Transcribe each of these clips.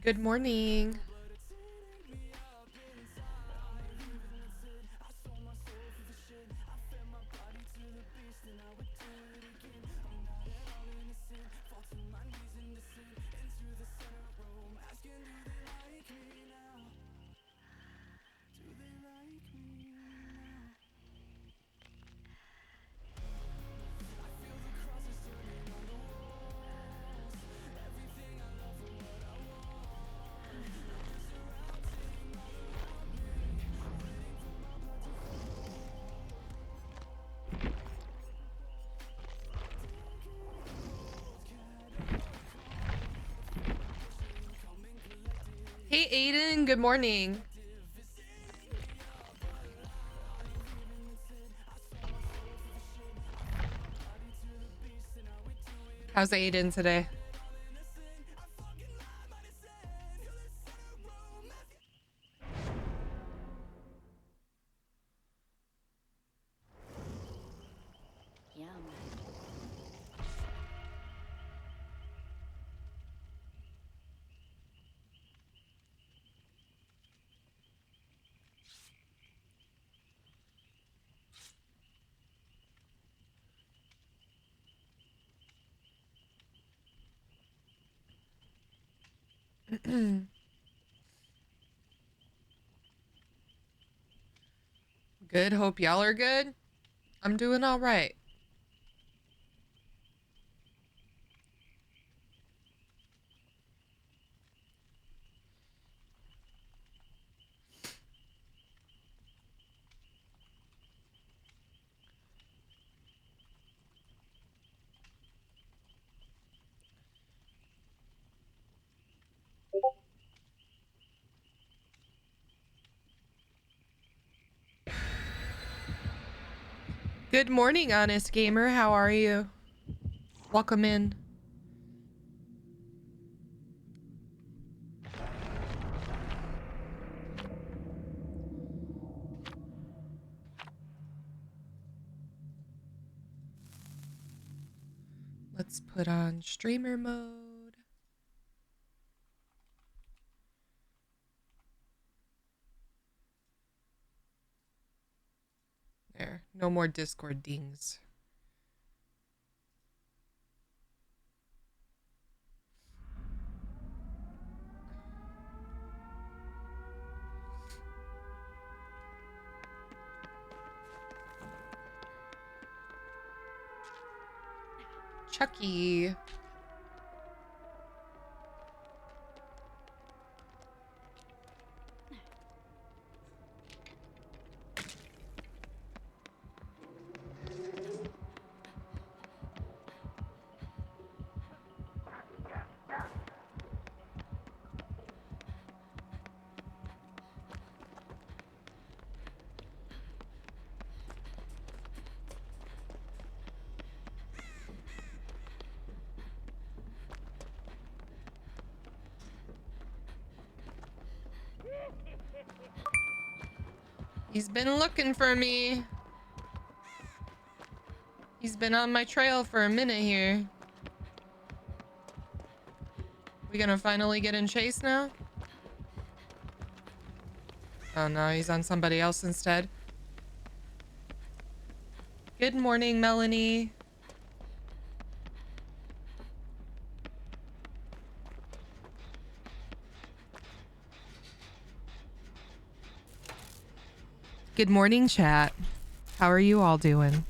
Good morning. Hey, Aiden. Good morning. How's Aiden today? Yum. Good. Hope y'all are good. I'm doing all right. Good morning, Honest Gamer. How are you? Welcome in. Let's put on streamer mode. There. No more Discord dings. Chucky. He's been looking for me. He's been on my trail for a minute here. We gonna finally get in chase now? Oh no, he's on somebody else instead. Good morning, Melanie. Good morning, chat. How are you all doing?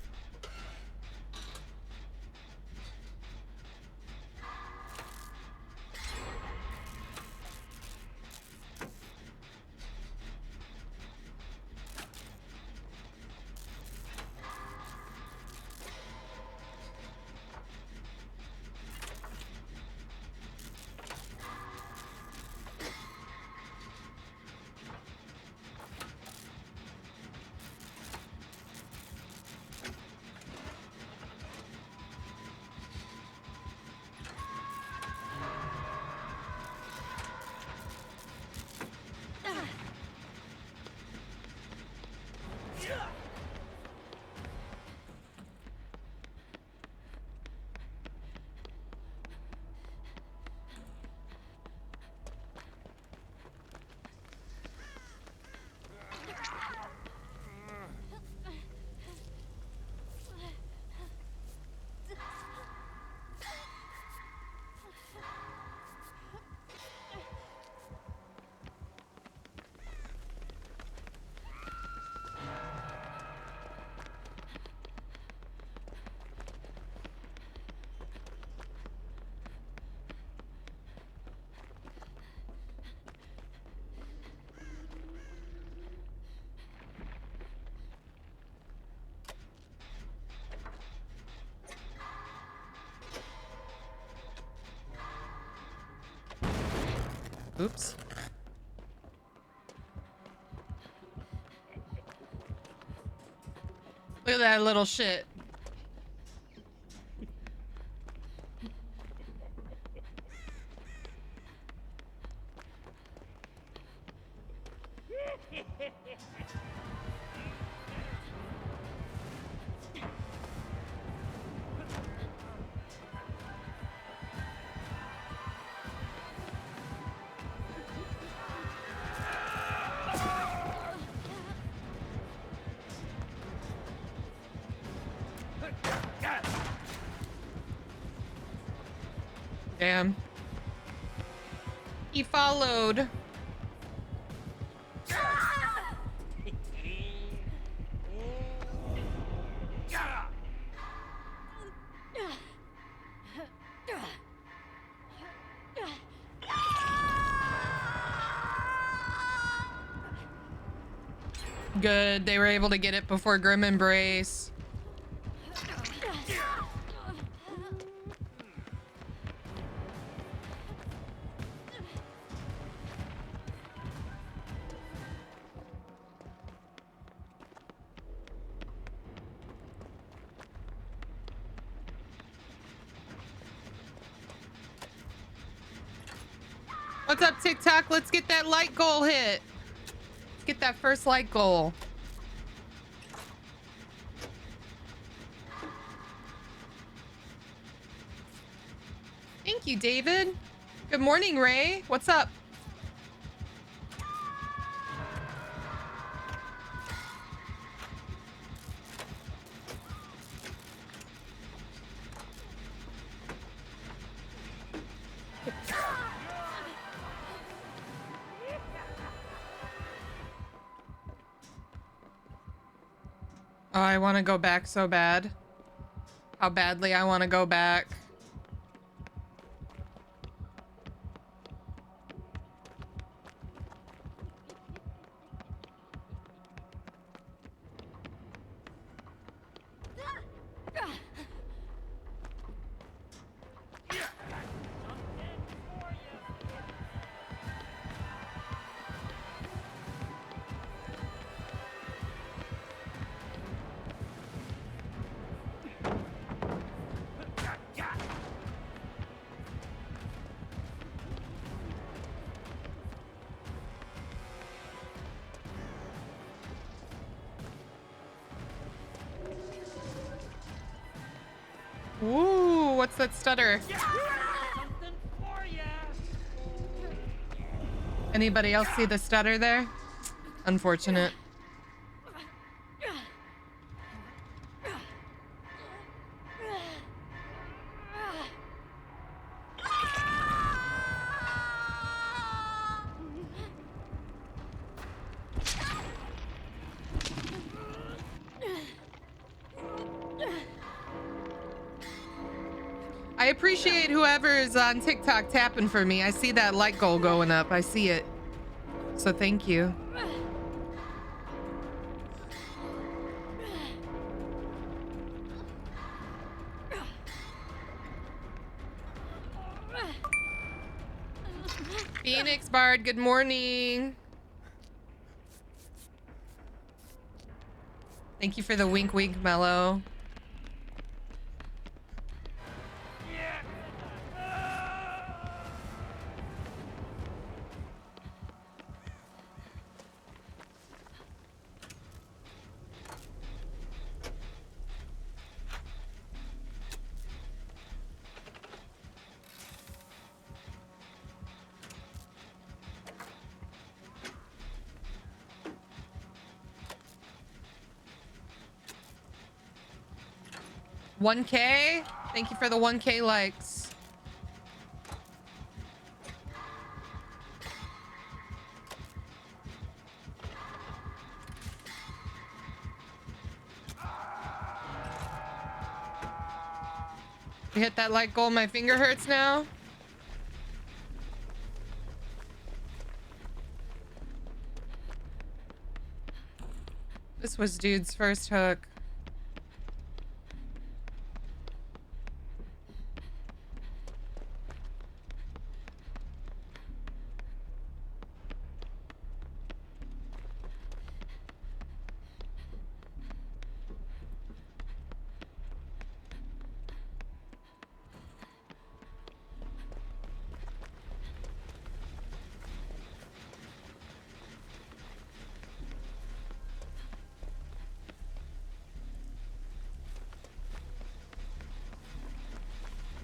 Oops. Look at that little shit. Damn. He followed. Good. They were able to get it before Grim Embrace. What's up, TikTok? Let's get that light goal hit. Let's get that first light goal. Thank you, David. Good morning, Ray. What's up? Oh, I want to go back so bad. How badly I want to go back. Ooh, what's that stutter? Anybody else see the stutter there? Unfortunate. I appreciate whoever's on TikTok tapping for me. I see that light goal going up. I see it. So thank you. Phoenix Bard, good morning. Thank you for the wink wink, Mellow. $1K? Thank you for the 1K likes. You hit that like goal, my finger hurts now. This was dude's first hook.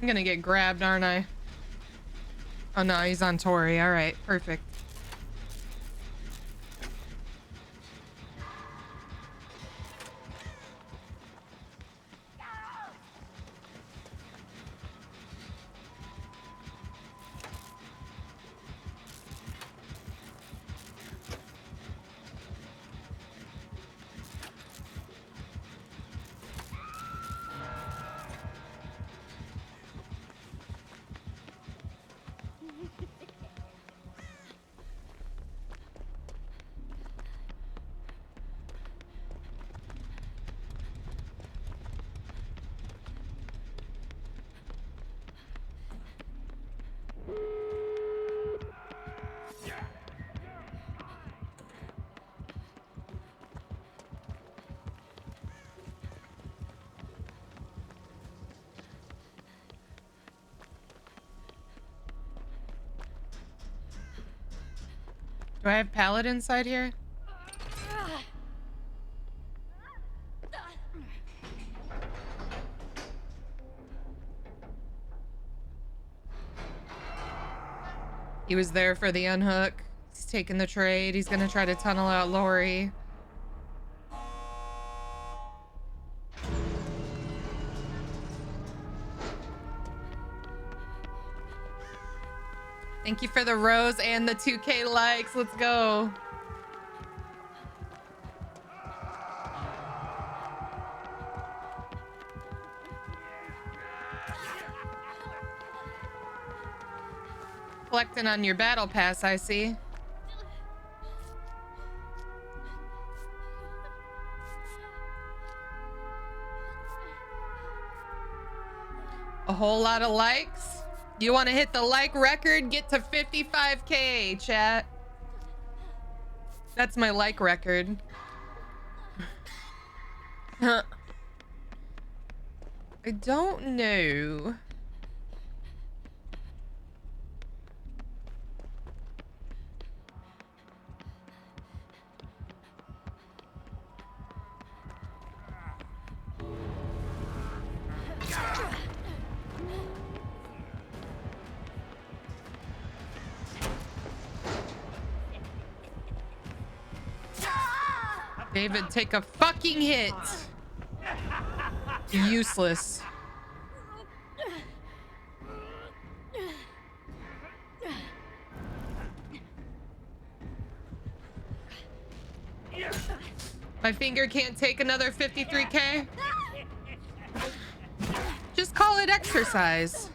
I'm gonna get grabbed, aren't I? Oh no, he's on Tori. All right, perfect. Do I have pallet inside here? He was there for the unhook. He's taking the trade. He's gonna try to tunnel out Lori. Thank you for the rose and the 2K likes. Let's go. Collecting on your battle pass, I see. A whole lot of likes. You want to hit the like record? Get to 55K, chat. That's my like record. I don't know. David, take a fucking hit. Useless. My finger can't take another 53K. Just call it exercise.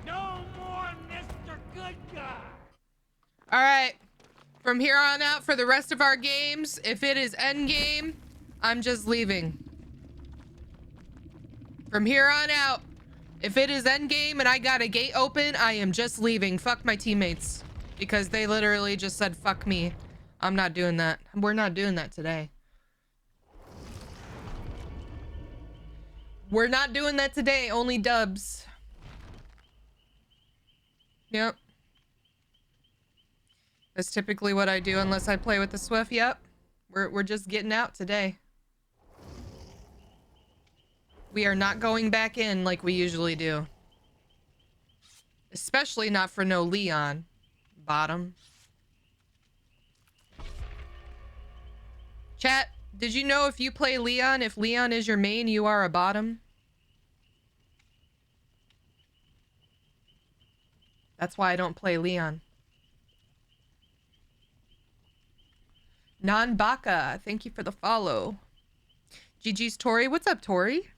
No more Mr. Good Guy. All right. From here on out, for the rest of our games, if it is endgame, I'm just leaving. From here on out, if it is endgame and I got a gate open, I am just leaving. Fuck my teammates. Because they literally just said, fuck me. I'm not doing that. We're not doing that today. We're not doing that today. Only dubs. Yep. That's typically what I do unless I play with the Swift. Yep. We're just getting out today. We are not going back in like we usually do. Especially not for no Leon. Bottom. Chat, did you know if you play Leon, if Leon is your main, you are a bottom? That's why I don't play Leon. Non-Baka, thank you for the follow. GG's Tori. What's up, Tori?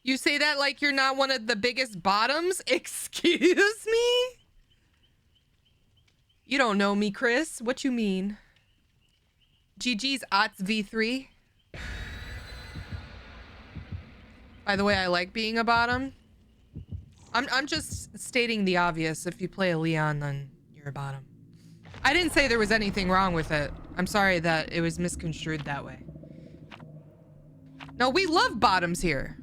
You say that like you're not one of the biggest bottoms? Excuse me? You don't know me, Chris. What you mean? GG's Ots V3. By the way, I like being a bottom. I'm just stating the obvious. If you play a Leon, then you're a bottom. I didn't say there was anything wrong with it. I'm sorry that it was misconstrued that way. No, we love bottoms here.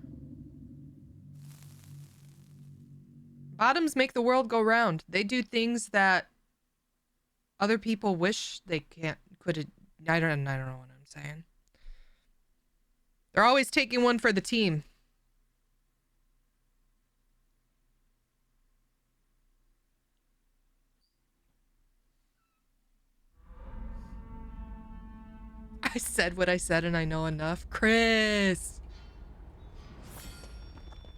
Bottoms make the world go round. They do things that other people wish they could. I don't know what I'm saying. They're always taking one for the team. I said what I said and I know enough. Chris.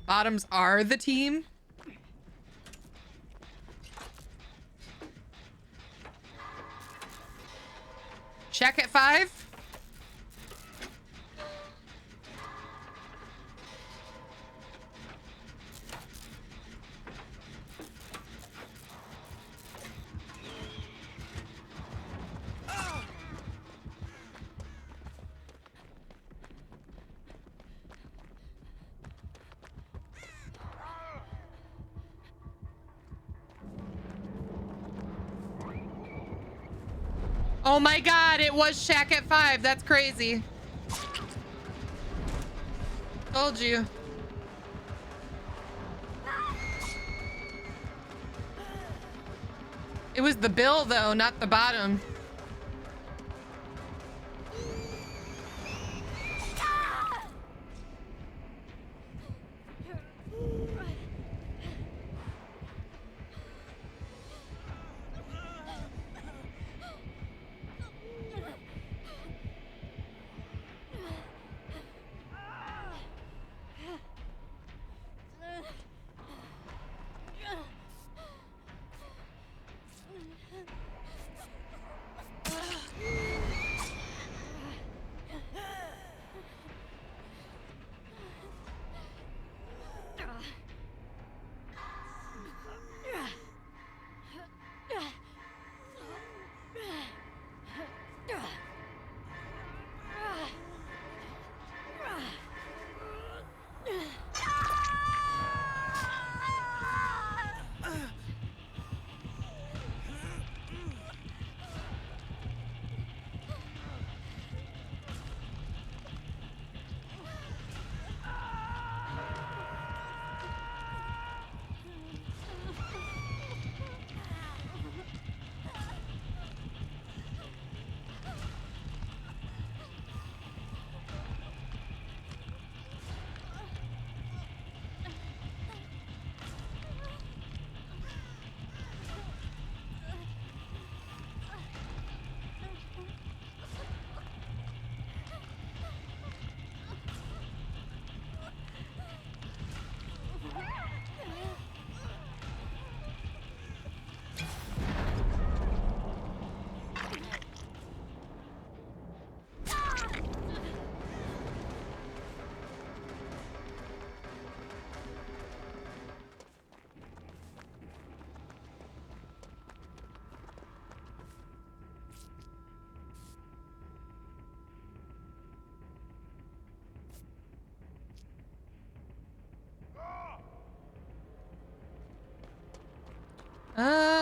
Bottoms are the team. Check at 5. Oh my god, it was Shack at 5. That's crazy. Told you. It was the bill though, not the bottom.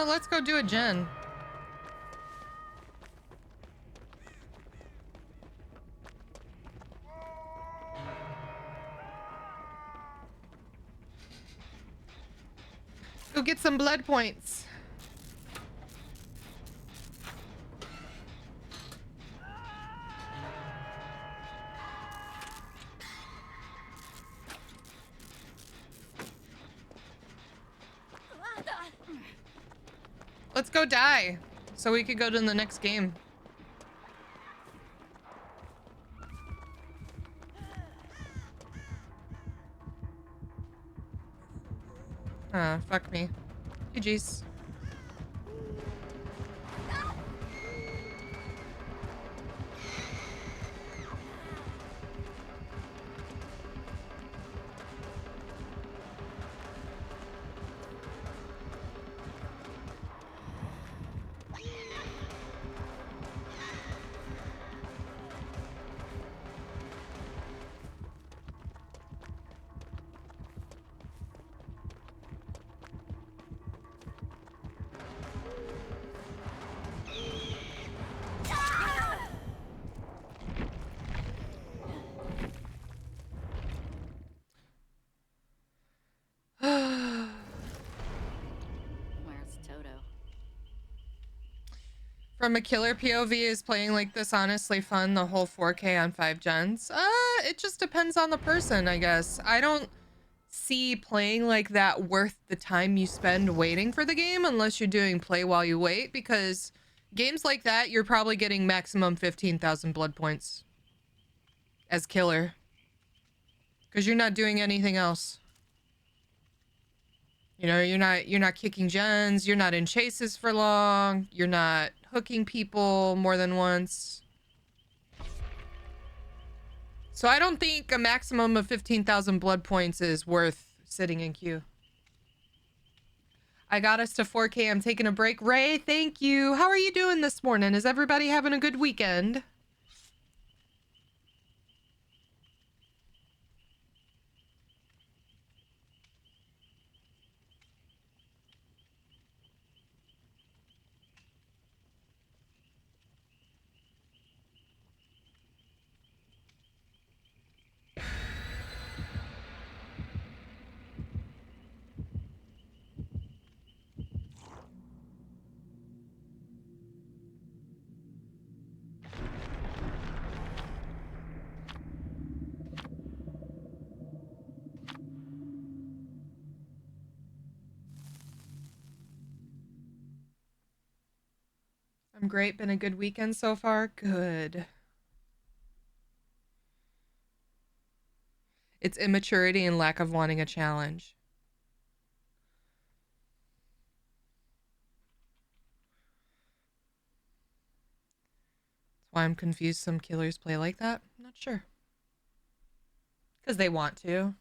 Let's go do a gen. Go get some blood points. Let's go die so we could go to the next game. Fuck me. GG's. From a killer POV, is playing like this honestly fun, the whole 4K on 5 gens? It just depends on the person, I guess. I don't see playing like that worth the time you spend waiting for the game unless you're doing play while you wait, because games like that, you're probably getting maximum 15,000 blood points as killer. Because you're not doing anything else. You know, you're not kicking gens, you're not in chases for long, you're not hooking people more than once. So I don't think a maximum of 15,000 blood points is worth sitting in queue. I got us to 4K. I'm taking a break. Ray, thank you. How are you doing this morning? Is everybody having a good weekend? I'm great. Been a good weekend so far. Good. It's immaturity and lack of wanting a challenge. That's why I'm confused some killers play like that. I'm not sure. Because they want to.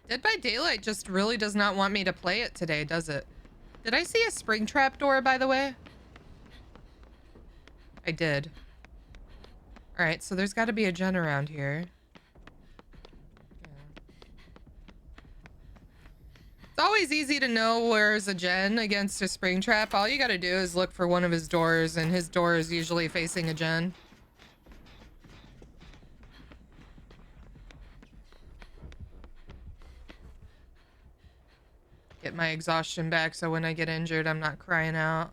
Dead by Daylight just really does not want me to play it today, does it? Did I see a Springtrap door, by the way? I did. Alright, so there's got to be a gen around here. Yeah. It's always easy to know where's a gen against a Springtrap. All you gotta do is look for one of his doors, and his door is usually facing a gen. Get my exhaustion back so when I get injured, I'm not crying out.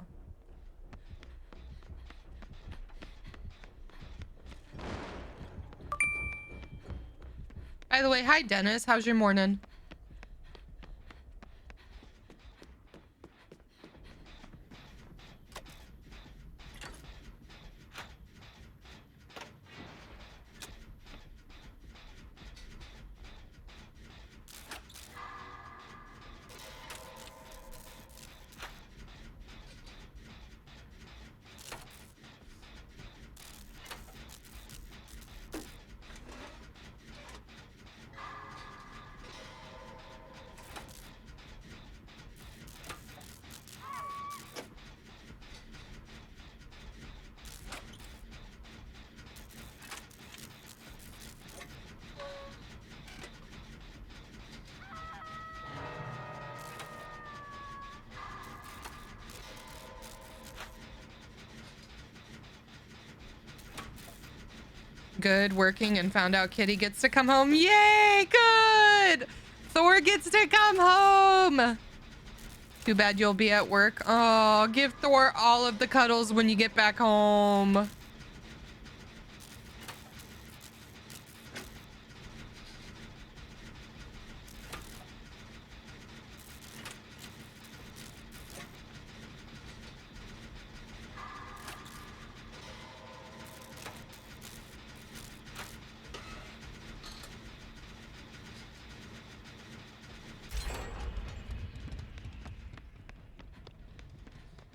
By the way, hi Dennis, how's your morning? Good, working and found out Kitty gets to come home. Yay, good! Thor gets to come home! Too bad you'll be at work. Oh, give Thor all of the cuddles when you get back home.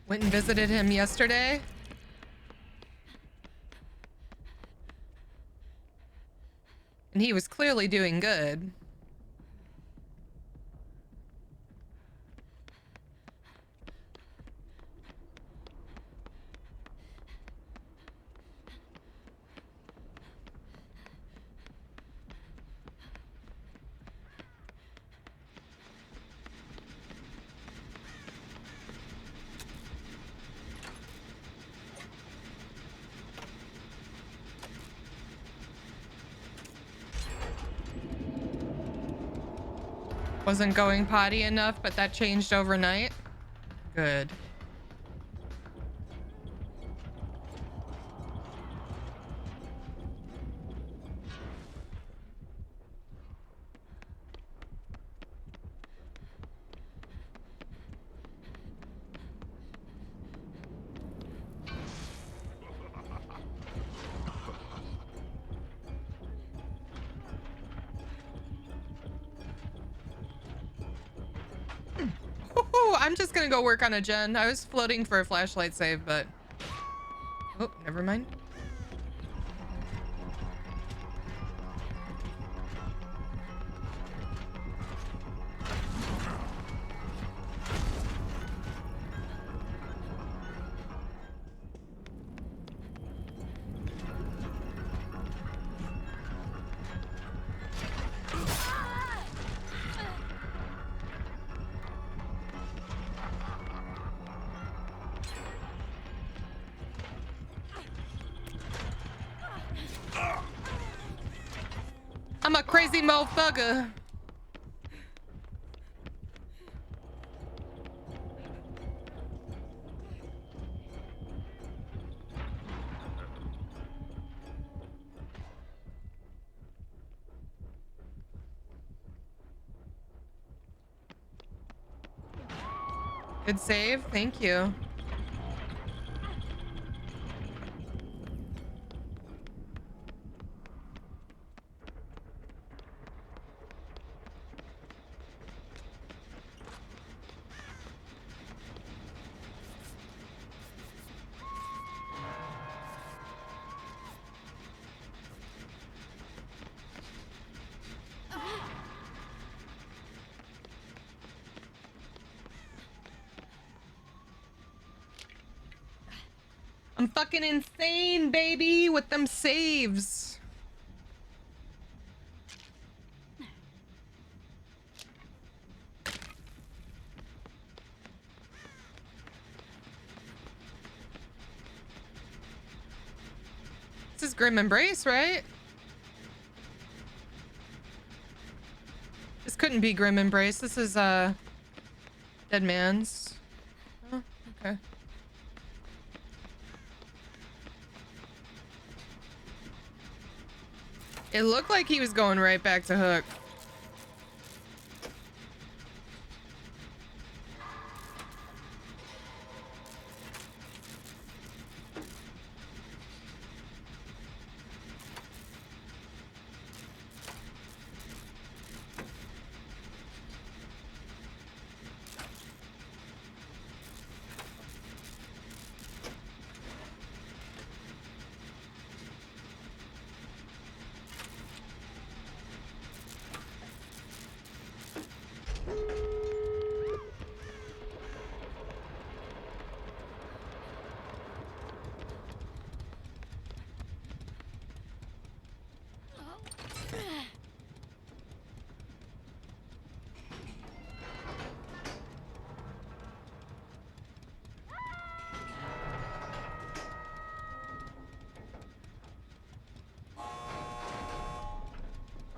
Went and visited him yesterday. And he was clearly doing good. Wasn't going potty enough, but that changed overnight. Good. Woohoo, I'm just gonna go work on a gen. I was floating for a flashlight save, but... Oh, never mind. I'm a crazy motherfucker. Good save, thank you. I'm fucking insane, baby, with them saves. This is Grim Embrace, right? This couldn't be Grim Embrace. This is, Dead Man's. Oh, okay. It looked like he was going right back to Hook.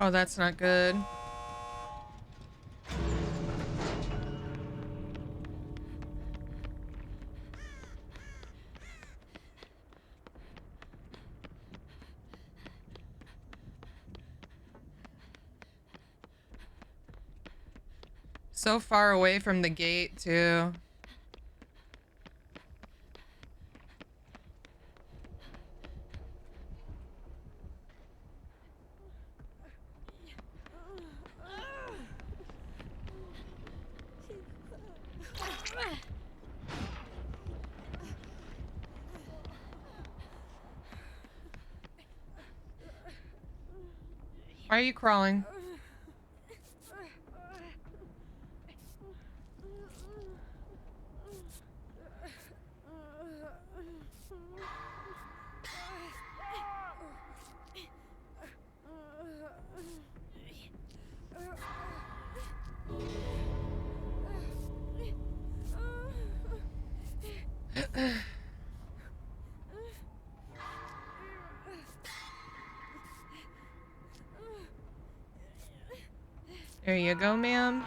Oh, that's not good. So far away from the gate, too. Why are you crawling? There you go, ma'am.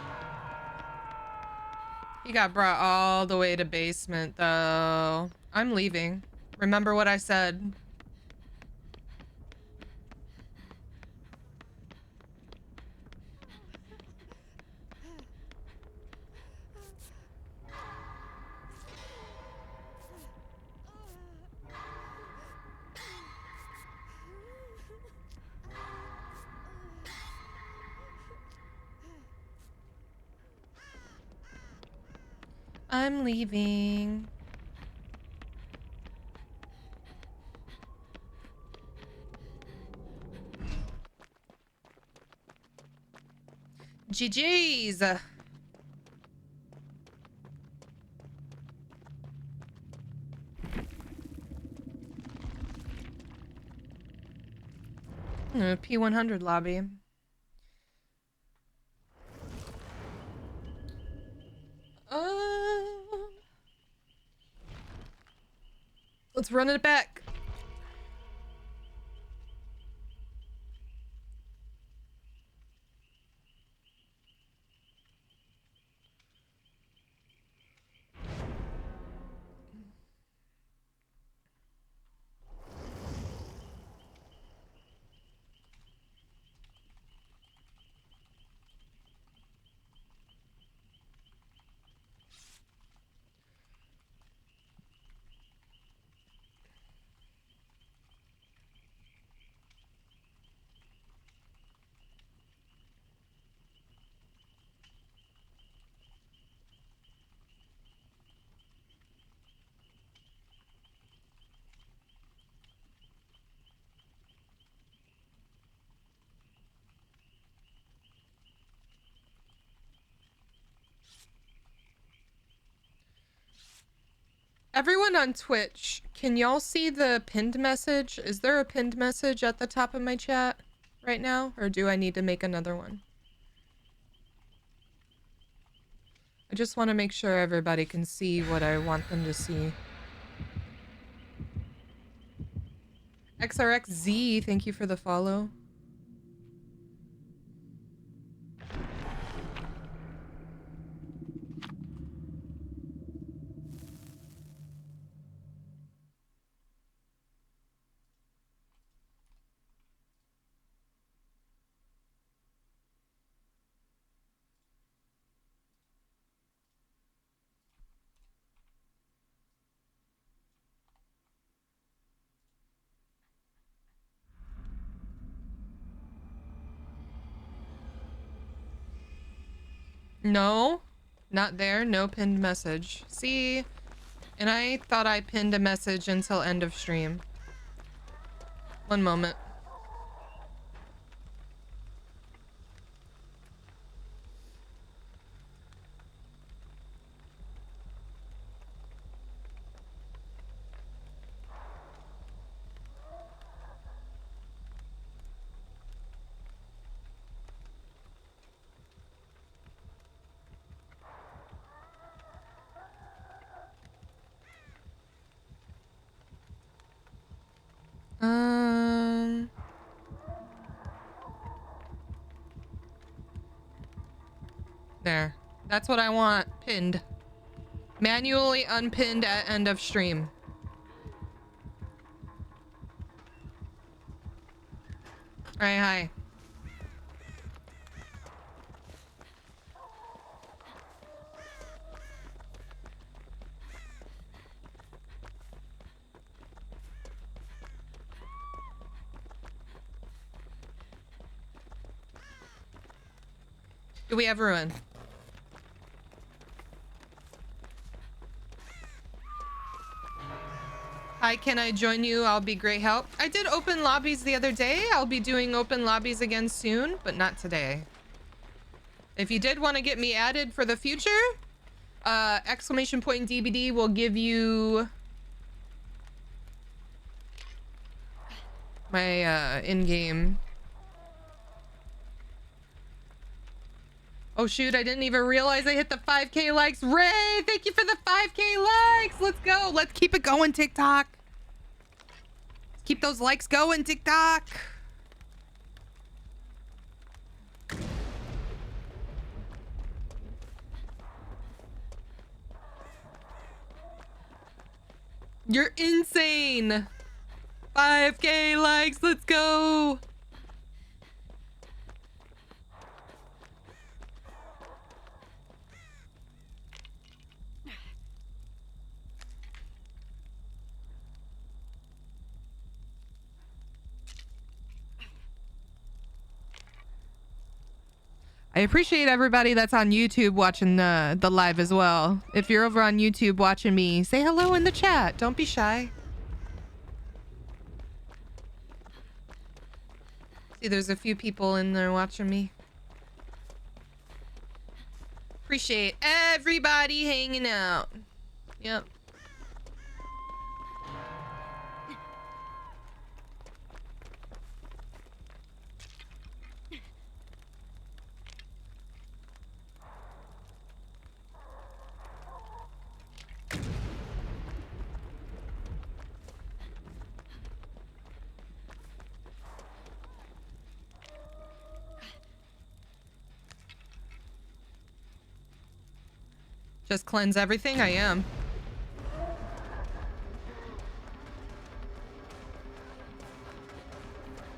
He got brought all the way to basement, though. I'm leaving. Remember what I said. I'm leaving. GG's. P100 lobby. Let's run it back. Everyone on Twitch, can y'all see the pinned message? Is there a pinned message at the top of my chat right now? Or do I need to make another one? I just want to make sure everybody can see what I want them to see. XRXZ, thank you for the follow. No, not there. No pinned message. See? And I thought I pinned a message until end of stream. One moment. There. That's what I want pinned. Manually unpinned at end of stream. Alright, hi. Do we have ruin? Hi, can I join you? I'll be great help. I did open lobbies the other day. I'll be doing open lobbies again soon, but not today. If you did want to get me added for the future, exclamation point DBD will give you my in-game. Oh shoot, I didn't even realize I hit the 5K likes. Ray, thank you for the 5K likes. Let's go. Let's keep it going, TikTok. Let's keep those likes going, TikTok. You're insane. 5K likes, let's go. I appreciate everybody that's on YouTube watching the live as well. If you're over on YouTube watching me, say hello in the chat. Don't be shy. See, there's a few people in there watching me. Appreciate everybody hanging out. Yep. Just cleanse everything? I am.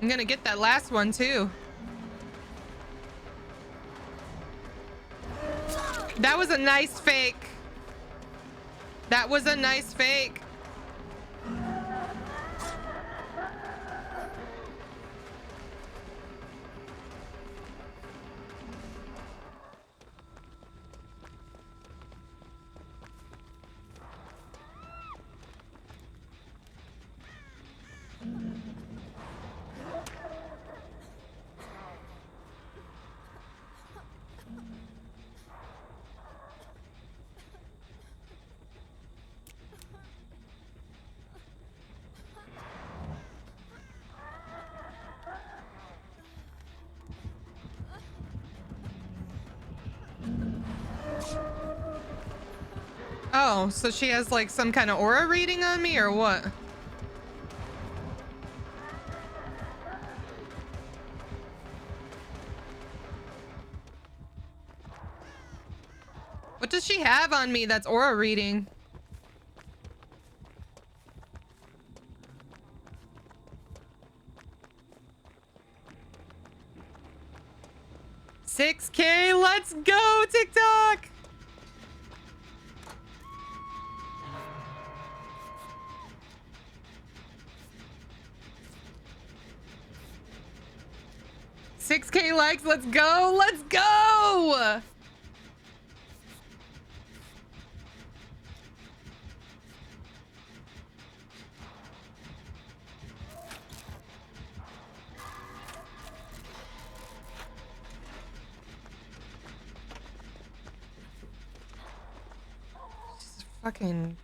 I'm gonna get that last one too. That was a nice fake. That was a nice fake. Oh, so she has like some kind of aura reading on me or what? What does she have on me that's aura reading? $6K, let's go, TikTok! $6K likes, let's go, let's go! Fucking...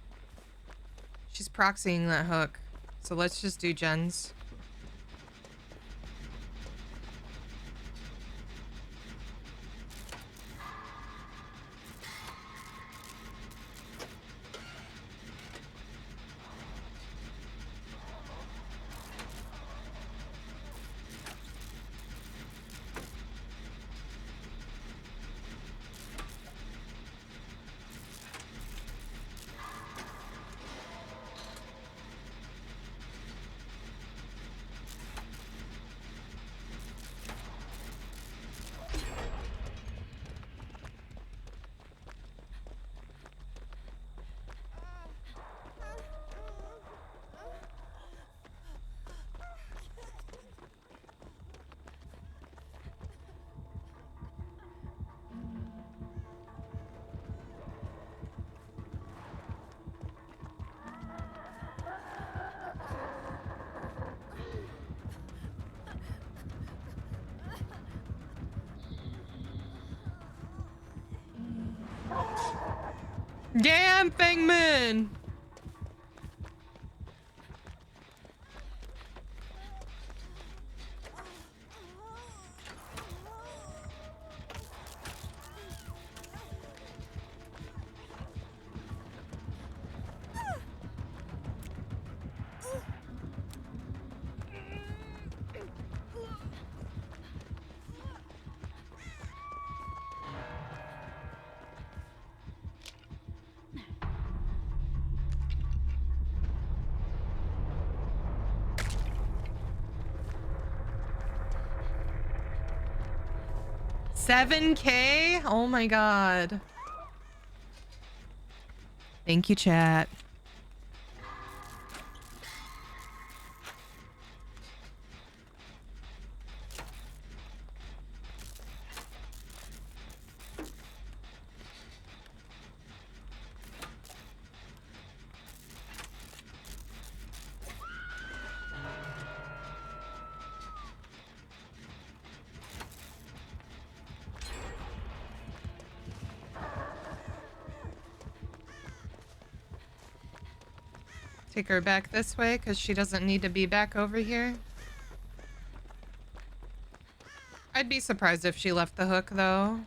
She's proxying that hook. So let's just do gens. Damn, Fengman! 7K? Oh my god. Thank you, chat. Take her back this way because she doesn't need to be back over here. I'd be surprised if she left the hook though.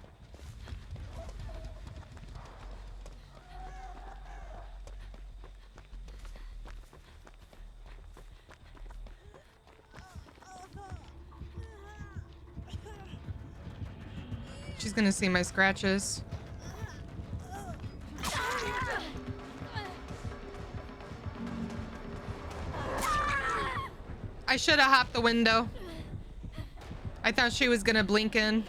She's gonna see my scratches. I should have hopped the window. I thought she was gonna blink in.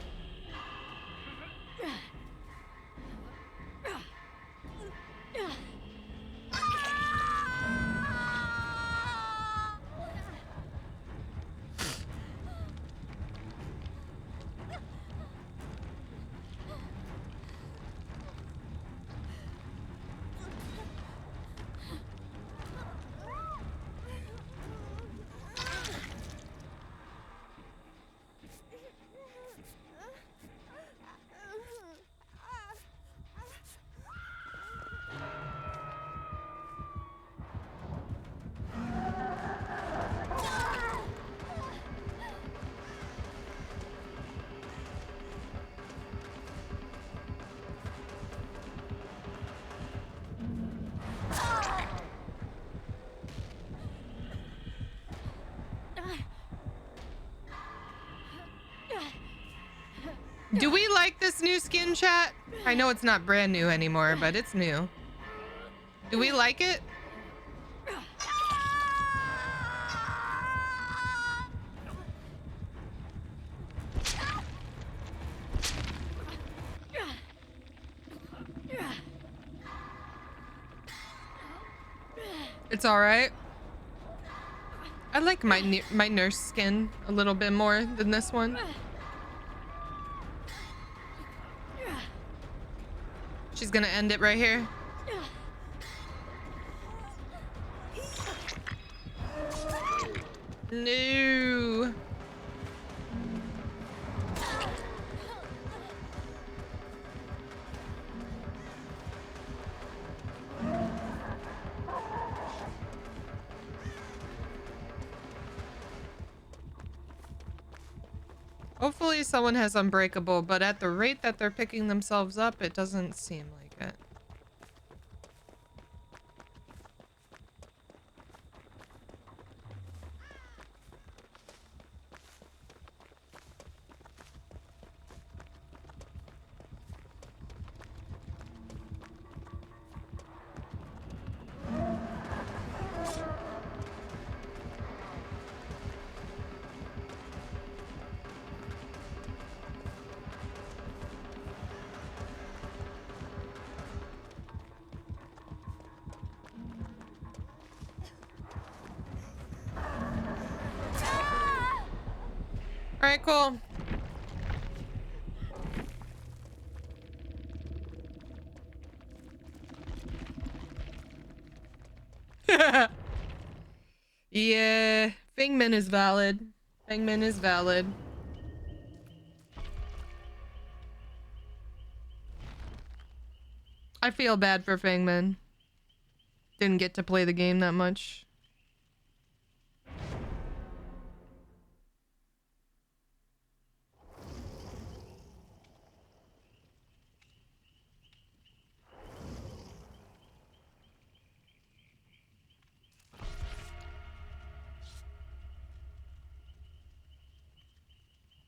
Do we like this new skin, chat? I know it's not brand new anymore, but it's new. Do we like it? It's all right. I like my nurse skin a little bit more than this one. She's gonna end it right here. No. Hopefully someone has Unbreakable, but at the rate that they're picking themselves up, it doesn't seem like it. All right, cool. Yeah, Fingman is valid. Fingman is valid. I feel bad for Fingman. Didn't get to play the game that much.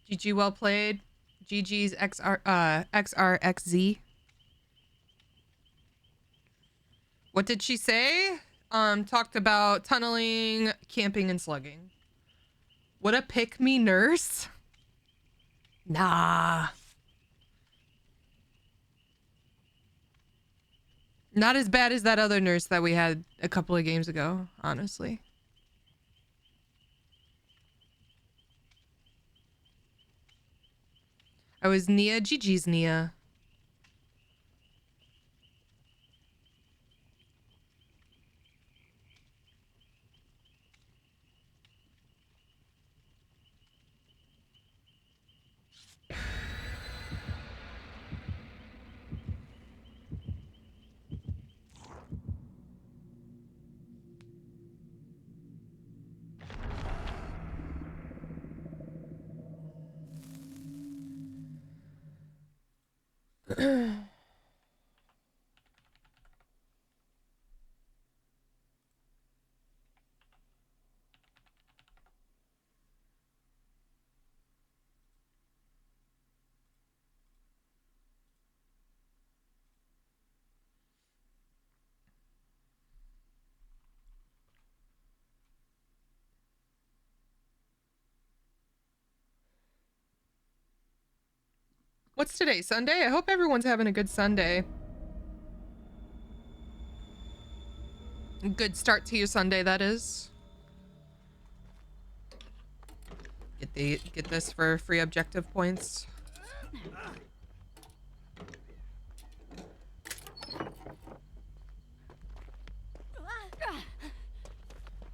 GG, well played. GG's XRXZ. What did she say? Talked about tunneling, camping, and slugging. What a pick me nurse. Nah. Not as bad as that other nurse that we had a couple of games ago, honestly. I was Nia. GG's Nia. What's today? Sunday? I hope everyone's having a good Sunday. Good start to your Sunday, that is. Get this for free objective points.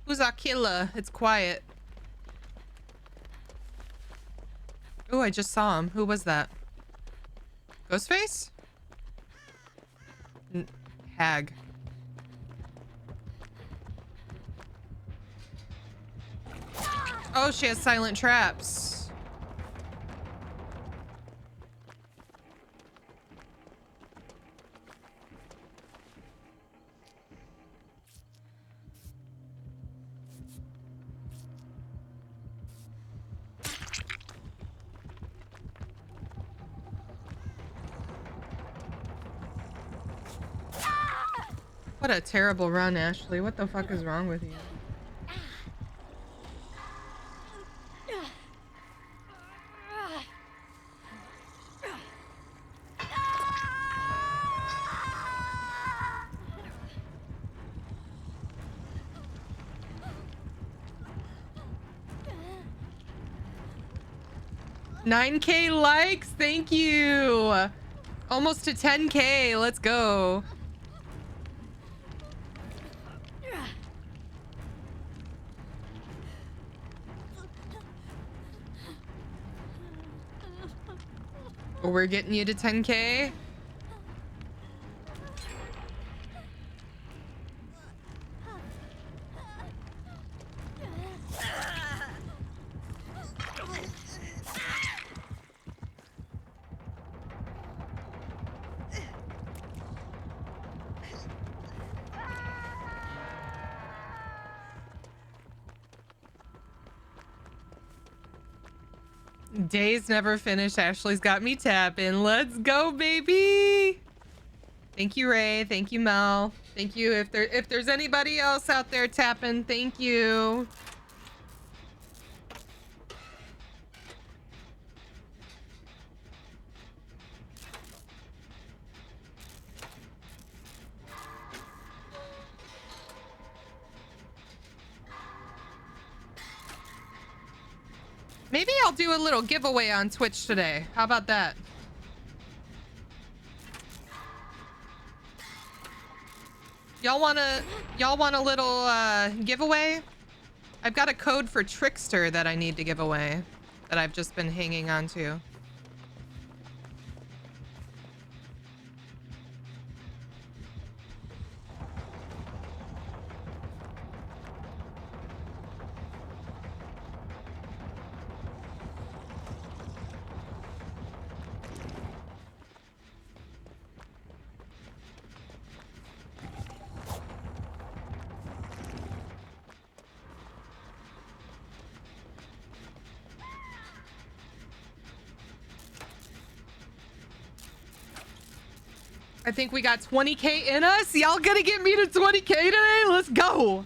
Who's our killer? It's quiet. Oh, I just saw him. Who was that? Ghostface? Hag. Oh, she has silent traps. What a terrible run, Ashley. What the fuck is wrong with you? $9K likes, thank you. Almost to 10K, let's go. We're getting you to 10K. Days never finish. Ashley's got me tapping. Let's go, baby. Thank you, Ray. Thank you, Mel. Thank you. If there's anybody else out there tapping, thank you. Maybe I'll do a little giveaway on Twitch today. How about that? Y'all want a little giveaway? I've got a code for Trickster that I need to give away that I've just been hanging on to. I think we got 20K in us. Y'all gonna get me to 20K today? Let's go.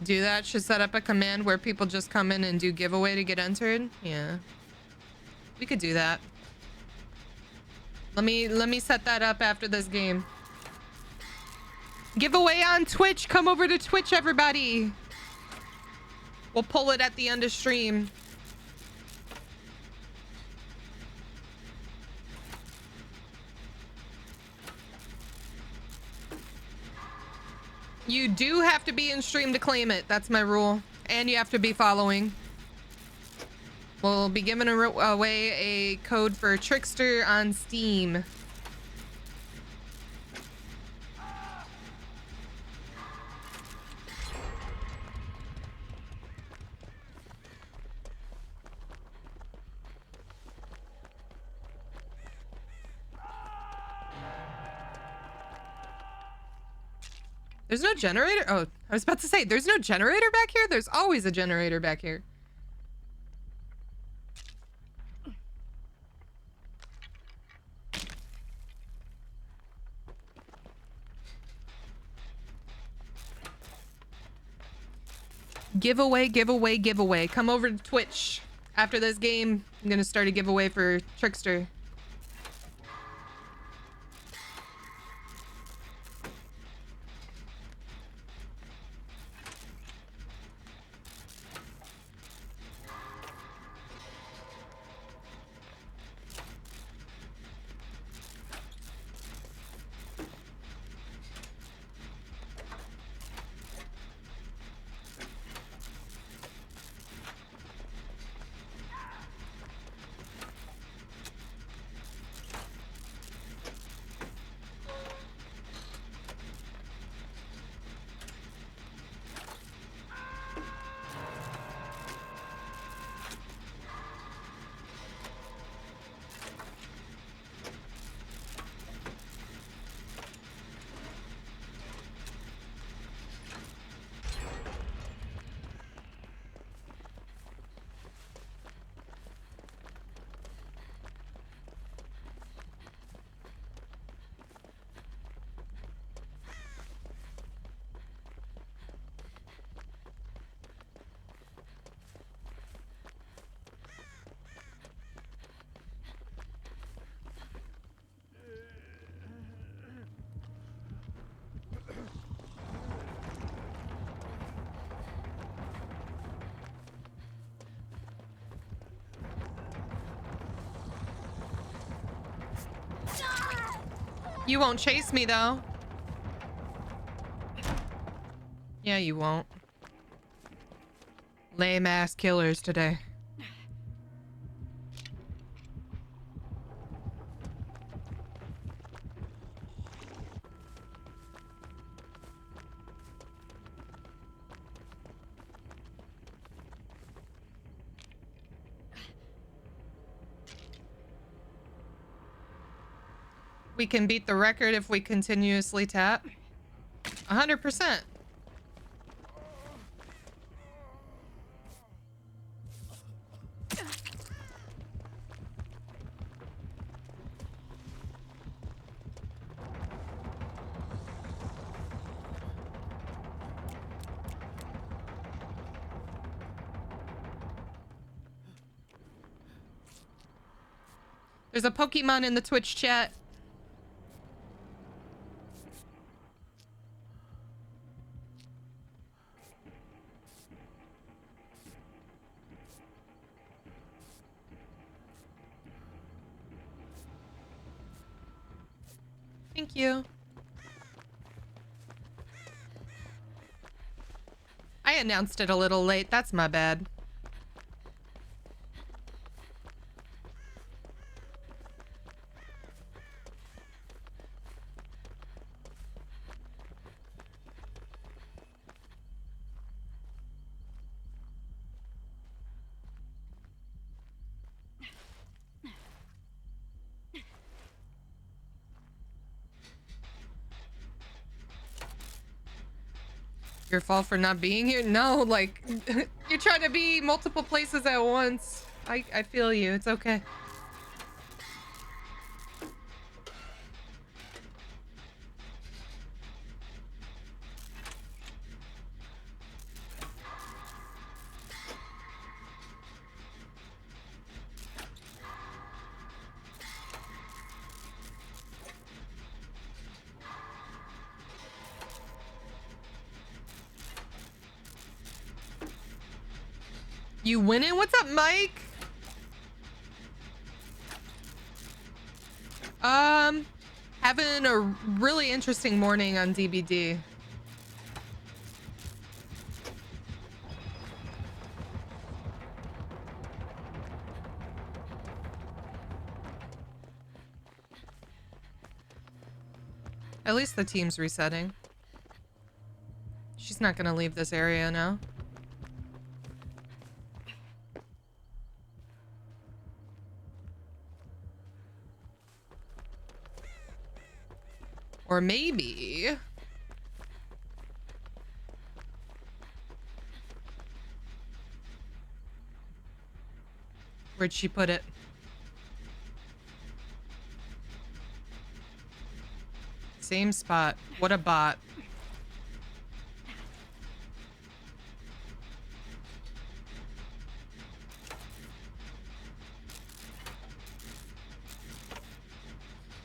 Do that? Should set up a command where people just come in and do giveaway to get entered? Yeah. We could do that. Let me set that up after this game. Giveaway on Twitch. Come over to Twitch, everybody. We'll pull it at the end of stream. You do have to be in stream to claim it. That's my rule. And you have to be following. We'll be giving away a code for Trickster on Steam. There's no generator? Oh, I was about to say, there's no generator back here? There's always a generator back here. Giveaway, giveaway, giveaway. Come over to Twitch. After this game, I'm gonna start a giveaway for Trickster. You won't chase me, though. Yeah, you won't. Lame ass killers today. We can beat the record if we continuously tap. 100%. There's a Pokemon in the Twitch chat. Thank you. I announced it a little late. That's my bad. Your fault for not being here? No, like, you're trying to be multiple places at once. I feel you. It's okay. You winning? What's up, Mike? Having a really interesting morning on DBD. At least the team's resetting. She's not gonna leave this area now. Or maybe... Where'd she put it? Same spot. What a bot.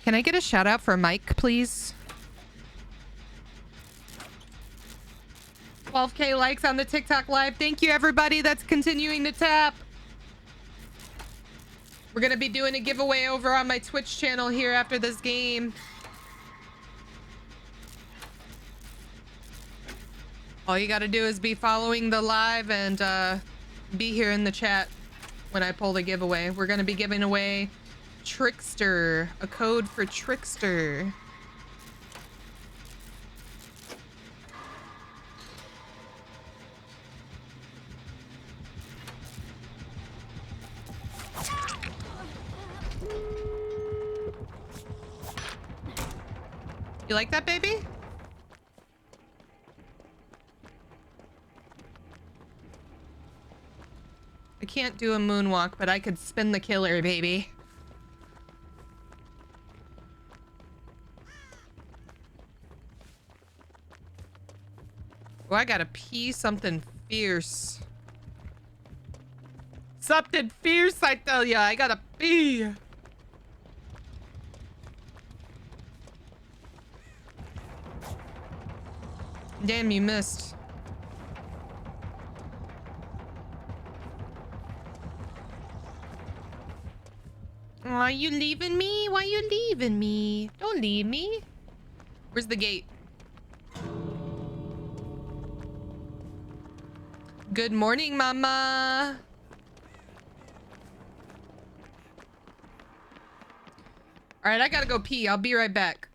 Can I get a shout out for Mike, please? 12K likes on the TikTok live. Thank you, everybody that's continuing to tap. We're gonna be doing a giveaway over on my Twitch channel here after this game. All you gotta do is be following the live and be here in the chat when I pull the giveaway. We're gonna be giving away Trickster, a code for Trickster. You like that, baby? I can't do a moonwalk, but I could spin the killer, baby. Oh, I gotta pee something fierce. Something fierce, I tell ya. I gotta pee. Damn, you missed. Are you leaving me? Why you leaving me? Don't leave me. Where's the gate? Good morning, mama. All right, I gotta go pee. I'll be right back.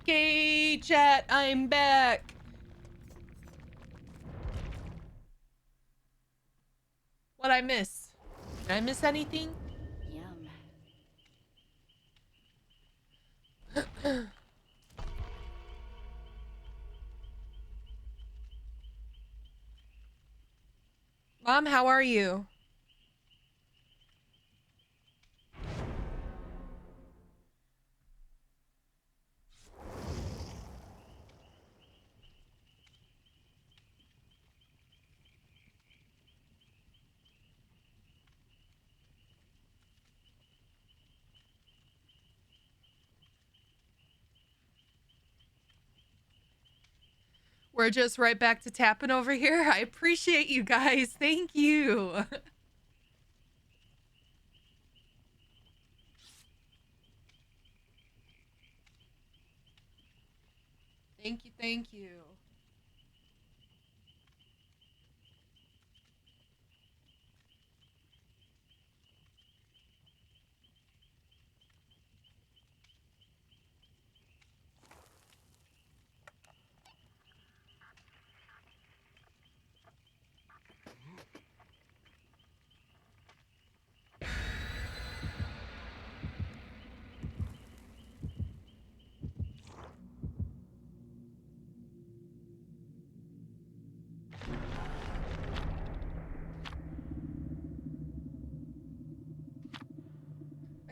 Okay, chat, I'm back. What'd I miss? Did I miss anything? Yum. Mom, how are you? We're just right back to tapping over here. I appreciate you guys. Thank you. Thank you, thank you.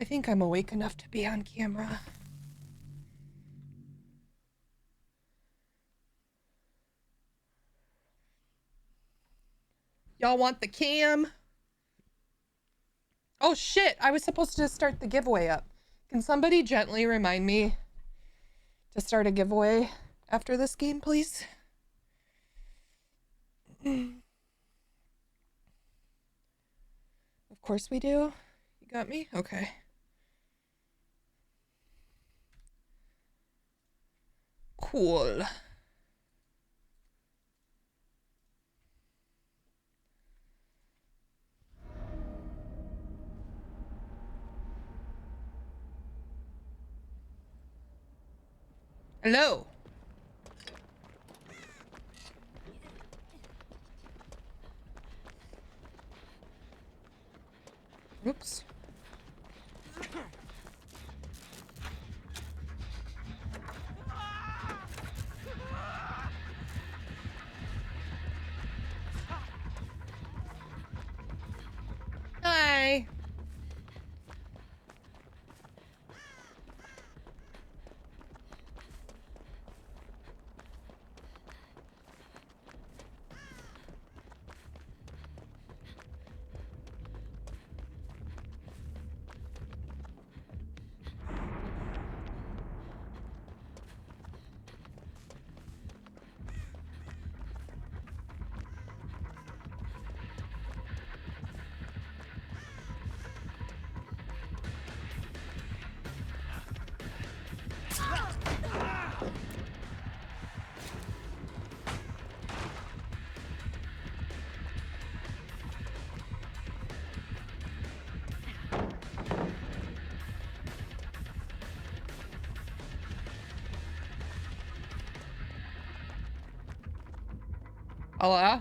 I think I'm awake enough to be on camera. Y'all want the cam? Oh shit, I was supposed to start the giveaway up. Can somebody gently remind me to start a giveaway after this game, please? Of course we do. You got me? Okay. Cool. Hello. Oops. Hi. Hello?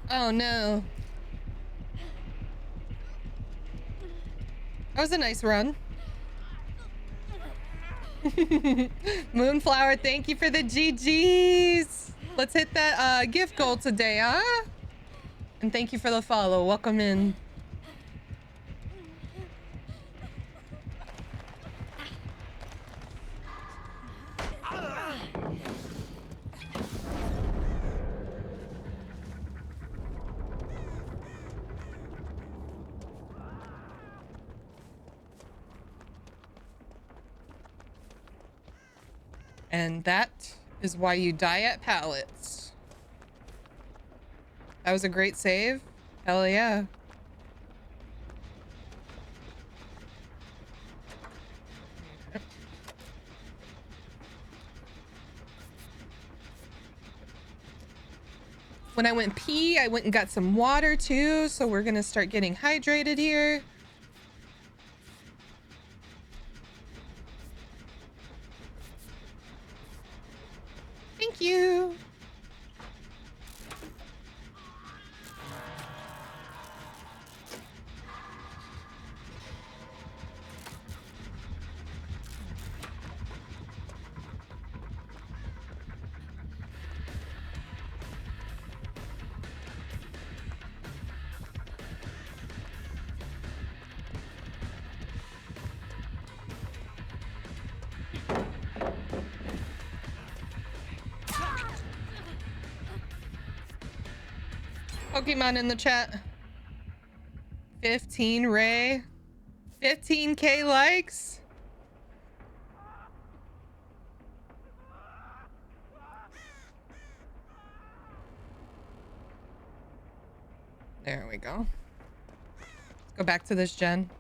Oh no. That was a nice run. Moonflower, thank you for the GGs. Let's hit that gift goal today, huh? And thank you for the follow. Welcome in. And that is why you die at pallets. That was a great save. Hell yeah. When I went pee, I went and got some water too, so we're gonna start getting hydrated here. Thank you. Pokemon in the chat. 15 Ray. 15K likes. There we go. Let's go back to this gen.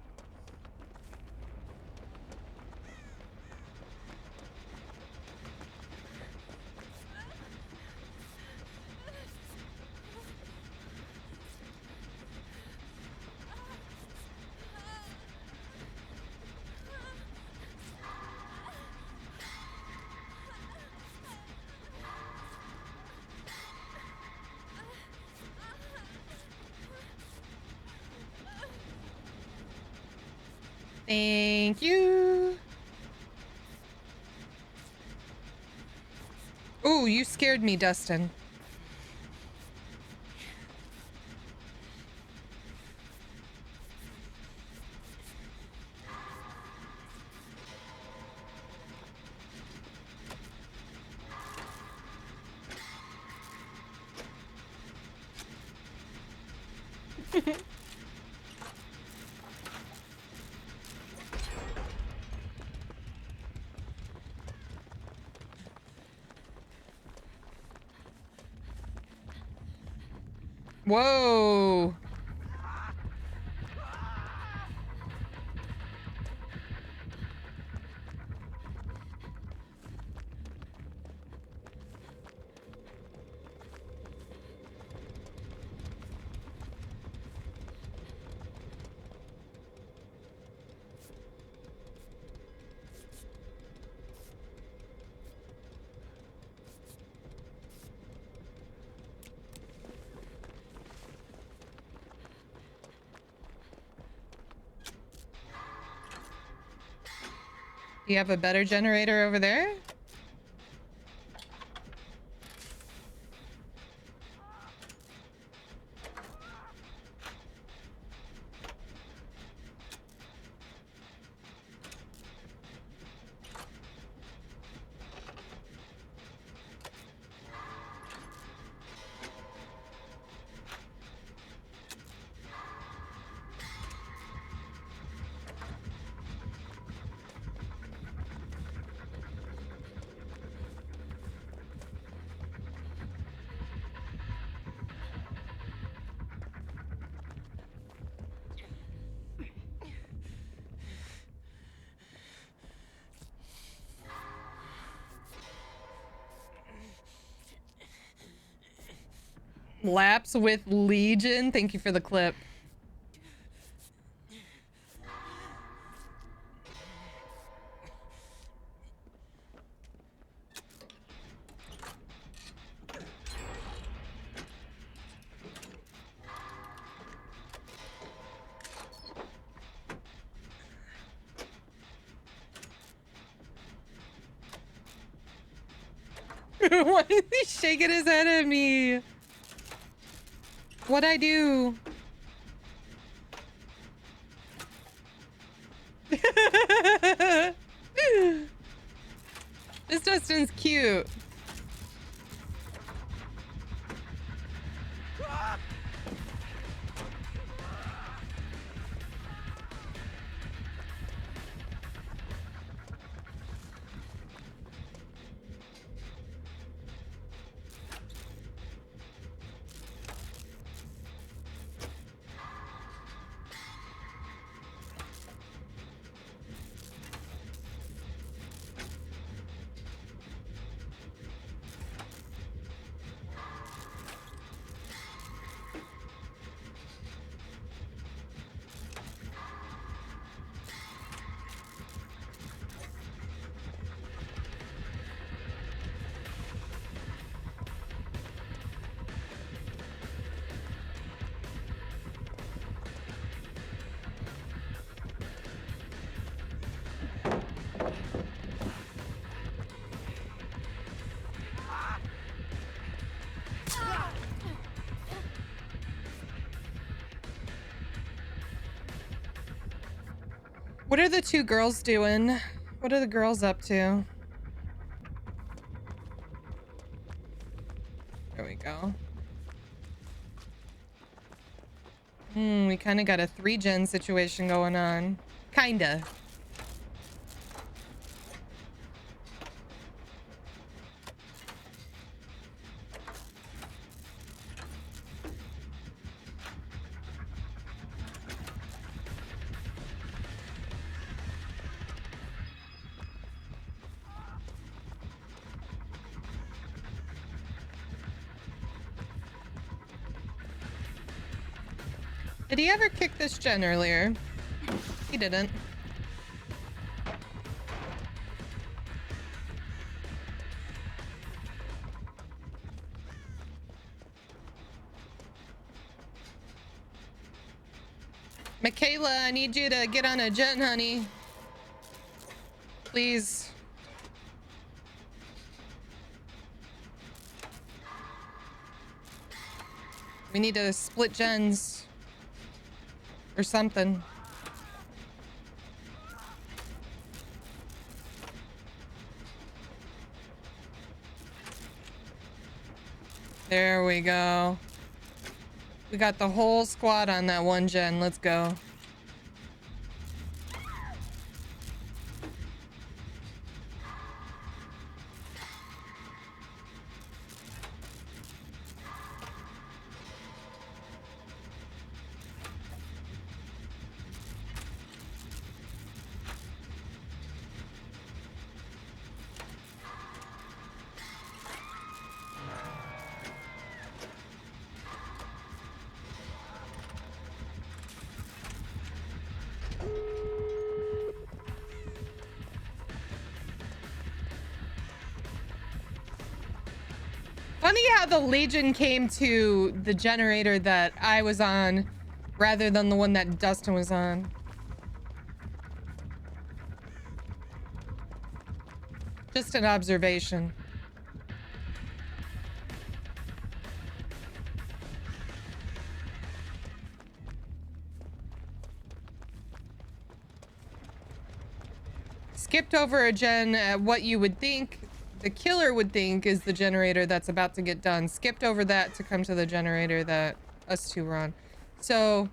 Thank you. Ooh, you scared me, Dustin. Whoa. Do you have a better generator over there? Laps with Legion. Thank you for the clip. Why is he shaking his head at me? What'd I do? This Dustin's cute. What are the two girls doing? What are the girls up to? There we go. We kind of got a 3-gen situation going on. Kinda. Did he ever kick this gen earlier? He didn't. Michaela, I need you to get on a gen, honey. Please. We need to split gens. Or something. There we go. We got the whole squad on that 1 gen. Let's go. Funny how the Legion came to the generator that I was on rather than the one that Dustin was on. Just an observation. Skipped over a gen at what you would think the killer would think is the generator that's about to get done. Skipped over that to come to the generator that us two were on. So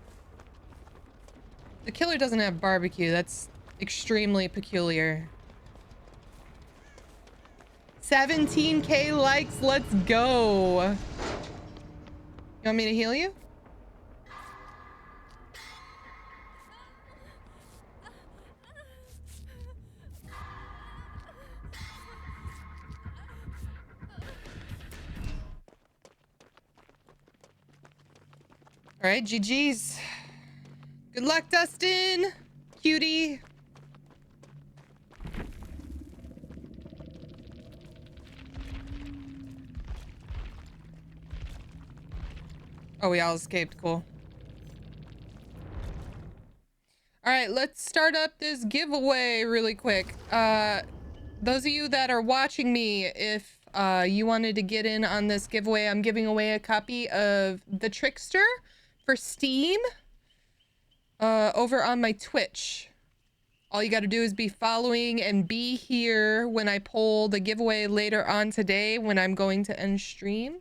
the killer doesn't have barbecue. That's extremely peculiar. 17K likes. Let's go. You want me to heal you? All right, GG's. Good luck, Dustin. Cutie. Oh, we all escaped. Cool. All right, let's start up this giveaway really quick. Those of you that are watching me, if you wanted to get in on this giveaway, I'm giving away a copy of The Trickster for Steam over on my Twitch. All you got to do is be following and be here when I pull the giveaway later on today when I'm going to end stream.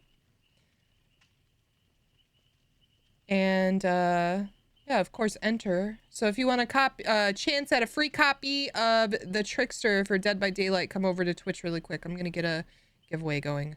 And yeah, of course, enter. So if you want a chance at a free copy of The Trickster for Dead by Daylight, come over to Twitch really quick. I'm gonna get a giveaway going.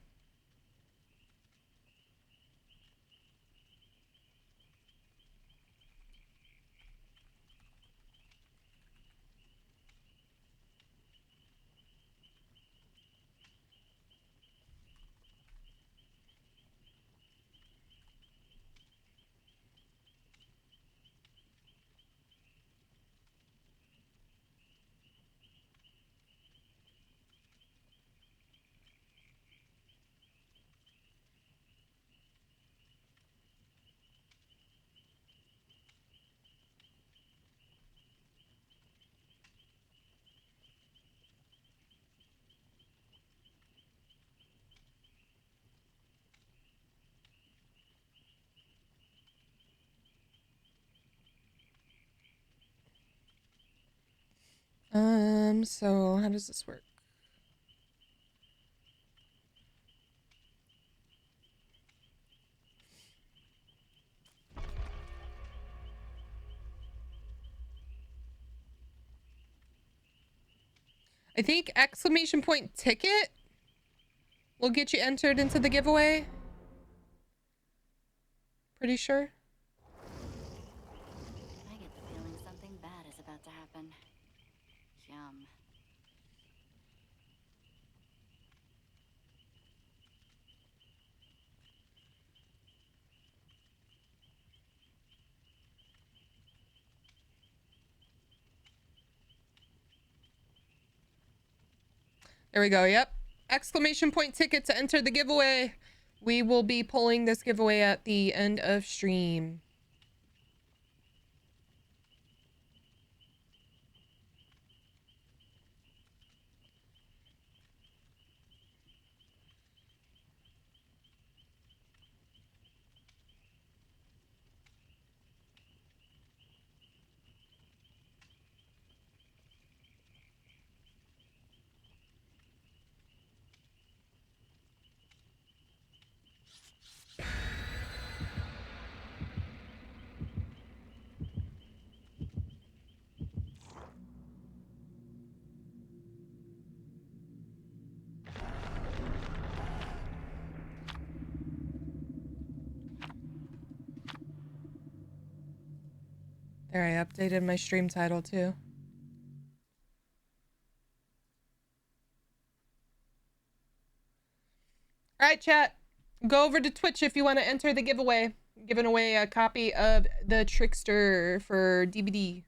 So how does this work? I think exclamation point ticket will get you entered into the giveaway. Pretty sure. I get the feeling something bad is about to happen. Yum. There we go. Yep. Exclamation point ticket to enter the giveaway. We will be pulling this giveaway at the end of stream. There, I updated my stream title too. All right, chat. Go over to Twitch if you want to enter the giveaway. I'm giving away a copy of The Trickster for DVD.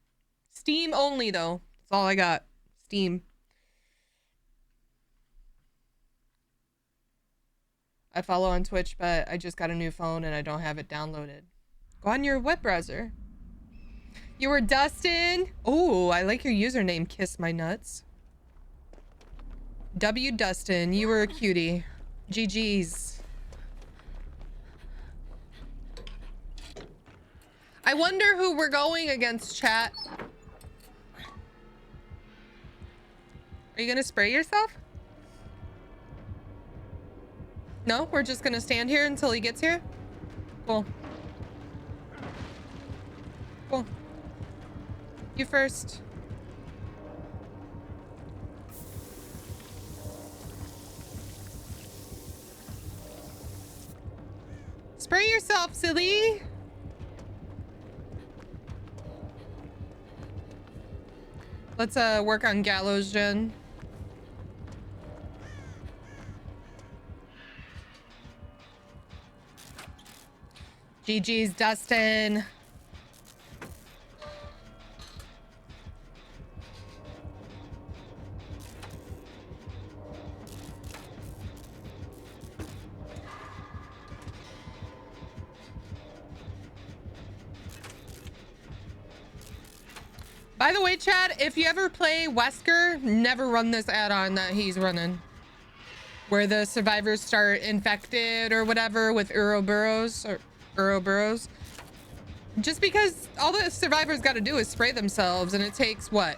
Steam only, though. That's all I got. Steam. I follow on Twitch, but I just got a new phone and I don't have it downloaded. Go on your web browser. You were Dustin. Oh, I like your username, Kiss My Nuts. W Dustin, you were a cutie. GG's. I wonder who we're going against, chat. Are you gonna spray yourself? No, we're just gonna stand here until he gets here? Cool. Cool. You first. Spray yourself, silly. Let's work on Gallows Gen. GG's, Dustin. By the way, Chad, if you ever play Wesker, never run this add-on that he's running. Where the survivors start infected or whatever with Ouroboros or Ouroboros. Just because all the survivors got to do is spray themselves, and it takes, what,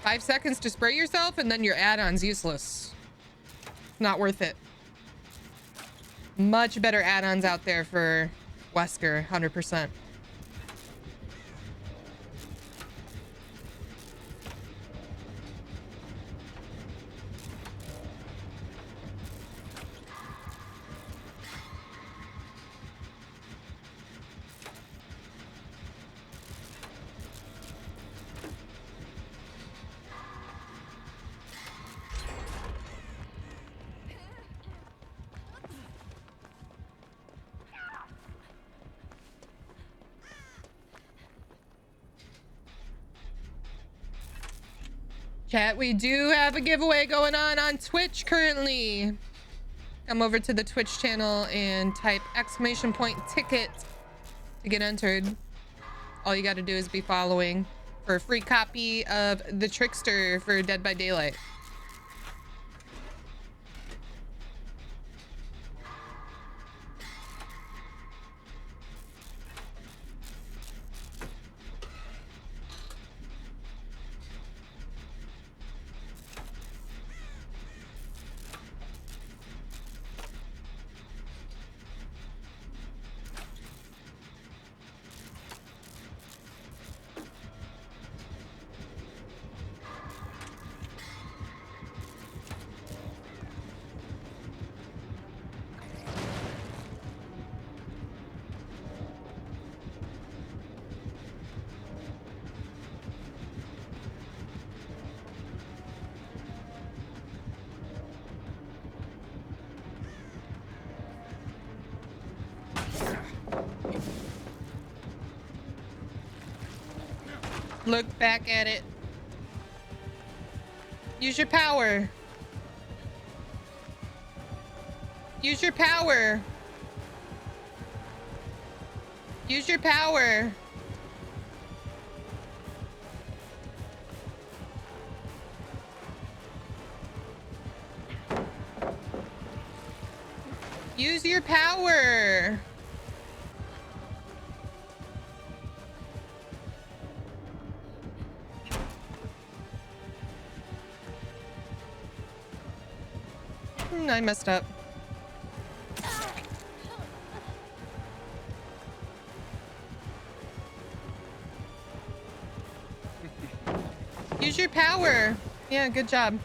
5 seconds to spray yourself, and then your add-on's useless. Not worth it. Much better add-ons out there for Wesker, 100%. Chat, we do have a giveaway going on Twitch currently. Come over to the Twitch channel and type exclamation point ticket to get entered. All you got to do is be following for a free copy of The Trickster for Dead by Daylight. Look back at it. Use your power. Use your power. Use your power. Use your power. I messed up. Use your power. Yeah, good job.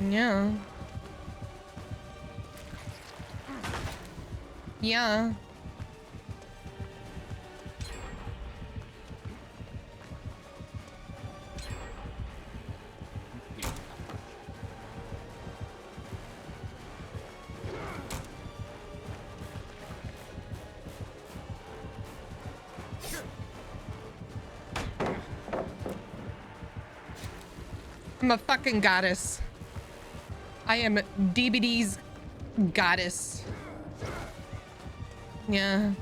Yeah. Yeah. I'm a fucking goddess. I am DBD's goddess. Yeah.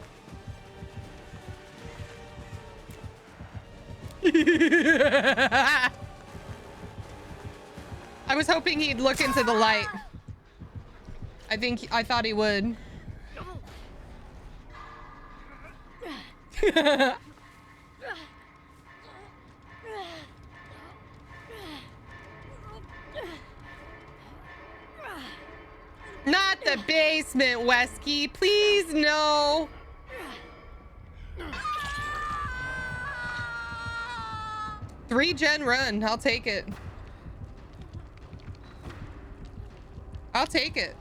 I was hoping he'd look into the light. I thought he would. Not the basement, Wesky. Please, no. Three-gen run. I'll take it. I'll take it.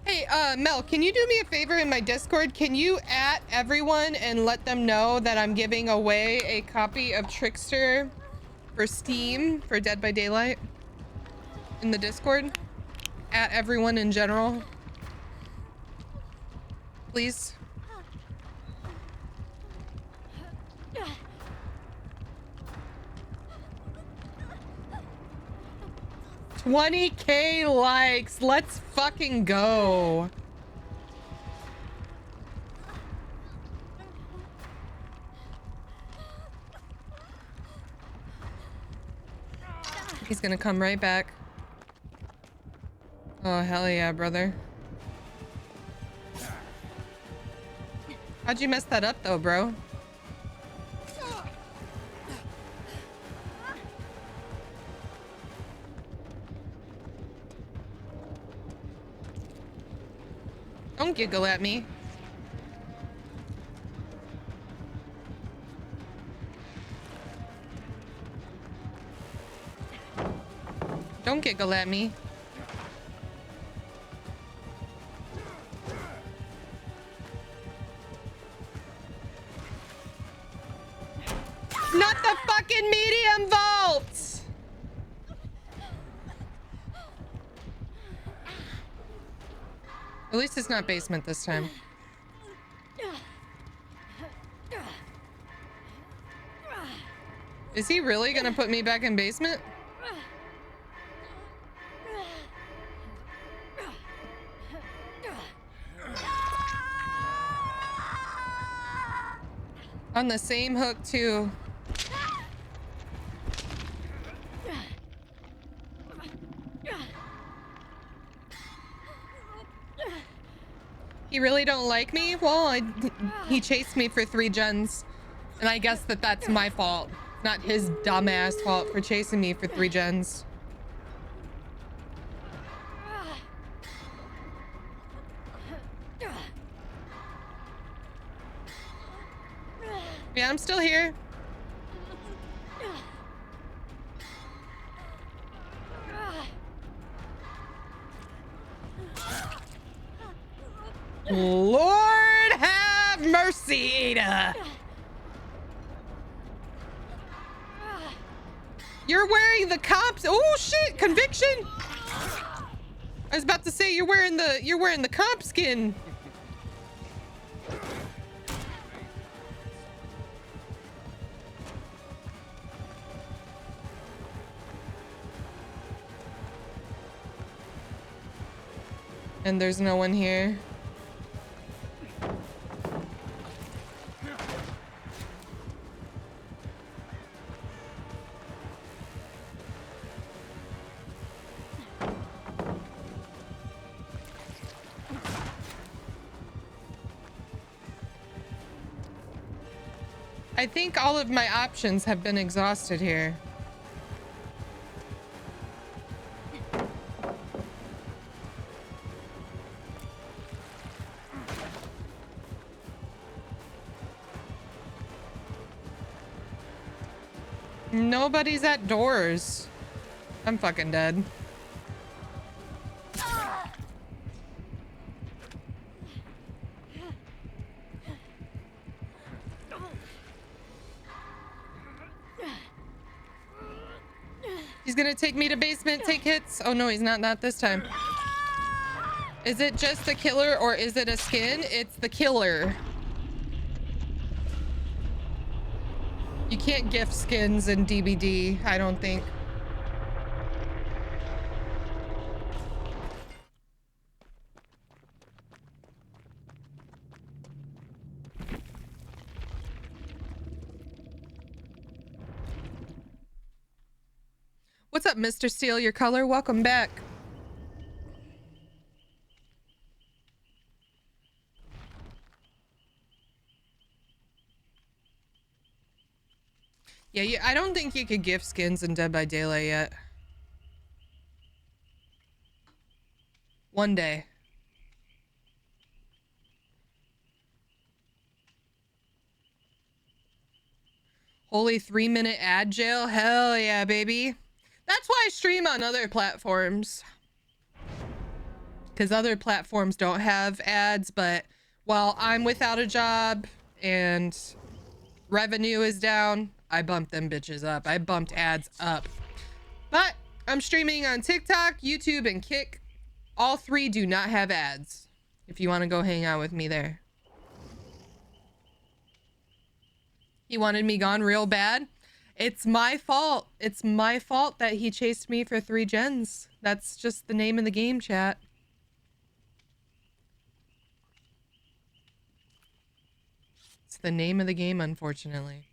Hey, Mel, can you do me a favor in my Discord? Can you at everyone and let them know that I'm giving away a copy of Trickster for Steam for Dead by Daylight in the Discord? At everyone in general. Please. $20K likes. Let's fucking go. He's gonna come right back. Oh, hell yeah, brother. How'd you mess that up though, bro? Don't giggle at me. Don't giggle at me. Not the fucking medium vault! At least it's not basement this time. Is he really gonna put me back in basement? On the same hook too. He really don't like me? Well, he chased me for 3 gens. And I guess that's my fault. Not his dumbass fault for chasing me for 3 gens. Yeah, I'm still here. Lord have mercy, Ada. You're wearing the cops. Oh shit, conviction. I was about to say you're wearing the cop skin. And there's no one here. I think all of my options have been exhausted here. Nobody's at doors. I'm fucking dead. He's gonna take me to basement, take hits. Oh no, he's not this time. Is it just the killer or is it a skin? It's the killer. You can't gift skins in DBD, I don't think. What's up, Mr. Steal Your Color? Welcome back. Yeah, I don't think you could gift skins in Dead by Daylight yet. One day. Holy 3-minute ad jail? Hell yeah, baby. That's why I stream on other platforms. Because other platforms don't have ads, but while I'm without a job and revenue is down, I bumped them bitches up. I bumped ads up. But I'm streaming on TikTok, YouTube, and Kick. All three do not have ads. If you want to go hang out with me there. He wanted me gone real bad. It's my fault. It's my fault that he chased me for 3 gens. That's just the name of the game, chat. It's the name of the game, unfortunately.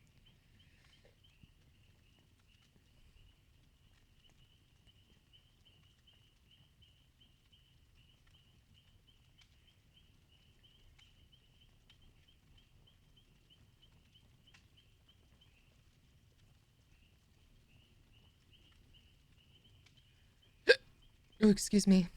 Oh, excuse me.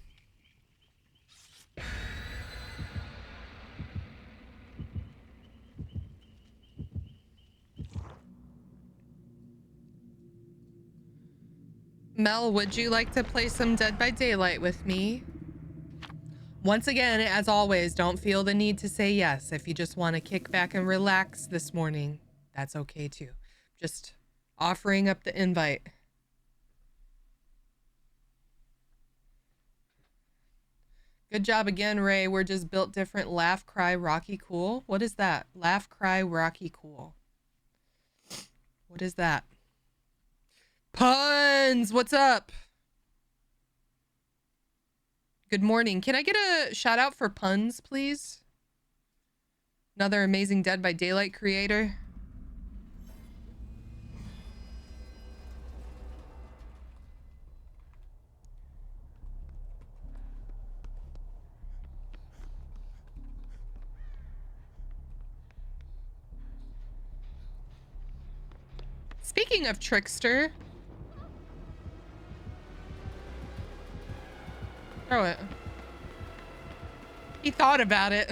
Mel, would you like to play some Dead by Daylight with me? Once again, as always, don't feel the need to say yes. If you just want to kick back and relax this morning, that's okay too. Just offering up the invite. Good job again, Ray. We're just built different. Laugh, cry, Rocky, cool. What is that? Laugh, cry, Rocky, cool. What is that? Puns, what's up? Good morning. Can I get a shout out for Puns, please? Another amazing Dead by Daylight creator. Speaking of Trickster. Throw it. He thought about it.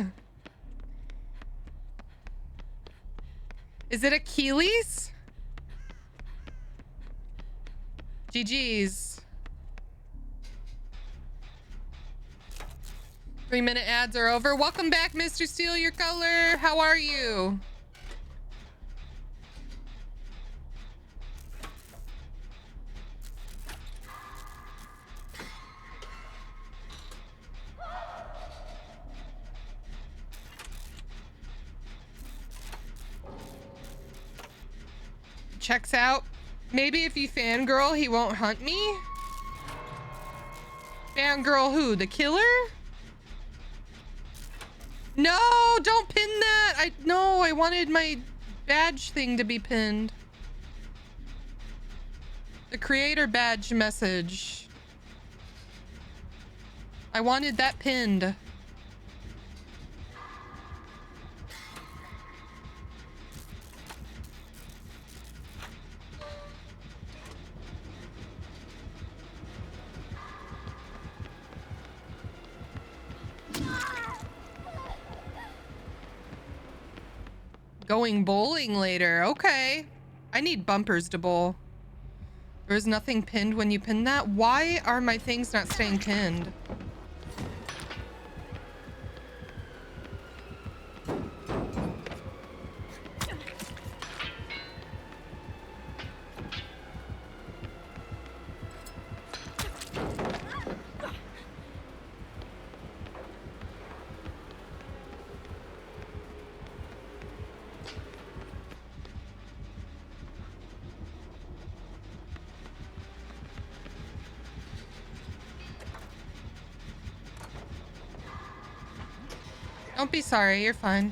Is it Achilles? GG's. 3-minute ads are over. Welcome back, Mr. Steal Your Color. How are you? checks out. Maybe if you fangirl, he won't hunt me? Fangirl who? The killer? No, don't pin that. No, I wanted my badge thing to be pinned. The creator badge message. I wanted that pinned. Going bowling later. Okay. I need bumpers to bowl. There was nothing pinned when you pinned that. Why are my things not staying pinned? Don't be sorry, you're fine.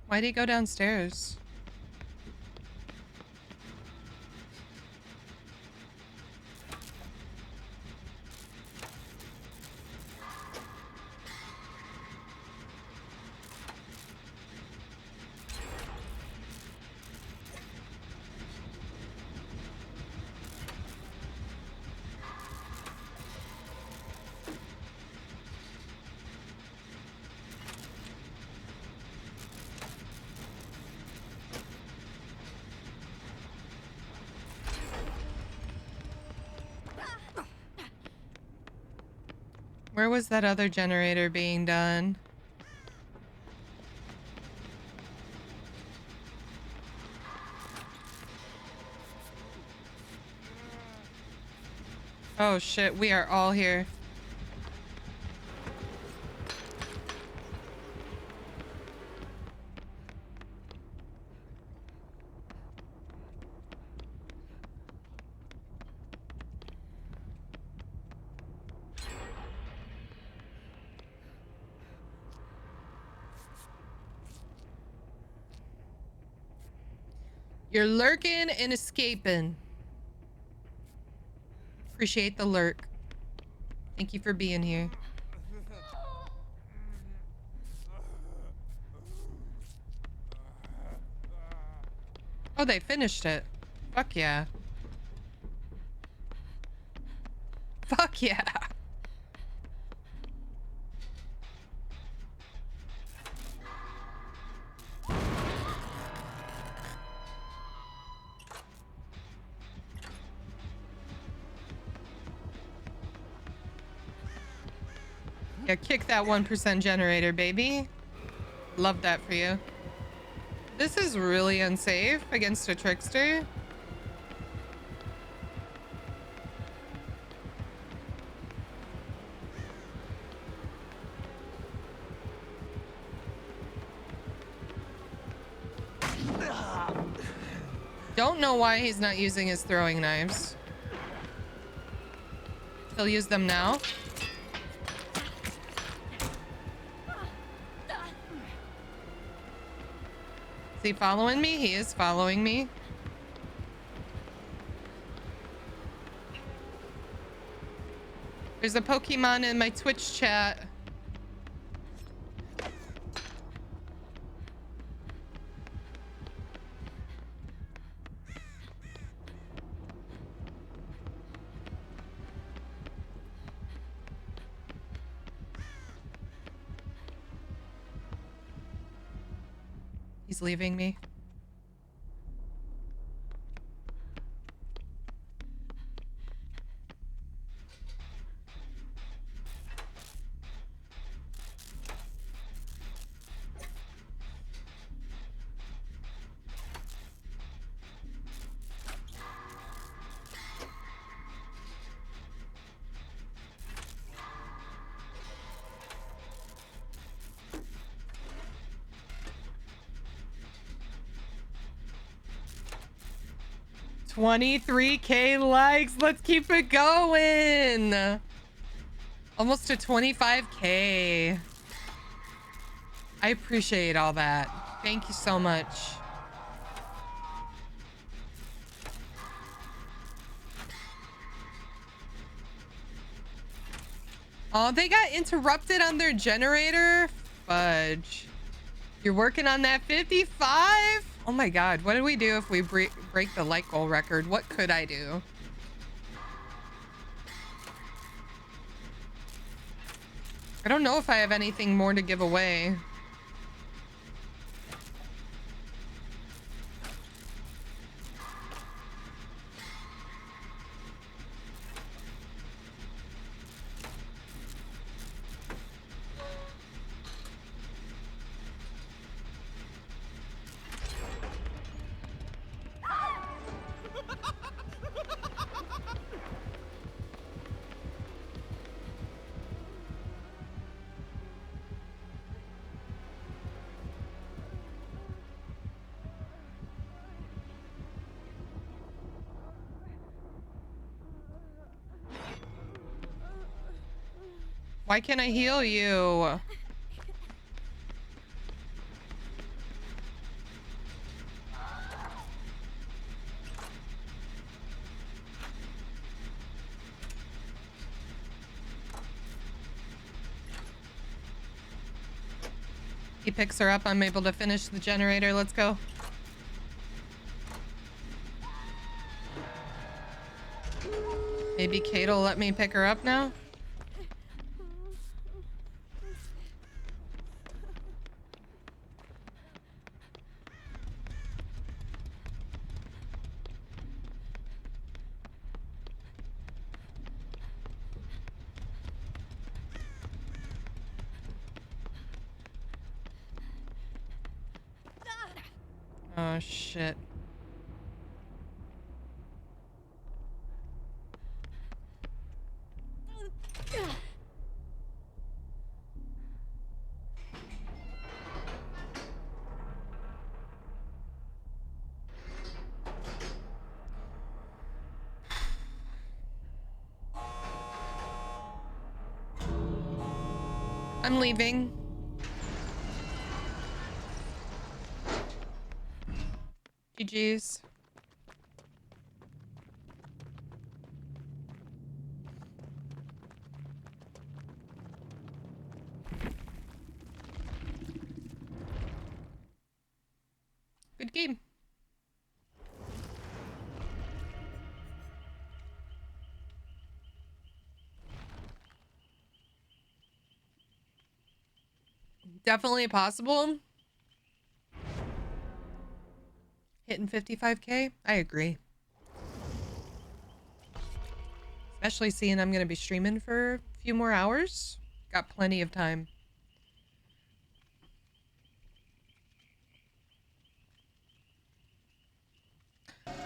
Why'd he go downstairs? Where was that other generator being done? Oh shit, we are all here. You're lurking and escaping. Appreciate the lurk. Thank you for being here. Oh, they finished it. Fuck yeah. Fuck yeah. Yeah, kick that 1% generator, baby. Love that for you. This is really unsafe against a trickster. Don't know why he's not using his throwing knives. He'll use them now. Is he following me? He is following me. There's a Pokemon in my Twitch chat. He's leaving me. 23K likes. Let's keep it going. Almost to 25K. I appreciate all that. Thank you so much. Oh, they got interrupted on their generator? Fudge. You're working on that 55? Oh my god, what do we do if we break the like goal record? What could I do? I don't know if I have anything more to give away. Why can't I heal you? He picks her up. I'm able to finish the generator. Let's go. Maybe Kate will let me pick her up now? Oh, shit. I'm leaving. GG's. Good game. Definitely possible. Hitting 55K? I agree. Especially seeing I'm going to be streaming for a few more hours. Got plenty of time.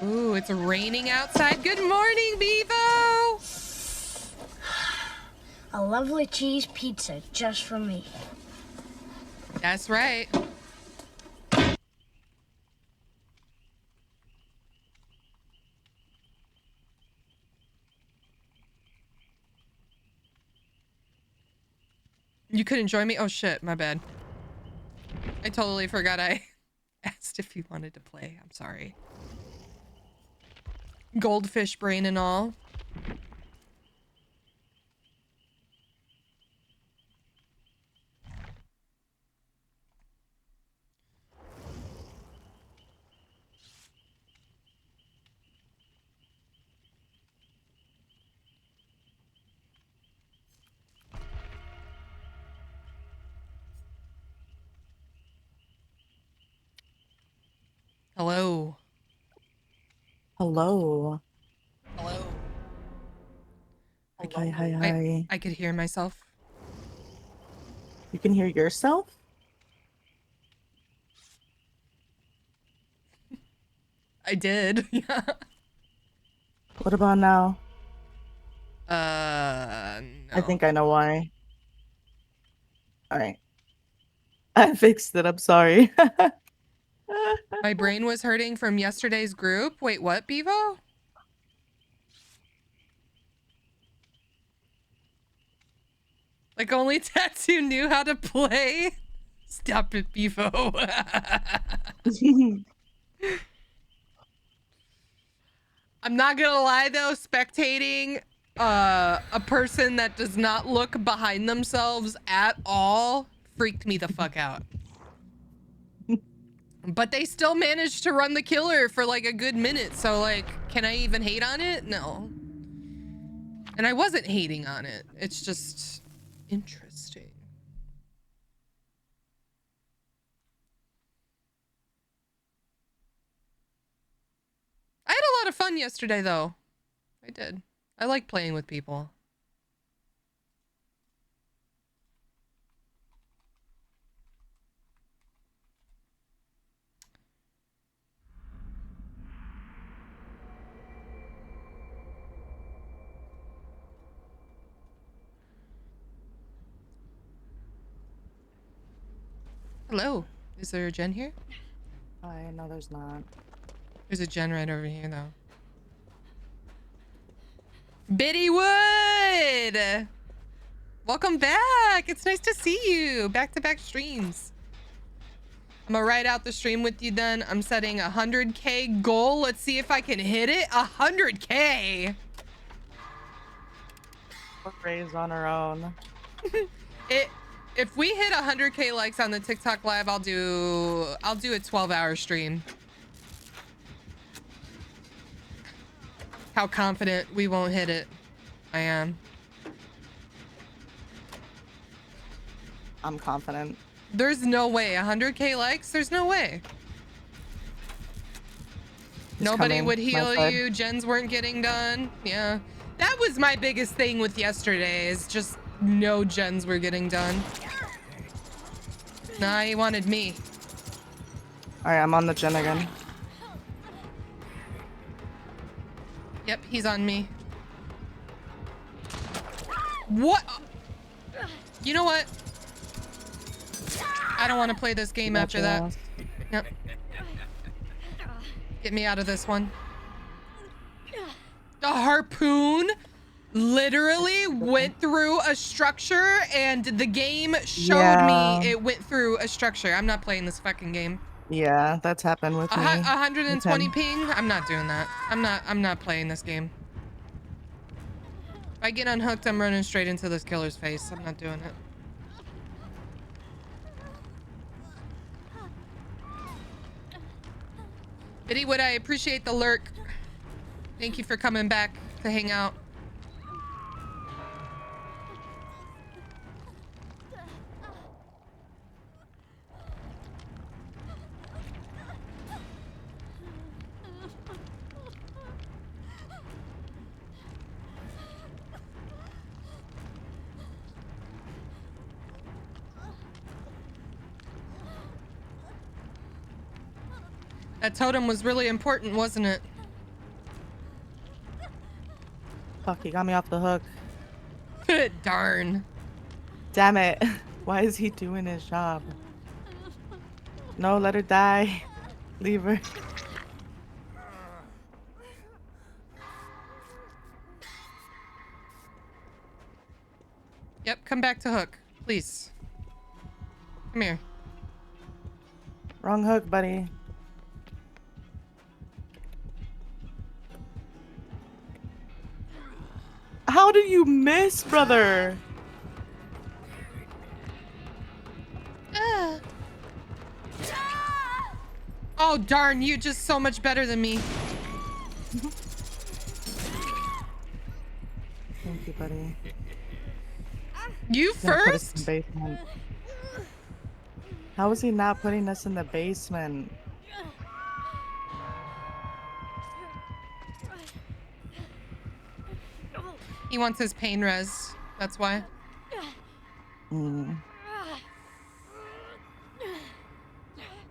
Ooh, it's raining outside. Good morning, Bevo! A lovely cheese pizza just for me. That's right. You couldn't join me? Oh shit, my bad. I totally forgot I asked if you wanted to play. I'm sorry. Goldfish brain and all. Hello. Hello. Hello. Hi. I could hear myself. You can hear yourself? I did. Yeah. What about now? No. I think I know why. Alright. I fixed it, I'm sorry. My brain was hurting from yesterday's group. Wait, what, Bevo? Like only Tattoo knew how to play? Stop it, Bevo. I'm not gonna lie though, spectating a person that does not look behind themselves at all freaked me the fuck out. But they still managed to run the killer for like a good minute, so like, can I even hate on it? No. And I wasn't hating on it. It's just interesting. I had a lot of fun yesterday though. I did. I like playing with people. Hello. Is there a gen here? I know there's not. There's a gen right over here though. Biddy Wood! Welcome back! It's nice to see you! Back-to-back streams. I'm gonna ride out the stream with you then. I'm setting a 100K goal. Let's see if I can hit it. 100K! We're raised on our own. If we hit 100K likes on the TikTok live, I'll do a 12-hour stream. How confident we won't hit it. I am. I'm confident. There's no way. 100K likes? There's no way. Nobody would heal you. Gens weren't getting done. Yeah. That was my biggest thing with yesterday, is just no gens were getting done. Nah, he wanted me. Alright, I'm on the gen again. Yep, he's on me. What? You know what? I don't want to play this game after that. Yep. Get me out of this one. The harpoon literally went through a structure and the game showed me it went through a structure. I'm not playing this fucking game. Yeah, that's happened with me. 120 ping? I'm not doing that. I'm not playing this game. If I get unhooked, I'm running straight into this killer's face. I'm not doing it. Biddy Wood, I appreciate the lurk. Thank you for coming back to hang out. That totem was really important, wasn't it? Fuck, he got me off the hook. Darn. Damn it. Why is he doing his job? No, let her die. Leave her. Yep, come back to hook, please. Come here. Wrong hook, buddy. How did you miss, brother? Oh, darn, you just so much better than me. Thank you, buddy. You first? Put us in the basement. How is he not putting us in the basement? He wants his pain res. That's why.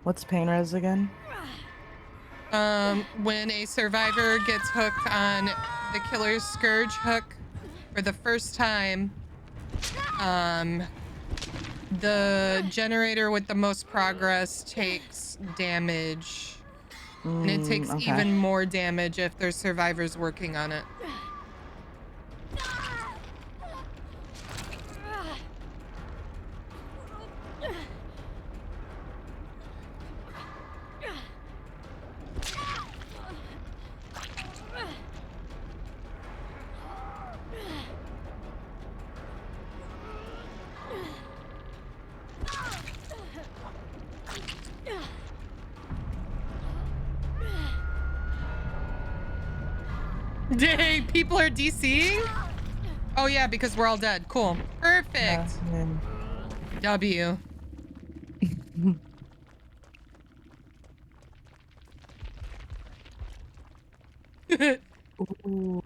What's pain res again? When a survivor gets hooked on the killer's scourge hook for the first time, The generator with the most progress takes damage. And it takes Okay. even more damage if there's survivors working on it. Dang, people are DCing? Oh yeah, because we're all dead. Cool. Perfect. W. Ooh,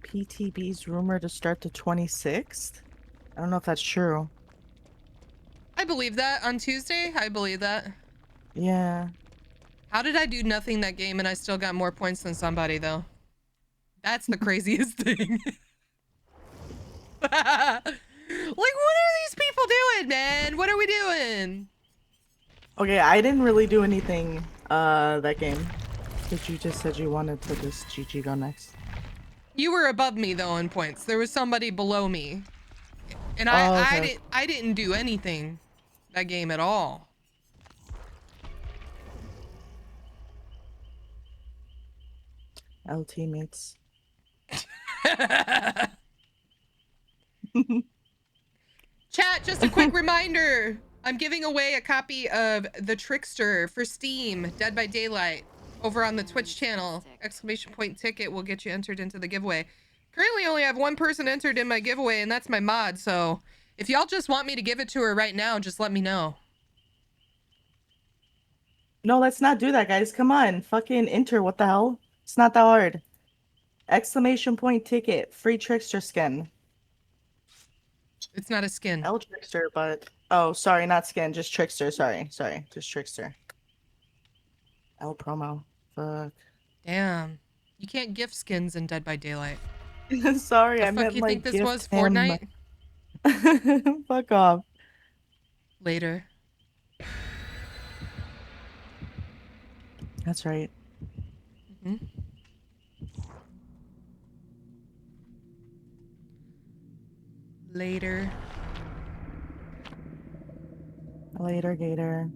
PTB's rumored to start the 26th. I don't know if that's true. I believe that on Tuesday. I believe that. Yeah. How did I do nothing that game and I still got more points than somebody though? That's the craziest thing. Like, what are these people doing, man? What are we doing? Okay, I didn't really do anything that game. But you just said you wanted to just GG go next. You were above me though in points. There was somebody below me. And Oh, okay. I didn't do anything that game at all. L teammates. Chat, just a quick reminder. I'm giving away a copy of The Trickster for Steam, Dead by Daylight, over on the Twitch channel. Exclamation point ticket will get you entered into the giveaway. Currently only have one person entered in my giveaway, and that's my mod, so if y'all just want me to give it to her right now, just let me know. No, let's not do that, guys. Come on. Fucking enter. What the hell? It's not that hard. Exclamation point ticket. Free trickster skin. It's not a skin. L trickster, but oh, sorry, not skin, just trickster. Sorry, just trickster. L promo. Fuck. Damn. You can't gift skins in Dead by Daylight. Sorry, The I fuck meant you like think this gift was, him. Fortnite? Fuck off. Later. That's right. Mm-hmm. Later. Later, Gator.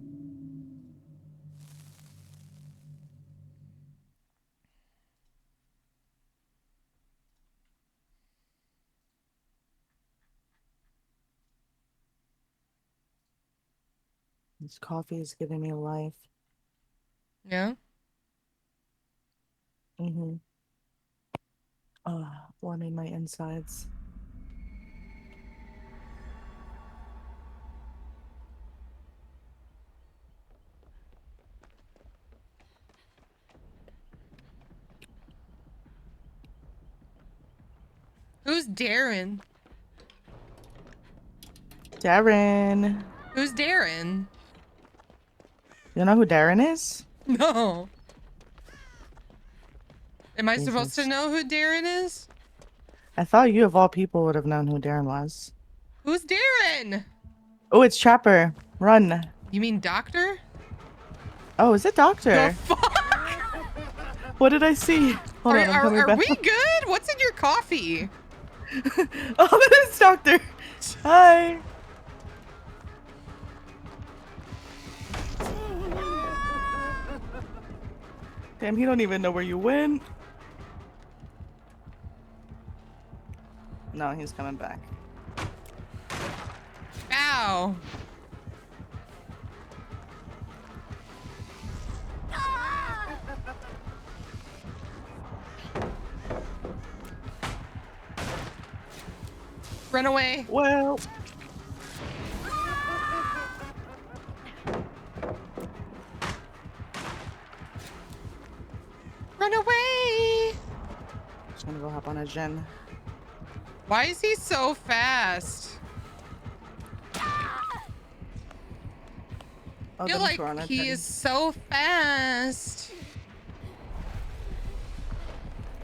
This coffee is giving me life. Yeah? Mm-hmm. Warming my insides. Who's Darren? Darren. Who's Darren? You know who Darren is? No. Am I supposed to Jesus. know who Darren is? I thought you of all people would have known who Darren was. Who's Darren? Oh, it's Trapper. Run. You mean Doctor? Oh, is it Doctor? The fuck? What did I see? Hold on, I'm coming Are back. we good? What's in your coffee? Oh, that is Doctor. Hi. Damn, he don't even know where you went. No, he's coming back. Ow. Run away. Well. Run away. Just gonna go hop on a gen. Why is he so fast? Oh, I feel them like two are on a he gen. is so fast.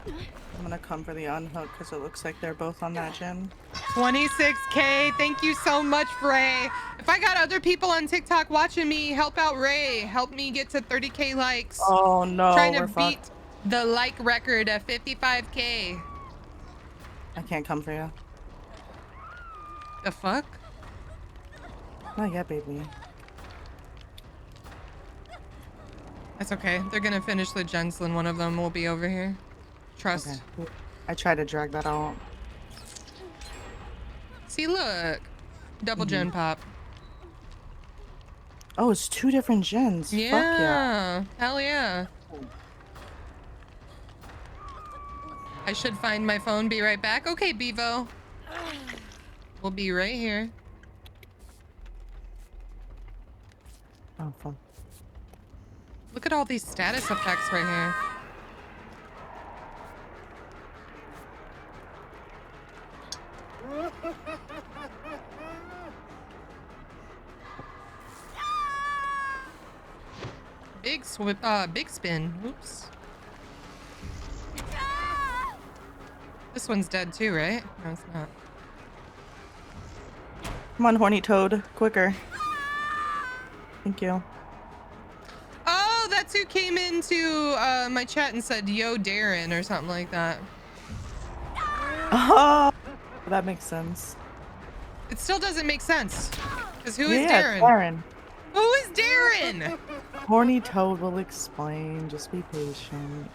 I'm gonna come for the unhook because it looks like they're both on that gen. 26K. Thank you so much, Ray. If I got other people on TikTok watching me, help out Ray. Help me get to 30K likes. Oh no, Trying to we're beat fucked. the like record of 55K. I can't come for you. The fuck? Not yet, baby. That's okay. They're gonna finish the gens, and one of them will be over here. Trust. Okay. I tried to drag that out. See, look. Double gen pop. Oh, it's 2 different gens. Yeah. Fuck yeah. Hell yeah. I should find my phone. Be right back. Okay, Bevo. We'll be right here. Oh, fuck. Look at all these status effects right here. Big spin. Oops. This one's dead too, right? No, it's not. Come on, horny toad. Quicker. Thank you. Oh, that's who came into my chat and said, yo, Darren, or something like that. Oh, that makes sense. It still doesn't make sense. Because who is Yeah, Darren? Darren. Who is Darren? Horny toad will explain. Just be patient.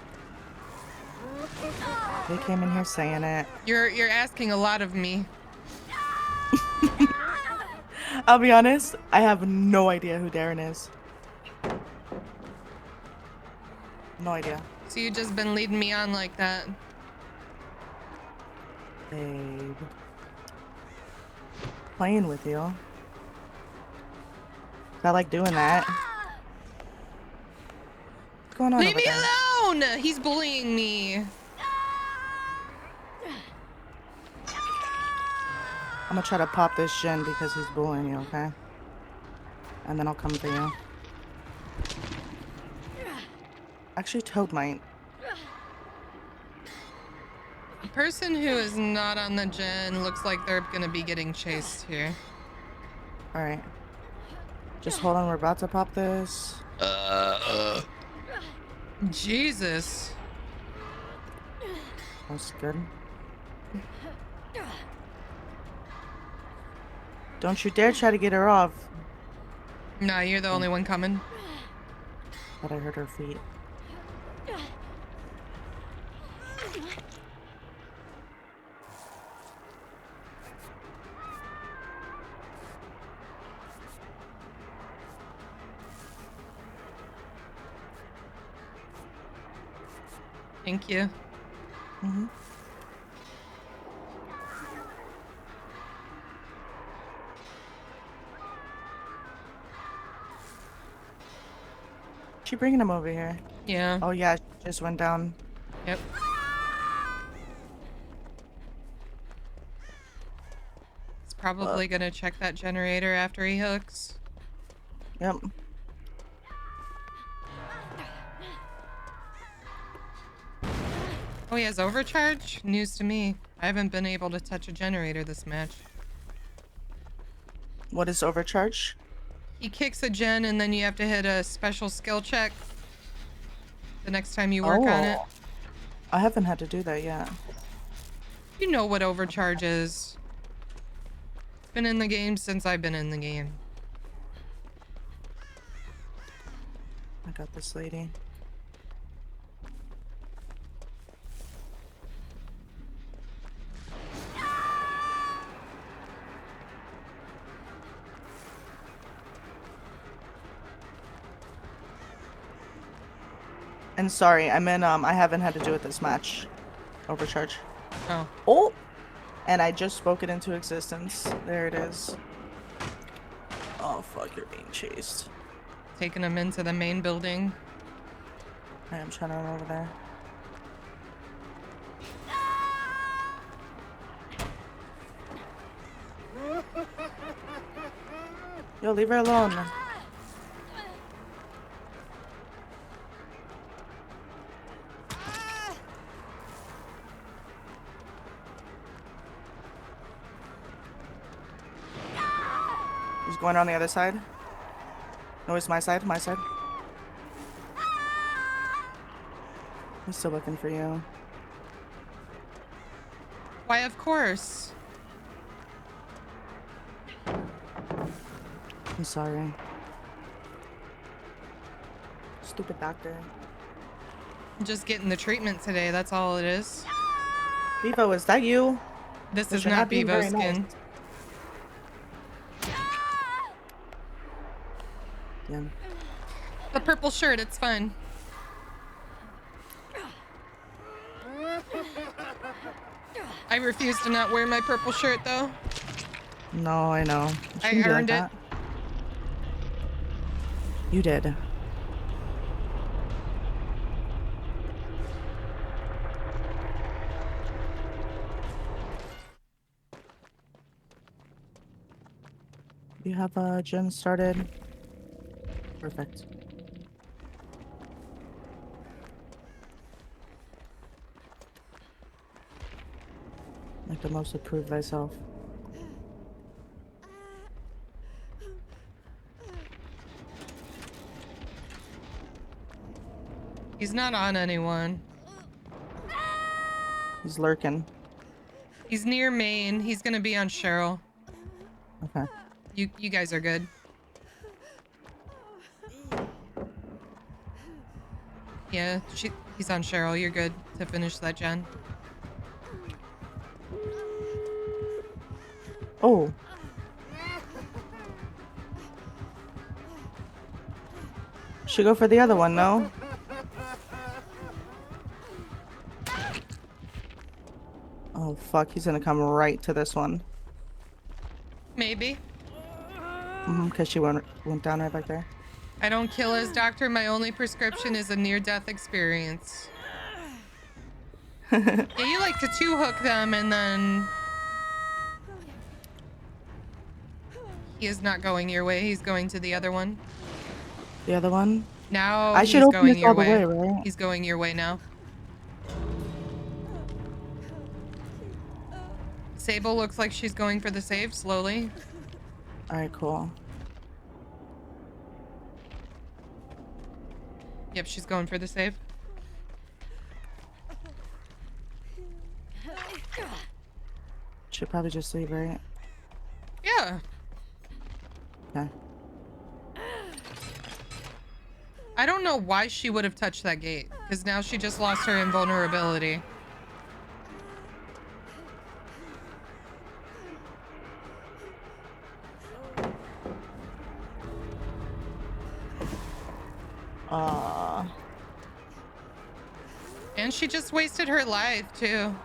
They came in here saying it. You're asking a lot of me. I'll be honest, I have no idea who Darren is. No idea. So you just been leading me on like that. Babe. Playing with you. I like doing that. What's going on Leave over me there? alone! He's bullying me. I'm gonna try to pop this gen because he's bullying you, okay? And then I'll come for you. Actually, Toad might. The person who is not on the gen looks like they're gonna be getting chased here. Alright. Just hold on, we're about to pop this. Jesus. That's good. Don't you dare try to get her off. Nah, you're the only one coming. But I heard her feet. Thank you. Mm-hmm. She bringing him over here? Yeah. Oh yeah, she just went down. Yep. He's probably gonna check that generator after he hooks. Yep. Oh, he has overcharge? News to me. I haven't been able to touch a generator this match. What is overcharge? He kicks a gen and then you have to hit a special skill check the next time you work on it. I haven't had to do that yet. You know what overcharge is. It's been in the game since I've been in the game. I got this lady. And sorry, I meant I haven't had to do it this match. Overcharge. Oh. Oh! And I just spoke it into existence. There it is. Oh fuck, you're being chased. Taking him into the main building. I am trying to run over there. Yo, leave her alone. Going on the other side. No, it's my side. My side. He's still looking for you. Why, of course. I'm sorry. Stupid doctor. I'm just getting the treatment today. That's all it is. Bevo, is that you? This But is you're not being Bevo very skin. nice. Damn. The purple shirt, it's fine. I refuse to not wear my purple shirt though. No, I know. I shouldn't be like earned it. that. You did. You have a gym started. Perfect. Like the most approved thyself. He's not on anyone. He's lurking. He's near Maine. He's gonna be on Cheryl. Okay. You guys are good. Yeah, he's on Cheryl. You're good to finish that gen. Oh. Should go for the other one, no? Oh fuck, he's gonna come right to this one. Maybe. Because she went down right back there. I don't kill as doctor. My only prescription is a near-death experience. Yeah, you like to two-hook them and then... He is not going your way. He's going to the other one. The other one? Now I should he's open going this your all the way. way, right? He's going your way now. Sable looks like she's going for the save slowly. Alright, cool. Yep, she's going for the save. Should probably just leave, right? Yeah. Okay. I don't know why she would have touched that gate, because now she just lost her invulnerability. And she just wasted her life, too.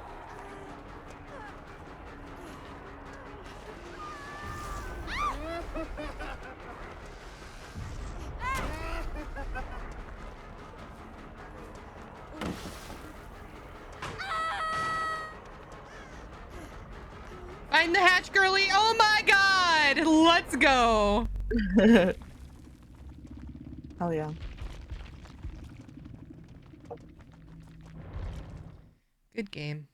Find the hatch, girly. Oh my god. Let's go. Hell yeah. Good game.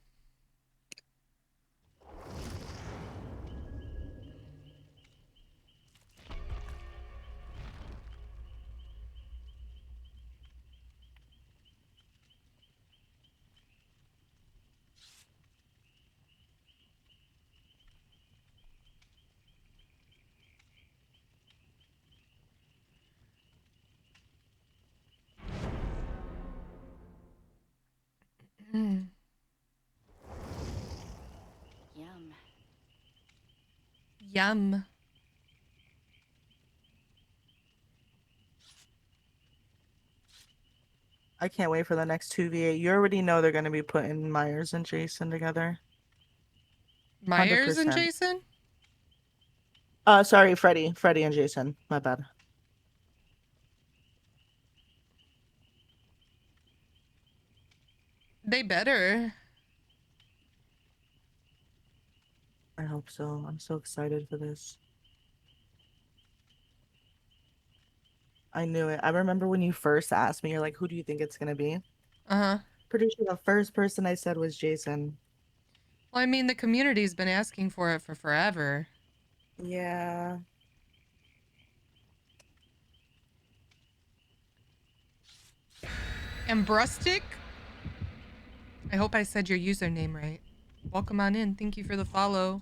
Mm. Yum. Yum. I can't wait for the next 2v8. You already know they're going to be putting Myers and Jason together. Myers and 100%. Jason? Sorry, Freddy. Freddy and Jason. My bad. They better. I hope so. I'm so excited for this. I knew it. I remember when you first asked me, you're like, who do you think it's going to be? Uh-huh. Pretty sure the first person I said was Jason. Well, I mean, the community's been asking for it for forever. Yeah. Ambrustic? I hope I said your username right. Welcome on in. Thank you for the follow.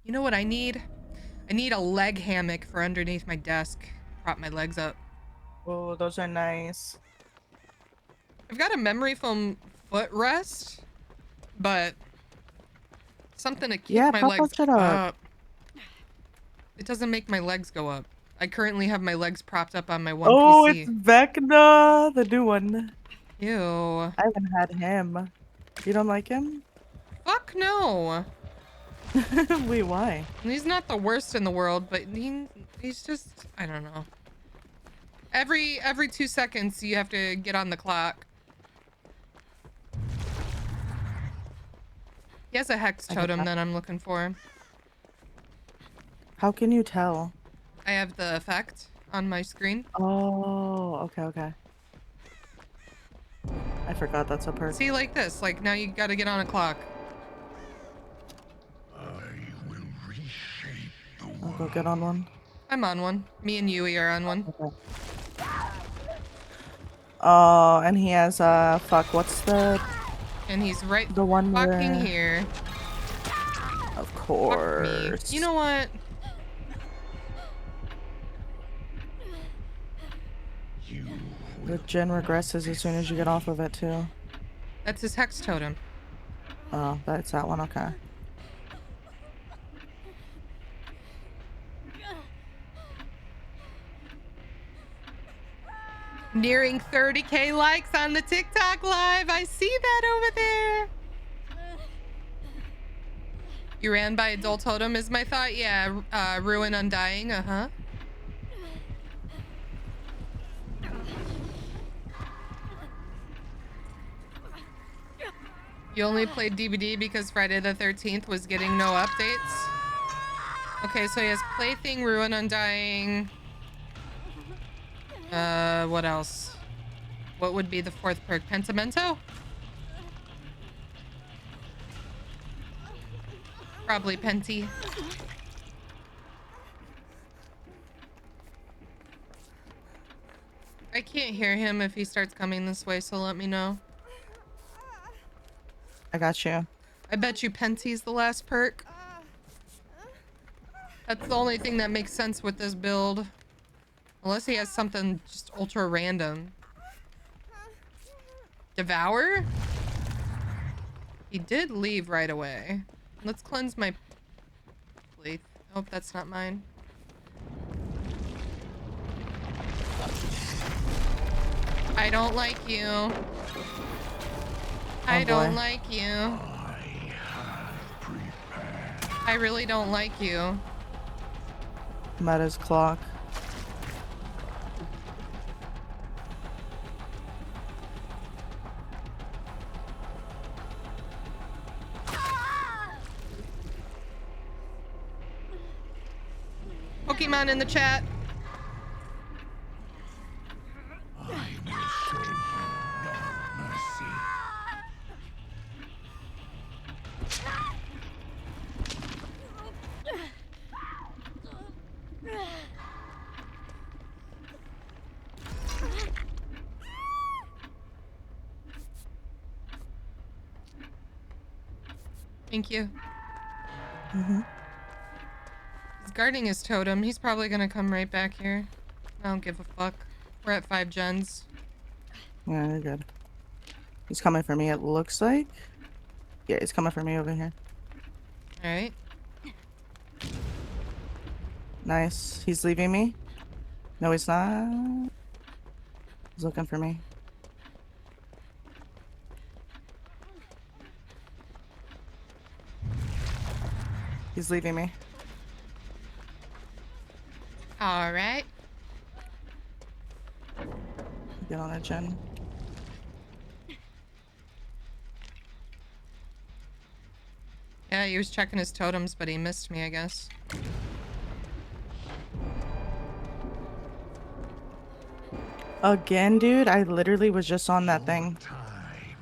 You know what I need? I need a leg hammock for underneath my desk. Prop my legs up. Oh, those are nice. I've got a memory foam footrest, but something to keep Yeah, my prop legs that shit up. up. It doesn't make my legs go up. I currently have my legs propped up on my one Oh, PC. it's Vecna, the new one. Ew. I haven't had him. You don't like him? Fuck no. Wait, why? He's not the worst in the world, but he's just, I don't know. Every 2 seconds you have to get on the clock. He has a hex I get totem that. that I'm looking for. How can you tell? I have the effect on my screen. Oh, okay. I forgot that's a perk. See, like this. Like, now you gotta get on a clock. I'll go get on one. I'm on one. Me and Yui are on one. Okay. Oh, and he has fuck. What's the And he's right one fucking where... here. Of Fuck me. course. You know what? The gen regresses as soon as you get off of it too. That's his hex totem. Oh, that's that one. Okay. Nearing 30k likes on the TikTok live. I see that over there. You ran by Adult Totem is my thought. Yeah, Ruin Undying. Uh-huh. You only played DVD because Friday the 13th was getting no updates? Okay, so he has Plaything, Ruin Undying. What else? What would be the fourth perk? Pentimento? Probably Penti. I can't hear him if he starts coming this way, so let me know. I got you. I bet you Penti's the last perk. That's the only thing that makes sense with this build. Unless he has something just ultra random. Devour? He did leave right away. Let's cleanse my plate. Oh, that's not mine. I don't like you. I don't like you. I really don't like you. Meta's clock. Pokemon in the chat. Thank you. He's guarding his totem. He's probably gonna come right back here. I don't give a fuck. We're at 5 gens. Yeah, you're good. He's coming for me, it looks like. Yeah, he's coming for me over here. Alright. Nice. He's leaving me. No, he's not. He's looking for me. He's leaving me. All right. Get on it, Jen. Yeah, he was checking his totems, but he missed me, I guess. Again, dude, I literally was just on that thing.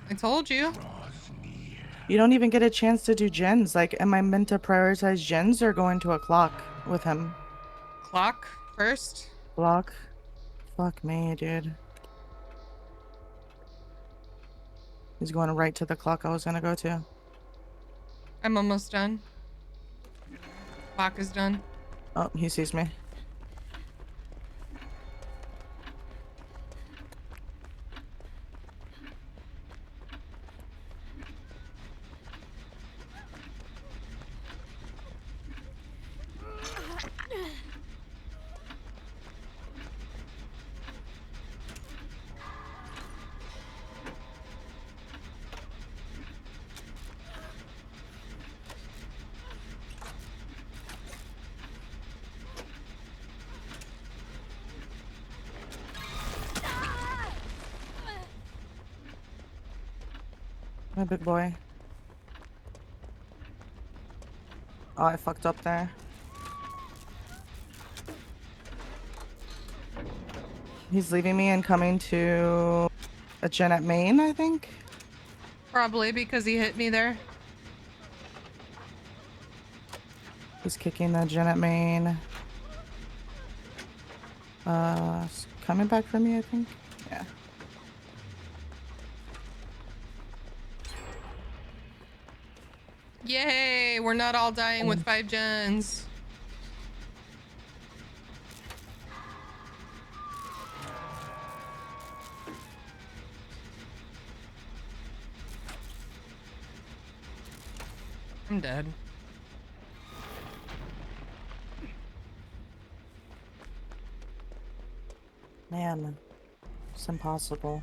I told you. You don't even get a chance to do gens. Like, am I meant to prioritize gens or going to a clock with him? Clock first. Clock? Fuck me, dude. He's going right to the clock I was gonna go to. I'm almost done. Clock is done. Oh, he sees me. My big boy. Oh, I fucked up there. He's leaving me and coming to a gen at main, I think. Probably because he hit me there. He's kicking the gen at main. Coming back for me, I think. Yeah. Yay! We're not all dying with 5 gens. I'm dead. Man, it's impossible.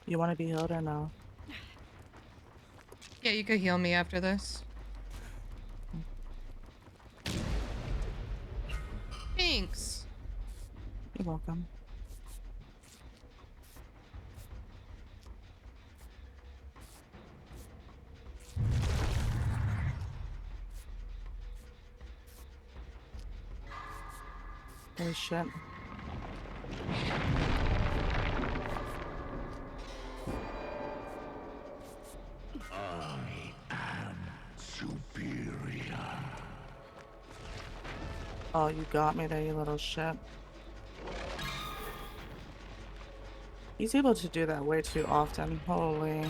You want to be healed or no? Yeah, you could heal me after this. Thanks. You're welcome. Holy shit. Oh, you got me there, you little shit. He's able to do that way too often. Holy.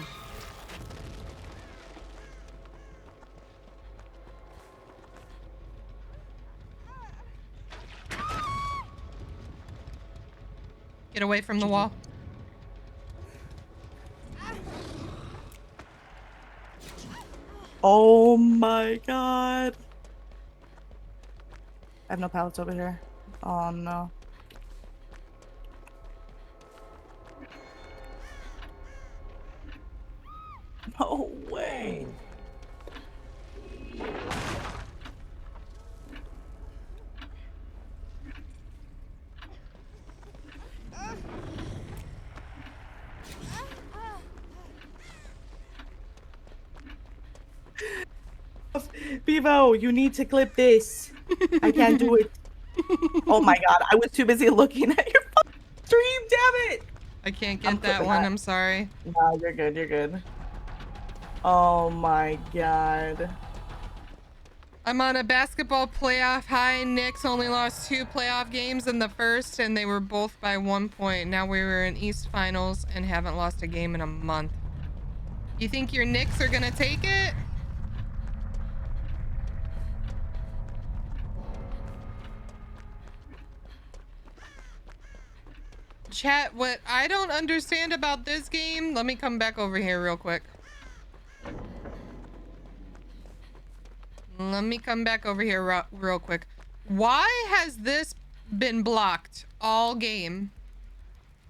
Get away from the wall. Oh my god. I have no pallets over here. Oh no. No way. Bevo, you need to clip this. I can't do it. Oh my god, I was too busy looking at your fucking stream, damn it! I can't I'm get that clipping one, that. I'm sorry. Nah, you're good, you're good. Oh my god. I'm on a basketball playoff high. Knicks only lost 2 playoff games in the first, and they were both by 1 point. Now we were in East Finals and haven't lost a game in a month. You think your Knicks are gonna take it? Chat, what I don't understand about this game, let me come back over here real quick. Let me come back over here real quick. Why has this been blocked all game?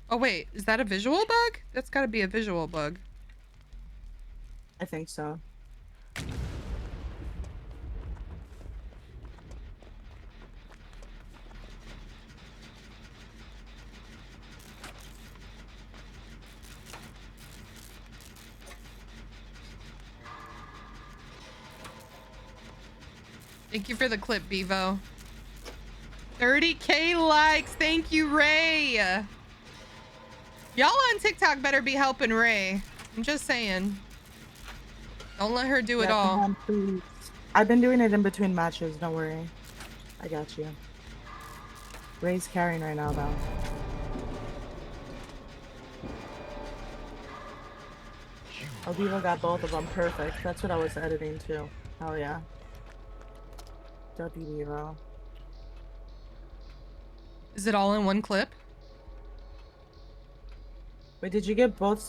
Oh wait, is that a visual bug? That's gotta be a visual bug. I think so. Thank you for the clip, Bevo. 30K likes. Thank you, Ray. Y'all on TikTok better be helping Ray. I'm just saying. Don't let her do it Yeah, all. come on, please. I've been doing it in between matches. Don't worry. I got you. Ray's carrying right now, though. Oh, Vivo got both of them. Perfect. That's what I was editing too. Hell yeah. W Vivo. Is it all in one clip? Wait, did you get both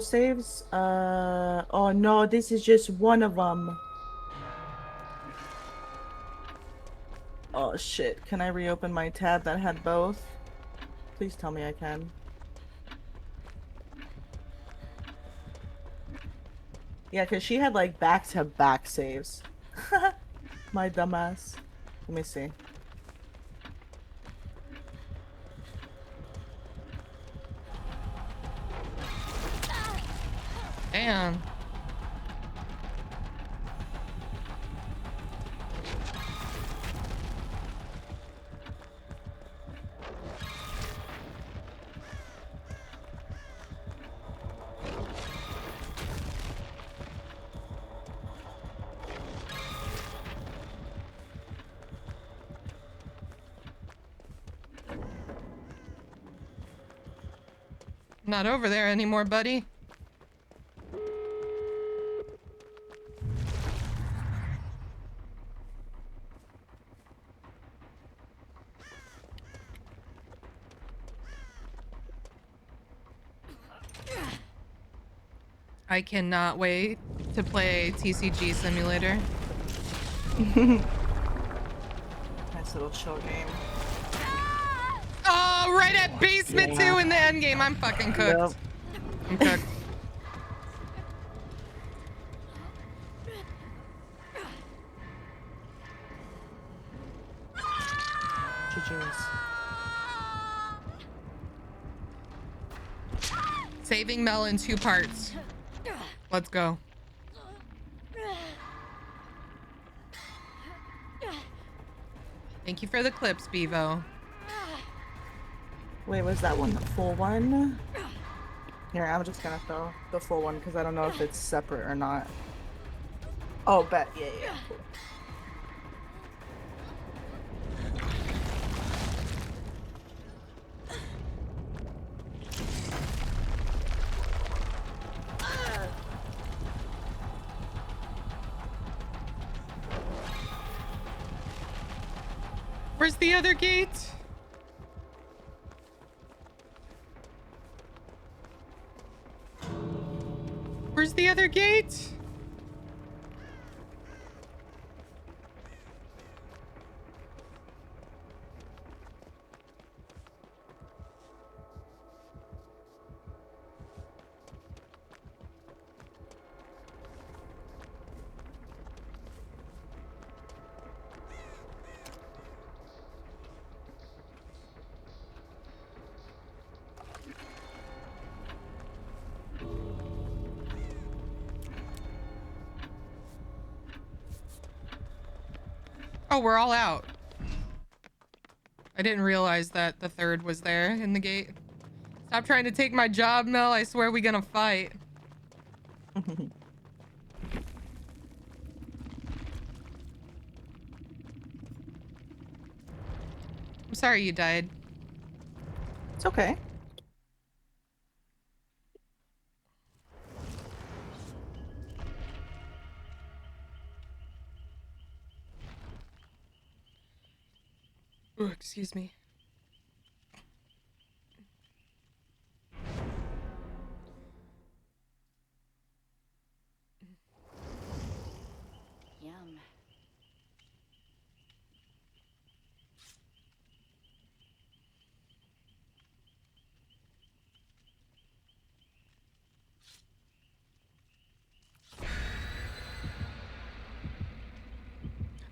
saves? Oh no, this is just one of them. Oh shit, can I reopen my tab that had both? Please tell me I can. Yeah, because she had like back-to-back saves. My dumbass. Let me see. Damn. Not over there anymore, buddy. I cannot wait to play TCG Simulator. Nice little chill game. Oh, right at basement 2 in the end game. I'm fucking cooked. Yep. I'm cooked. GG's. Saving Mel in 2 parts. Let's go. Thank you for the clips, Bevo. Wait, was that one the full one? Here, I'm just gonna throw the full one because I don't know if it's separate or not. Oh, bet. Yeah, yeah. Cool. Where's the other gate? Where's the other gate? Oh, we're all out. I didn't realize that the third was there in the gate. Stop trying to take my job, Mel. I swear we gonna fight. I'm sorry you died. It's okay. Oh, excuse me.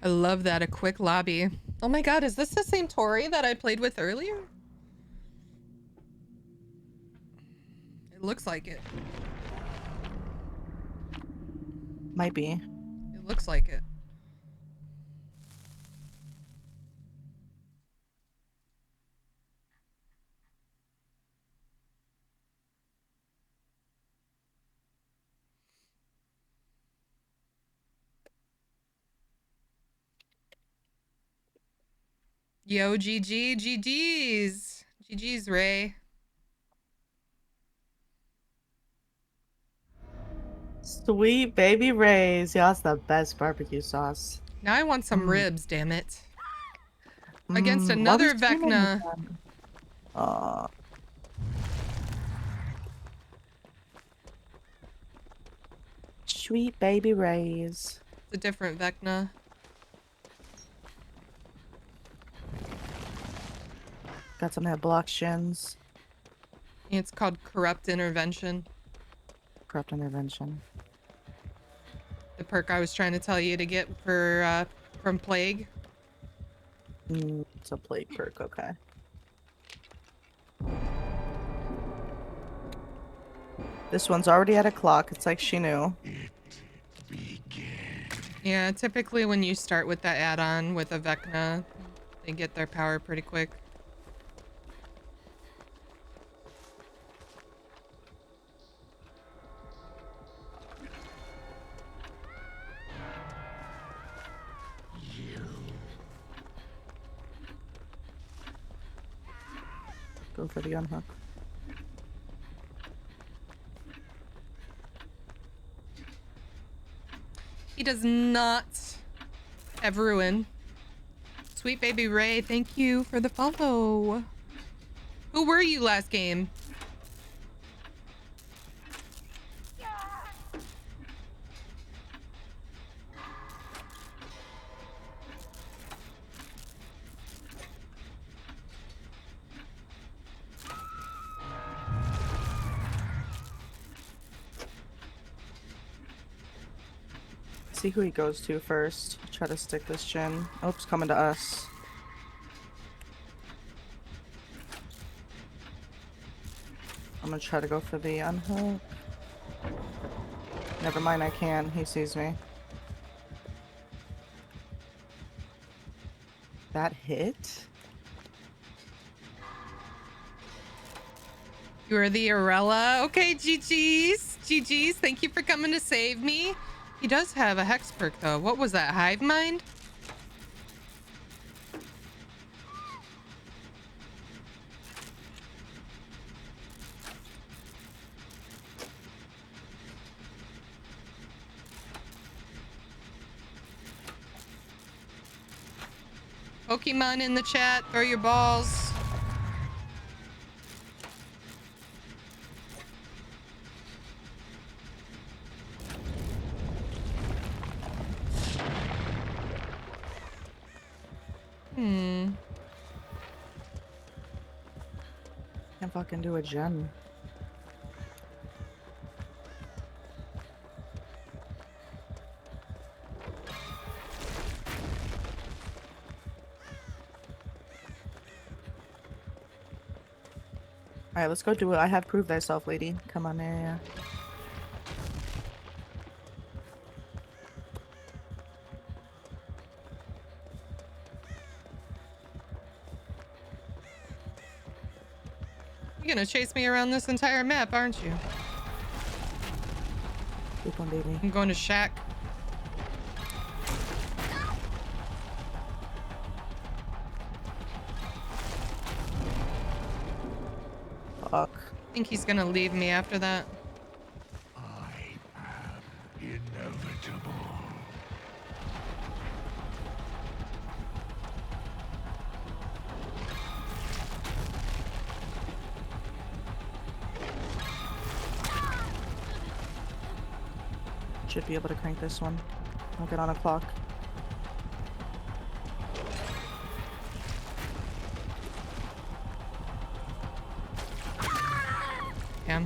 I love that. A quick lobby. Oh my god, is this the same Tori that I played with earlier? It looks like it. Might be. It looks like it. Yo, GG, GG's. GG's, Ray. Sweet baby Ray's. Yeah, that's the best barbecue sauce. Now I want some Mm. ribs, damn it. Against Why another was Timo Vecna. done? Aw. Sweet baby Ray's. It's a different Vecna. Got something that blocks shins. It's called Corrupt Intervention. Corrupt intervention. The perk I was trying to tell you to get for from Plague. It's a plague perk, okay. This one's already at a clock. It's like she knew. Yeah, typically when you start with that add-on with a Vecna, they get their power pretty quick. Go for the unhook. He does not have ruin. Sweet baby Ray, thank you for the follow. Who were you last game? See who he goes to first. Try to stick this Jhin. Oops, coming to us. I'm gonna try to go for the unhook. Never mind, I can. He sees me. That hit? You are the Arella. Okay, GG's. GG's. Thank you for coming to save me. He does have a hex perk though. What was that? Hive Mind? Pokemon in the chat. Throw your balls. Can't fucking do a Jhin. Alright, let's go do it. I have proved thyself, lady. Come on there. You're gonna chase me around this entire map, aren't you? Keep on, baby. I'm going to Shack. Fuck. I think he's gonna leave me after that. I am inevitable. Should be able to crank this one. I'll get on a clock. Yeah.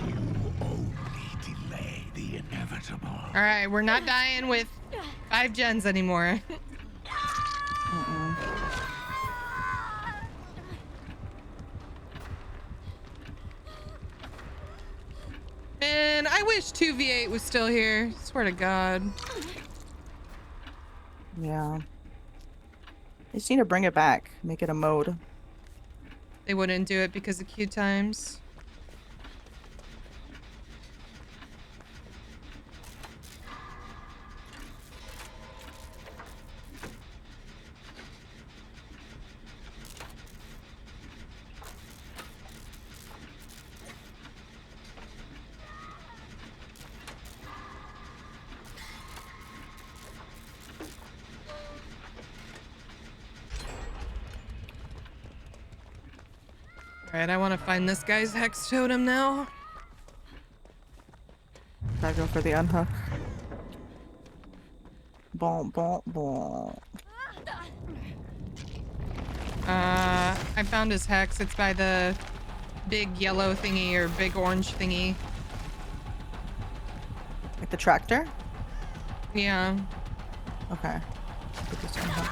You only delay the inevitable. All right, we're not dying with 5 gens anymore. Mm-mm. Man, I wish 2v8 was still here. Swear to God. Yeah. They just need to bring it back. Make it a mode. They wouldn't do it because of queue times. Alright, I want to find this guy's hex totem now. Gotta go for the unhook. Bon, bon, bon. I found his hex. It's by the big yellow thingy or big orange thingy. Like the tractor? Yeah. Okay. Get this unhook.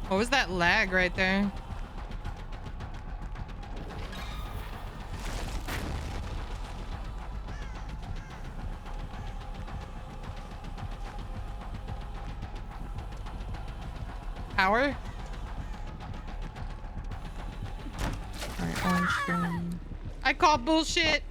What was that lag right there? Power? Alright, orange thing. I call bullshit.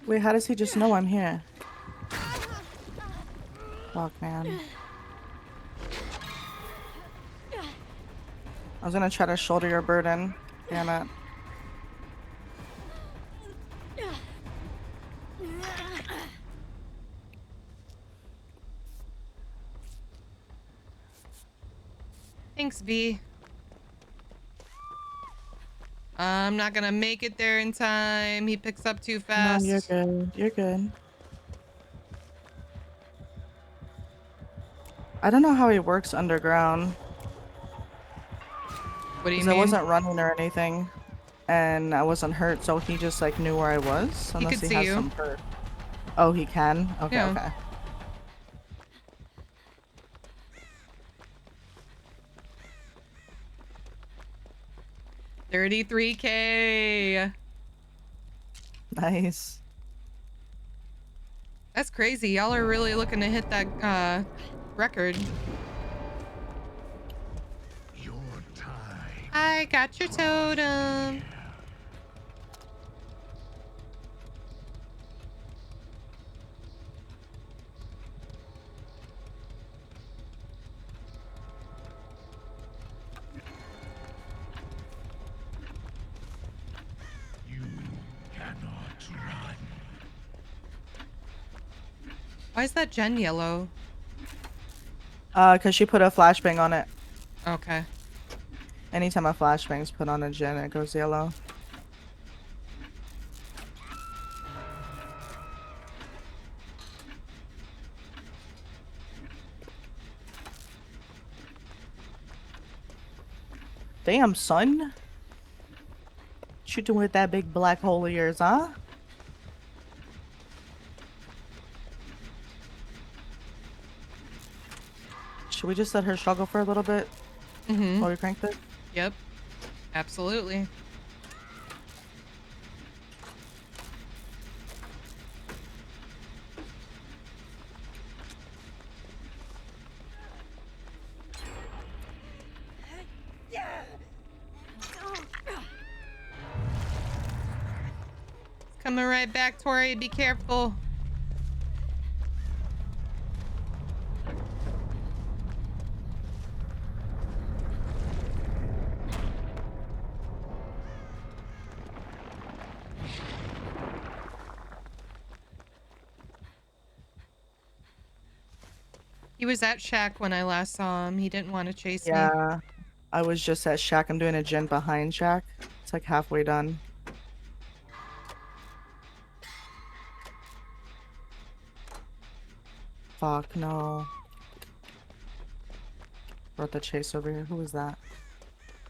Wait, how does he just know I'm here? Fuck, man. I was gonna try to shoulder your burden. Damn it. Thanks, V. I'm not gonna make it there in time. He picks up too fast. No, you're good. You're good. I don't know how he works underground. What do you 'Cause mean? I wasn't running or anything. And I wasn't hurt, so he just like knew where I was. He Unless could he see has you. some hurt. Oh, he can? Okay, Yeah. okay. $33K. Nice. That's crazy. Y'all are really looking to hit that record. Your time. I got your totem. You cannot run. Why is that gen yellow? Cause she put a flashbang on it. Okay. Anytime a flashbang's put on a gen, it goes yellow. Damn, son. What you doing with that big black hole of yours, huh? Should we just let her struggle for a little bit Mm-hmm. while we crank this? Yep. Absolutely. It's coming right back, Tori. Be careful. He was at Shack when I last saw him. He didn't want to chase me. Yeah. I was just at Shack. I'm doing a gen behind Shack. It's like halfway done. Fuck, no. Brought the chase over here. Who was that?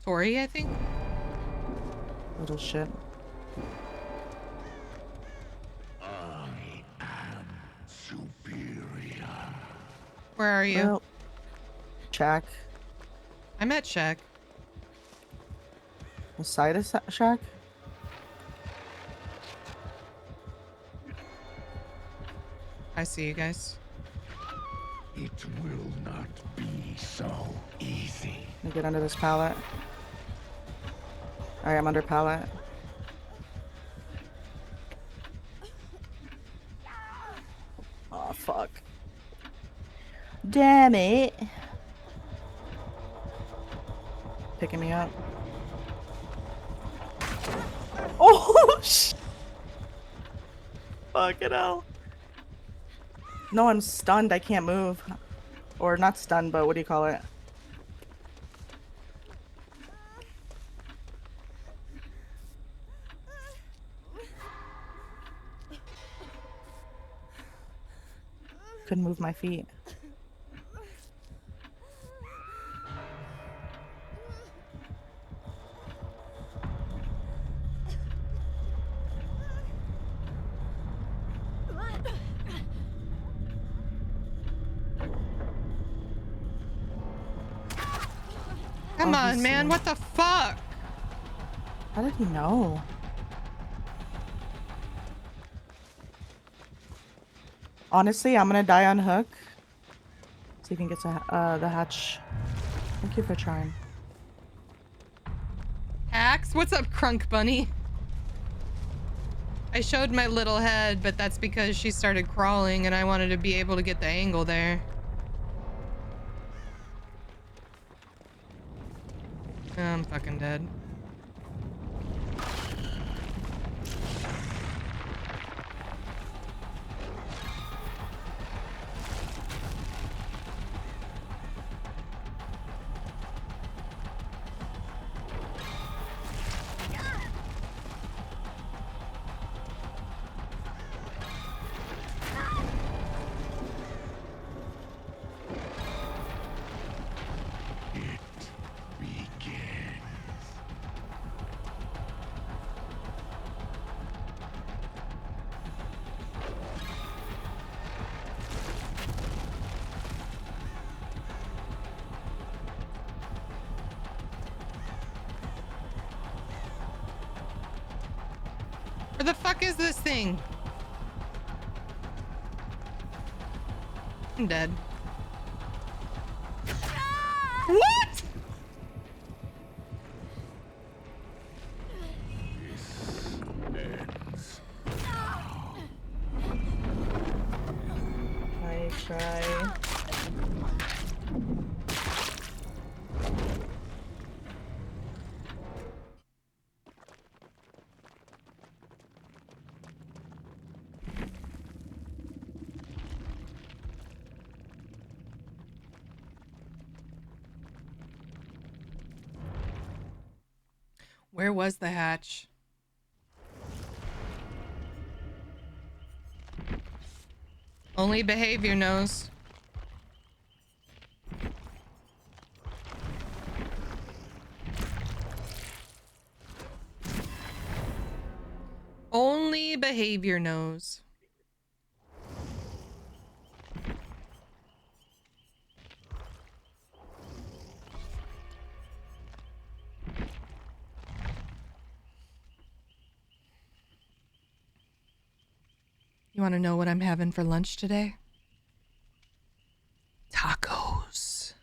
Tori, I think. Little shit. I am superior. Where are you? Well, Shack. I'm at Shaq. The side of Shack? I see you guys. It will not be so easy. Let me get under this pallet. Alright, I'm under pallet. Oh, fuck. Damn it. Picking me up. Oh, sh! Fucking hell. No, I'm stunned. I can't move. Or not stunned, but what do you call it? Couldn't move my feet. Come Oh, on, he's man. seen- What the fuck? How did he know? Honestly, I'm gonna die on Hook. See if he can get to the hatch. Thank you for trying. Axe? What's up, Crunk Bunny? I showed my little head, but that's because she started crawling and I wanted to be able to get the angle there. I'm fucking dead. It begins. Where the fuck is this thing? I'm dead. What? Ends. I try. Where was the hatch? Only behavior knows. Only behavior knows. You want to know what I'm having for lunch today? Tacos.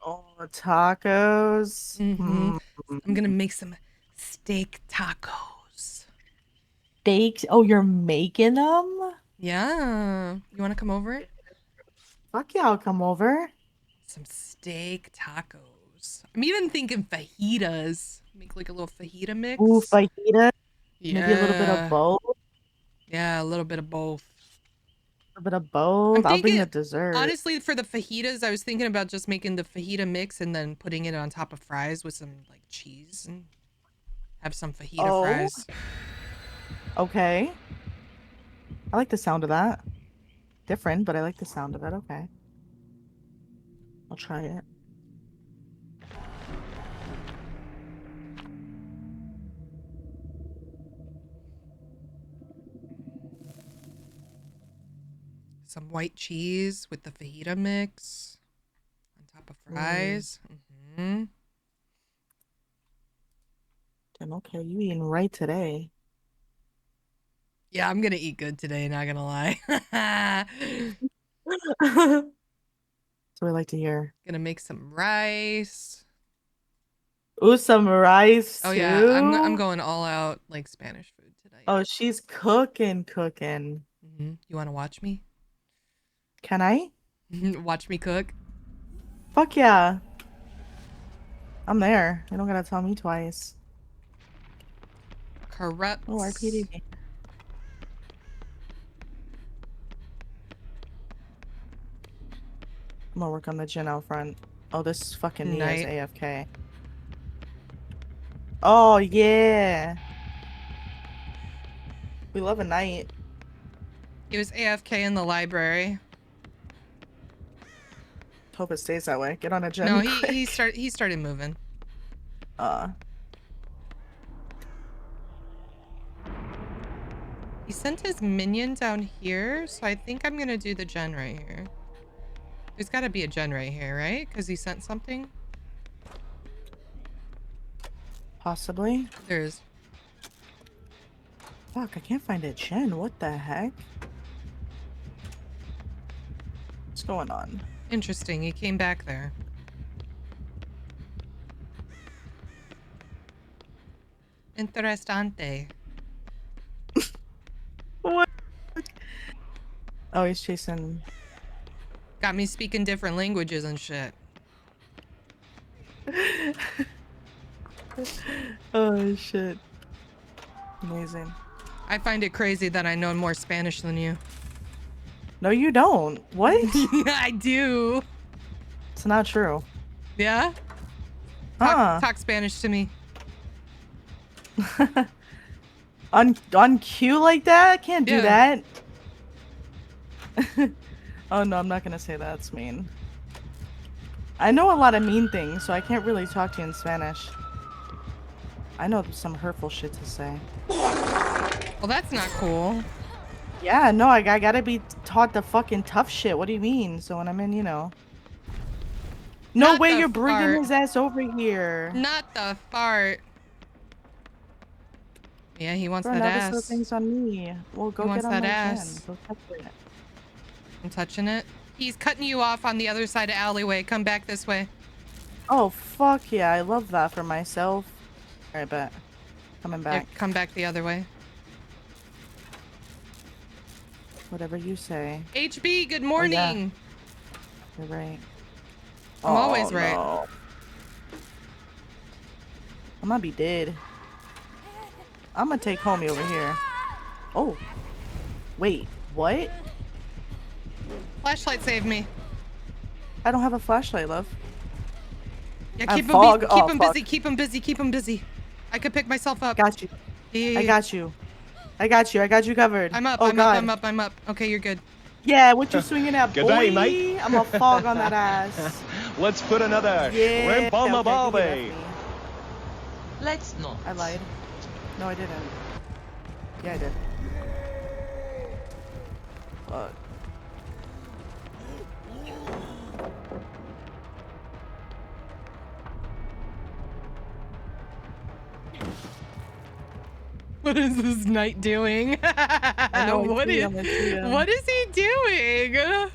Oh, tacos. Mhm. I'm gonna make some steak tacos. Steaks. Oh, you're making them? Yeah. You want to come over? Fuck yeah, I'll come over. Some steak tacos. I'm even thinking fajitas. Make like a little fajita mix. Ooh, fajita. Yeah. Maybe a little bit of both. Yeah, a little bit of both. A little bit of both. I'm I'll bring the thinking- dessert. Honestly, for the fajitas, I was thinking about just making the fajita mix and then putting it on top of fries with some like cheese and have some fajita Oh. fries. Okay. I like the sound of that. Different, but I like the sound of it. Okay. I'll try it. Some white cheese with the fajita mix on top of fries. Mm-hmm. Damn, okay, you eating right today. Yeah, I'm gonna eat good today, not gonna lie. That's what I like to hear. Gonna make some rice. Ooh, some rice Oh too. yeah, I'm going all out like Spanish food tonight. Oh, she's cooking. You want to watch me? Can I? Watch me cook? Fuck yeah. I'm there. You don't gotta tell me twice. Corrupt. Oh, RPD. I'm gonna work on the gin out front. Oh, this fucking Nia is Night. AFK. Oh, yeah. We love a night. He was AFK in the library. Hope it stays that way. Get on a gin. No, quick. he started moving. He sent his minion down here, so I think I'm gonna do the gen right here. There's gotta be a gen right here, right? Because he sent something. Possibly. There is. Fuck, I can't find a gen. What the heck? What's going on? Interesting. He came back there. Interessante. What? Oh, he's chasing. Got me speaking different languages and shit. Oh, shit. Amazing. I find it crazy that I know more Spanish than you. No, you don't. What? I do. It's not true. Yeah? Talk Spanish to me. on cue like that? Can't do Yeah. that. Oh no, I'm not gonna say that. It's mean. I know a lot of mean things, so I can't really talk to you in Spanish. I know some hurtful shit to say. Well, that's not cool. Yeah, no, I gotta be taught the fucking tough shit. What do you mean? So when I'm in, you know. No Not way the you're bringing fart. his ass over here. Not the fart. Yeah, he wants Bro, that now ass. this thing's on me. Well, go wants get on that my ass. gen. Go touch it. I'm touching it. He's cutting you off on the other side of alleyway. Come back this way. Oh, fuck yeah. I love that for myself. Alright, bet. Coming Yeah, back. come back the other way. Whatever you say. HB, good morning. You're right. I'm always right. No. I'm gonna be dead. I'm gonna take homie over here. Oh. Wait, what? Flashlight saved me. I don't have a flashlight, love. Yeah, I keep him, fog? keep Oh, him fuck. busy. Keep him busy. Keep him busy. I could pick myself up. Got you. Yeah, I got you. I got you. I got you covered. I'm up. Oh, I'm God. up. I'm up. I'm up. Okay, you're good. Yeah, what you swinging at, Good boy? day, mate. I'm a fog on that ass. Let's put another Yeah. shrimp on the okay, give me that barbie. for me. Let's not. I lied. No, I didn't. Yeah, I did. Fuck. What is this knight doing? I know, what I is see him. what is he doing?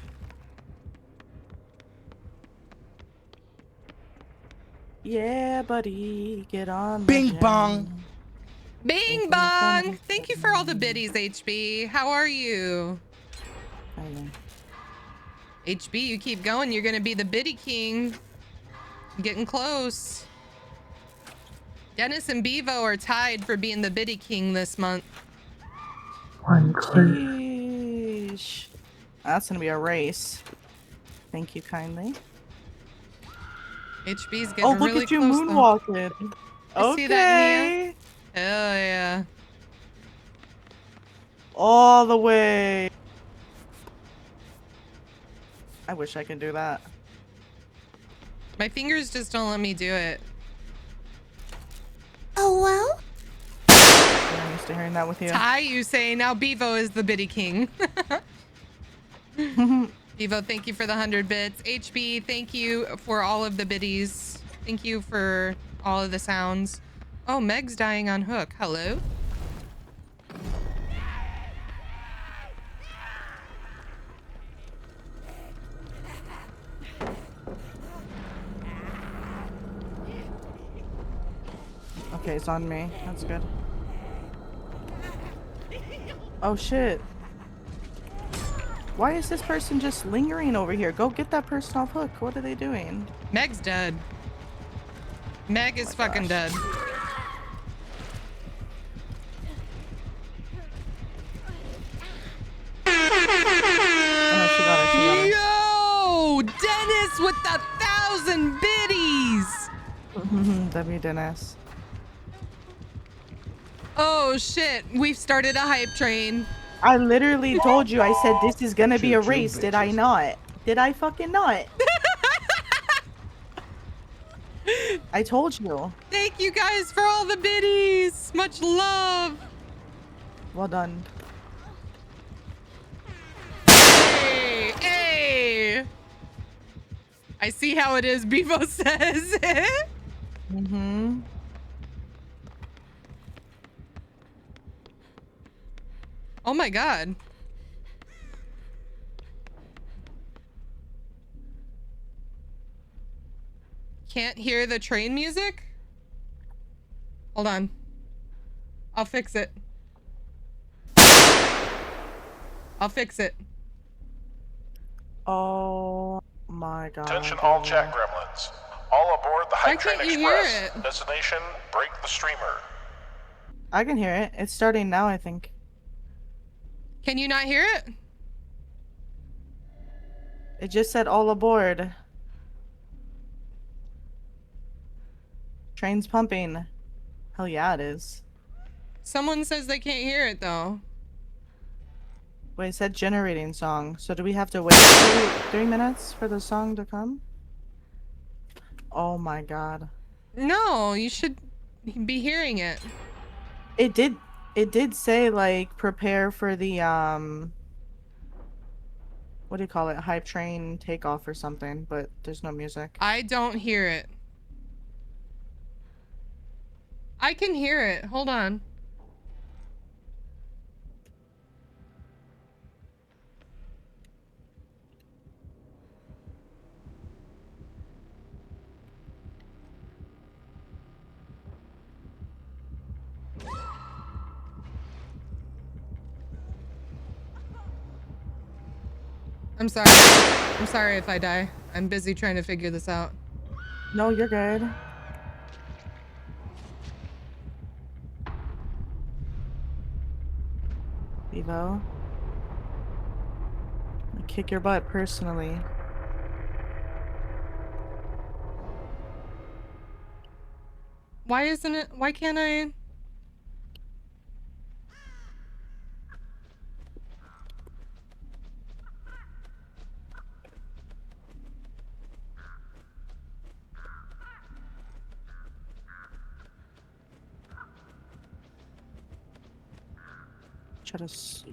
Yeah, buddy, get on. the Bing gen. bong. Bing bong! Thank you for all the biddies, HB. How are you? Fine. HB, you keep going. You're gonna be the biddy king. Getting close. Dennis and Bevo are tied for being the biddy king this month. Sheesh. That's gonna be a race. Thank you kindly. HB's getting Oh, look really at you close. though. moonwalking. I Okay. see that, Nia. Hell yeah. All the way. wish I could do that. My fingers just don't let me do it. Oh, well? I'm used to hearing that with you. Ty, you say now Bevo is the biddy king. Bevo, thank you for the 100 bits. HB, thank you for all of the biddies. Thank you for all of the sounds. Oh, Meg's dying on hook. Hello? Okay, it's on me. That's good. Oh shit. Why is this person just lingering over here? Go get that person off hook. What are they doing? Meg's dead. Meg is fucking dead. Oh no, she got her. She got her. Yo! Dennis with the 1,000 biddies! W Dennis. Oh shit, we've started a hype train. I literally told you, I said this is gonna be a race, did I not? Did I fucking not? I told you. Thank you guys for all the biddies. Much love. Well done. Hey, hey. I see how it is, Bevo says. Mm-hmm. Oh my god. Can't hear the train music? Hold on. I'll fix it. I'll fix it. Oh my god. Attention all chat gremlins. All aboard the Why Hype Train can't you hear Express. it? Destination, break the streamer. I can hear it. It's starting now, I think. Can you not hear it? It just said all aboard. Train's pumping. Hell yeah, it is. Someone says they can't hear it though. Wait, it said generating song. So do we have to wait 3 minutes for the song to come? Oh my god. No, you should be hearing it. It did say like prepare for the what do you call it? Hype train takeoff or something, but there's no music. I don't hear it. I can hear it. Hold on. I'm sorry. I'm sorry if I die. I'm busy trying to figure this out. No, you're good. Evo. I kick your butt personally. Why isn't it? Why can't I? Try to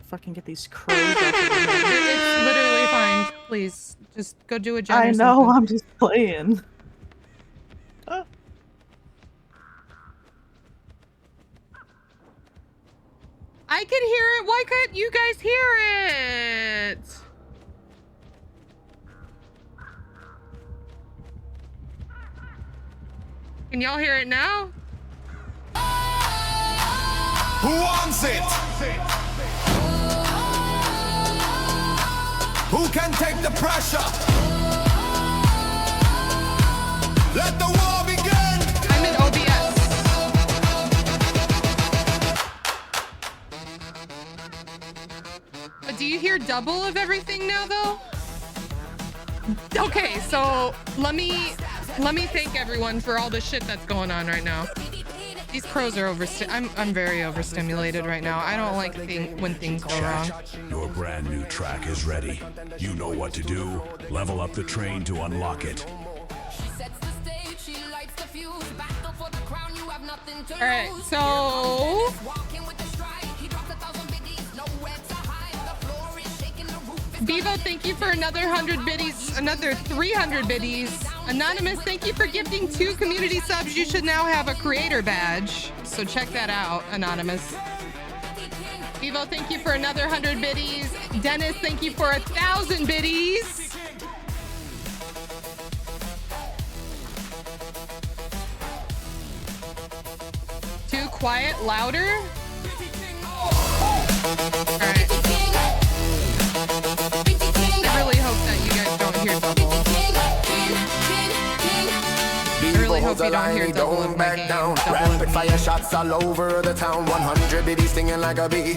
fucking get these crows off of your head. It's literally fine. Please, just go do a jump. I or know, something. I'm just playing. I can hear it. Why can't you guys hear it? Can y'all hear it now? Who wants it? Who can take the pressure? Let the war begin! I'm in OBS. But do you hear double of everything now, though? Okay, so let me thank everyone for all the shit that's going on right now. These crows are I'm very overstimulated right now. I don't like when things go wrong. Your brand new track is ready. You know what to do. Level up the train to unlock it. All right, so Bevo, thank you for another 100 biddies, another 300 biddies. Anonymous, thank you for gifting 2 community subs. You should now have a creator badge, so check that out, Anonymous. Bevo, thank you for another 100 biddies. Dennis, thank you for 1,000 biddies. Too quiet, louder. All right. I really hope that you guys don't hear double. I really hope you don't hear double in my game. Rapid fire shots all over the town. 100 biddies stinging like a bee.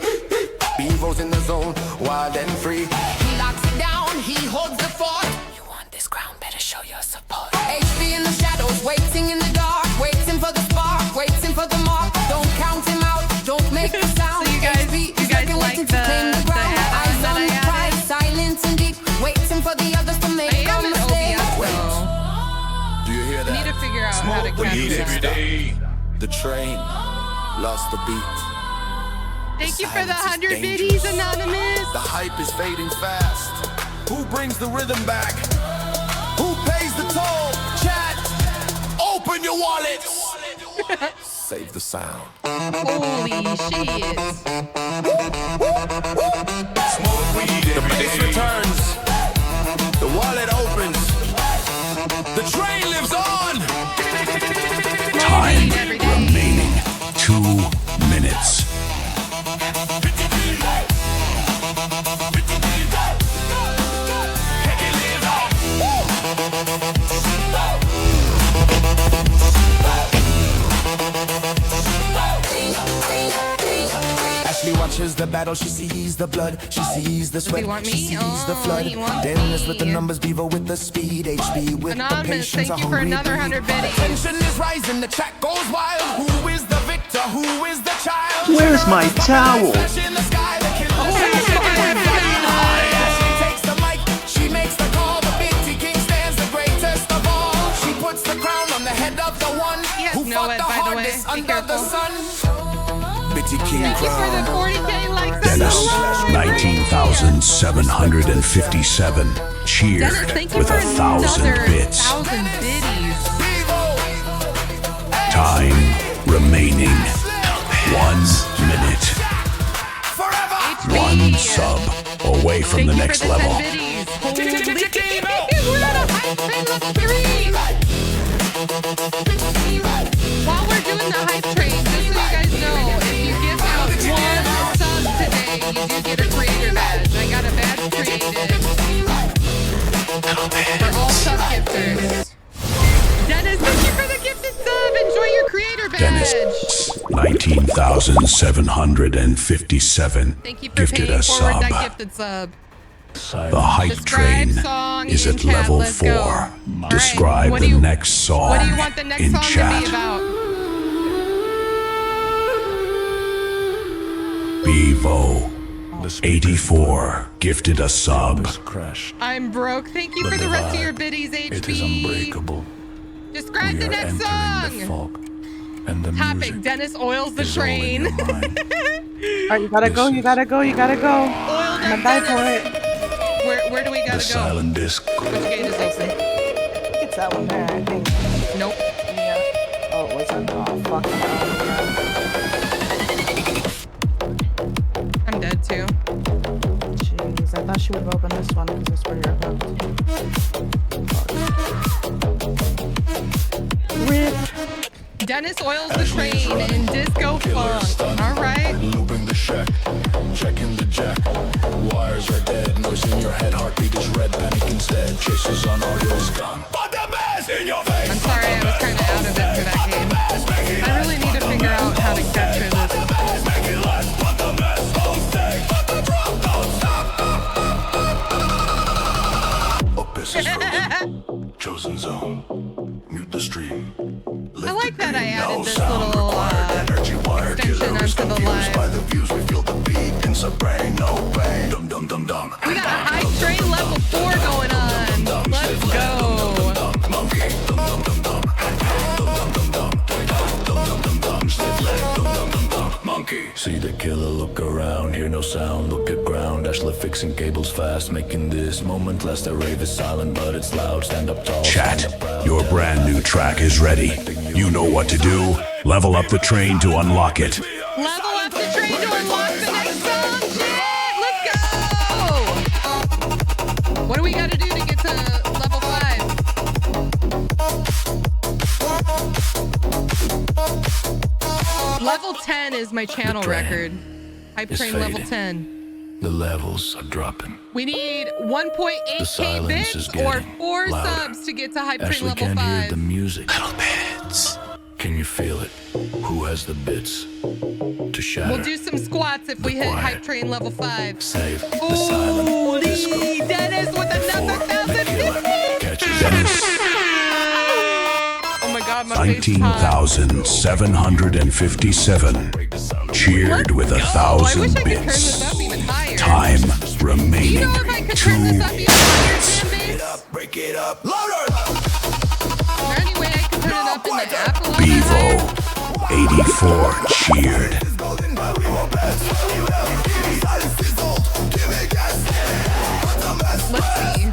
Bevo's in the zone, wild and free. He locks it down, he holds the fort. You want this crown, better show your support. HB in the shadows, waiting in the dark, waiting for the spark, waiting for the mark. Don't count him out, don't make the sound. So you guys like the add-on that I added? Silent and deep, waiting for the others to make I am an OBS though. Do you hear that? I need to figure out how to capture that. The train lost the beat. Thank you for the 100 biddies, Anonymous. The hype is fading fast. Who brings the rhythm back? Who pays the toll? Chat, open your wallets. Save the sound. Holy shit. Smoke weed. The bass returns. The wallet opens. The train lives on. Time remaining 2 minutes. Ashley watches the battle, she sees the blood, she sees the sweat, want she me? sees the Oh, flood. he wants Dennis me. with the numbers, Bevo with the speed, HB with Anonymous, the patience, thank a you for hungry another breed. 100 biddies. Tension is rising, the chat goes wild. Who is the victor? Who is the child? Where's my towel? Flash in the sky, the killer Ashley takes the mic, she makes the call. The Bitty King stands the greatest of all. She puts the crown on the head of the one He has who no fought ed, the by the way. hardest Be under careful. the sun. Bitty King Thank you for the crown. 40K likes on Dennis, the live. 19,757. Cheer Dennis, thank you with for 1,000 another bits. 1,000 biddies. Time remaining 1 minute. Forever. 1 sub away from Thank the you next for the level. 10 biddies. Holy we're on a hype train level 3. While we're doing the hype train, just so you guys know, if you give out 1 sub today, you do get a creator badge. I got a badge created for all sub gifters. Dennis, thank you for the gifted sub. Enjoy your creator badge. Dennis, 19,757. Thank you for Gifted paying a forward sub. that gifted sub. The hype Describe train song is in at chat. level Let's 4. go. All right, Describe what the do you- next song What do you want the next in song chat. to be about? Bevo, 84, gifted a sub. Crash. I'm broke. Thank you for the rest of your biddies, HB. It is unbreakable. Describe We the are next entering song. the fog, and the Topic: music Dennis oils the is all in train. your mind. Alright, you gotta go, you gotta go, you gotta go. Oil I'm that gonna die for Dennis. it. Where do we The gotta go? silent disc. Which gate is open? It's that one there, I think. Nope. Yeah. Oh, it wasn't. Oh, fuck. I'm dead too. Jeez, I thought she would have opened this one because it's where you're hooked. Rip. Dennis oils the train in disco funk. All right. Looping the shack, checking the jack. Wires are dead, noise in your head, heartbeat is red, panic instead. Chases on audio is gone. Put the bass in your face. I'm sorry, I was kind of out of it for that game. I really need to figure out how to capture this. Make it last, put the bass on stake. Put the drum, don't stop. Abyss is frozen. Chosen zone. Mute the stream. I like that I added No this sound little required, energy wired, extension killer is onto the confused by live. the views. We feel the beat in the brain, no pain. Dum dum dum dum. We got a high train level 4 going on. Let's go. Monkey. Dum dum dum dum. Dum dum dum dum. Dum dum dum dum. Slip leg. Dum dum dum dum. Monkey. See the killer look around, hear no sound, look at ground. Ashla fixing cables fast, making this moment last. The rave is silent, but it's loud. Stand up tall. Chat, stand up proud. your brand new track is ready. You know what to do. Level up the train to unlock it. Level up the train to unlock the next song. Shit, let's go. What do we got to do to get to level 5? Level 10 is my channel train record. Hype is train level fading. 10. The levels are dropping. We need The 1.8k silence is bits or getting 4 louder. subs to get to Hype Train Ashley level can't hear 5. the music. Little bits. Can you feel it? Who has the bits to shatter? We'll do some squats if we The hit quiet. Hype Train level 5. Save the silent disco. Holy Dennis with another Before the killer 1,050. catches Dennis, Oh my god, my face is hot. 19,757. Cheered with Oh, I 1,000 wish I could turn bits. this up even higher. Time Do you remaining know if I could 2 turn this up even higher, minutes. fan base? Break it up. Louder! Is there any way I can turn it up in the app a little bit Bevo, higher? 84 cheered. Let's see. Go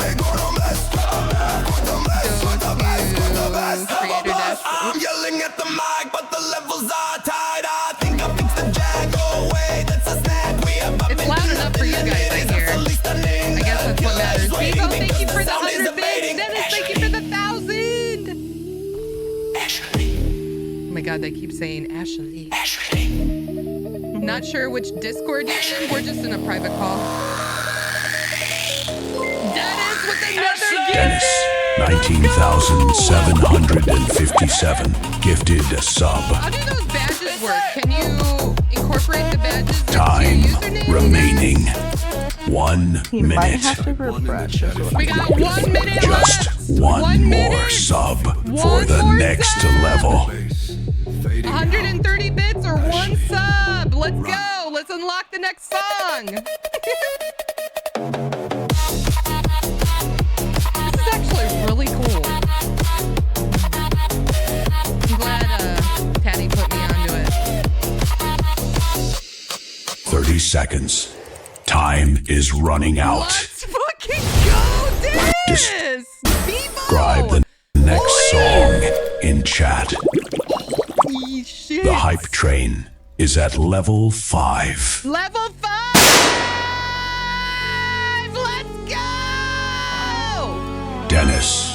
to creator dash. I'm yelling at the mic, but the levels are tight. I think I fixed the jack. Go away, that's a snack. We have It's loud enough for you guys, I hear. I guess that's what matters. Bevo, thank you for the 100 bits. Dennis, thank you for the 1,000. Oh my god, they keep saying Ashley. Not sure which Discord you're in. We're just in a private call. Dennis with another Dennis, gift. 19,757. Gifted a sub. How do those badges work? Can you incorporate the badges into Time your username? remaining 1 He might minute. have to refresh. is what We got 1 minute Just left. one more minute. sub for One the more next sub. level. 130 bits or 1 sub. Let's go. Let's unlock the next song. This is actually really cool. I'm glad Taddy put me onto it. 30 seconds. Time is running out. Let's fucking go, Dennis! Describe the next song in chat. Holy shit. The hype train is at level 5. Level 5! Let's go! Dennis,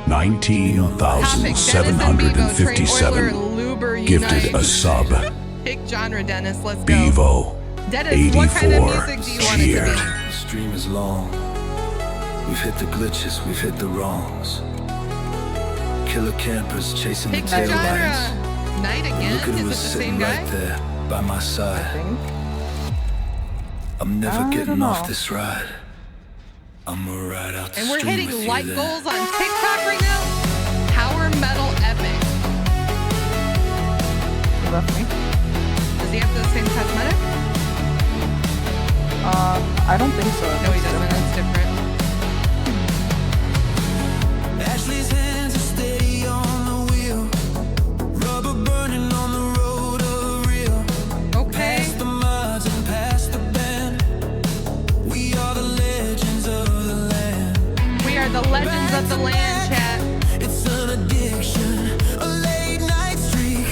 19,757. Gifted a sub. Pick genre, Dennis. Let's go. Bevo, Dennis, what kind of 84 music do you want it cheered. to The stream is long. We've hit the glitches, we've hit the wrongs. Killer campers chasing be? Pick the the tail genre. lights. Night again? Look at Is who it the is same sitting guy? right there by my I side. think. I'm never I don't getting off know. this ride. I'ma ride out the And we're stream hitting with like you there. goals on TikTok right now. Power Metal Epic. Left me. Does he have the same cosmetic? I don't think so. No, he doesn't. It's different. Ashley's hands are steady on the wheel. Rubber burning on the road of real. Okay. Past the mods and past the band. We are the legends of the land. We are the legends of the land, chat. It's an addiction, a late night streak,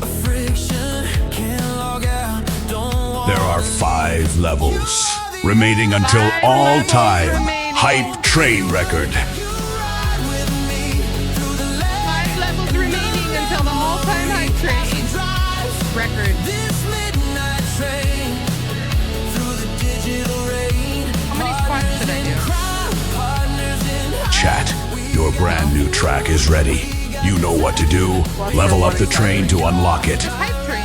a friction. Can't log out, don't want There are 5 levels remaining until 5 all levels time remaining. hype train record. you ride with me through the 5 levels remaining until the all-time hype train drive. record. This midnight train through the digital rain. How many squats should I do? Partners in Chat, your brand new track is ready. You know what to do. Level up the train to unlock it. Hype train.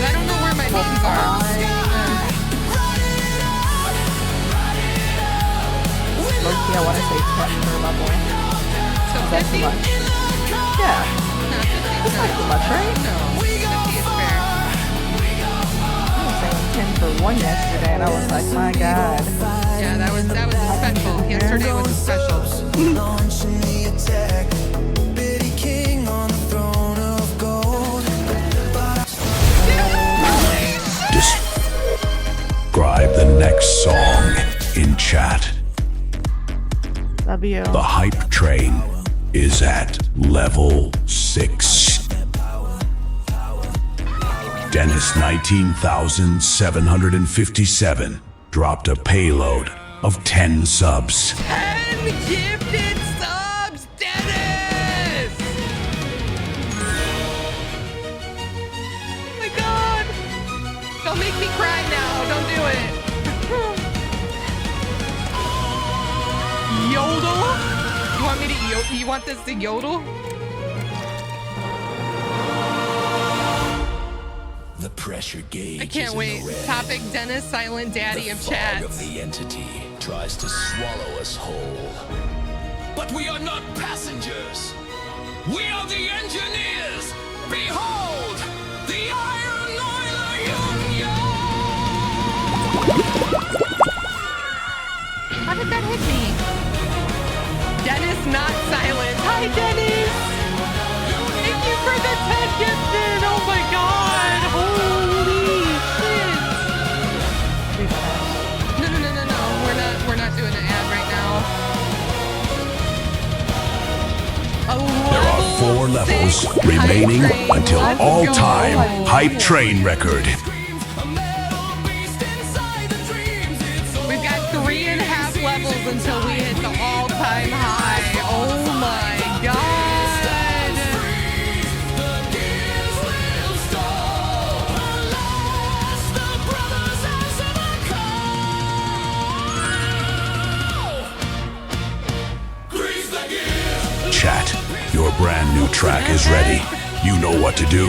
I don't know where my names are. Loki, I want to say 10 per level. So Is that too 50? much? Yeah. That's not too much, right? No, 50 is fair. I was saying 10 for one yesterday, and I was like, my God. Yeah, that was a special. Yesterday was a special. Launching the attack. Betty King on the throne of gold. Describe the next song in chat. W. The hype train is at level 6. Dennis 19,757 dropped a payload of 10 subs. 10 gifted subs, Dennis! Oh my god! Don't make me cry now. Don't do it. Yodel? You want me to yodel? You want this to yodel? The pressure gauge I can't is in wait. the red. Topic Dennis, silent daddy The of fog chat. of the entity tries to swallow us whole. But we are not passengers. We are the engineers. Behold, the Iron Oiler Union. How did that hit me? Dennis not silent. Hi, Dennis. Thank you for the 10 gifted. Oh my god. Holy shit. No. We're not doing an ad right now. There are 4 levels remaining until all-time hype train record. We've got 3.5 levels until we hit the all-time high. Oh my god. Chat, your brand new track is ready. You know what to do.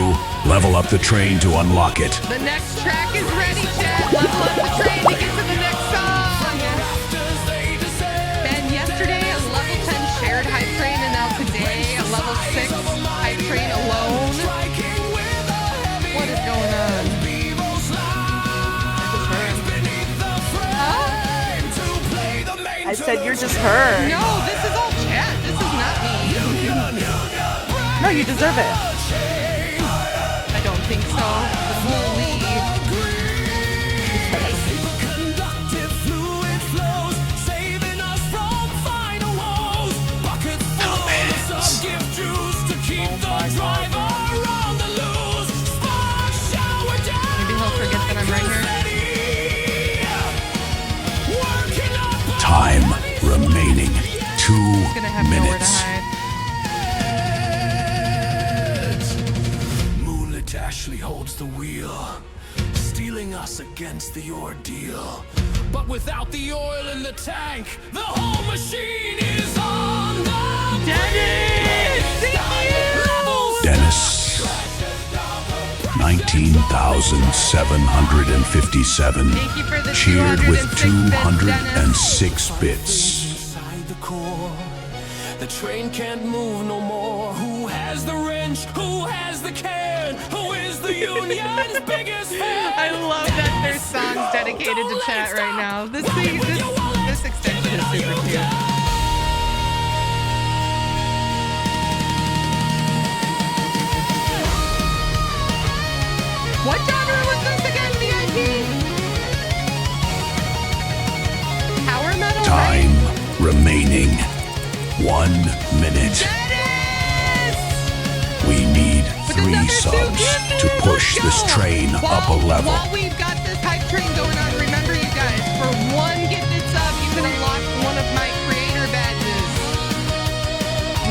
Level up the train to unlock it. The next track is ready, chat. Level up the train to get to the next song. Ben, yesterday a level 10 shared hype train, and now today a level 6 hype train alone. What is going on? I said you're just her. No, this is all chat. This is not me. No, you deserve it. I don't think so. But we'll leave. Maybe he'll forget that I'm right here. Time remaining 2 He's gonna have nowhere to minutes. hide. Moonlit Ashley holds the wheel, steeling us against the ordeal. But without the oil in the tank, the whole machine is on the Dennis 19,757 Thank you for the cheered with 206 206 bits. Inside the core, the train can't move no more. Who has the wrench? Who has the can? Who is the union's biggest fan? I love that there's songs dedicated to chat right now. This extension is super cute. What genre was this again, VIP? Power metal, right? Time remaining 1 minute. Dennis! We need With 3 another 2 subs gifted, to push let's this go. train up a level. While we've got this hype train going on, remember you guys, for 1 gifted sub, you can unlock one of my creator badges.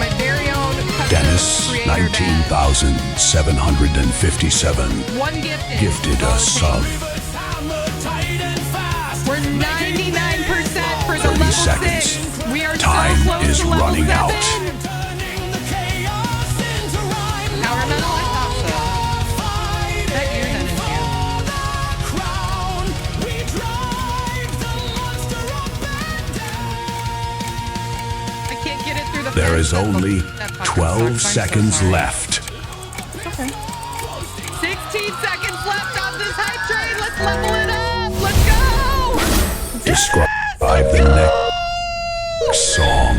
My very own custom Dennis creator badge. 19,757 1 gifted. gifted a sub. We're 99% for the 30 level seconds. 6. We are Time so close is to level running 7. out. Power metal, I thought so. That year, that is you. I can't get it through the There is That only fucking 12 sucks. I'm so seconds sorry. left. 16 seconds left on this hype train. Let's level it up. Let's go. Describe the next song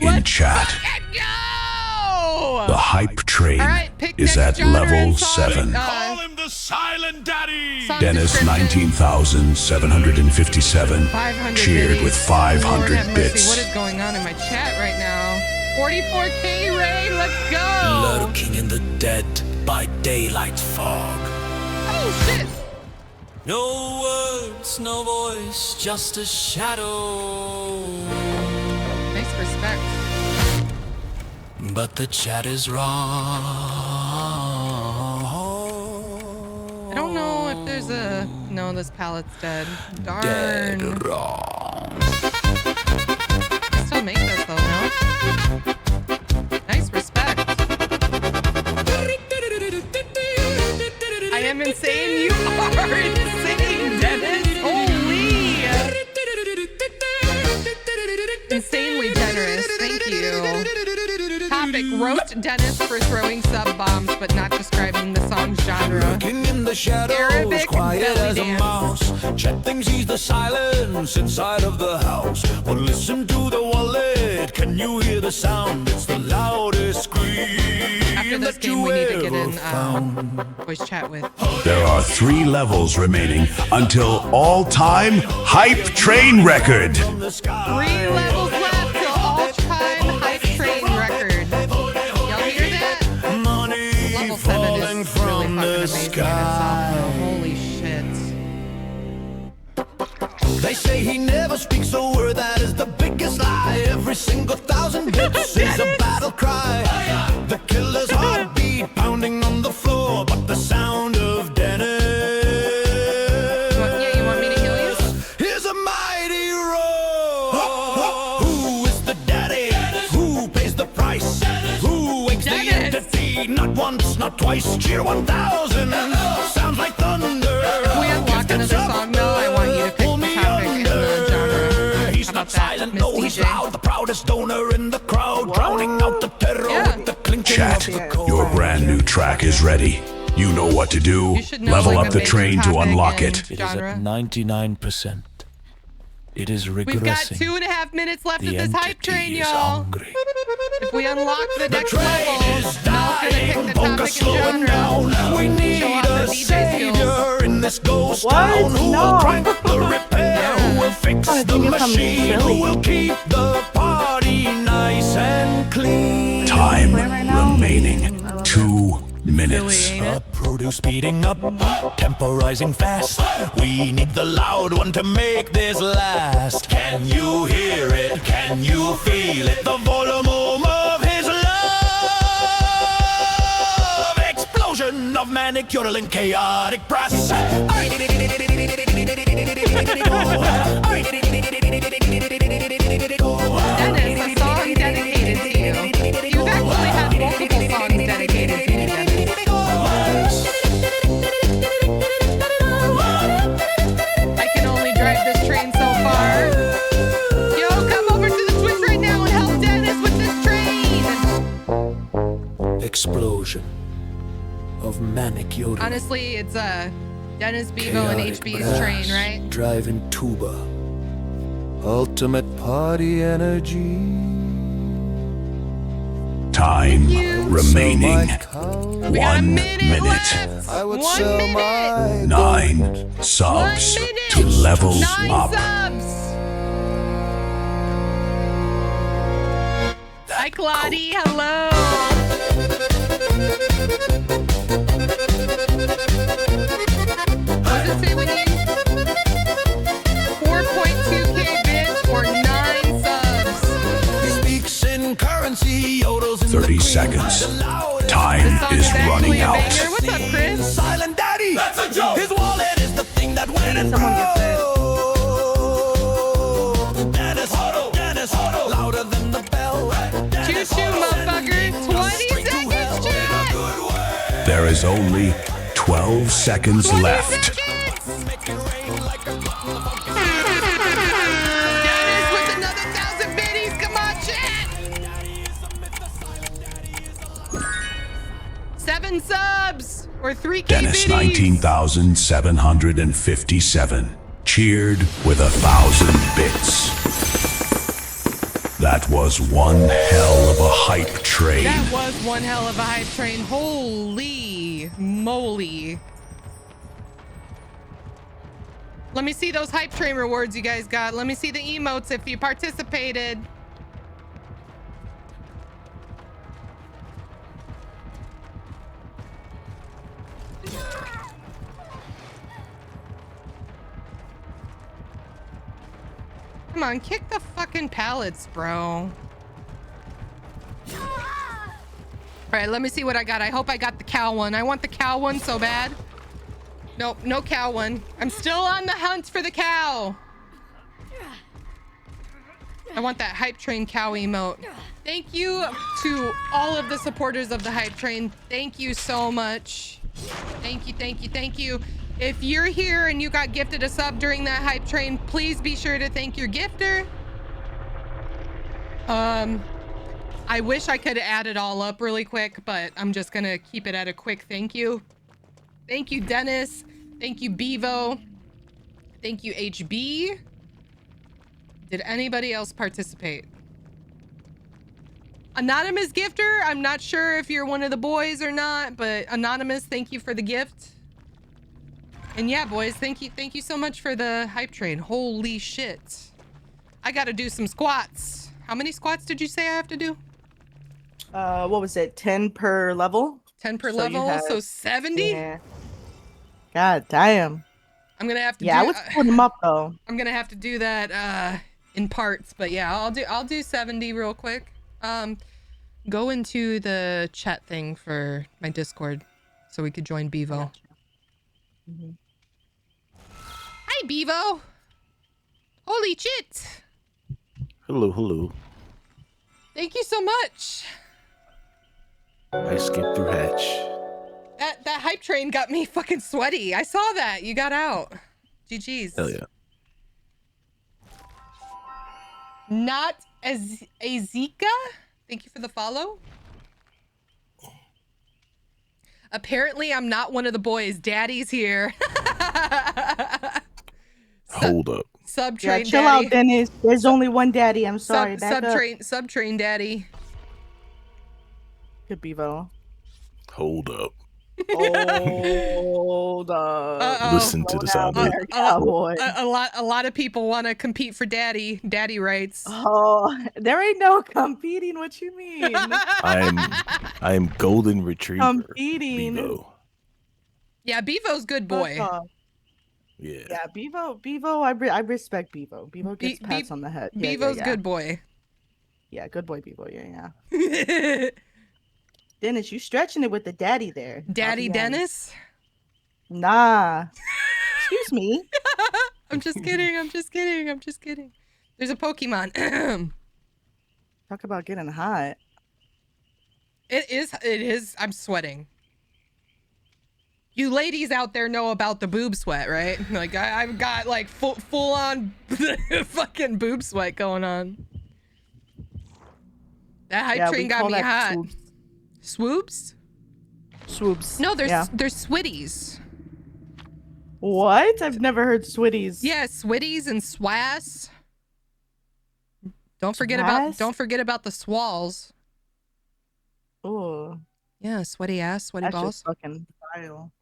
in chat. Fucking go. The hype train All right, pick is next at genre level and song, 7. him the Silent Daddy! song Dennis description. 19,757 500 cheered biddies. with Lord 500 have mercy, bits. What is going on in my chat right now? 44K Ray, let's go. Lurking in the dead by daylight fog. Oh shit. No words, no voice, just a shadow. Nice respect. But the chat is wrong. I don't know if there's a... No, this pallet's dead. Darn. Dead wrong. Still make this though, no? Nice respect. I am insane. You are insane, Dennis. Holy. Insanely generous. Thank you. Topic: roast Dennis for throwing sub bombs, but not describing the song's genre. Lurking in the shadows, Arabic quiet belly as a dance. mouse. Chet thinks he's the silence inside of the house. But listen to the wallet. Can you hear the sound? It's the loudest scream After this that game, you we need to get ever in found. voice chat with. There are 3 levels remaining until all-time hype train record. 3 levels left till all-time hype train record. Y'all hear that? Money Level 7 falling is really from fucking the amazing in sky. itself, though. Holy shit. They say he never speaks a word, that is the biggest lie. Every single 1,000 bits is a battle cry. The killer's heartbeat pounding on the floor, but the sound of Dennis You want me to heal you? is a mighty roar. Who is the daddy? Who pays the price? Who wakes the Dennis. entity? Not once, not twice. Cheer 1,000. Sounds like thunder. If we unlock another song, though, I want you to pick the topic and the genre. He's How not about that, silent, Miss no, he's DJ? loud. The proudest donor in the crowd, drowning out the terror Yeah. with the clinking Chat, of the cord. your brand new track is ready. You know what to do. You should know, Level like, up a the major train to topic unlock and it. It is genre. at 99%. It is regressing. We've got 2.5 minutes left The of this hype train, entity is y'all. hungry. If we unlock the The next train level, is Mel's gonna pick dying, the Bunker topic and slowing genre. down. We need Show off a the DJ skills. savior in this ghost What? town. Who No. will crank the repair? Who will fix I the think it's something machine? silly. Who will keep the party nice and clean? Time right now? remaining 2 minutes. Silly, ain't it? Produce speeding up, tempo rising fast. We need the loud one to make this last. Can you hear it? Can you feel it? The volume of his love. Explosion of manic, yodeling, chaotic brass. Dennis, a song dedicated to you. You've actually had multiple songs dedicated to you, Dennis. I can only drive this train so far. Yo, come over to the Twitch right now and help Dennis with this train. Explosion of manic yodeling. Honestly, it's Dennis Bevo and HB's train, right? Driving tuba. Ultimate party energy. Time remaining We got a 1 minute minute. left. I would 1 sell minute. my 9 subs 1 minute. to level 9 up. subs. Hi, Claudie. Hello. What does it say we need? 4.2k bits or 9 subs. He speaks in currency, yodels in 30 the cream. seconds. The loudest Time This song is actually running a out. banger. What's up, Chris? Silent Daddy. That's a joke. His wallet is the thing that went and Someone gets it. broke. Dennis, Dennis, louder than the bell. Choo choo, motherfucker. 20 seconds, chat. There is only 12 seconds 20 left. seconds. Dennis with another 1,000 biddies. Come on, chat. 7 subs or 3K Dennis biddies. 19,757 cheered with 1,000 bits. That was one hell of a hype train. That was one hell of a hype train. Holy moly. Let me see those hype train rewards you guys got. Let me see the emotes if you participated. Come on, kick the fucking pallets, bro. All right, let me see what I got. I hope I got the cow one. I want the cow one so bad. Nope, no cow one. I'm still on the hunt for the cow. I want that hype train cow emote. Thank you to all of the supporters of the hype train. Thank you so much. Thank you, thank you, thank you. If you're here and you got gifted a sub during that hype train, please be sure to thank your gifter. I wish I could add it all up really quick, but I'm just gonna keep it at a quick thank you. Thank you, Dennis. Thank you, Bevo. Thank you, HB. Did anybody else participate? Anonymous gifter, I'm not sure if you're one of the boys or not, but Anonymous, thank you for the gift. And yeah, boys, thank you so much for the hype train. Holy shit. I gotta do some squats. How many squats did you say I have to do? What was it? 10 per level? 10 per So level, you have- so 70? Yeah. God damn. I'm gonna have to Yeah, I do, was putting them up though. I'm gonna have to do that in parts, but yeah, I'll do 70 real quick. Go into the chat thing for my Discord so we could join Bevo. Mhm. Hi, Bevo. Holy shit. Hello, hello. Thank you so much. I skipped through hatch. That hype train got me fucking sweaty. I saw that. You got out. GG's. Hell yeah. Not as Azika. Thank you for the follow. Apparently, I'm not one of the boys. Daddy's here. Hold up. Sub Yeah, train chill daddy. out, Dennis. There's only one daddy. I'm sorry. Back up. Sub train daddy. Good Bevo. Hold up. Hold up. Uh-oh. Listen to the sound of it. Cowboy. A lot of people want to compete for daddy rights. Oh, there ain't no competing. What you mean? I am golden retriever. Competing. Bevo. Yeah, Bevo's good boy. Fuck off. Yeah. Yeah, Bevo. I respect Bevo. Bevo gets pats on the head. Yeah, Bevo's yeah. good boy. Yeah, good boy, Bevo. Yeah. Dennis, you stretching it with the daddy there. Daddy Dennis? Nah. Excuse me. I'm just kidding. I'm just kidding. I'm just kidding. There's a Pokemon. Talk about getting hot. It is. I'm sweating. You ladies out there know about the boob sweat, right? Like I've got like full on fucking boob sweat going on. That hype train got me hot. Swoops? Swoops. No, they're Yeah. they're switties. What? I've never heard switties. Yeah, switties and swass. Don't forget about the swalls. Oh. Yeah, sweaty ass, sweaty That's balls. just fucking vile.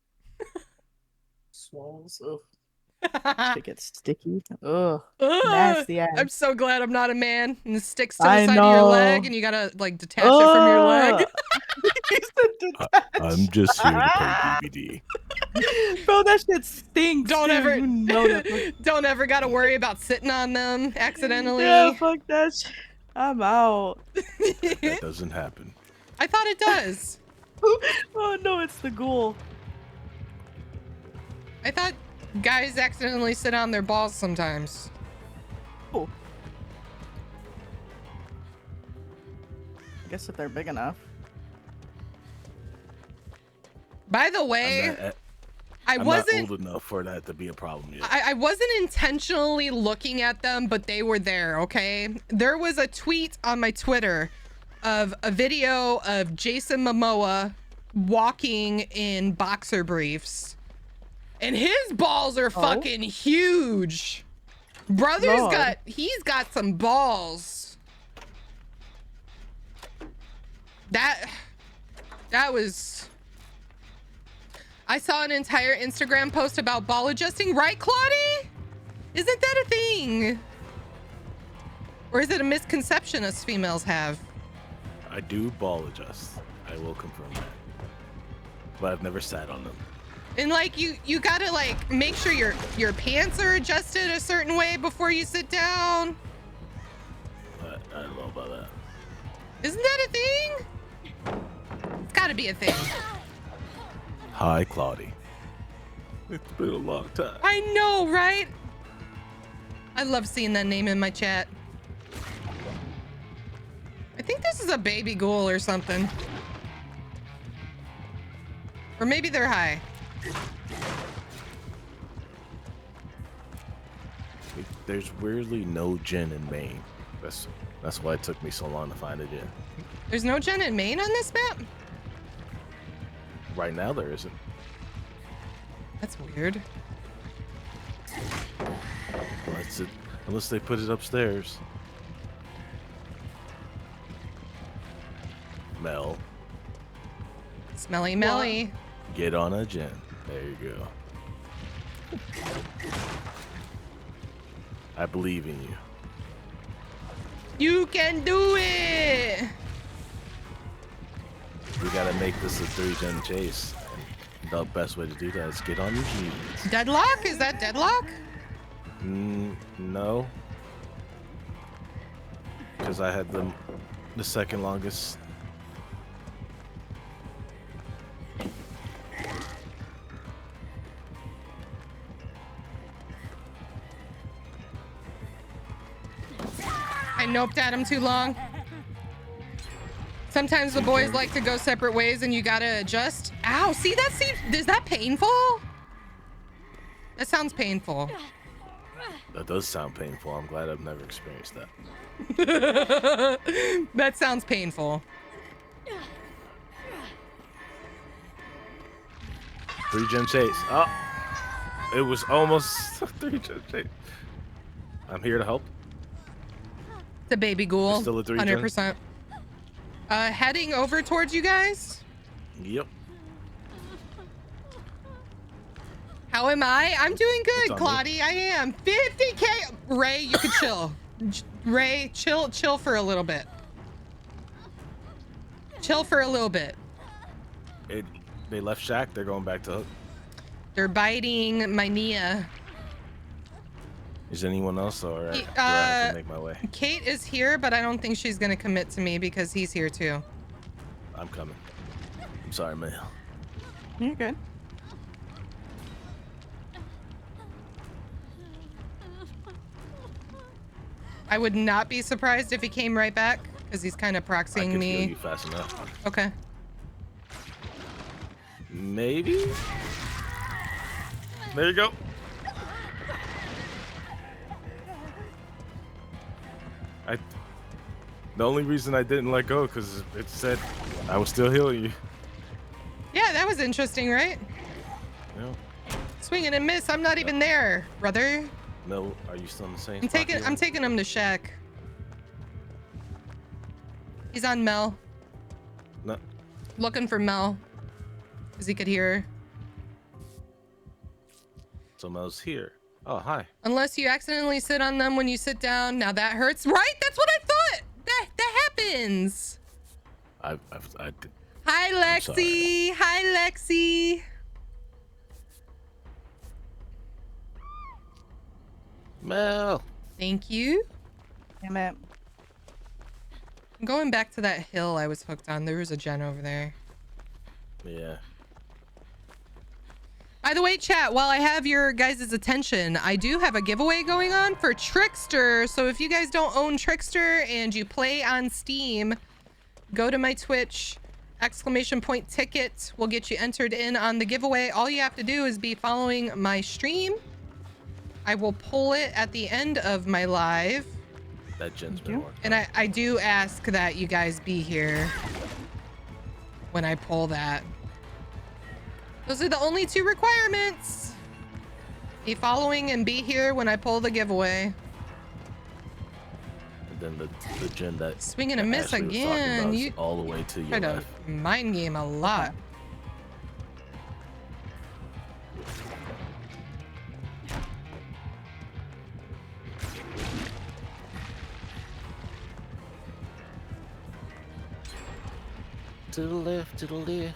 Swalls. Ugh. Shit gets sticky. Ugh. Ugh, Nasty ass. I'm so glad I'm not a man. And it sticks to the I side of your know. leg, and you gotta like detach it from your leg. I'm just here to play DVD. Bro, that shit stinks. Don't dude. ever, You know that. don't ever gotta worry about sitting on them accidentally. Yeah, fuck that shit. I'm out. That doesn't happen. I thought it does. Oh no, it's the ghoul. I thought guys accidentally sit on their balls sometimes. Oh. I guess if they're big enough. By the way, I'm not wasn't old enough for that to be a problem yet. I wasn't intentionally looking at them, but they were there, okay? There was a tweet on my Twitter of a video of Jason Momoa walking in boxer briefs. And his balls are fucking huge. Brother's he's got some balls. That was... I saw an entire Instagram post about ball adjusting, right, Claudie? Isn't that a thing? Or is it a misconception us females have? I do ball adjust. I will confirm that. But I've never sat on them. And like you gotta like make sure your pants are adjusted a certain way before you sit down. I don't know about that. Isn't that a thing? It's gotta be a thing. Hi, Claudie. It's been a long time. I know, right? I love seeing that name in my chat. I think this is a baby ghoul or something. Or maybe they're high. There's weirdly no gin in Maine. That's why it took me so long to find a gin. There's no gin in Maine on this map? Right now there isn't. That's weird. Unless they put it upstairs. Mel. Smelly Melly. Get on a gin. There you go. I believe in you. You can do it! We gotta make this a 3-gen chase. And the best way to do that is get on your knees. Deadlock? Is that deadlock? No. Because I had the second longest. I noped at him too long. Sometimes the boys like to go separate ways and you gotta adjust. Ow, see that is that painful? That sounds painful. That does sound painful. I'm glad I've never experienced that. That sounds painful. 3-gen chase. Oh, it was almost a 3-gen chase. I'm here to help. The baby ghoul. It's still a 3-gen? 100%. Heading over towards you guys. Yep. How am I? I'm doing good, It's on Claudie. I am. 50K. Ray, you could chill. Ray, chill for a little bit. Chill for a little bit. They left Shack. They're going back to Hook. They're biting my Nia. Is anyone else, or do I have to make my way? Kate is here, but I don't think she's gonna commit to me because he's here too. I'm coming. I'm sorry, Mel. You're good. I would not be surprised if he came right back because he's kind of proxying I can me. heal you fast enough. Okay. Maybe. There you go. The only reason I didn't let go because it said I was still healing you. Yeah, that was interesting, right? Yeah. Swing and a miss. I'm not even there, brother. No, are you still in the same? I'm taking him to Shack. He's on Mel. No. Looking for Mel. Because he could hear her. So Mel's here. Oh, hi. Unless you accidentally sit on them when you sit down. Now that hurts, right? That's what I thought. That happens. I did. Hi, Lexi. Hi, Lexi. Mel. Thank you. Damn it. I'm going back to that hill I was hooked on. There was a gen over there. Yeah. By the way, chat, while I have your guys' attention, I do have a giveaway going on for Trickster. So if you guys don't own Trickster and you play on Steam, go to my Twitch, !ticket will get you entered in on the giveaway. All you have to do is be following my stream. I will pull it at the end of my live. That gen's been working. And I do ask that you guys be here when I pull that. Those are the only 2 requirements. Be following and be here when I pull the giveaway. And then the gen that Swing and a miss Ashley was talking again. about is You all the way to your try to left. mind game a lot. To the left, to the left.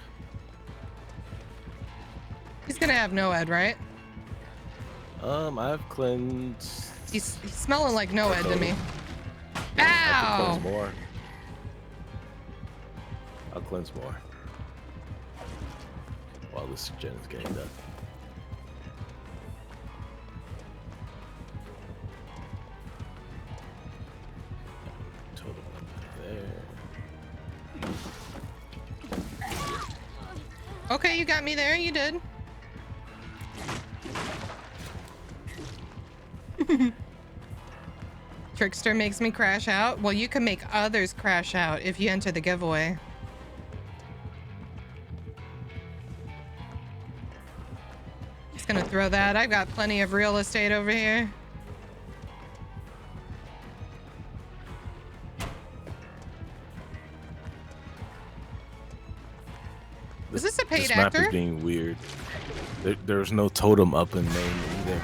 He's gonna have Noed, right? I've cleansed. He's smelling like Noed to me. I can Ow! cleanse more. I'll cleanse more. While this gen is getting done. Total there. Okay, you got me there. You did. Trickster makes me crash out. Well, you can make others crash out if you enter the giveaway. Just gonna throw that. I've got plenty of real estate over here. Is this a paid This map actor? is being weird. There's no totem up in main either.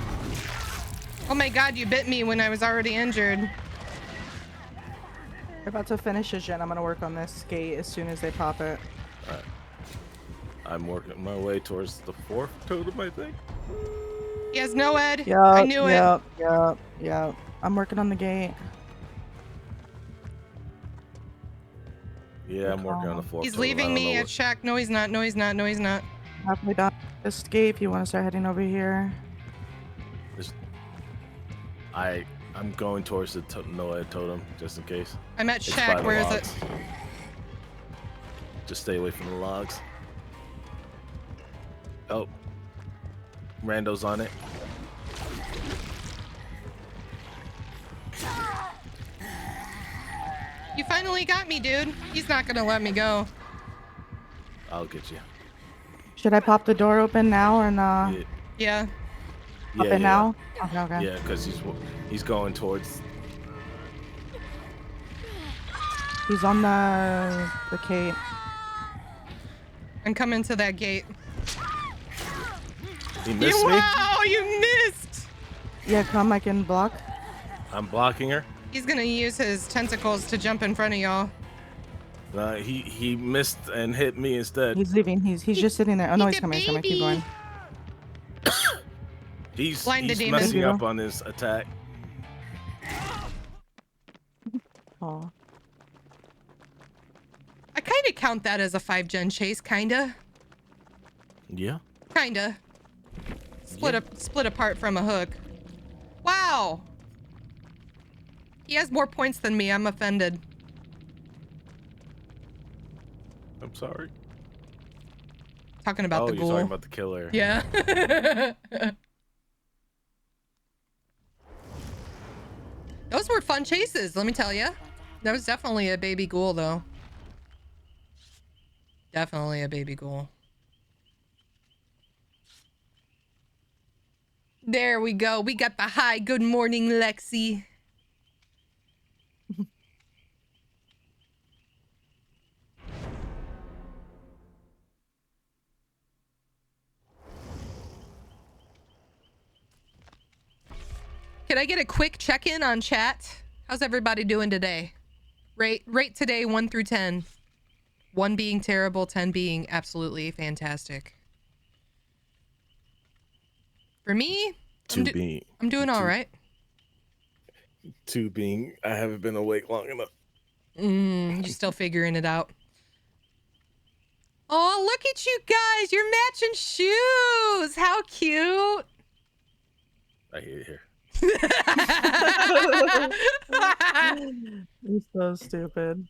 Oh my god, you bit me when I was already injured. We're about to finish a gen. I'm gonna work on this gate as soon as they pop it. Alright. I'm working my way towards the 4th totem, I think. He has no Ed. Yep, I knew it. Yep. I'm working on the gate. Yeah, I'm working on the 4th He's totem. leaving me at shack. No, he's not. No, he's not. No, he's not. Halfway down this gate if you want to start heading over here. I'm going towards the Noed totem, just in case. I'm at It's shack. by the Where is logs. it? Just stay away from the logs. Oh. Rando's on it. You finally got me, dude. He's not gonna let me go. I'll get you. Should I pop the door open now or not? Yeah. Pop Yeah, it now? Okay. Yeah, because he's going towards. He's on the gate. I'm coming to that gate. He missed me. Wow, you missed. Yeah, come. I can block. I'm blocking her. He's gonna use his tentacles to jump in front of y'all. He missed and hit me instead. He's leaving. He's just sitting there. Oh no, he's coming. He's coming. Keep going. He's Blind the demon. messing up on his attack. Oh. I kind of count that as a 5-gen chase, kinda. Yeah. Kinda. Split apart from a hook. Wow. He has more points than me. I'm offended. I'm sorry. Talking about the you're ghoul. talking about the killer. Yeah. Those were fun chases, let me tell you. That was definitely a baby ghoul, though. Definitely a baby ghoul. There we go. We got the hi. Good morning, Lexi. Can I get a quick check-in on chat? How's everybody doing today? Rate today 1 through 10. 1 being terrible, 10 being absolutely fantastic. For me, I'm doing all right. 2 being I haven't been awake long enough. You're still figuring it out. Oh, look at you guys. You're matching shoes. How cute. I hear it here. He's so stupid.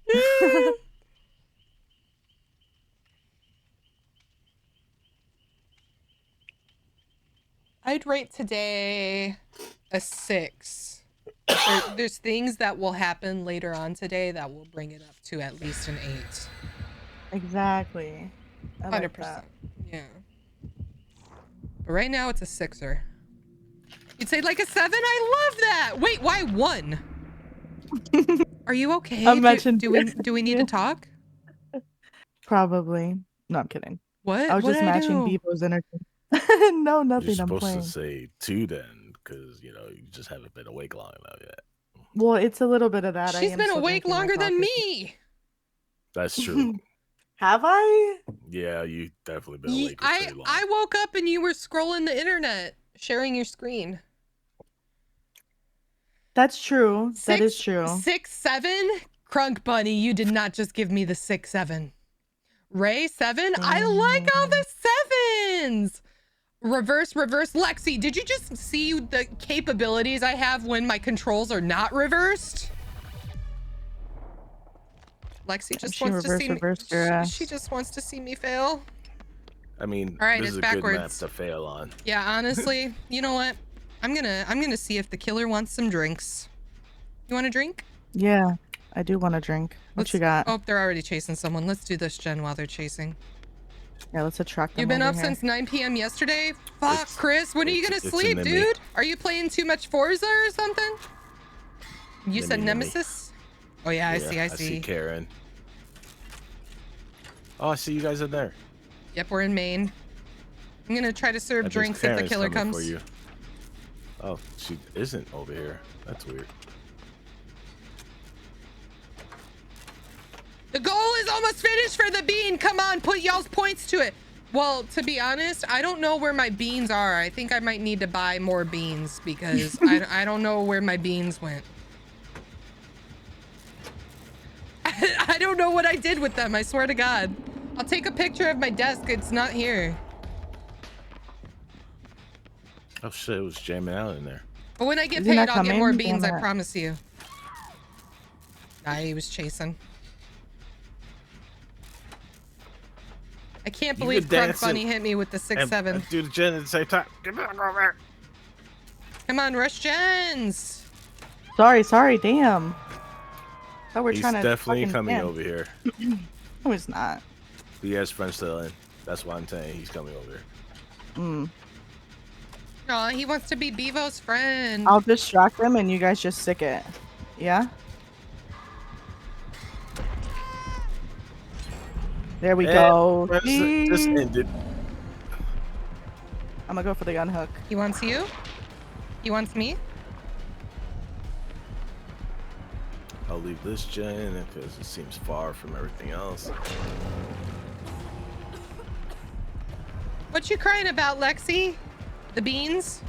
I'd rate today a 6. There's things that will happen later on today that will bring it up to at least an 8. Exactly. I like 100%. that. Yeah. But right now it's a 6er. You'd say like a 7? I love that. Wait, why 1? Are you okay? Do we need to talk? Probably. No, I'm kidding. What? I was What just did I matching do? Bevo's energy. No, You're nothing. I'm supposed playing. to say 2 then, because you know you just haven't been awake long enough yet. Well, it's a little bit of that. I She's am been still awake drinking my longer than coffee. me. That's true. Have I? Yeah, you definitely been awake for pretty long. I woke up and you were scrolling the internet, sharing your screen. That's true. That is true. 6-7? Crunk Bunny, you did not just give me the 6-7. Ray 7? I like all the 7s. Reverse. Lexi, did you just see the capabilities I have when my controls are not reversed? Lexi just wants to see me. She just wants to see me fail. I mean, all right, this it's is a good map backwards. to fail on. Yeah, honestly, you know what? I'm gonna see if the killer wants some drinks. You want a drink? Yeah, I do want to drink. What you got? Oh, they're already chasing someone. Let's do this, Jen, while they're chasing. Yeah, let's attract them. You've been over up here. since 9 p.m. yesterday? Fuck, Chris, when are you gonna it's sleep, a dude? Are you playing too much Forza or something? You said Nimmy. Nemesis? Oh yeah, I see. I see Karen. Oh, I see you guys in there. Yep, we're in Maine. I'm gonna try to serve drinks if the Karen's killer coming comes. For you. Oh, she isn't over here. That's weird. The goal is almost finished for the bean. Come on, put y'all's points to it. Well, to be honest, I don't know where my beans are. I think I might need to buy more beans because I don't know where my beans went. I don't know what I did with them. I swear to God. I'll take a picture of my desk. It's not here. Oh shit, it was jamming out in there. But when I get Isn't paid, that I'll get more coming? beans. Damn I it. promise you. He was chasing. I can't You believe could Crunk dance Bunny and- hit me with the 6-7. And do the gen at the same time. Get back over there. Come on, rush gens. Sorry, damn. Thought we're He's trying to definitely fucking coming dance. over here. No, he's not. He has friends still in. That's why I'm saying he's coming over here. Aw, he wants to be Bevo's friend. I'll distract them and you guys just sick it. Yeah? There we go. Just See? ended. I'm gonna go for the gun hook. He wants you? He wants me? I'll leave this gen because it seems far from everything else. What you crying about, Lexi? The beans?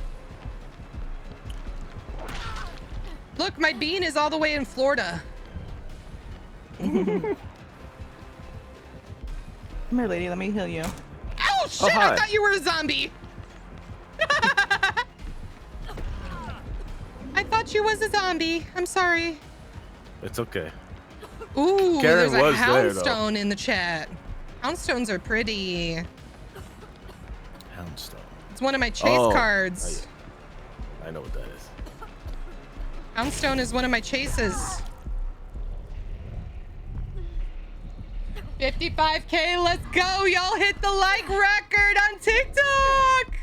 Look, my bean is all the way in Florida. Come here, lady. Let me heal you. Oh shit! hi. I thought you were a zombie. I thought you was a zombie. I'm sorry. It's okay. Ooh, Karen there's a was there, though. houndstone in the chat. Houndstones are pretty. Houndstone. It's one of my chase Oh, cards. I know what that is. Houndstone is one of my chases. 55K, let's go. Y'all hit the like record on TikTok.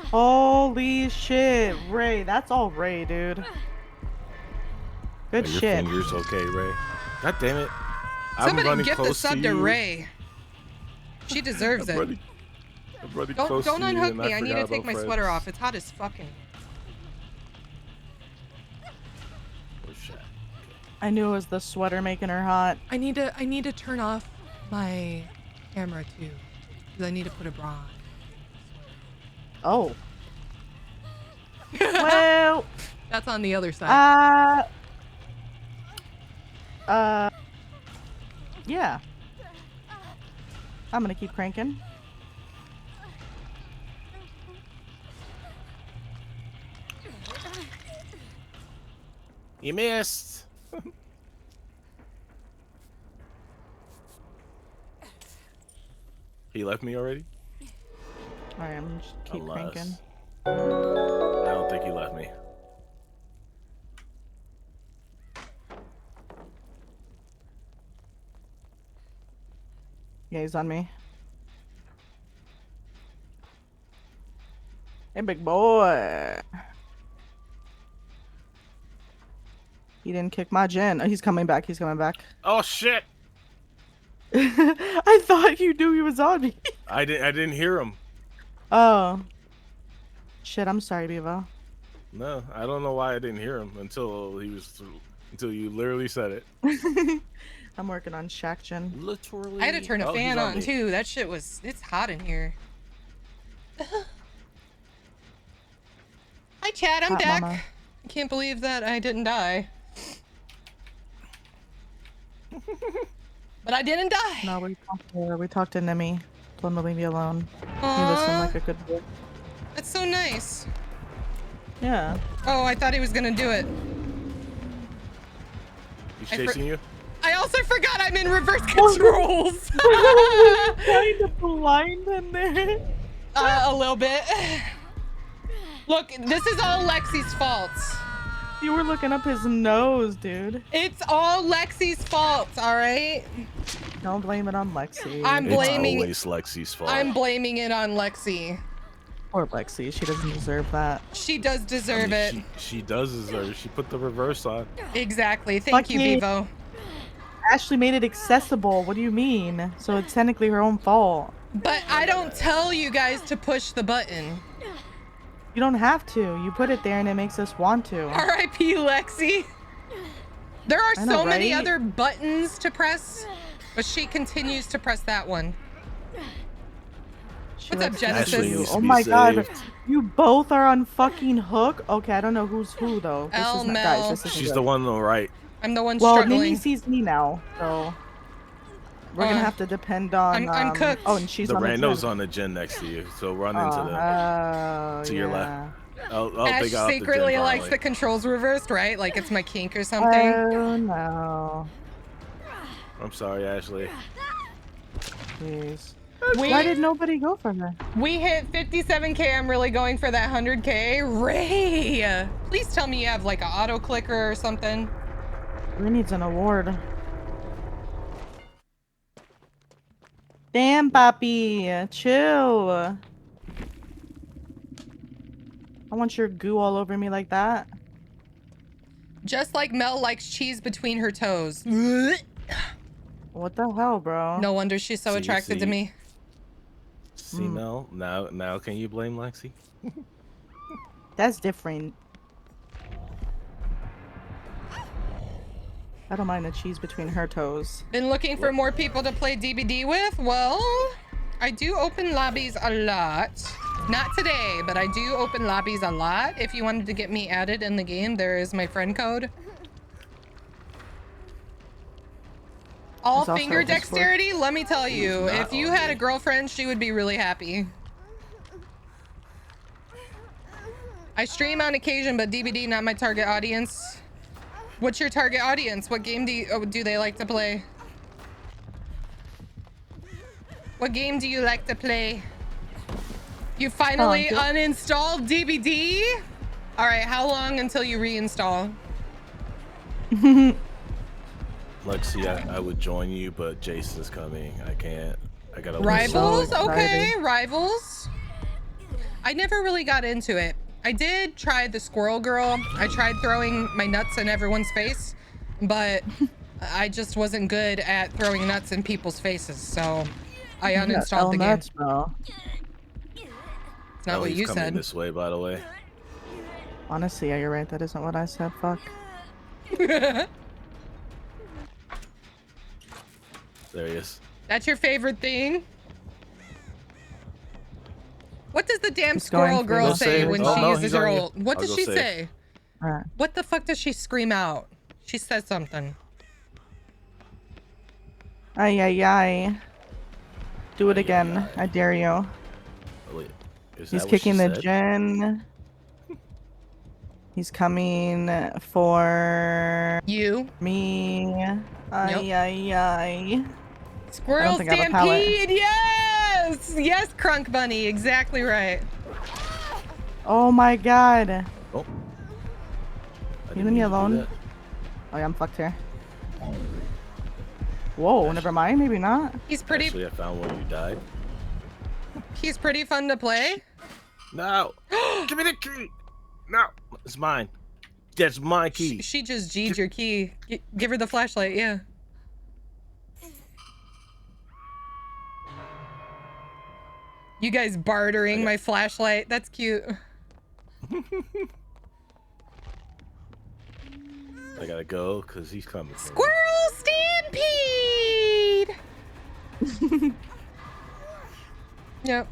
Holy shit, Ray. That's all Ray, dude. Good Are your shit. fingers okay, Ray? God damn it. I'm Somebody running get the close sub to to you. Ray. She deserves I'm it. running close Don't to you unhook and me. I need forgot to take about my friends. sweater off. It's hot as fucking. Oh, shit. I knew it was the sweater making her hot. I need to turn off my camera too. Because I need to put a bra on. Oh. Well. That's on the other side. Yeah. I'm gonna keep cranking. You missed. He left me already? Alright, I'm just keep cranking. I don't think he left me. Yeah, he's on me. Hey, big boy. He didn't kick my gen. Oh, he's coming back. He's coming back. Oh shit! I thought you knew he was on me. I didn't hear him. Oh. Shit, I'm sorry, Bevo. No, I don't know why I didn't hear him until you literally said it. I'm working on Shack Gen. Literally. I had to turn a Oh, fan he's on me. too. That shit was, it's hot in here. Hi Chad, I'm Hot back. mama. I can't believe that I didn't die. But I didn't die. No, we talked to Nemi. Told him to leave me alone. He Aw. listened like a good boy. That's so nice. Yeah. Oh, I thought he was gonna do it. He's I chasing you. I also forgot I'm in reverse controls. Kind of blind in there. A little bit. Look, this is all Lexi's fault. You were looking up his nose, dude. It's all Lexi's fault, all right? Don't blame it on Lexi. I'm blaming. It's always Lexi's fault. I'm blaming it on Lexi. Poor Lexi. She doesn't deserve that. She does deserve it. She does deserve it. She put the reverse on. Exactly. Thank you, Fucking- Bevo. Ashley made it accessible. What do you mean? So it's technically her own fault. But I don't tell you guys to push the button. You don't have to. You put it there and it makes us want to. R.I.P. Lexi. There are I know, so many right? other buttons to press, but she continues to press that one. She What's up, likes to Genesis? do Ashley you. needs to Oh be my god. saved. You both are on fucking hook? Okay, I don't know who's who though. This El is not, Mel. guys, this isn't She's good. the one on the right. I'm the one Well, struggling. Mimi sees me now, so we're gonna have to depend on. I'm cooked. Oh, and she's The on the rando's gen. on the gen next to you, so run into them. To your left. I'll Ash think I'll have to secretly gen likes probably. the controls reversed, right? Like it's my kink or something. Oh no. I'm sorry, Ashley. Jeez. We- Why did nobody go for her? We hit 57k. I'm really going for that 100k. Ray, please tell me you have like an auto clicker or something. Ray needs an award. Damn, Papi, chill. I want your goo all over me like that. Just like Mel likes cheese between her toes. What the hell, bro? No wonder she's so See, attracted to see. me. See, Mel, now can you blame Lexi? That's different. I don't mind the cheese between her toes. Been looking for more people to play DBD with? Well, I do open lobbies a lot. Not today, but I do open lobbies a lot. If you wanted to get me added in the game, there is my friend code. All There's also finger a Discord. dexterity, let me tell you, Not if you on had a me. girlfriend, she would be really happy. I stream on occasion, but DBD not my target audience. What's your target audience? What game do they like to play? What game do you like to play? You finally Oh, good. uninstalled DBD? All right, how long until you reinstall? Lexi, I would join you, but Jason's coming. I can't. I gotta leave. Rivals? So Okay, excited. Rivals. I never really got into it. I did try the Squirrel Girl. I tried throwing my nuts in everyone's face, but I just wasn't good at throwing nuts in people's faces, so I You got uninstalled the game. nuts, bro. It's not Oh, what he's you coming said. this way, by the way. Honestly, yeah, you're right. That isn't what I said. Fuck. There he is. That's your favorite thing? What does the damn He's going Squirrel for Girl Go say save. when Oh, she no, uses he's her on you. ult? What I'll does go she save. say? Alright. What the fuck does she scream out? She says something. Ay, ay, ay. Do it again. I dare you. Oh, wait. Is He's that what kicking she the said? gen. He's coming for You? me. Ay, ay, ay. Squirrel think I have a pallet. Stampede! Yes! Yes, Crunk Bunny. Exactly right. Oh my god. Oh. I You didn't leave me mean to do alone? that. Oh yeah, I'm fucked here. Whoa, never mind. Maybe not. He's pretty. Actually, I found where you died. He's pretty fun to play. No. Give me the key. No, it's mine. That's my key. She just G'd your key. Give her the flashlight, yeah. You guys bartering my flashlight. That's cute. I gotta go because he's coming. Squirrel stampede! Yep.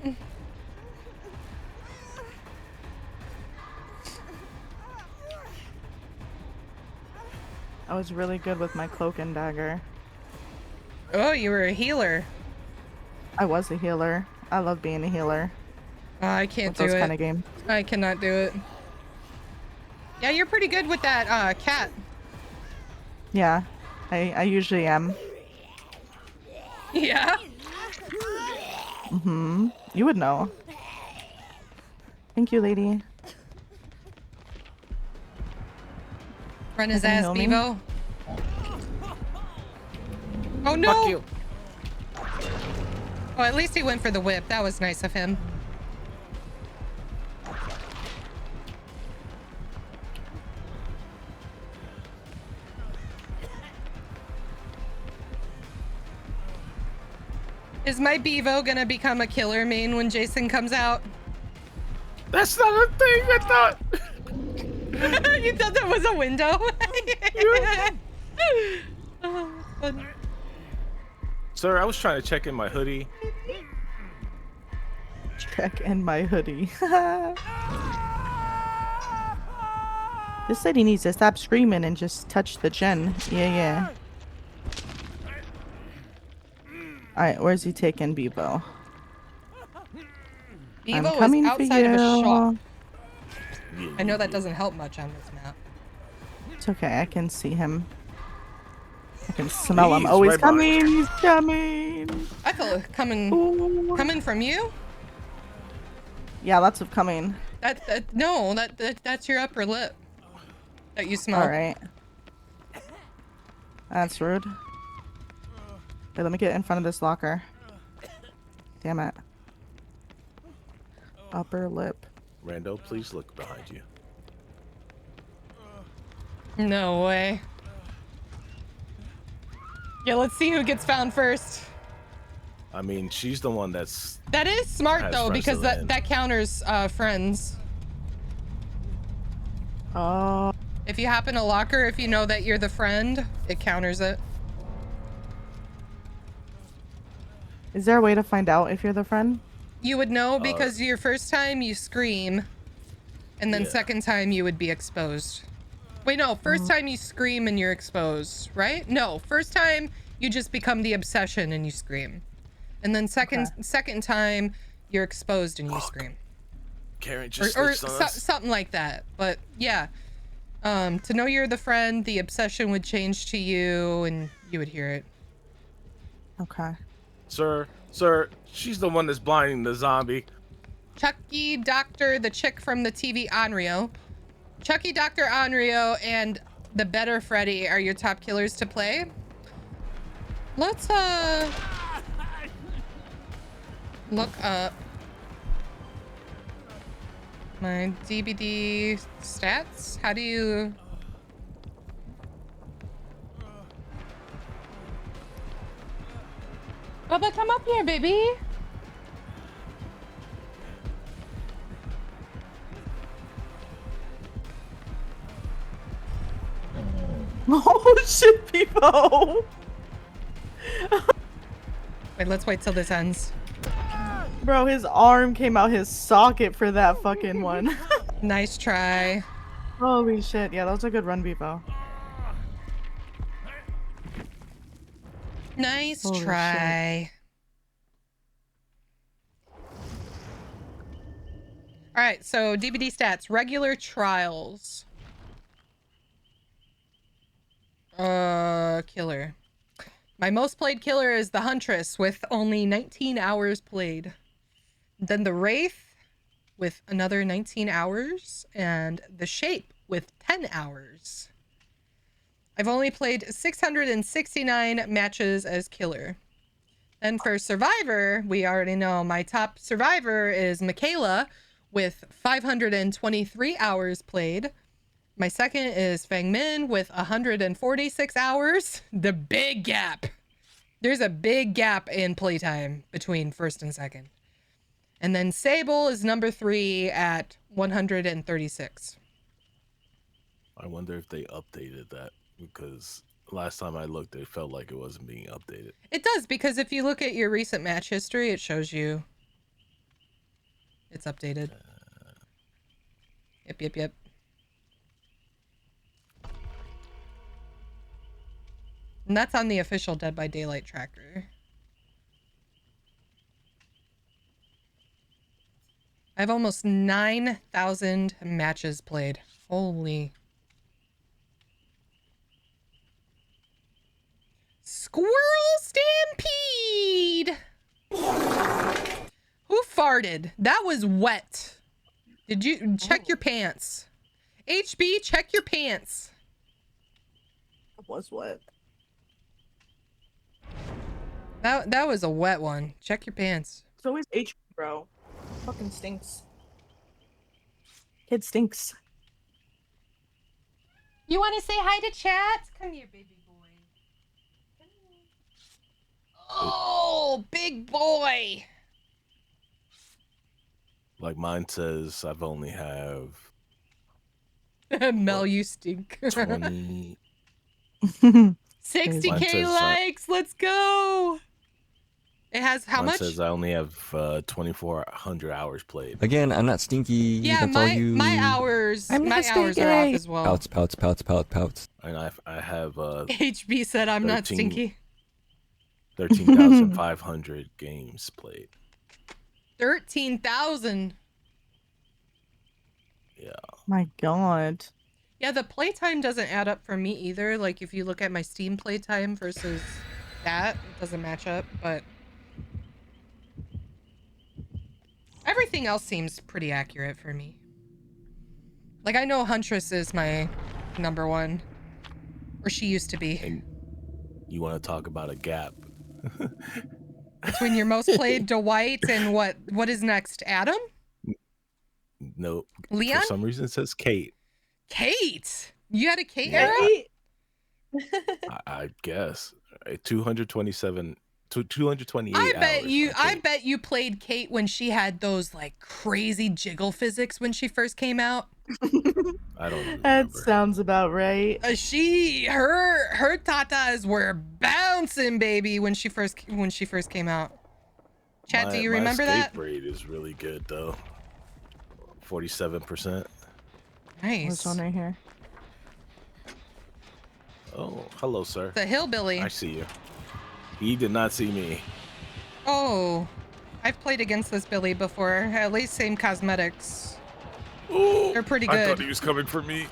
I was really good with my cloak and dagger. Oh, you were a healer. I was a healer. I love being a healer. I can't do those it. kind of game. I cannot do it. Yeah, you're pretty good with that cat. Yeah, I usually am. Yeah? Mm-hmm. You would know. Thank you, lady. Run his Can you ass, heal me? Bevo. Oh no! Fuck you. Oh, at least he went for the whip. That was nice of him. Is my Bevo gonna become a killer main when Jason comes out? That's not a thing. I thought. You thought that was a window? Oh, funny. Sir, I was trying to check in my hoodie. Check in my hoodie. This lady needs to stop screaming and just touch the chin. Yeah. Alright, where's he taking Bevo? Bevo I'm coming is for outside of a you. shop. I know that doesn't help much on this map. It's okay, I can see him. I can smell him. He's Oh, he's right behind coming! He's coming! I feel it coming Ooh. coming from you. Yeah, lots of coming. That's your upper lip that you smell. Alright. That's rude. Wait, let me get in front of this locker. Damn it. Upper lip. Rando, please look behind you. No way. Yeah, let's see who gets found first. I mean, she's the one that's. That is smart Has though, friends because to land. that counters friends. Oh. If you happen to lock her, if you know that you're the friend, it counters it. Is there a way to find out if you're the friend? You would know because your first time you scream, and then Yeah. second time you would be exposed. Wait, no, first time you scream and you're exposed, right? No, first time you just become the obsession and you scream. And then second time you're exposed and you scream. Karen just Or snitched on us. something like that. But yeah, to know you're the friend, the obsession would change to you and you would hear it. Okay. Sir, she's the one that's blinding the zombie. Chucky, Doctor, the chick from the TV Onryo. Chucky, Dr. Onryo, and the Better Freddy are your top killers to play. Let's look up my DBD stats. How do you... Bubba, come up here, baby. Oh shit, people! Wait, let's wait till this ends. Bro, his arm came out his socket for that fucking one. Nice try. Holy shit. Yeah, that was a good run, Bevo. Nice Holy try. All right, so DBD stats, regular trials. Killer. My most played killer is the Huntress with only 19 hours played. Then the Wraith with another 19 hours and the Shape with 10 hours. I've only played 669 matches as killer. And for survivor, we already know my top survivor is Michaela with 523 hours played. My second is Fang Min with 146 hours. The big gap. There's a big gap in playtime between first and second. And then Sable is number 3 at 136. I wonder if they updated that, because last time I looked, it felt like it wasn't being updated. It does, because if you look at your recent match history, it shows you it's updated. Yep. And that's on the official Dead by Daylight tracker. I have almost 9,000 matches played. Holy. Squirrel Stampede! Who farted? That was wet. Did you check your pants? HB, check your pants. It was wet. That was a wet one. Check your pants. It's always HB, bro. Fucking stinks. Kid stinks. You want to say hi to chat? Come here, baby boy. Come here. Oh, big boy. Like mine says, I've only have Mel, you stink. 20. 60K Mine says, likes. Let's go. It has how mine much? says I only have 2,400 hours played. Again, I'm not stinky. Yeah, That's all you. my hours. I'm My not hours are off as well. Pouts. And I have HB said I'm not 13 stinky. 13,500 games played. 13,000. Yeah. My God. Yeah, the playtime doesn't add up for me either. Like if you look at my Steam playtime versus that, it doesn't match up, but everything else seems pretty accurate for me. Like I know Huntress is my number 1, or she used to be. And you want to talk about a gap? Between your most played Dwight and what is next? Adam? No. Leon? For some reason it says Kate. Kate? You had a Kate Yeah. era? I guess 228 I bet hours you on I Kate. bet you played Kate when she had those like crazy jiggle physics when she first came out. I don't remember. That sounds about right. Her tatas were bouncing, baby, when she first came out. Chat, do you remember my that? escape rate is really good though. 47%. Nice. This one right here. Oh, hello, sir. The hillbilly. I see you. He did not see me. Oh, I've played against this Billy before. At least same cosmetics. Ooh, They're pretty I good. thought he was coming for me.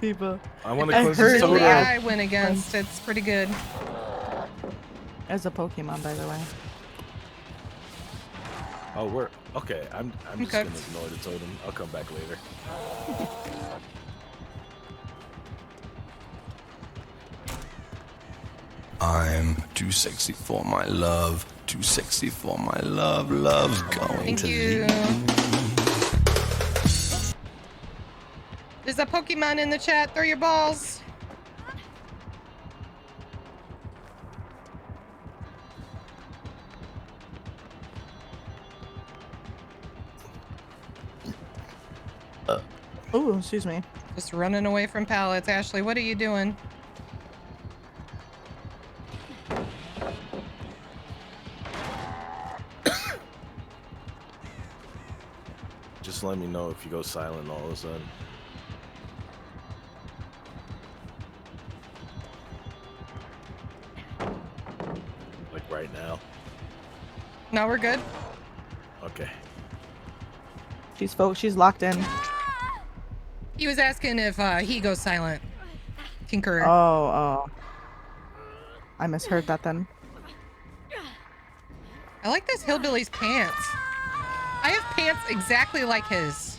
People. I want to I've cleanse heard his Billy totem. I went against. It's pretty good. As a Pokemon, by the way. Oh, we're okay. I'm just Okay. gonna ignore the totem. I'll come back later. I'm too sexy for my love. Too sexy for my love. Love's going Thank to you. leave. There's a Pokemon in the chat. Throw your balls. Oh, excuse me. Just running away from pallets. Ashley, what are you doing? Just let me know if you go silent all of a sudden. Like right now. No, we're good. Okay. She's locked in. He was asking if he goes silent. Tinkerer. Oh. I misheard that then. I like this hillbilly's pants. I have pants exactly like his.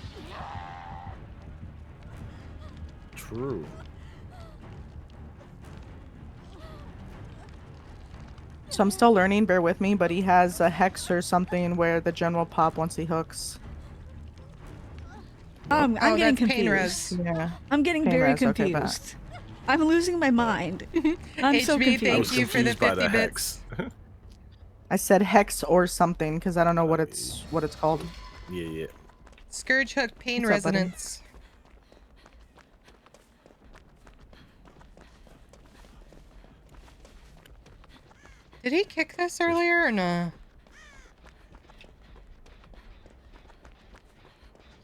True. So I'm still learning, bear with me, but he has a hex or something where the gen will pop once he hooks. I'm Oh, getting that's pain confused. Yeah. I'm getting Pain very res, okay, confused. I'm losing my mind. I'm so HB, confused. I was thank you for the confused by 50 the bits. hex. I said hex or something because I don't know what it's called. Yeah, yeah. Scourge hook pain What's up, buddy? resonance. Did he kick this earlier or no?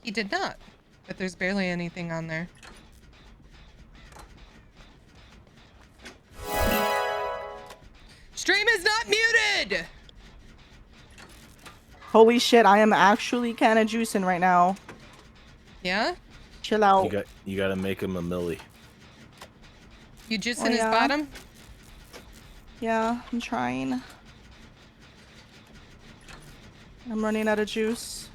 He did not, but there's barely anything on there. Stream is not muted! Holy shit, I am actually kind of juicing right now. Yeah? Chill out. You gotta make him a millie. You juice Oh, in his yeah? bottom? Yeah, I'm trying. I'm running out of juice.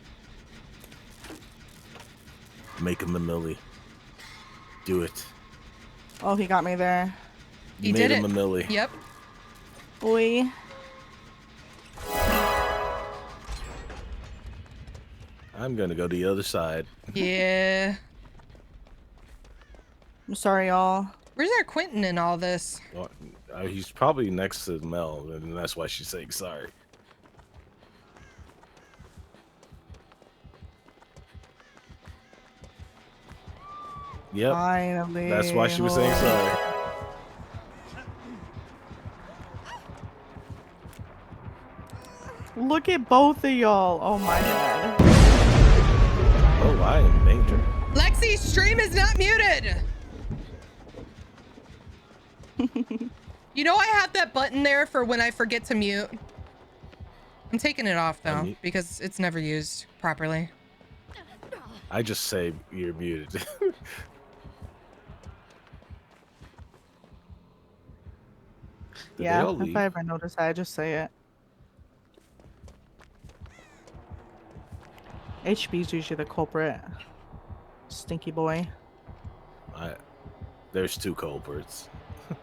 Make him a millie. Do it. Oh, he got me there. You He made did him it. a millie. Yep. Oi. I'm gonna go the other side. Yeah. I'm sorry, y'all. Where's our Quentin in all this? Well, he's probably next to Mel, and that's why she's saying sorry. Yep. Finally. That's why she was saying sorry. Look at both of y'all. Oh my god. Oh, I am in danger. Lexi, stream is not muted! You know I have that button there for when I forget to mute. I'm taking it off though, because it's never used properly. I just say you're muted. Did Yeah, they all if leave? I ever notice, I just say it. HB's usually the culprit. Stinky boy. There's two culprits.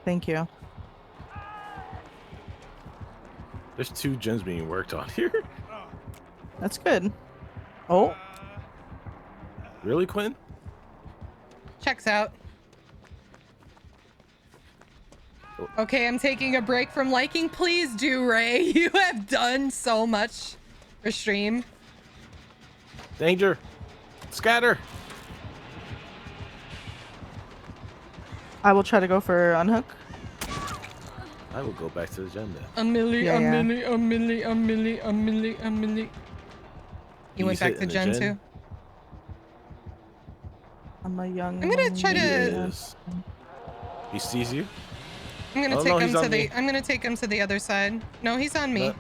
Thank you. There's two gens being worked on here. That's good. Oh. Really, Quinn? Checks out. Okay, I'm taking a break from liking. Please do, Ray. You have done so much for stream. Danger! Scatter! I will try to go for unhook. I will go back to the gen then. A milli, Yeah, a yeah. milli, a milli, a milli, a milli, a milli. You went He's back to hitting the Gen gen? 2? I'm a young. I'm gonna try to. Yes. He sees you? I'm gonna Oh, take no, him he's to on the. me. I'm gonna take him to the other side. No, he's on me.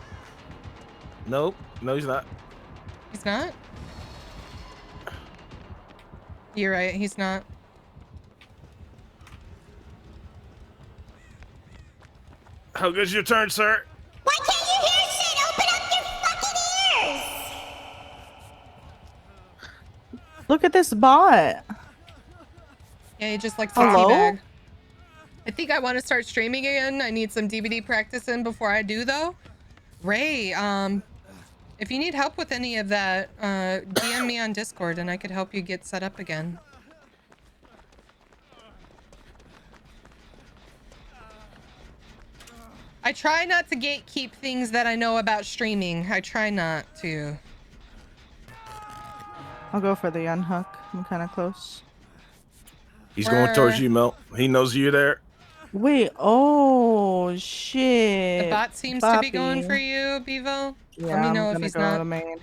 Nope. No, he's not. He's not. You're right. He's not. How good's your turn, sir? Why can't you hear shit? Open up your fucking ears! Look at this bot. Yeah, he just likes to Hello? teabag. I think I want to start streaming again. I need some DVD practice in before I do, though. Ray, if you need help with any of that, DM me on Discord and I could help you get set up again. I try not to gatekeep things that I know about streaming. I try not to. I'll go for the unhook. I'm kind of close. He's going towards you, Mel. He knows you're there. Wait. Oh shit. The bot seems to be going Boppy. for you, Bevo. Yeah, Let me know I'm if gonna he's go not. to main.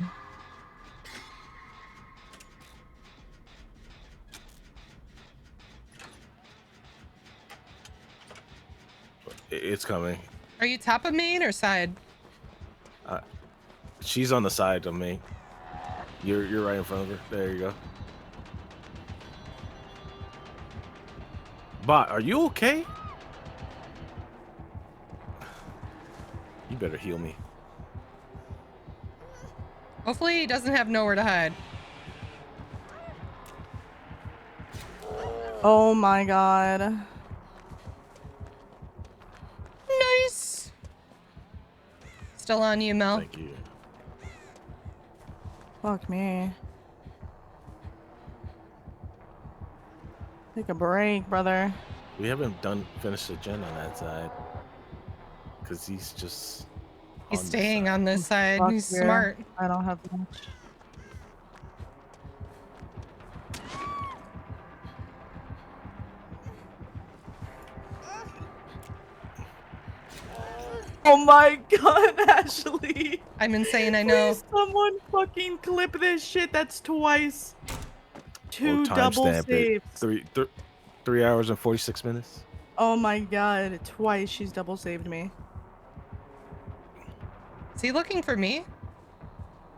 It's coming. Are you top of main or side? She's on the side of me. You're right in front of her. There you go. Bot, are you okay? You better heal me. Hopefully he doesn't have nowhere to hide. Oh my god. Nice. still on you, Mel. Thank you. Fuck me. Take a break, brother. We haven't finished the gen on that side. Because he's just... He's staying on this side. Fuck He's yeah. smart. I don't have much. Oh my god, Ashley! I'm insane, I know. Please, someone fucking clip this shit. That's twice. Two double timestamp saves. it. 3 hours and 46 minutes. Oh my god, twice she's double saved me. Is he looking for me?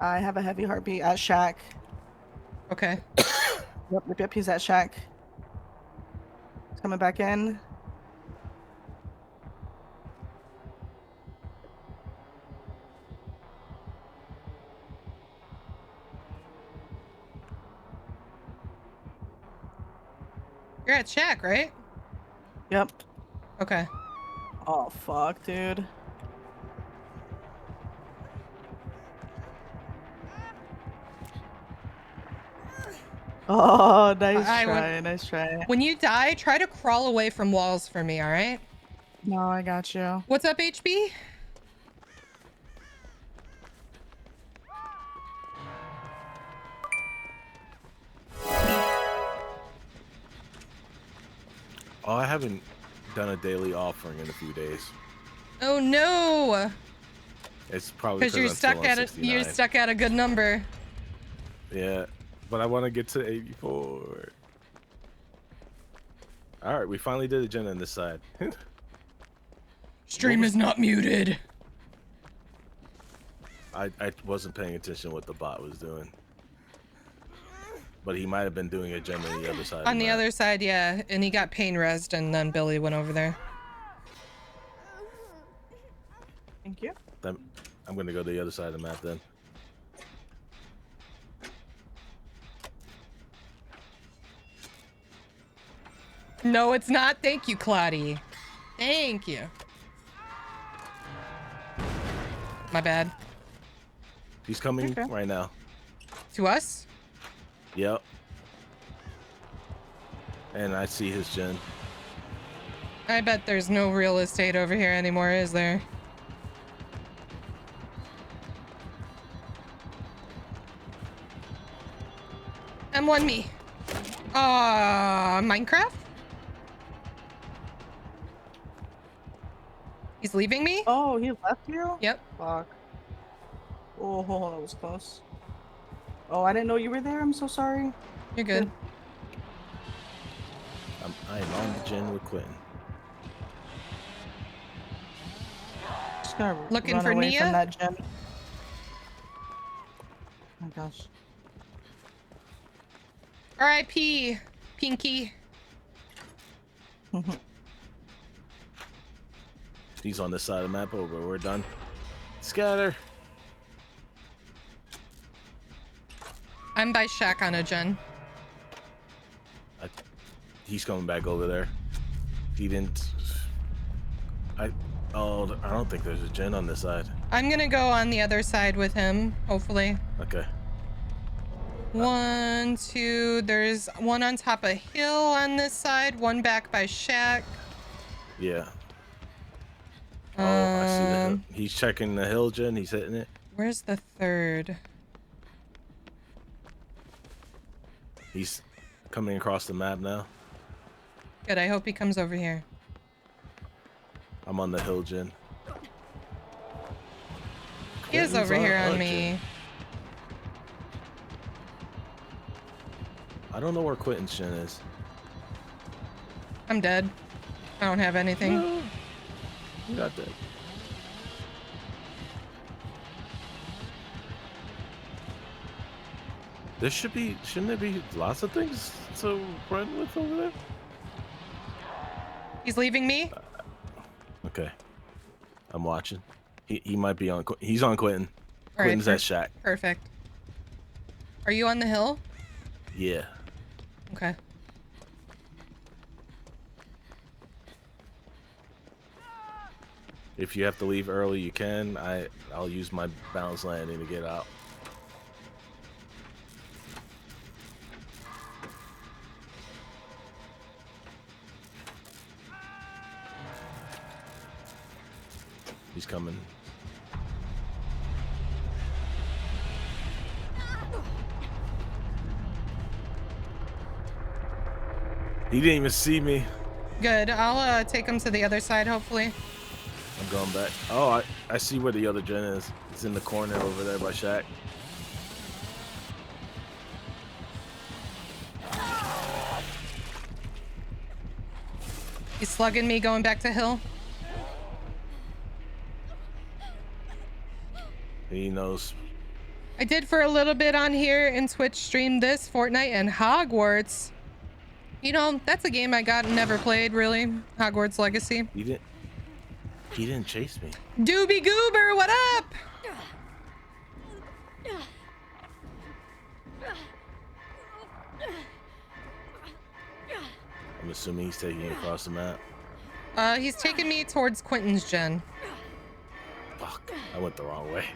I have a heavy heartbeat at Shack. Okay. Yep, he's at Shack. He's coming back in. You're at Shack, right? Yep. Okay. Oh fuck, dude. Oh, nice try. When you die, try to crawl away from walls for me, all right? No, I got you. What's up, HB? Oh, I haven't done a daily offering in a few days. Oh no! It's probably Because you're stuck at it. You're stuck at a good number. Yeah, but I want to get to 84. All right, we finally did a gen on this side. Stream is not muted. I wasn't paying attention what the bot was doing, but he might have been doing a gen on the other side. On the other side, yeah, and he got pain resed, and then Billy went over there. Thank you. I'm gonna go to the other side of the map then. No, it's not. Thank you, Claudie. Thank you. My bad. He's coming right now. To us? Yep. And I see his gen. I bet there's no real estate over here anymore, is there? M1 me. Minecraft? He's leaving me? Oh, he left you? Yep. Fuck. Oh, that was close. Oh, I didn't know you were there. I'm so sorry. You're good. I am on the gen with Quentin. Just gonna Looking run for away Nia? from that gen. Oh my gosh. R.I.P. Pinky. He's on this side of the map over. We're done. Scatter. I'm by Shack on a gen. He's coming back over there. He didn't. I don't think there's a gen on this side. I'm gonna go on the other side with him, hopefully. Okay. 1, 2, there's one on top of hill on this side, one back by Shack. Yeah. Oh, I see the hill. He's checking the hill gen. He's hitting it. Where's the third? He's coming across the map now. Good, I hope he comes over here. I'm on the hill gen. He is over here on me. I don't know where Quentin's gen is. I'm dead. I don't have anything. No. You got that. Shouldn't there be lots of things to run with over there? He's leaving me? Okay. I'm watching. He might be on, he's on Quentin. All right, Quentin's at Shack. Perfect. Are you on the hill? Yeah. Okay. If you have to leave early, you can. I'll use my balance landing to get out. He's coming. He didn't even see me. Good. I'll take him to the other side, hopefully. I'm going back. Oh, I see where the other gen is. It's in the corner over there by Shaq. He's slugging me going back to hill. He knows. I did for a little bit on here in Twitch stream this, Fortnite and Hogwarts. You know, that's a game I got and never played, really. Hogwarts Legacy. He didn't chase me. Doobie Goober, what up? I'm assuming he's taking you across the map. He's taking me towards Quentin's gen. Fuck, I went the wrong way.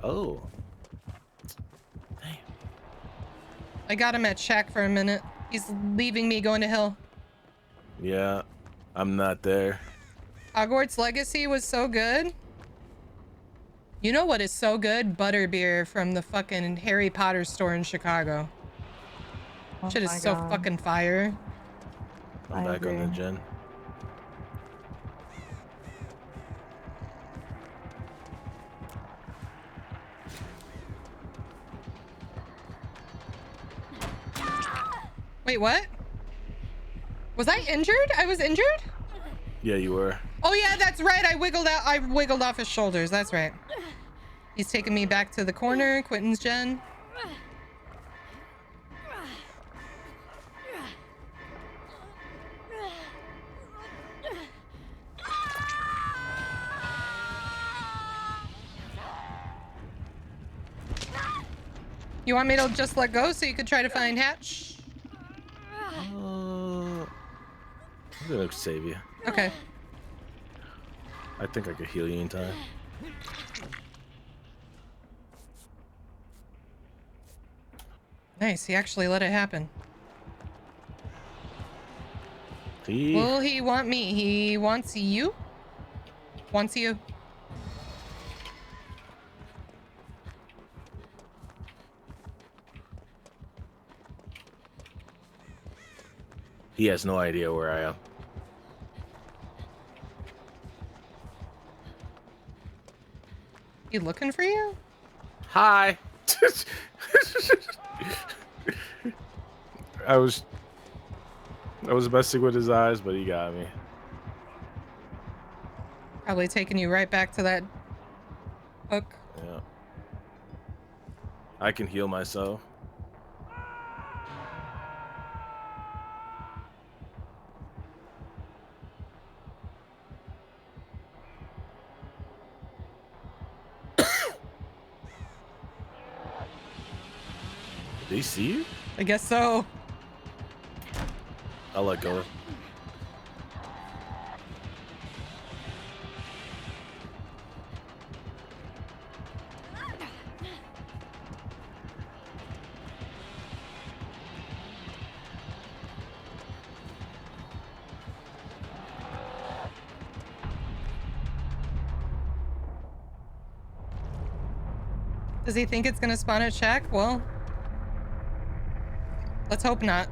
Oh. Damn. I got him at Shack for a minute. He's leaving me going to hill. Yeah, I'm not there. Hogwarts Legacy was so good. You know what is so good? Butterbeer from the fucking Harry Potter store in Chicago. Oh Shit is my so God. fucking fire. I'm back on the gen. Wait, what? Was I injured? I was injured? Yeah, you were. Oh yeah, that's right. I wiggled out. I wiggled off his shoulders. That's right. He's taking me back to the corner. Quentin's gen. You want me to just let go so you could try to find Hatch? I'm gonna save you. Okay. I think I could heal you in time. Nice. He actually let it happen. See? Will he want me? He wants you? Wants you. He has no idea where I am. He looking for you? Hi. I was messing with his eyes, but he got me. Probably taking you right back to that hook. Yeah. I can heal myself. Did he see you? I guess so. I'll let go. Does he think it's gonna spawn at Shack? Well, let's hope not.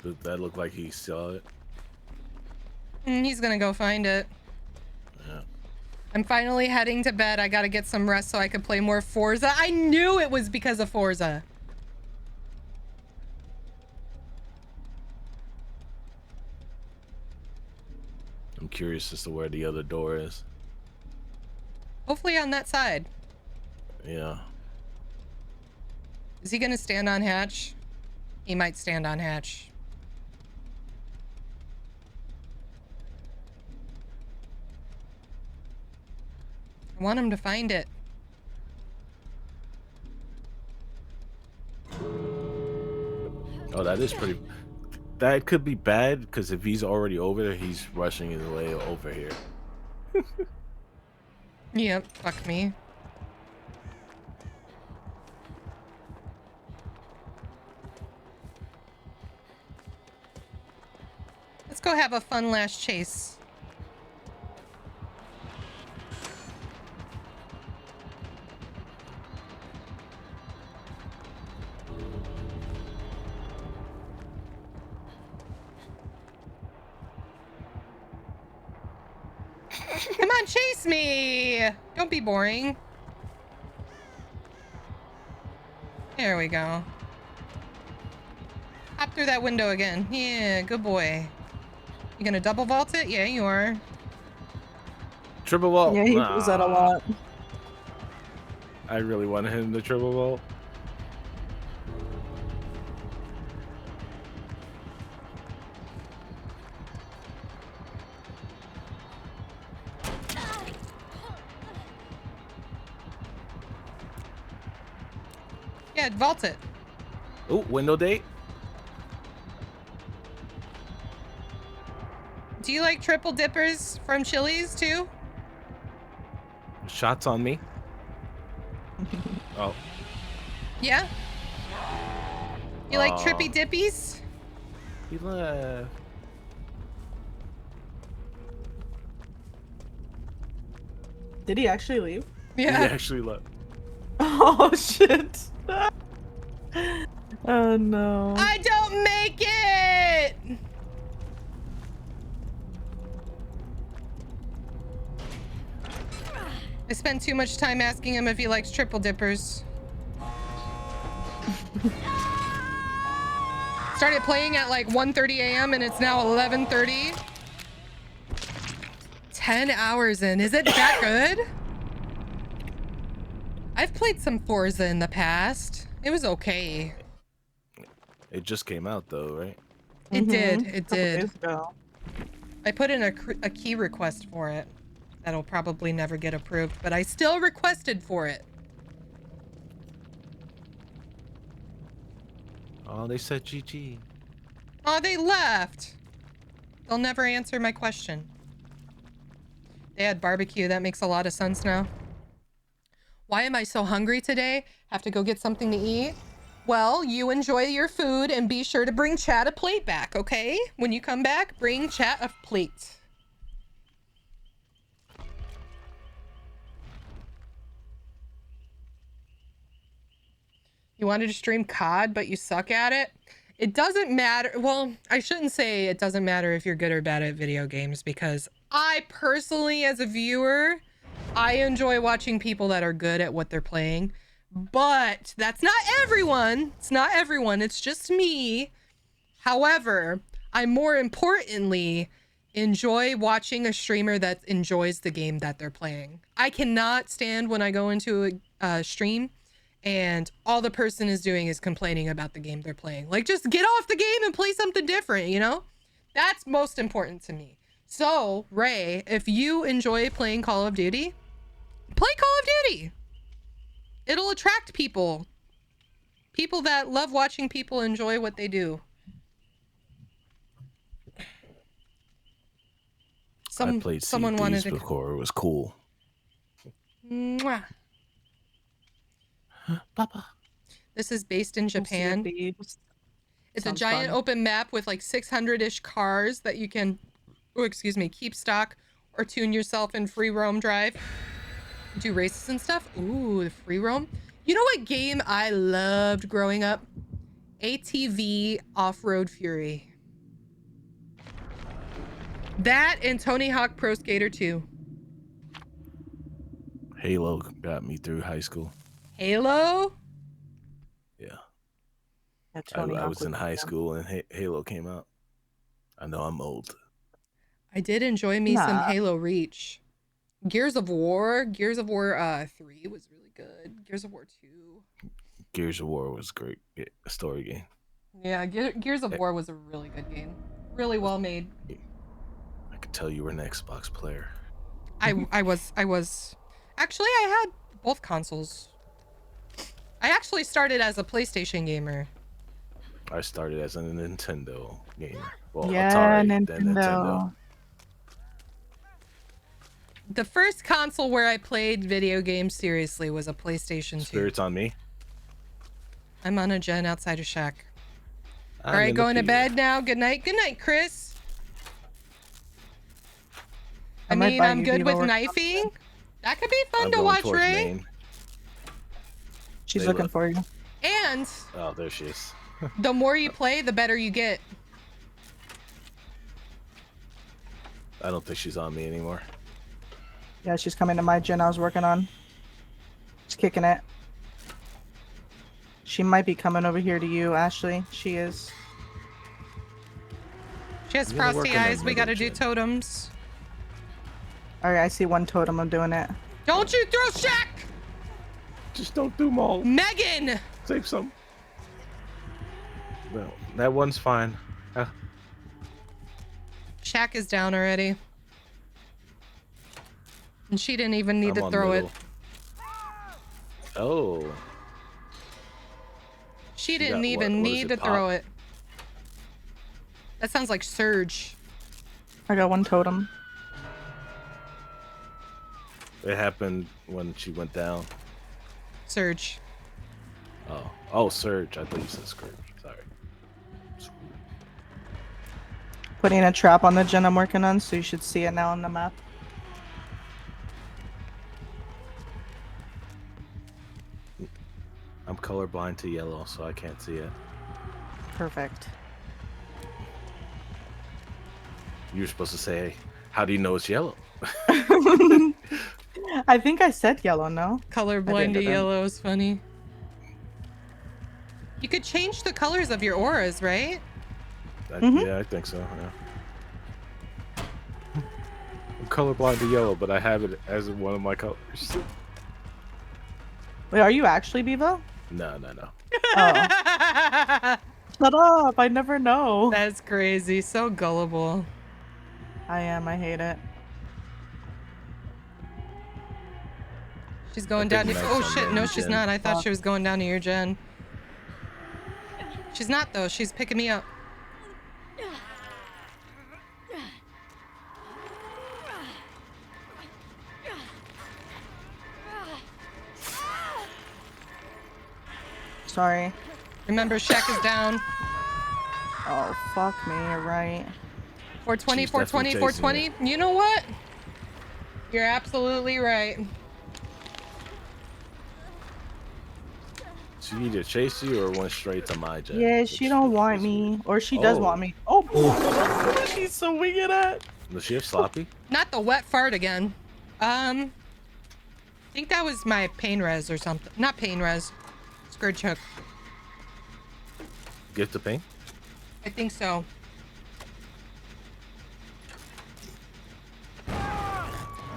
Did that look like he saw it? He's gonna go find it. Yeah. I'm finally heading to bed. I gotta get some rest so I can play more Forza. I knew it was because of Forza. I'm curious as to where the other door is. Hopefully on that side. Yeah. Is he gonna stand on Hatch? He might stand on hatch. I want him to find it. Oh, that is pretty. That could be bad because if he's already over there, he's rushing his way over here. Yep, fuck me. Let's go have a fun last chase. Come on, chase me! Don't be boring. There we go. Hop through that window again. Yeah, good boy. You gonna double vault it? Yeah, you are. Triple vault. Yeah, he does that a lot. I really wanted him to triple vault. Yeah, vault it. Oh, window date. Do you like triple dippers from Chili's too? Shots on me. Oh. Yeah? You like trippy dippies? He left. Did he actually leave? Yeah. He actually left. Oh shit. Oh no. I don't make it! I spent too much time asking him if he likes triple dippers. Started playing at like 1:30 a.m. and it's now 11:30. 10 hours in. Is it that good? I've played some Forza in the past. It was okay. It just came out though, right? It did. It Couple did. days ago. I put in a key request for it. That'll probably never get approved, but I still requested for it. Oh, they said GG. Oh, they left. They'll never answer my question. They had barbecue. That makes a lot of sense now. Why am I so hungry today? Have to go get something to eat? Well, you enjoy your food and be sure to bring Chad a plate back, okay? When you come back, bring Chad a plate. You wanted to stream COD, but you suck at it? It doesn't matter. Well, I shouldn't say it doesn't matter if you're good or bad at video games, because I personally, as a viewer, I enjoy watching people that are good at what they're playing. But that's not everyone. It's not everyone. It's just me. However, I more importantly enjoy watching a streamer that enjoys the game that they're playing. I cannot stand when I go into a stream and all the person is doing is complaining about the game they're playing. Like, just get off the game and play something different, you know? That's most important to me. So, Ray, if you enjoy playing Call of Duty, play Call of Duty. It'll attract people. People that love watching people enjoy what they do. I played someone wanted to before. It was cool. Mwah. Papa. This is based in Japan. It's a giant open map with like 600-ish cars that you can, keep stock or tune yourself in free roam drive. Do races and stuff. Ooh, the free roam. You know what game I loved growing up? ATV Off-Road Fury. That and Tony Hawk Pro Skater 2. Halo got me through high school. Halo? Yeah. I was in high school and Halo came out. I know I'm old. I did enjoy me some Halo Reach. Gears of War 3 was really good. Gears of War 2. Gears of War was great. A story game. Yeah, Gears of War was a really good game. Really well made. I could tell you were an Xbox player. I was. Actually, I had both consoles. I actually started as a PlayStation gamer. I started as a Nintendo gamer. Well, Yeah, Atari, then Nintendo. The first console where I played video games seriously was a PlayStation 2. Spirits on me. I'm on a gen outside of Shack. I'm All right, in the going to field. bed now. Good night. Good night, Chris. I might mean, buy I'm you good Viva with or knifing. That could be fun I'm to going watch, towards Ray. Maine. She's They looking look- for you. And Oh, there she is. the more you play, the better you get. I don't think she's on me anymore. Yeah, she's coming to my gen I was working on. She's kicking it. She might be coming over here to you, Ashley. She is. She has I'm gonna work frosty on that eyes. We gotta middle do gen. totems. Alright, I see one totem. I'm doing it. Don't you throw Shack! Just don't do them all. Megan! Save some. No, that one's fine. Shack is down already. And she didn't even need I'm to on throw middle. it. Oh. She got didn't what? even What is need it, to pop? throw it. That sounds like Surge. I got one totem. It happened when she went down. Surge. Oh, Surge. I thought you said Scourge. Sorry. Putting a trap on the gen I'm working on, so you should see it now on the map. I'm colorblind to yellow, so I can't see it. Perfect. You're supposed to say, "How do you know it's yellow?" I think I said yellow, no? Colorblind to didn't. yellow is funny. You could change the colors of your auras, right? Yeah, I think so. Yeah. I'm colorblind to yellow, but I have it as one of my colors. Wait, are you actually Bevo? No. Oh. Shut up! I never know. That's crazy. So gullible. I am. I hate it. She's going I down think to. Meg's Oh on shit! my No, she's gen. not. I thought she was going down to your gen. She's not though. She's picking me up. Sorry. Remember, Shack is down. Oh, fuck me. You're right. 420, She's 420, definitely 420. You know what? You're absolutely right. She either chased you or went straight to my gen. Yeah, she don't want me. Or she does want me. Oh, she's so wicked at. Does she have sloppy? Not the wet fart again. I think that was my pain res or something. Not pain res. Scourge hook. Gift of pain? I think so.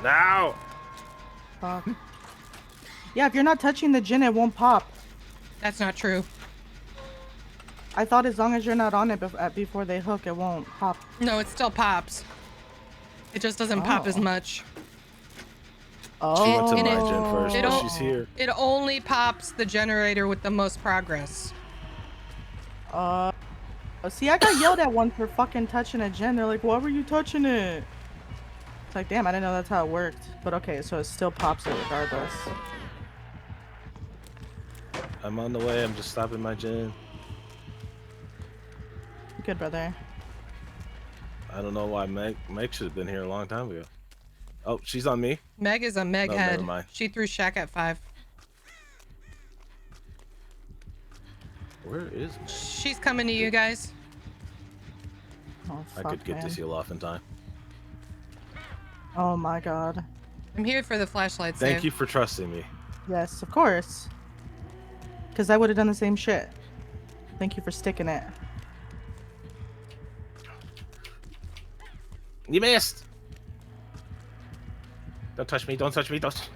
Now! Fuck. Yeah, if you're not touching the gin, it won't pop. That's not true. I thought as long as you're not on it before they hook, it won't pop. No, it still pops. It just doesn't pop as Oh. much. Oh. She went to And my gen first, but o- she's here. It only pops the generator with the most progress. See, I got yelled at once for fucking touching a gen. They're like, why were you touching it? It's like, damn, I didn't know that's how it worked. But okay, so it still pops it regardless. I'm on the way. I'm just stopping my gen. Good, brother. I don't know why Meg should have been here a long time ago. Oh, she's on me. Meg is a Meg No, head. never mind. She threw Shack at 5. Where is Meg? She's coming to you guys. Oh, I fuck, could get man. this heal off in time. Oh my god. I'm here for the flashlight Thank save. you for trusting me. Yes, of course. Because I would have done the same shit. Thank you for sticking it. You missed! Don't touch me, don't touch me, don't.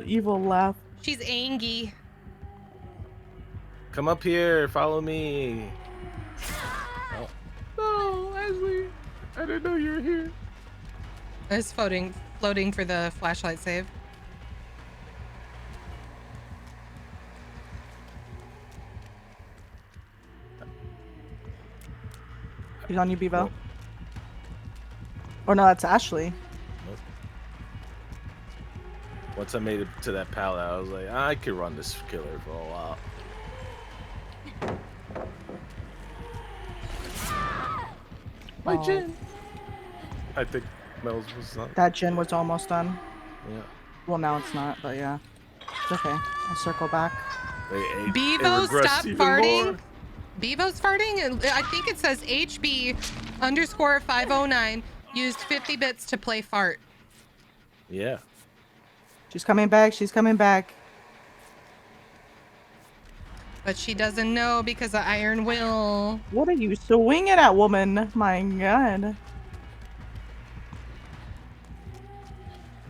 Evil laugh. She's angry. Come up here. Follow me. Oh. No, Ashley. I didn't know you were here. I was floating for the flashlight save. She's on you, Bevo. Oh no, that's Ashley. Nope. Once I made it to that pallet, I was like, I could run this killer for a while. My Jen. I think Mel's was not. That Jen was almost done. Yeah. Well, now it's not, but yeah. It's okay. I'll circle back. Bevo, stop farting. Bevo's farting? I think it says HB_509 used 50 bits to play fart. Yeah. She's coming back. She's coming back. But she doesn't know because of Iron Will. What are you swinging at, woman? My God.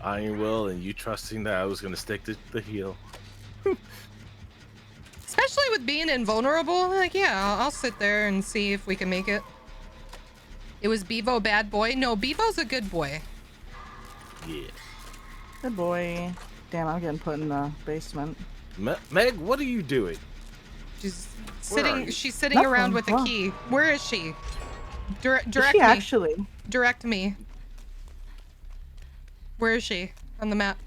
Iron Will and you trusting that I was going to stick to the heel. Especially with being invulnerable. Like, yeah, I'll sit there and see if we can make it. It was Bevo bad boy? No, Bevo's a good boy. Yeah. Good boy. Damn, I'm getting put in the basement. Meg, what are you doing? She's sitting around with a key. Where is she? Direct is she me. Actually? Direct me. Where is she on the map?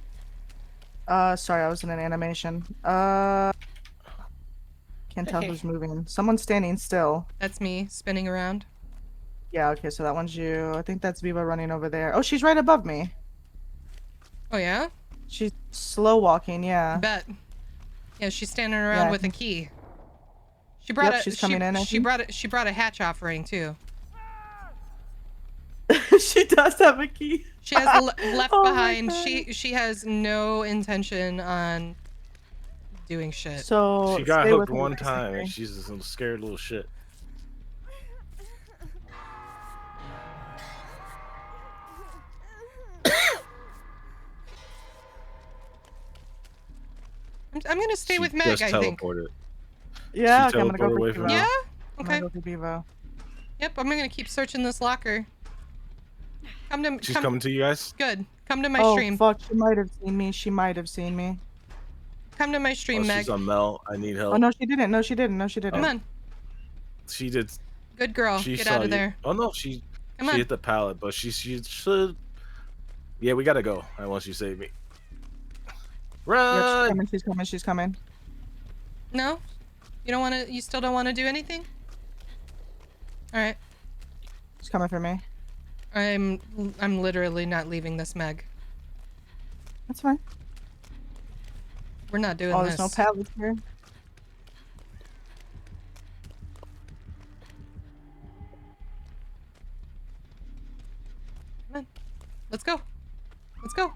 Sorry, I was in an animation. Can't tell who's moving. Someone's standing still. That's me spinning around. Yeah, okay, so that one's you. I think that's Viva running over there. Oh, she's right above me. Oh yeah? She's slow walking, yeah. Bet. Yeah, she's standing around with a key. She brought she's coming in. She brought a hatch offering too. She does have a key. She has left behind. She has no intention on doing shit. So she got hooked one time and she's a scared little shit. I'm gonna stay with Meg, I think. Yeah, okay, I'm gonna go for Bevo. Yeah? Okay. I'm gonna go for Bevo. Yep, I'm gonna keep searching this locker. She's coming to you guys? Good. Come to my stream. Oh, fuck, she might have seen me. She might have seen me. Come to my stream, Meg. She's on Mel. I need help. Oh, no, she didn't. No, she didn't. No, she didn't. Come on. She did. Good girl. Get out of there. Oh, no, she hit the pallet, but she should. Yeah, we gotta go. I want you to save me. Run! Yep, she's coming. She's coming. No? You don't want to? You still don't want to do anything? All right. She's coming for me. I'm literally not leaving this, Meg. That's fine. We're not doing this. There's no pallets here. Come on. Let's go. Let's go.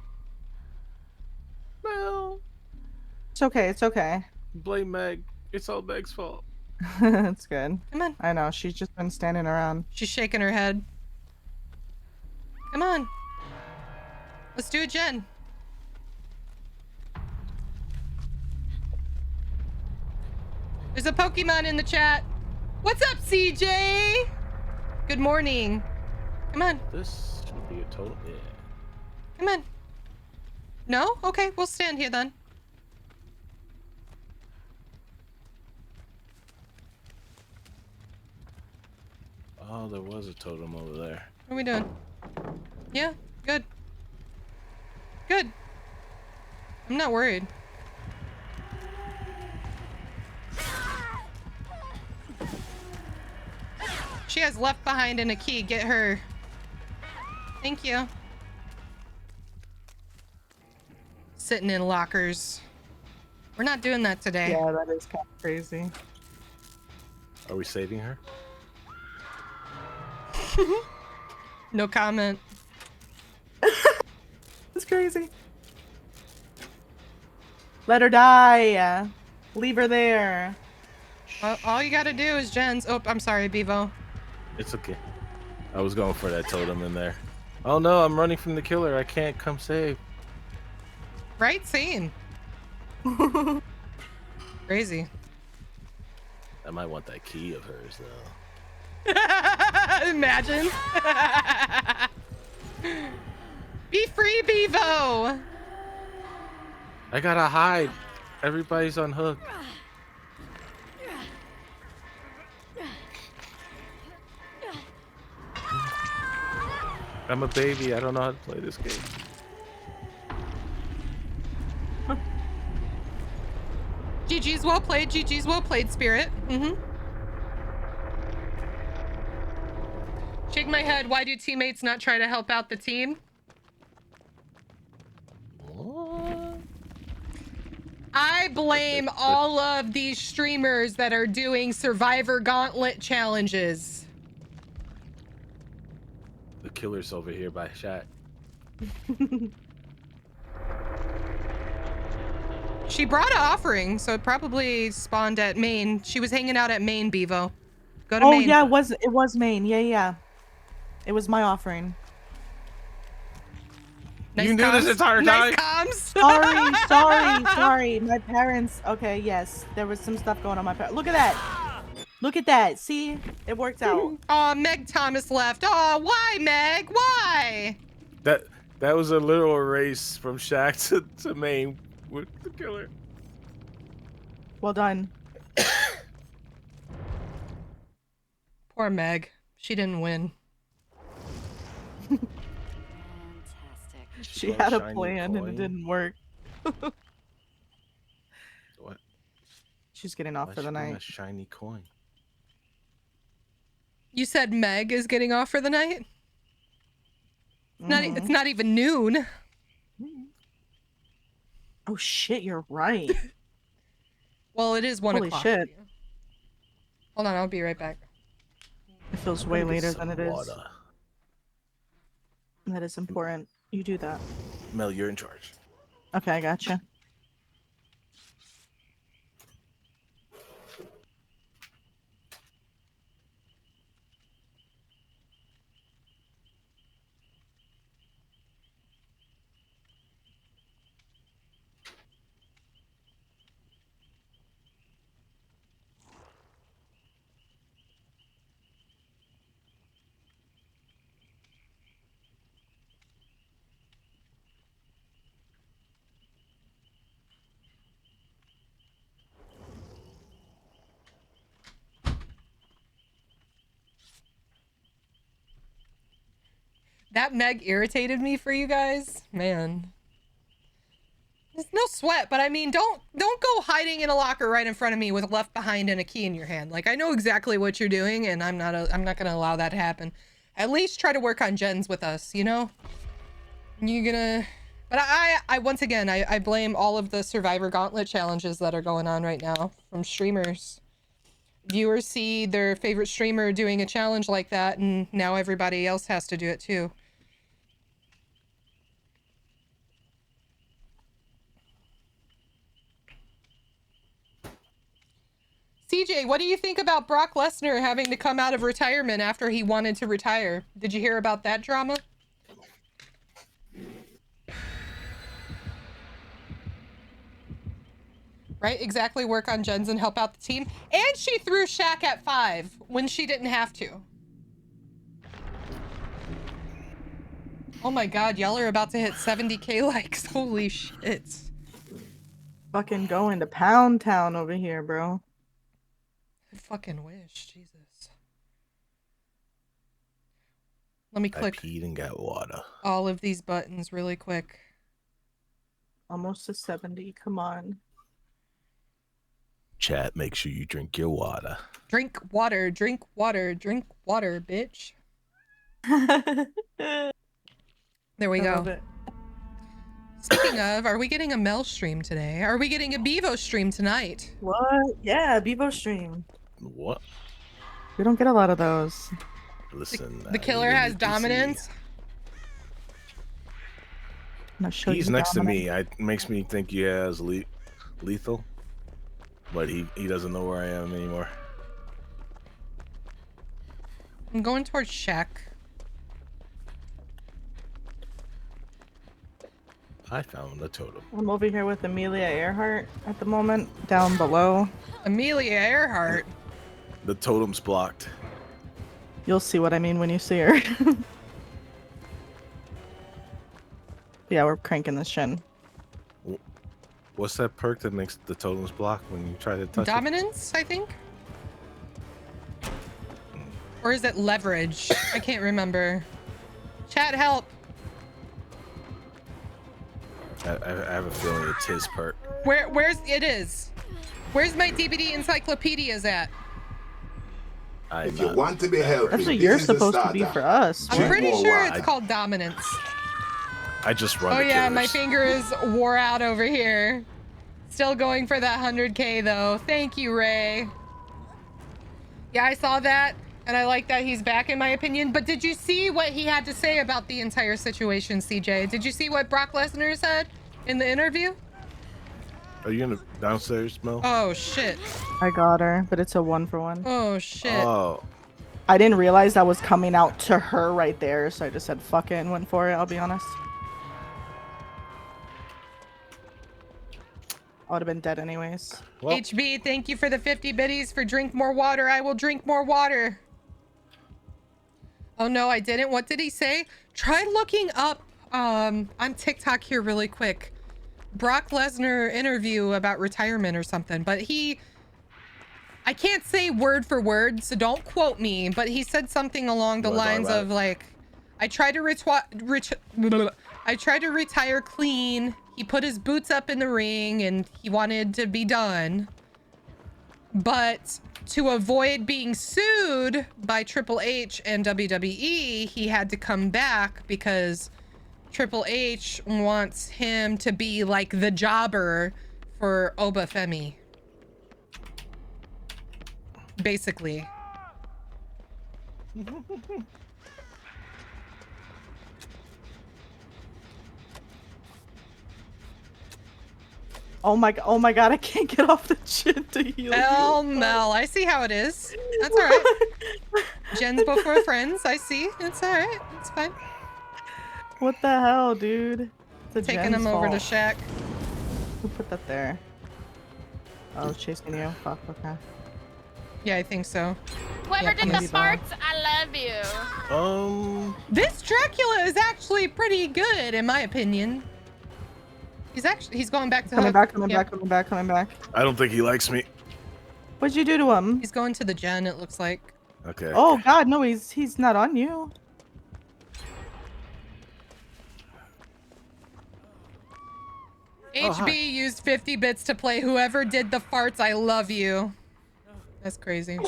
Well, it's okay. It's okay. Blame Meg. It's all Meg's fault. It's good. Come on. I know. She's just been standing around. She's shaking her head. Come on. Let's do it, Jen. There's a Pokemon in the chat. What's up, CJ? Good morning. Come on. This should be a total. Yeah. Come on. No? Okay, we'll stand here then. Oh, there was a totem over there. What are we doing? Yeah, good. Good. I'm not worried. She has left behind and a key. Get her. Thank you. Sitting in lockers. We're not doing that today. Yeah, that is kind of crazy. Are we saving her? No comment. It's crazy. Let her die. Leave her there. Well, all you gotta do is Jen's. Oh, I'm sorry, Bevo. It's okay. I was going for that totem in there. Oh no, I'm running from the killer. I can't come save. Right scene. Crazy. I might want that key of hers though. Imagine. Be free, Bevo. I gotta hide. Everybody's on hook. I'm a baby. I don't know how to play this game. GG's well played. GG's well played, Spirit. Shake my head. Why do teammates not try to help out the team? What? I blame all of these streamers that are doing Survivor Gauntlet challenges. The killer's over here by Shaq. She brought an offering, so it probably spawned at Maine. She was hanging out at Maine, Bevo. Go to Maine. Oh yeah, it was Maine. Yeah. It was my offering. Nice you knew comms. this entire time? Nice comms. Sorry. My parents. Okay, yes, there was some stuff going on. My parents. Look at that. See, it worked out. Aw, Meg Thomas left. Aw, why, Meg? Why? That was a literal race from Shaq to Maine with the killer. Well done. Poor Meg. She didn't win. Fantastic. She had a plan and it didn't work. What? She's getting off for the night. A shiny coin. You said Meg is getting off for the night? It's not even noon. Oh shit, you're right. Well, it is 1 Holy o'clock. shit. Hold on, I'll be right back. It feels way later than it is. Water. That is important. You do that. Mel, you're in charge. Okay, I gotcha. That Meg irritated me for you guys. Man. There's no sweat, but I mean, don't go hiding in a locker right in front of me with Left Behind and a key in your hand. Like, I know exactly what you're doing, and I'm not gonna allow that to happen. At least try to work on gens with us, you know? But I once again, I blame all of the Survivor Gauntlet challenges that are going on right now from streamers. Viewers see their favorite streamer doing a challenge like that, and now everybody else has to do it too. CJ, what do you think about Brock Lesnar having to come out of retirement after he wanted to retire? Did you hear about that drama? Right? Exactly. Work on gens and help out the team. And she threw Shaq at 5 when she didn't have to. Oh my god, y'all are about to hit 70k likes. Holy shit. Fucking going to Pound Town over here, bro. I fucking wish. Jesus. Let me click I peed and got water. all of these buttons really quick. Almost to 70. Come on. Chat, make sure you drink your water. Drink water, drink water, drink water, bitch. There we I love go. it. Speaking of, are we getting a Mel stream today? Are we getting a Bevo stream tonight? What? Yeah, Bevo stream. What? We don't get a lot of those. Listen. The killer has dominance. I'm not sure He's next to me. It makes me think he has lethal. But he doesn't know where I am anymore. I'm going towards Shaq. I found a totem. I'm over here with Amelia Earhart at the moment, down below. Amelia Earhart. The totem's blocked. You'll see what I mean when you see her. Yeah, we're cranking this shin. What's that perk that makes the totems block when you try to touch Dominance, I think. Or is it leverage? I can't remember. Chat, help. it? I have a feeling it's his perk. Where's it is? Where's my DBD encyclopedias at? If you want to be healthy, That's what you're supposed to be for us. I'm pretty sure it's called dominance. I just run. Oh the yeah, killers. my finger is wore out over here. Still going for that 100K though. Thank you, Ray. Yeah, I saw that, and I like that he's back in my opinion. But did you see what he had to say about the entire situation, CJ? Did you see what Brock Lesnar said in the interview? Are you in the downstairs, Mel? Oh shit. I got her, but it's a 1-for-1. Oh shit. Oh. I didn't realize that was coming out to her right there, so I just said fuck it and went for it, I'll be honest. I would have been dead anyways. Well, HB, thank you for the 50 biddies for drink more water. I will drink more water. Oh no, I didn't. What did he say? Try looking up on TikTok here really quick. Brock Lesnar interview about retirement or something, but I can't say word for word, so don't quote me, but he said something along the lines of like, I tried to retire clean. He put his boots up in the ring and he wanted to be done. But to avoid being sued by Triple H and WWE, he had to come back because Triple H wants him to be like the jobber for Oba Femi. Basically. Oh my god, I can't get off the chin to heal. Mel, I see how it is. That's all right. Jen's before friends. I see. It's all right. It's fine. What the hell, dude? It's Taking him over to Shaq. Who put that there? Oh, it's chasing you. Fuck, okay. Yeah, I think so. Whoever did the farts, I love you. This Dracula is actually pretty good, in my opinion. He's going back to coming Hook. back, coming Yeah. back, coming back, coming back. I don't think he likes me. What'd you do to him? He's going to the gen, it looks like. Okay. Oh god, no, he's not on you. HB used 50 bits to play whoever did the farts, I love you. That's crazy.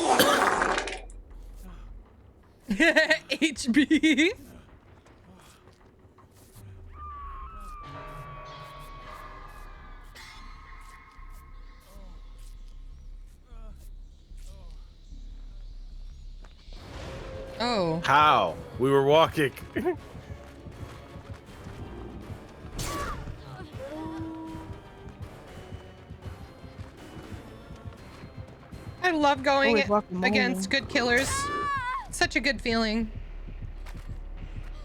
HB. Oh. How? We were walking. I love going Holy guacamole. against good killers. Such a good feeling.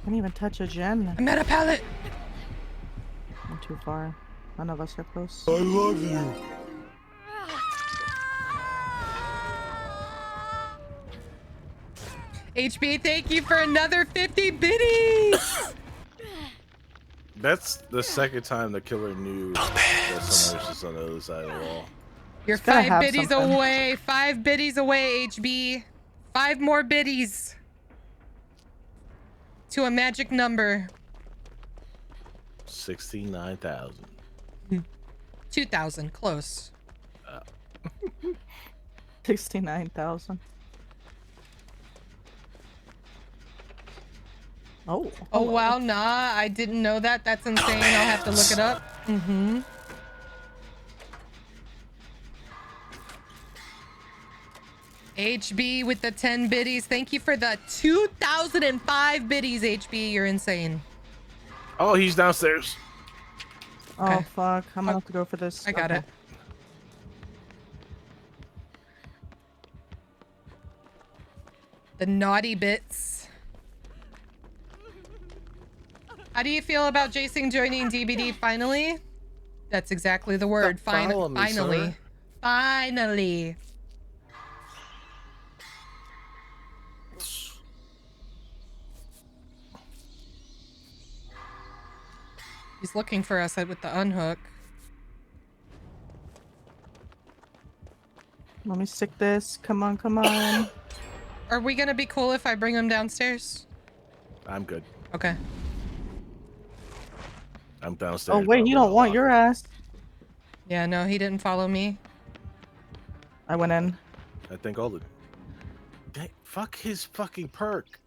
Can't even touch a gen. I'm at a pallet. Not too far. None of us are close. I love you. HB, thank you for another 50 biddies. That's the second time the killer knew that someone was just on the other side of the wall. You're It's gotta 5 have biddies something. away. 5 biddies away, HB. 5 more biddies. To a magic number. 69,000. 2,000. Close. 69,000. Oh. Oh, wow. Nah, I didn't know that. That's insane. I'll have to look it up. Mm-hmm. HB with the 10 biddies. Thank you for the 2,005 biddies, HB. You're insane. Oh, he's downstairs. Oh Okay. fuck. I'm gonna have to go for this. I got Okay. it. The naughty bits. How do you feel about Jason joining DBD finally? That's exactly the word. Follow me, Finally. sir. Finally. He's looking for us with the unhook. Let me stick this. Come on, come on. Are we gonna be cool if I bring him downstairs? I'm good. Okay. I'm downstairs. Oh wait, you don't want your ass. Yeah, no, he didn't follow me. I went in. I think all the... Dang, fuck his fucking perk.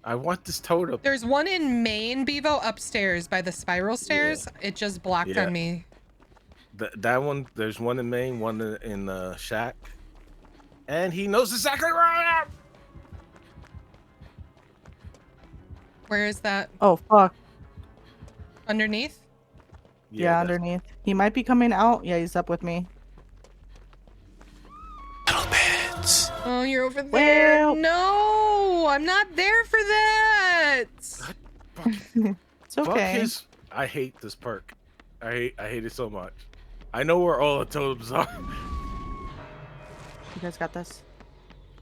I want this totem. There's one in Maine, Bevo, upstairs by the spiral stairs. It just blocked on me. That one, there's one in Maine, one in the shack. And he knows exactly where I am! Where is that? Oh, fuck. Underneath? Yeah, underneath. He might be coming out. Yeah, he's up with me. Oh, you're over there. Well. No, I'm not there for that. It's okay. I hate this perk. I hate it so much. I know where all the totems are. You guys got this.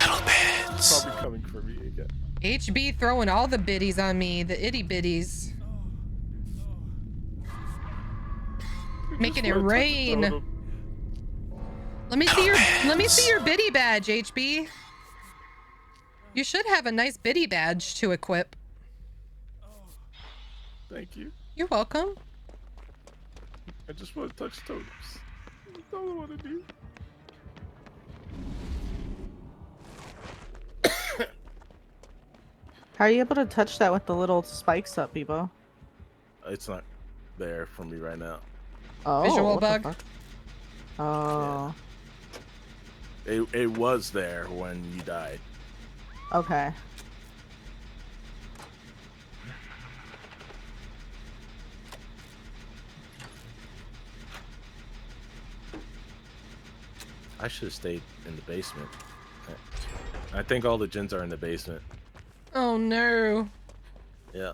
It's probably coming for me again. HB throwing all the biddies on me, the itty bitties. Making it rain. Let me see your biddy badge, HB. You should have a nice biddy badge to equip. Thank you. You're welcome. I just want to touch totems. That's all I want to do. How are you able to touch that with the little spikes up, Bebo? It's not there for me right now. Oh, Visual what the bug. fuck? Oh. It was there when you died. Okay. I should have stayed in the basement. I think all the gens are in the basement. Oh no. Yeah.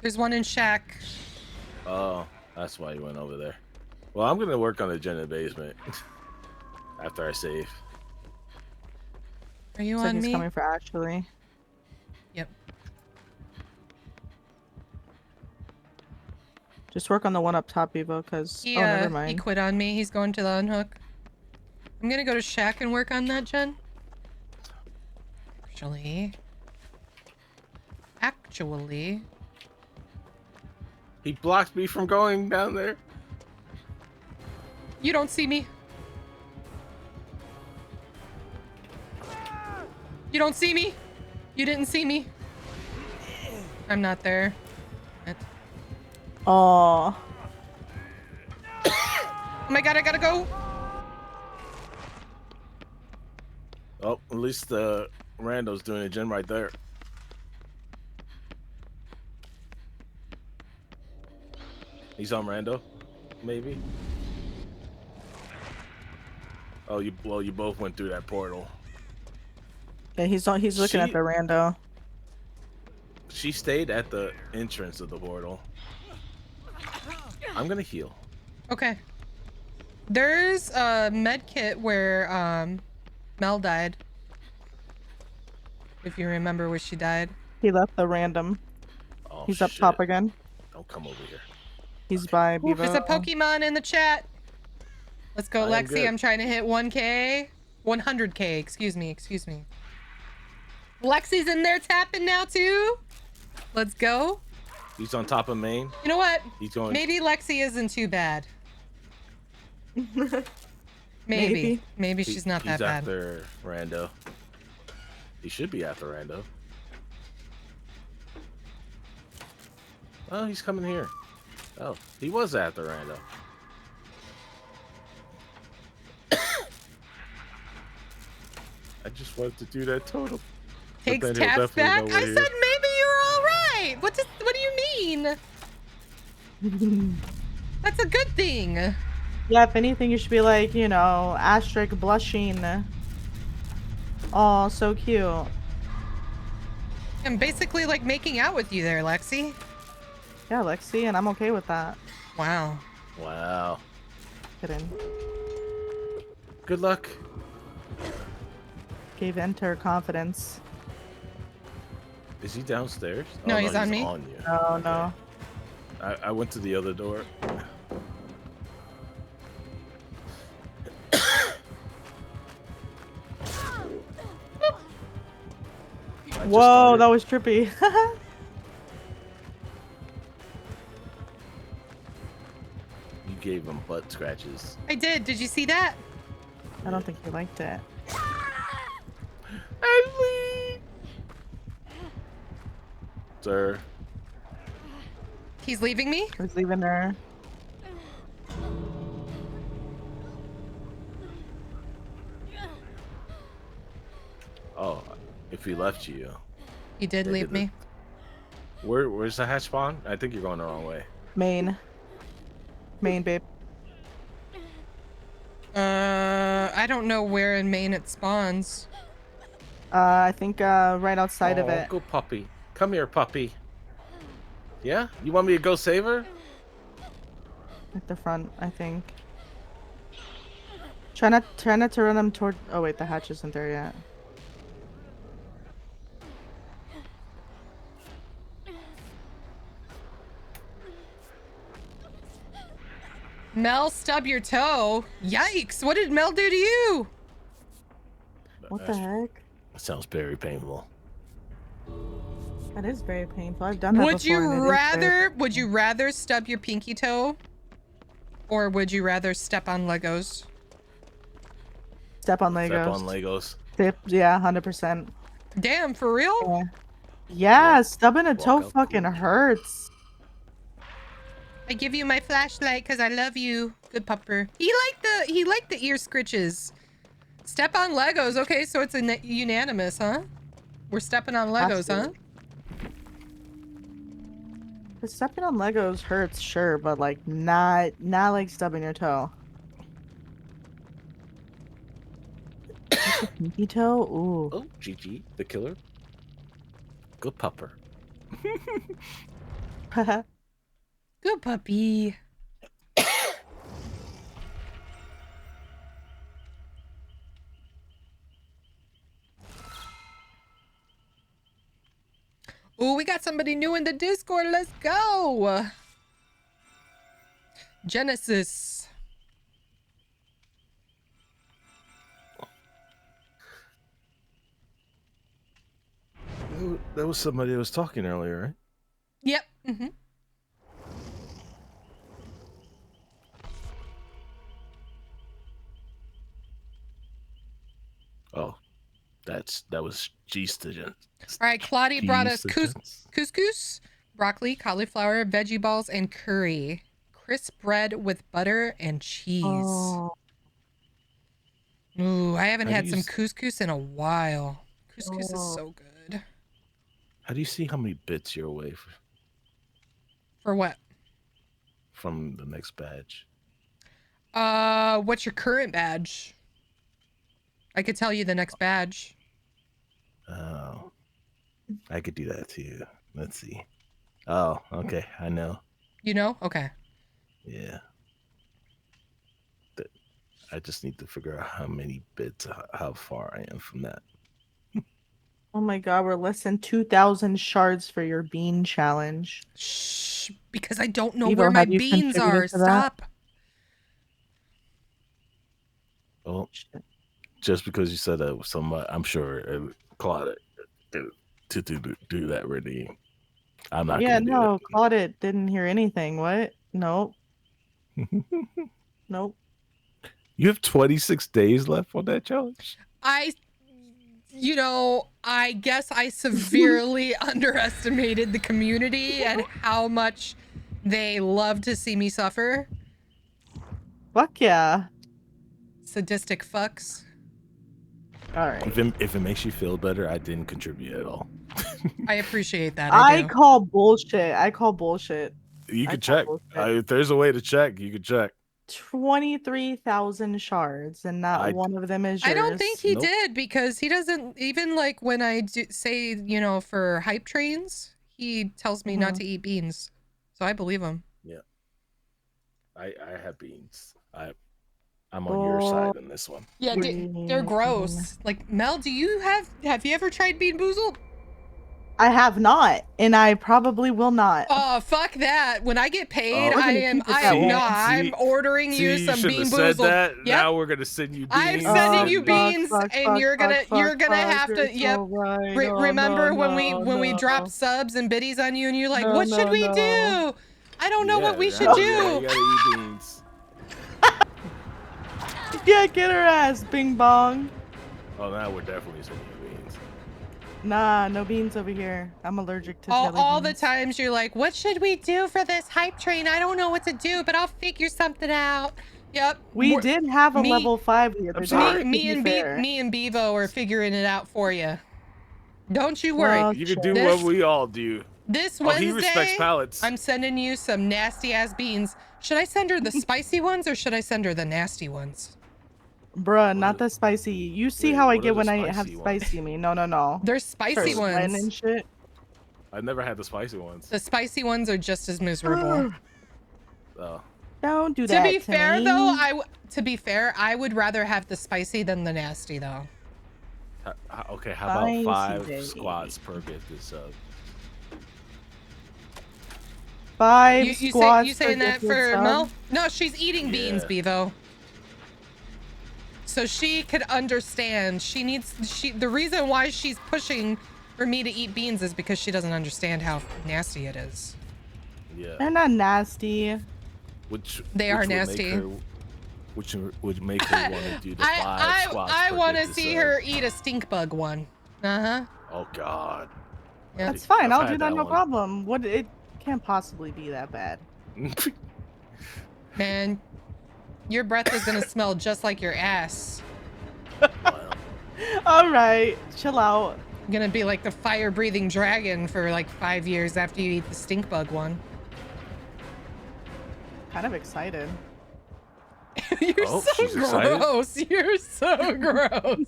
There's one in shack. Oh, that's why you went over there. Well, I'm gonna work on the gen in the basement after I save. Are you Looks like on he's me? coming for Ashley. Yep. Just work on the one up top, Bebo, because He, oh, never he mind. quit on me. He's going to the unhook. I'm gonna go to shack and work on that, Jen. Actually. He blocked me from going down there. You don't see me. You don't see me. You didn't see me. I'm not there. Oh. Oh my god, I gotta go. Oh, at least the rando's doing a gen right there. He's on rando, maybe. Oh, you both went through that portal. Yeah, he's looking at the rando. She stayed at the entrance of the portal. I'm gonna heal. Okay. There's a med kit where Mel died. If you remember where she died. He left the random. Oh, He's up top again. Don't come over here. He's by Bevo. There's a Pokemon in the chat. Let's go, I am Lexi. good. I'm trying to hit 1K. 100K, excuse me. Lexi's in there tapping now too. Let's go. He's on top of main. You know what? He's going. Maybe Lexi isn't too bad. Maybe she's not that He's bad. after rando. He should be after rando. Oh, he's coming here. Oh, he was after rando. I just wanted to do that totem. But Takes then he'll taps definitely back. know I we're said here. maybe you're all right. What do you mean? That's a good thing. Yeah, if anything, you should be like, you know, asterisk blushing. Oh, so cute. I'm basically like making out with you there, Lexi. Yeah, Lexi, and I'm okay with that. Wow. Wow. Kidding. Good luck. Gave in to her confidence. Is he downstairs? No, oh, he's on me. On you. Oh no. I went to the other door. Whoa, that was trippy. You gave him butt scratches. I did. Did you see that? I don't think he liked it. Ashley! Sir. He's leaving me? He's leaving her. Oh, if he left you. He did leave me. Where's the hatch spawn? I think you're going the wrong way. Main, babe. I don't know where in Maine it spawns. I think right outside of it. Go puppy. Come here, puppy. Yeah? You want me to go save her? At the front, I think. Try not to run him toward. Oh wait, the hatch isn't there yet. Mel, stub your toe. Yikes! What did Mel do to you? What the heck? That sounds very painful. That is very painful. I've done that Would before. Would you rather stub your pinky toe, or would you rather step on Legos? Step on Legos. Step on Legos. Yeah, 100%. Damn, for real? Yeah, stubbing a toe fucking hurts. I give you my flashlight because I love you. Good pupper. He liked the ear scritches. Step on Legos. Okay, so it's a unanimous, huh? We're stepping on Legos, huh? But stepping on Legos hurts, sure, but like not like stubbing your toe. Pinky toe? Ooh. Oh, Gigi, the killer. Good pupper. Good puppy. Oh, we got somebody new in the Discord. Let's go. Genesis. That was somebody that was talking earlier, right? Yep. Mm-hmm. Oh, that was G-Student. All right, Claudia brought us couscous, broccoli, cauliflower, veggie balls, and curry. Crisp bread with butter and cheese. Oh. Ooh, I haven't had some couscous in a while. Couscous is so good. How do you see how many bits you're away For what? from the next badge? What's your current badge? I could tell you the next badge. Oh, I could do that to you. Let's see. Oh, okay, I know. You know? Okay. Yeah. I just need to figure out how many bits, how far I am from that. Oh my god, we're less than 2,000 shards for your bean challenge. Shh, because I don't know Evo, where my have you beans contributed are. to that? Stop. Oh, just because you said that was somebody, I'm sure Claude to do that really. I'm not. Yeah, gonna do no, Claudette didn't hear anything. What? Nope. Nope. You have 26 days left on that challenge. I guess I severely underestimated the community and how much they love to see me suffer. Fuck yeah. Sadistic fucks. All right. If it makes you feel better, I didn't contribute at all. I appreciate that. I call bullshit. I call bullshit. You can check. If there's a way to check, you can check. 23,000 shards, and not one of them is yours. I don't think he did, because he doesn't even, like, when I say, for hype trains, he tells me not to eat beans. So I believe him. Yeah. I have beans. I'm on your side in this one. Yeah, they're gross. Like, Mel, have you ever tried Bean Boozled? I have not, and I probably will not. Oh, fuck that. When I get paid, We're gonna keep this at once. I'm ordering you some shouldn't Bean have said Boozled. that. Yep. Now we're gonna send you beans. I'm sending you fuck, beans, fuck, and fuck, you're gonna fuck, have to. it's Yep. alright. Remember No, when no, we no. drop subs and biddies on you, and you're like, No, what should no, we no. do? I don't know what we should Yeah, do. you gotta eat beans. Yeah, get her ass, Bing Bong. Oh, now we're definitely sending you beans. Nah, no beans over here. I'm allergic to jelly All the beans. times you're like, what should we do for this hype train? I don't know what to do, but I'll figure something out. Yep. We did have a me- level 5 the other day. Me and Bevo are figuring it out for you. Don't you worry. Well, You can do This- what we all do. This Oh, Wednesday, he respects palettes. I'm sending you some nasty ass beans. Should I send her the spicy ones or should I send her the nasty ones? Bruh, not the spicy. You see Wait, how I what are get the when I have spicy ones? spicy in me. No. They're spicy Start sweating ones. and shit. I never had the spicy ones. The spicy ones are just as miserable. Oh. Don't do To that. be fair, me. though, I would rather have the spicy than the nasty, though. Okay, how about Spicy 5 baby. squats per gifted sub? 5 You squats. saying that gifted for sub? Mel? No, she's eating beans, Yeah. Bevo. So she could understand. The reason why she's pushing for me to eat beans is because she doesn't understand how nasty it is. Yeah. They're not nasty. They are would make nasty. her- which would make her want to do the 5 squats I per want to gifted see sub. her eat a stink bug one. Uh-huh. Oh God. Yeah. That's fine. I've I'll do had that, that no one. problem. What? It can't possibly be that bad. Man, your breath is gonna smell just like your ass. All right, chill out. You're gonna be like the fire-breathing dragon for like 5 years after you eat the stink bug one. Kind of excited. You're Oh, so she's excited? gross. You're so gross.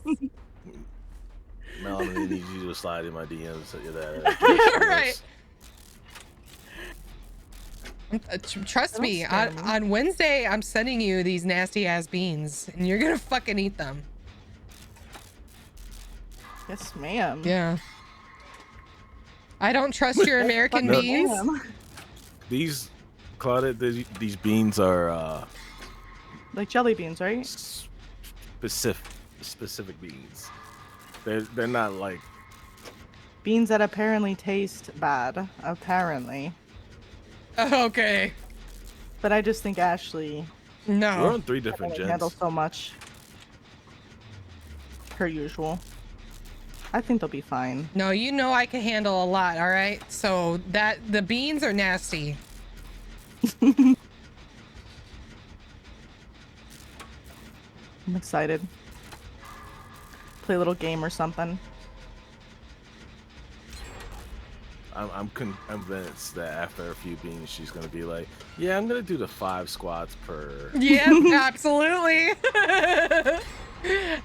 No, I'm gonna need you to slide in my DMs. So that. Right. Trust me, on Wednesday, I'm sending you these nasty ass beans, and you're gonna fucking eat them. Yes, ma'am. Yeah. I don't trust your American No. beans. These, Claudette, these beans are Like jelly beans, right? specific beans. They're not like Beans that apparently taste bad. Apparently. Okay. But I just think Ashley No. we're on 3 different can handle gens. so much. Per usual. I think they'll be fine. No, you know I can handle a lot, all right? So the beans are nasty. I'm excited. Play a little game or something. I'm convinced that after a few beans, she's gonna be like, "Yeah, I'm gonna do the 5 squats per." Yeah, absolutely.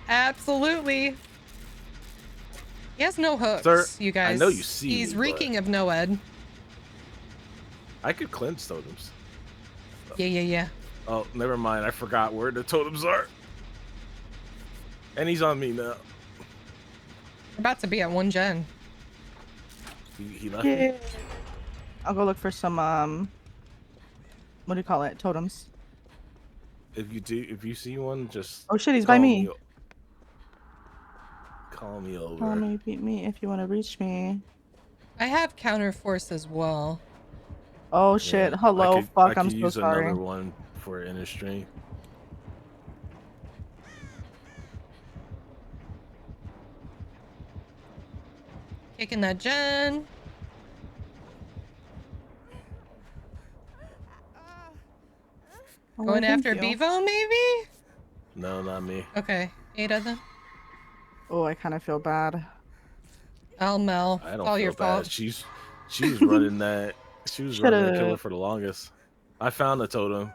Absolutely. He has no hooks, Sir, you guys. I know you see He's me, reeking of Noed. I could cleanse totems. Yeah. Oh, never mind. I forgot where the totems are. And he's on me now. About to be at 1 gen. He left me. I'll go look for some what do you call it? Totems. If you see one, just Oh shit, he's by call me. Call me over. Call me, beat me if you want to reach me. I have counter force as well. Oh shit. Yeah, Hello, I fuck, I'm could so use sorry. another one for inner stream. Kicking that gen. Oh, Going thank after you. Bevo, maybe? No, not me. Okay, 8 of them. Oh, I kind of feel bad. I'll Mel. I It's don't all feel your bad. fault. She was running that. She was running the Should've- killer for the longest. I found the totem.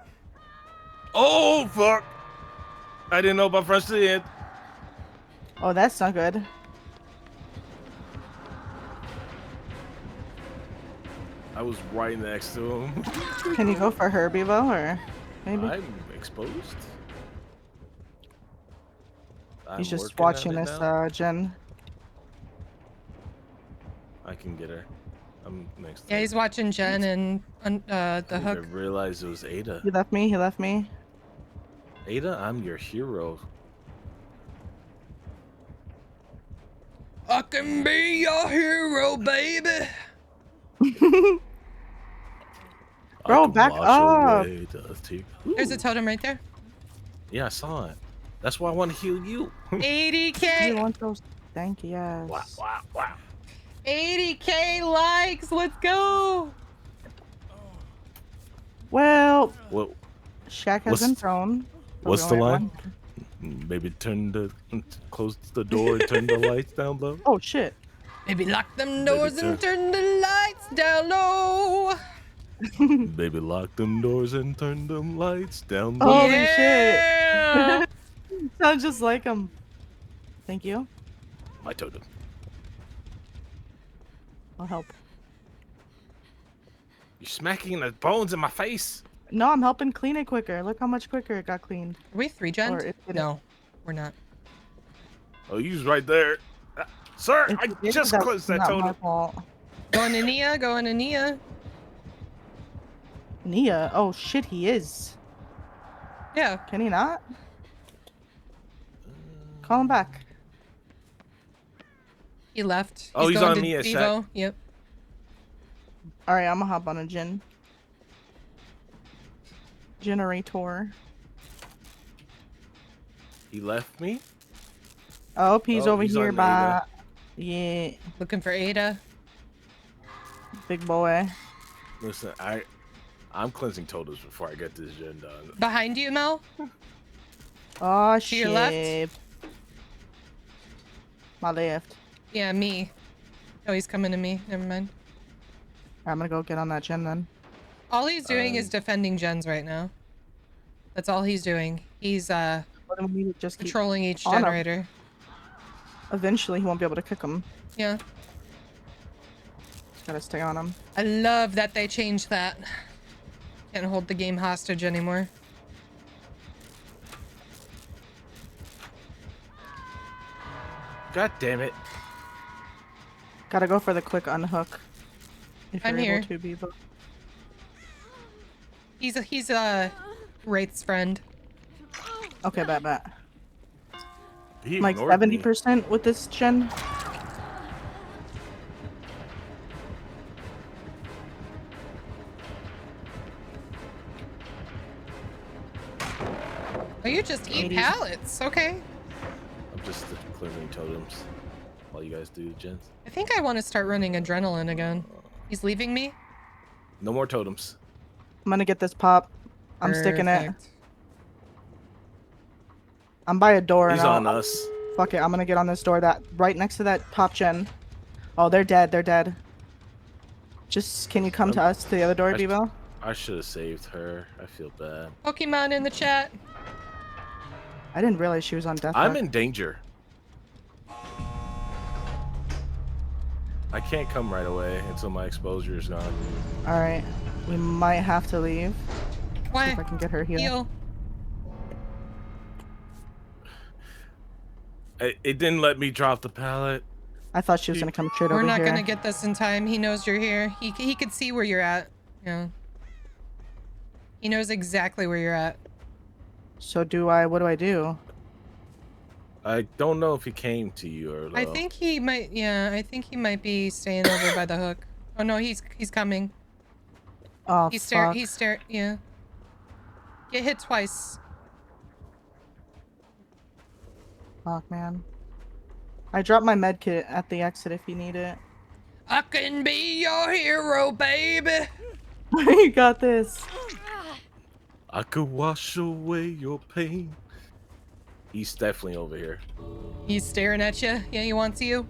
Oh fuck! I didn't know about French to the end. Oh, that's not good. I was right next to him. Can you go for her, Bevo, or maybe? I'm exposed. I'm He's just working watching on it this, now. Jen. I can get her. I'm next. Yeah, he's watching Jen and the I hook. didn't realize it was Ada. He left me. He left me. Ada, I'm your hero. I can be your hero, baby. Bro, back up. There's a totem right there. Yeah, I saw it. That's why I want to heal you. 80K. You want those stanky ass. Wow, wow, wow. 80K likes. Let's go. Well, What? Shaq has been thrown. What's the line? Maybe close the door and turn the lights down low. Oh shit. Maybe lock them doors and turn the lights down low. Baby, lock them doors and turn them lights down low. Holy Yeah. shit. Sounds just like him. Thank you. My totem. I'll help. You're smacking the bones in my face. No, I'm helping clean it quicker. Look how much quicker it got cleaned. Are we 3 gen? Or it didn't. No, we're not. Oh, you's right there. Sir, If I you did, just that's closed that not my totem. fault. Going to Nia. Going to Nia. Nia? Oh shit, he is. Yeah. Can he not? Call him back. He left. Oh, he's going on to Nia, Devo. Shaq. Yep. Alright, I'm gonna hop on a Jin. Generator. He left me. Oh, he's Oh, over he's here on by. Ada. Yeah, Looking for Ada. big boy. Listen, I'm cleansing totems before I get this gen done. Behind you, Mel. Oh To shit. your left? My left. Yeah, me. Oh, he's coming to me. Never mind. I'm gonna go get on that Jin then. All he's doing is defending gens right now. That's all he's doing. He's But then we need to just keep controlling each on him. generator. Eventually, he won't be able to kick him. Yeah. Gotta stay on him. I love that they changed that. Can't hold the game hostage anymore. God damn it. Gotta go for the quick unhook. If I'm you're here. able to be, but He's Wraith's friend. okay, bet. He Like ignored me. 70% with this Jin. Oh, you just eat 80. pallets. Okay. I'm just cleansing totems while you guys do gens. I think I want to start running adrenaline again. He's leaving me? No more totems. I'm gonna get this pop. I'm sticking it. Perfect. I'm by a door. He's and on I'll- us. Fuck it, I'm gonna get on this door that right next to that pop gen. Oh, they're dead. They're dead. Just can you come to us to the other door, Devo? I should have saved her. I feel bad. Pokemon in the chat. I didn't realize she was on death. I'm row. in danger. I can't come right away until my exposure is gone. All right, we might have to leave. Why? See if I can get her heal. Heal. It didn't let me drop the pallet. I thought she was gonna come straight We're over not here. gonna get this in time. He knows you're here. He could see where you're at. Yeah. He knows exactly where you're at. So do I? What do I do? I don't know if he came to you or. I think he might. Yeah, I think he might be staying over by the hook. Oh no, he's coming. Oh He's fuck. Yeah. Get hit twice. Fuck, man. I dropped my med kit at the exit if you need it. I can be your hero, baby. You got this. I could wash away your pain. He's definitely over here. He's staring at you. Yeah, he wants you.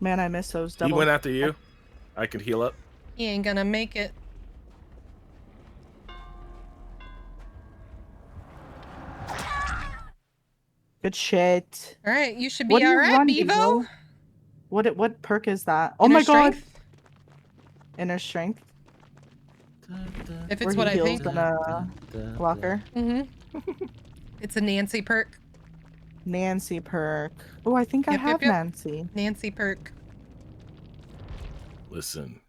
Man, I miss those double. He went after you. I could heal up. He ain't gonna make it. Good shit. All right, you should What be do you all right, run, Bevo. Devo? What perk is that? Oh Inner my god. strength? Inner strength. If Where it's he what I heals think. and blocker. Mm-hmm. It's a Nancy perk. Nancy perk. Oh, I think I have Nancy. Nancy perk. Listen.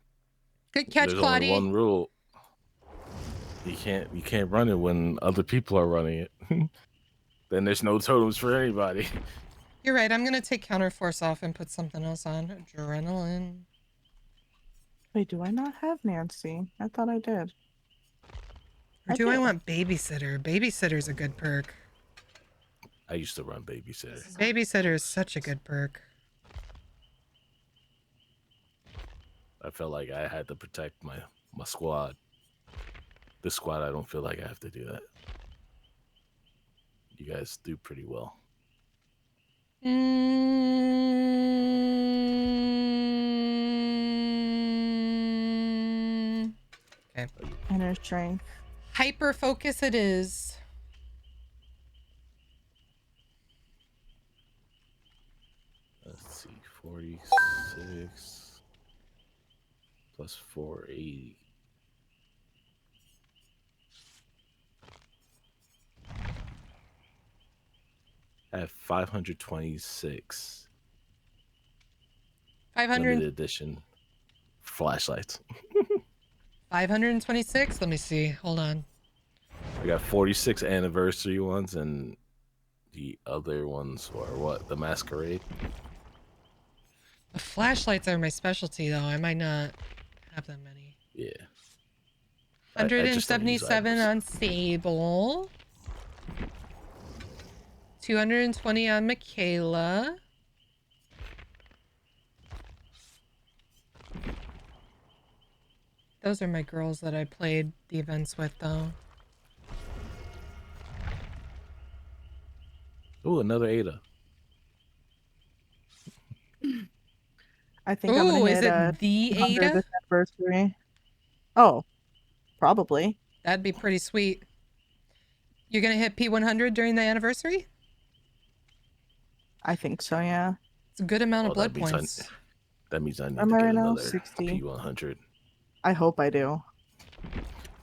Good catch, there's Claudie. only one rule. You can't run it when other people are running it. Then there's no totems for anybody. You're right. I'm gonna take counterforce off and put something else on. Adrenaline. Wait, do I not have Nancy? I thought I did. Or do I want babysitter? Babysitter's a good perk. I used to run babysitter. Babysitter is such a good perk. I felt like I had to protect my squad. This squad, I don't feel like I have to do that. You guys do pretty well. Okay. Inner strength. Hyper focus it is. Let's see, 46 plus 480. I have 526. 500 limited edition flashlights. 526. Let me see. Hold on. I got 46 anniversary ones, and the other ones are what? The Masquerade. The flashlights are my specialty, though. I might not have that many. Yeah. 177 on Sable. 220 on Michaela. Those are my girls that I played the events with, though. Ooh, another Ada. I think I'm gonna is hit it the 100th Ada? anniversary. Oh, probably. That'd be pretty sweet. You're gonna hit P100 during the anniversary? I think so, yeah. It's a good amount of blood that means points. That means I need Am to I get right now? another 60. P100. I hope I do.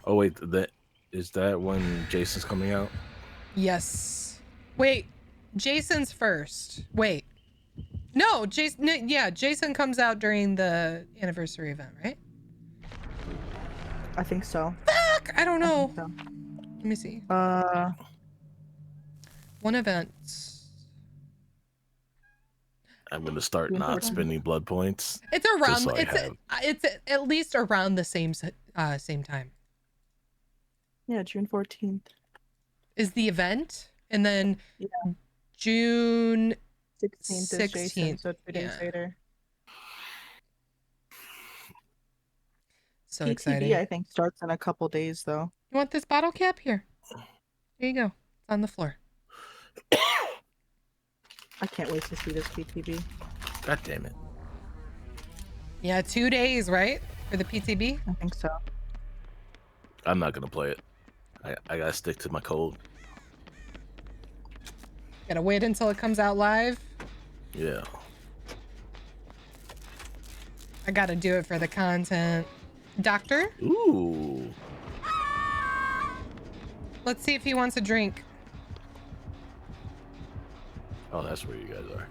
Oh wait, is that when Jason's coming out? Yes. Wait, Jason's first. Wait. No, Jason. Yeah, Jason comes out during the anniversary event, right? I think so. Fuck! I don't know. So. Let me see. One event. I'm gonna start not spending blood points. It's around. so It's at least around the same time. Yeah, June 14th. Is the event, and then June 16th is Jason, so 2 days later. So PTB, exciting. I think starts in a couple days though. You want this bottle cap? Here. There you go. It's on the floor. I can't wait to see this PTB. God damn it. Yeah, 2 days, right? For the PTB? I think so. I'm not gonna play it. I gotta stick to my code. Gotta wait until it comes out live. Yeah. I gotta do it for the content. Doctor? Ooh. Let's see if he wants a drink. Oh, that's where you guys are.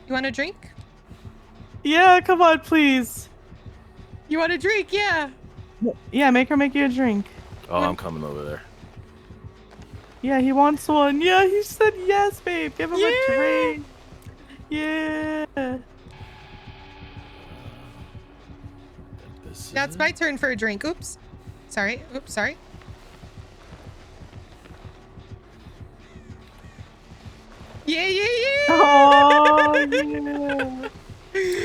You want a drink? Yeah, come on, please. You want a drink? Yeah. Yeah, make her make you a drink. Oh, I'm coming over there. Yeah, he wants one. Yeah, he said yes, babe. Give him a drink. Yeah. Now it's my turn for a drink. Oops. Sorry. Oops, sorry. Yeah, yeah, yeah. Oh, yeah.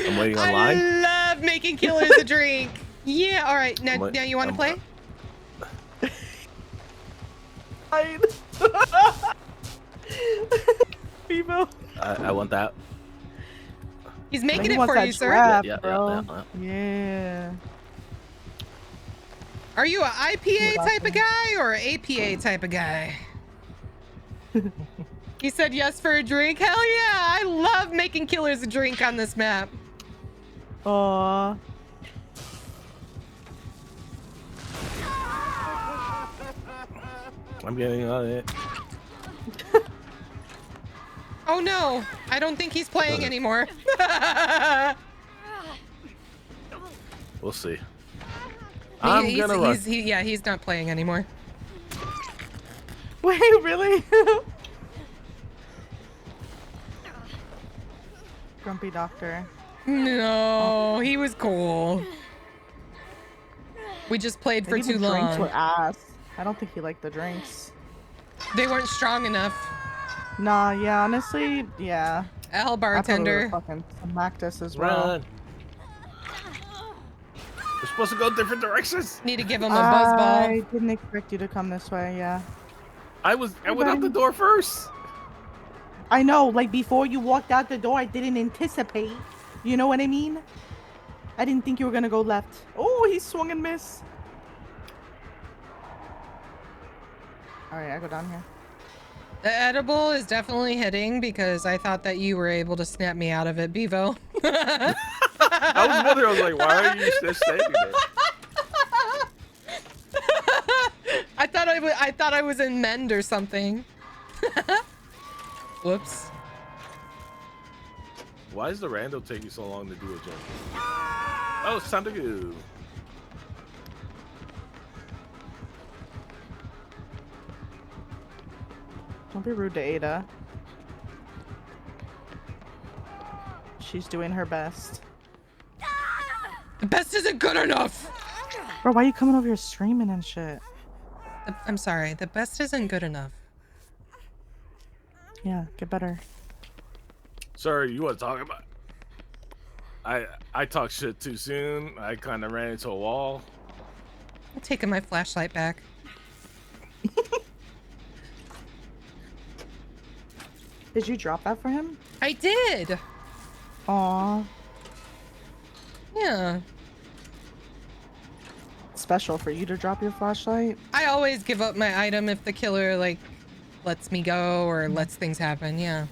I'm waiting online. I love making killers a drink. Yeah, all right. Now you want to play? Female. I want that. He's making He it wants for that you, sir. trap, Yeah, bro. yeah. Yeah. Are you an IPA type of guy or an APA type of guy? He said yes for a drink. Hell yeah! I love making killers a drink on this map. Aww. I'm getting on it. Oh no, I don't think he's playing anymore. We'll see. I'm gonna run. He's not playing anymore. Wait, really? Grumpy doctor. No, he was cool. We just played for Maybe too the drinks long. were ass. I don't think he liked the drinks. They weren't strong enough. Nah, yeah, honestly, yeah. L bartender. Fucking smacked us as well. Run. We're supposed to go different directions. Need to give him a buzz ball. I didn't expect you to come this way, yeah. I went out the door first. I know, like before you walked out the door, I didn't anticipate. You know what I mean? I didn't think you were gonna go left. Oh, he swung and missed. Alright, I go down here. The edible is definitely hitting because I thought that you were able to snap me out of it, Bevo. I was wondering, I was like, why are you just standing there? I thought I was in Mend or something. Whoops. Why is the rando taking so long to do a jump? Oh, it's time to go. Don't be rude to Ada. She's doing her best. The best isn't good enough. Bro, why are you coming over here screaming and shit? I'm sorry. The best isn't good enough. Yeah, get better. Sir, you want to talk about? I talked shit too soon. I kind of ran into a wall. I'm taking my flashlight back. Did you drop that for him? I did. Aw. Yeah. Special for you to drop your flashlight? I always give up my item if the killer like lets me go or lets things happen. Yeah.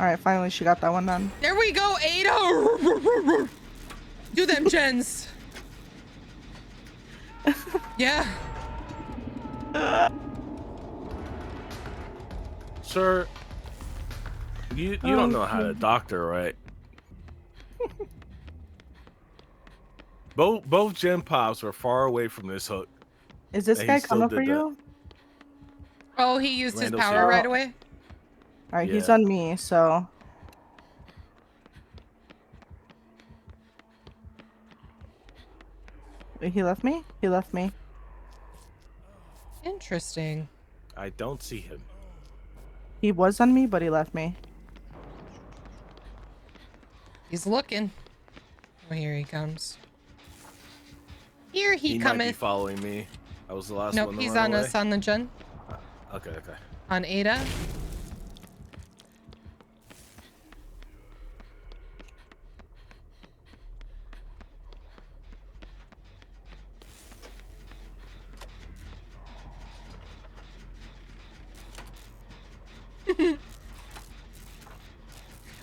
Alright, finally she got that one done. There we go, Ada. Do them, gens. Yeah. Sir, you don't know how to doctor, right? Both Gen Pops were far away from this hook. Is this guy coming for you? Oh, he used his Randall's power here. right away? Alright, he's Yeah. on me, so. Wait, he left me? He left me. Interesting. I don't see him. He was on me, but he left me. He's looking. Oh, here he comes. Here he Might be cometh. following me. I was the last Nope, one to he's run on away. us on the gen. Okay. On Ada.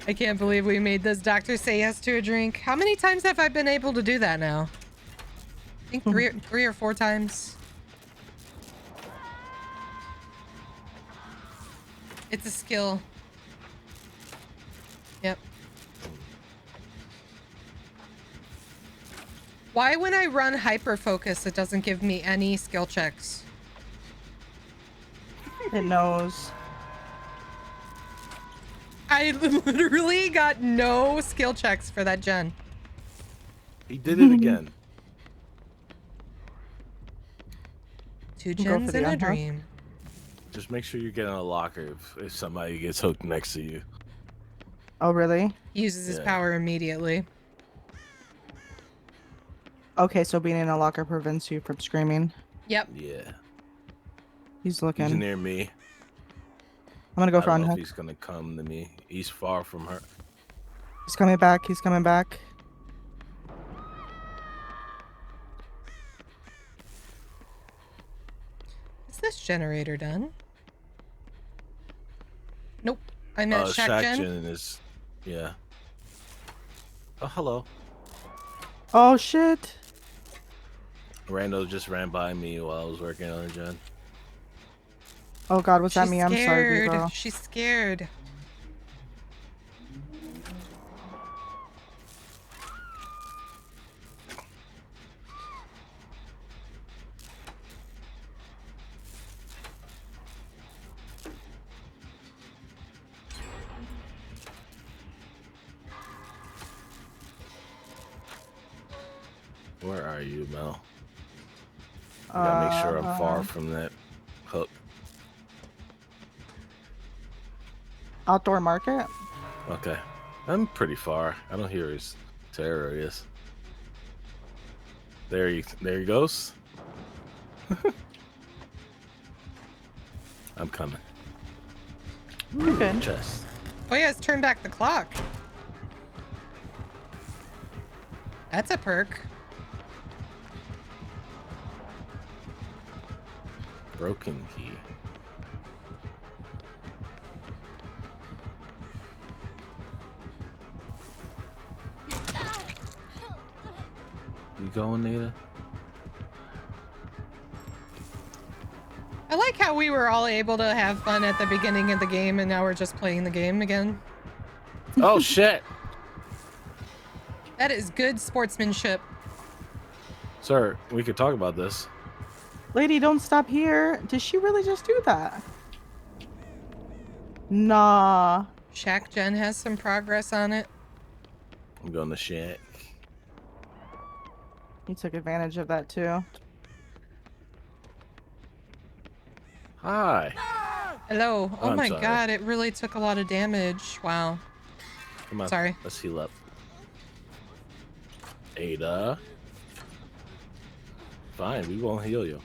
I can't believe we made this doctor say yes to a drink. How many times have I been able to do that now? I think three or four times. It's a skill. Yep. Why when I run hyper focus it doesn't give me any skill checks? It knows. I literally got no skill checks for that gen. He did it again. Two Go gens for the in a unhook. dream. Just make sure you get in a locker if somebody gets hooked next to you. Oh, really? He uses his Yeah. power immediately. Okay, so being in a locker prevents you from screaming. Yep. Yeah. He's looking. He's near me. I'm gonna go I for don't know if unhook. he's gonna come to me. He's far from her. He's coming back. He's coming back. Is this generator done? Nope. I meant Shack Shack Gen. Gen is, yeah. Oh, hello. Oh shit! Rando just ran by me while I was working on a gen. Oh God, was that She's me? I'm sorry, scared. bro. She's scared. Where are you, Mel? I gotta make sure I'm far from that hook. Outdoor market? Okay. I'm pretty far. I don't hear his terrorist. There he goes. I'm coming. You're good. Chest. Oh yeah, it's turned back the clock. That's a perk. Broken key. You going, Nita? I like how we were all able to have fun at the beginning of the game and now we're just playing the game again. Oh shit! That is good sportsmanship. Sir, we could talk about this. Lady, don't stop here. Did she really just do that? Nah. Shack Jen has some progress on it. I'm going to Shack. You took advantage of that too. Hi. Hello. Oh I'm my sorry. god, it really took a lot of damage. Wow. Come on. Sorry. Let's heal up. Ada. Fine, we won't heal you.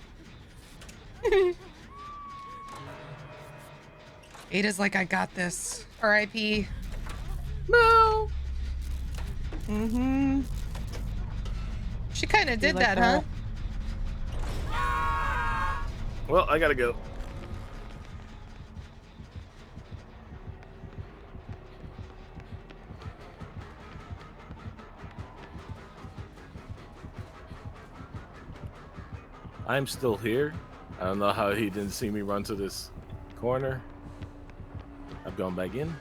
Ada's like, I got this. R.I.P. No. Mm-hmm. She kind of did like that, that? huh? Well, I gotta go. I'm still here. I don't know how he didn't see me run to this corner. I've gone back in.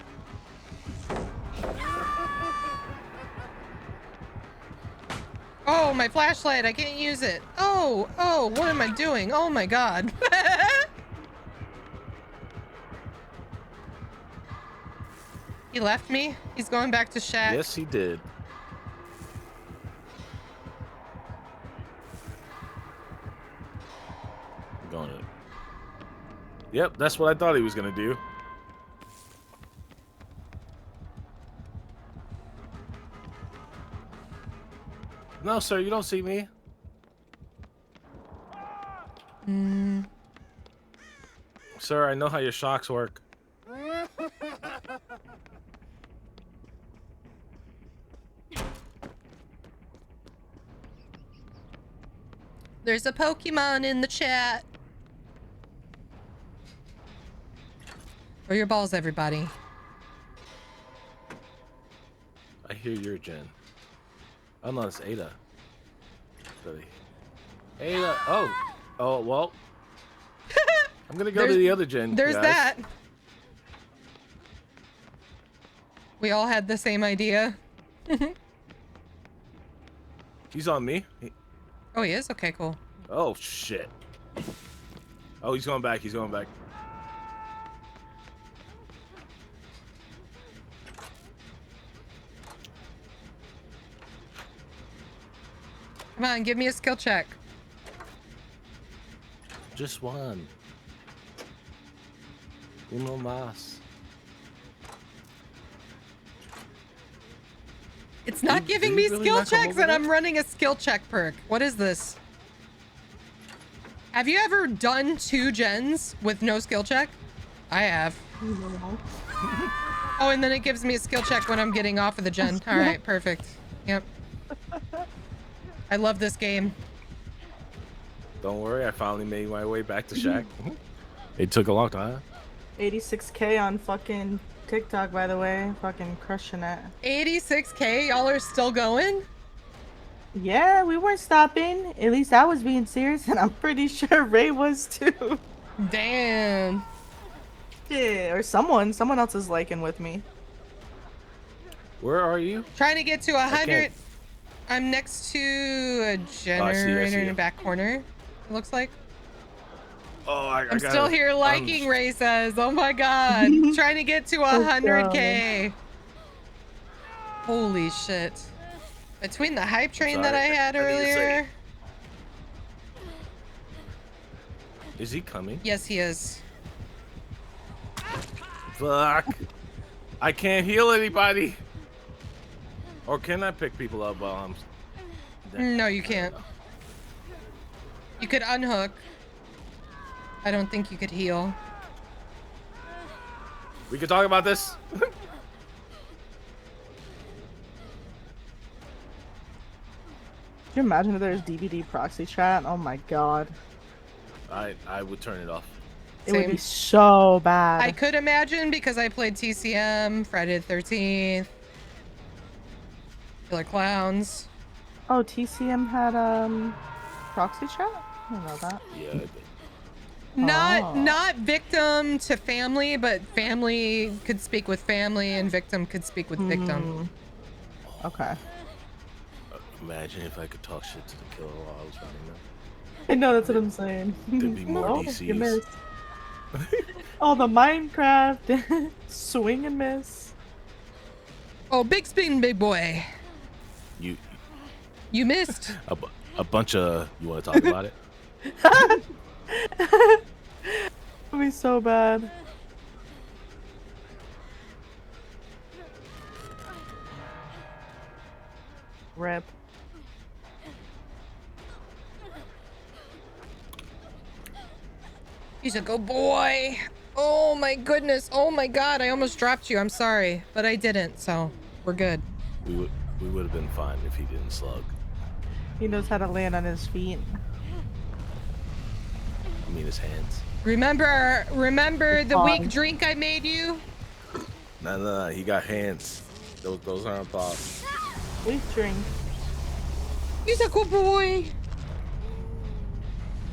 Oh, my flashlight. I can't use it. Oh, what am I doing? Oh my god. He left me? He's going back to Shack? Yes, he did. I'm going to... Yep, that's what I thought he was going to do. No, sir, you don't see me. Sir, I know how your shocks work. There's a Pokemon in the chat. Where are your balls, everybody? I hear your Jen. Oh no, it's Ada. Ada. Oh, well. I'm gonna go to the other Jen. There's guys. that. We all had the same idea. He's on me. Oh, he is? Okay, cool. Oh shit. Oh, he's going back. He's going back. Come on, give me a skill check. Just one. Uno más. It's not giving me skill checks and I'm running a skill check perk. What is this? Have you ever done 2 gens with no skill check? I have. Oh, and then it gives me a skill check when I'm getting off of the gen. All right, perfect. Yep. I love this game. Don't worry, I finally made my way back to Shack. It took a long time. 86K on fucking TikTok, by the way. Fucking crushing it. 86K? Y'all are still going? Yeah, we weren't stopping. At least I was being serious, and I'm pretty sure Ray was too. Damn. Yeah, or someone else is liking with me. Where are you? Trying to get to 100. I'm next to a generator in the back corner. It looks like. Oh, I'm still here liking Ray says. Oh my god. Trying to get to 100k. Holy shit. Between the hype train that I had earlier. Is he coming? Yes, he is. Fuck. I can't heal anybody. Or can I pick people up while I'm... No, you can't. You could unhook. I don't think you could heal. We could talk about this. Can you imagine if there's DVD proxy chat? Oh my god. I would turn it off. It would be so bad. I could imagine because I played TCM, Friday the 13th, Killer Clowns. Oh, TCM had proxy chat? I didn't know that. Yeah, I did. Not victim to family, but family could speak with family and victim could speak with victim. Okay. Imagine if I could talk shit to the killer while I was running them. I know, that's what I'm saying. There'd be more Oh, DCs. you missed. Oh, the Minecraft. Swing and miss. Oh, big spin, big boy. You missed. A bunch of... You want to talk about it? It'll be so bad. Rip. He's a good boy. Oh my goodness. Oh my god. I almost dropped you. I'm sorry, but I didn't. So we're good. We would have been fine if he didn't slug. He knows how to land on his feet. I mean his hands. Remember the weak drink I made you? No. He got hands. Those aren't paws. Weak drink. He's a good boy.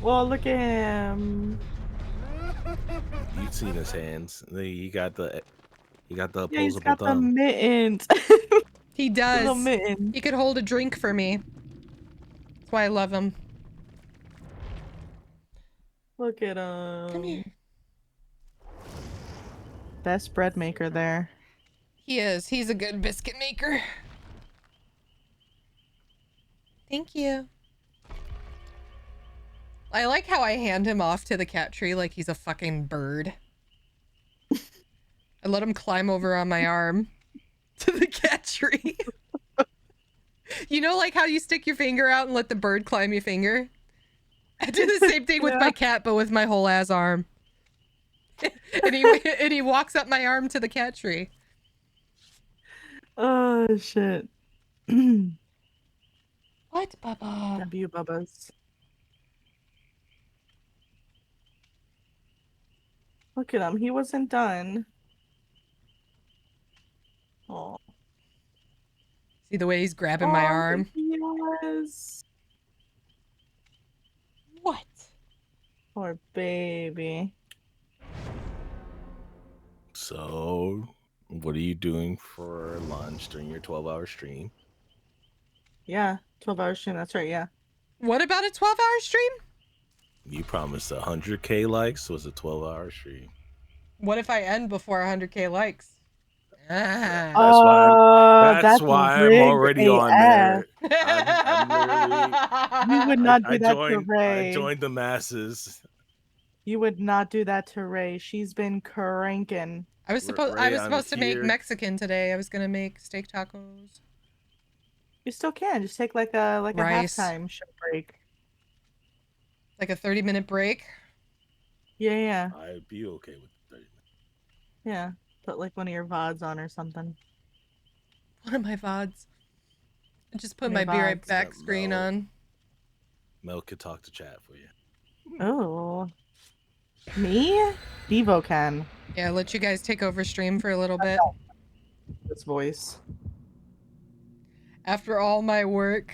Well, look at him. You've seen his hands. He got the Yeah, opposable he's got the thumb. mittens. He does. Little mitten. He could hold a drink for me. That's why I love him. Look at him. Come here. Best bread maker there. He is. He's a good biscuit maker. Thank you. I like how I hand him off to the cat tree like he's a fucking bird. I let him climb over on my arm to the cat tree. You know, like how you stick your finger out and let the bird climb your finger? I do the same thing with my cat, but with my whole ass arm. and he walks up my arm to the cat tree. Oh, shit. What, Bubba? W Bubbas. Look at him. He wasn't done. Oh. See the way he's grabbing my arm? Yes. What? Poor baby. So, what are you doing for lunch during your 12-hour stream? Yeah, 12-hour stream. That's right. Yeah. What about a 12-hour stream? You promised 100k likes was a 12-hour stream. What if I end before 100k likes? That's why I'm already on there. You would not do that to Ray. I joined the masses. You would not do that to Ray. She's been cranking. I was supposed to make Mexican today. I was gonna make steak tacos. You still can. Just take like a Rice. halftime show break. Like a 30-minute break. Yeah. I'd be okay with 30 minutes. Yeah. Put like one of your VODs on or something. One of my VODs. I just put Your my Be Right VODs. Back screen on. Mel could talk to chat for you. Oh. Me? Devo can. Yeah, let you guys take over stream for a little bit. This voice. After all my work.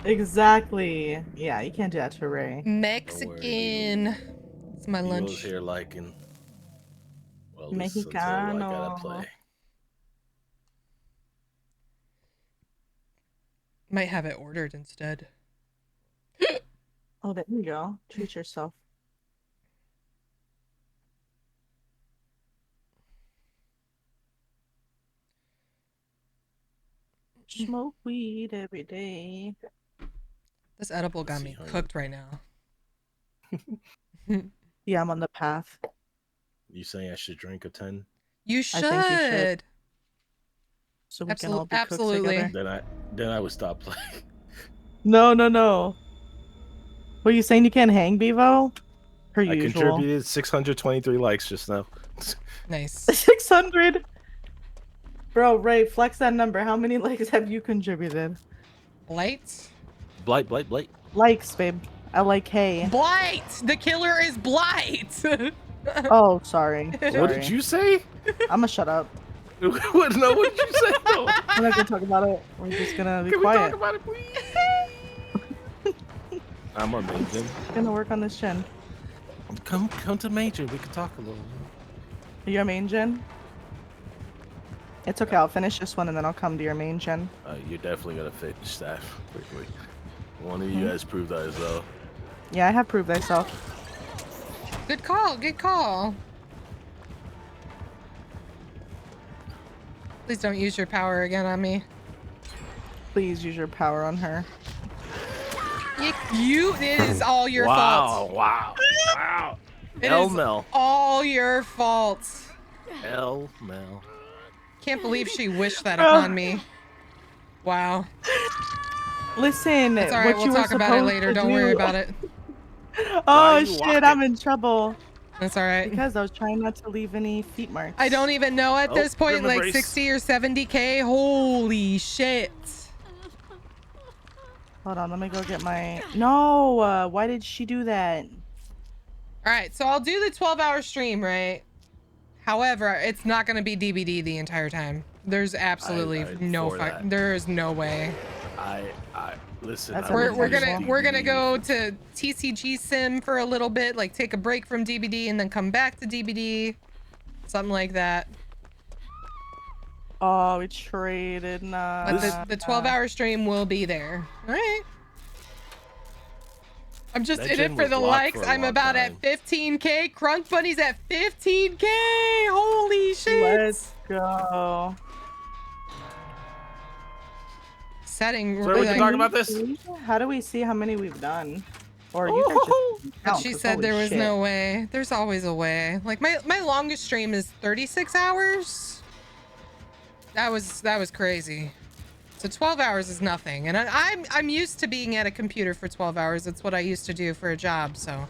Exactly. Yeah, you can't do that to Ray. Mexican. It's my Eagles lunch. here liking. Well, at least until I gotta play. Might have it ordered instead. Oh, there you go. Treat yourself. Smoke weed every day. This edible got me cooked right now. Yeah, I'm on the path. You saying I should drink a 10? You should. I think you should. So we can all be absolutely. cooked together. Then I would stop playing. No. What are you saying? You can't hang, Bevo? Per I usual. contributed 623 likes just now. Nice. 600. Bro, Ray, flex that number. How many likes have you contributed? Blight? Blight. Likes, babe. LIK. Blight! The killer is Blight! Oh, sorry. What did you say? I'ma shut up. What did you say? No. We're not gonna talk about it. We're just gonna be Can quiet. we talk about it, please? I'm amazing. Gonna work on this chin. Come to Major. We can talk a little. Are you a main gen? It's okay. I'll finish this one and then I'll come to your main gen. You're definitely gonna finish that quickly. One of you guys proved that as well. Yeah, I have proved thyself. Good call. Good call. Please don't use your power again on me. Please use your power on her. It is all your fault. Wow. It L is Mel. all your fault. L Mel. Can't believe she wished that upon me. Wow. Listen, It's alright, we'll talk about it later. Don't worry about it. Oh shit, I'm in trouble. That's alright. Because I was trying not to leave any feet marks. I don't even know at this point, like brace. 60 or 70k. Holy shit. Hold on, let me go get my... No, why did she do that? Alright, so I'll do the 12-hour stream, right? However, it's not going to be DBD the entire time. There's absolutely there is no way. Listen. We're gonna go to TCG Sim for a little bit, like take a break from DBD and then come back to DBD, something like that. Oh, we traded. But the 12-hour stream will be there. All right. I'm just in it for the likes. I'm about at 15k. Crunk Bunny's at 15k. Holy shit. Let's go. Setting. So we can talk about this. How do we see how many we've done? Or you guys just But she said there was no way. There's always a way. Like my longest stream is 36 hours. That was crazy. So 12 hours is nothing, and I'm used to being at a computer for 12 hours. It's what I used to do for a job, so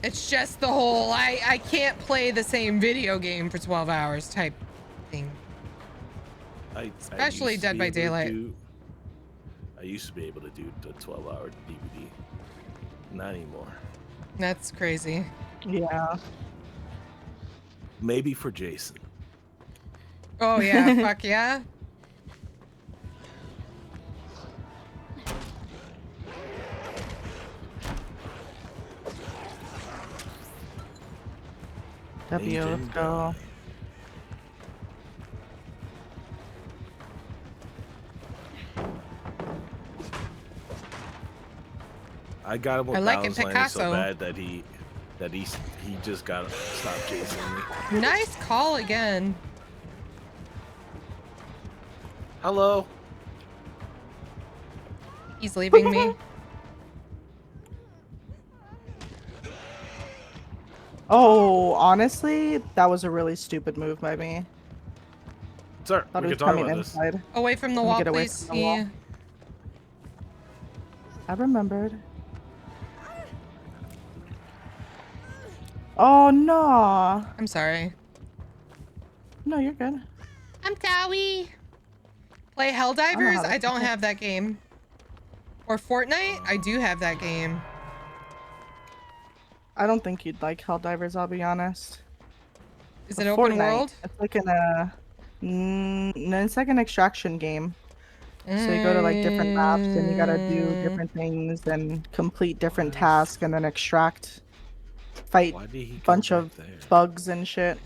it's just the whole I can't play the same video game for 12 hours type thing. Especially Dead by Daylight. I used to be able to do the 12-hour DVD. Not anymore. That's crazy. Yeah. Maybe for Jason. Oh yeah, fuck yeah. W, let's go. I got him with I like balance it, landing Picasso. so bad that he just got to stop chasing me. Nice call again. Hello. He's leaving me. Oh, honestly, that was a really stupid move by me. Sir, Thought we it can was talk coming about this. inside. Away from the Let me wall, get away please. from the wall. I remembered. Oh no. I'm sorry. No, you're good. I'm Dowie. Play Helldivers? I don't have that game. Or Fortnite? I do have that game. I don't think you'd like Helldivers, I'll be honest. Is it open world? It's like it's like an extraction game. So you go to like different maps and you gotta do different things and complete different tasks and then extract, fight Why did he go bunch back of there? bugs and shit.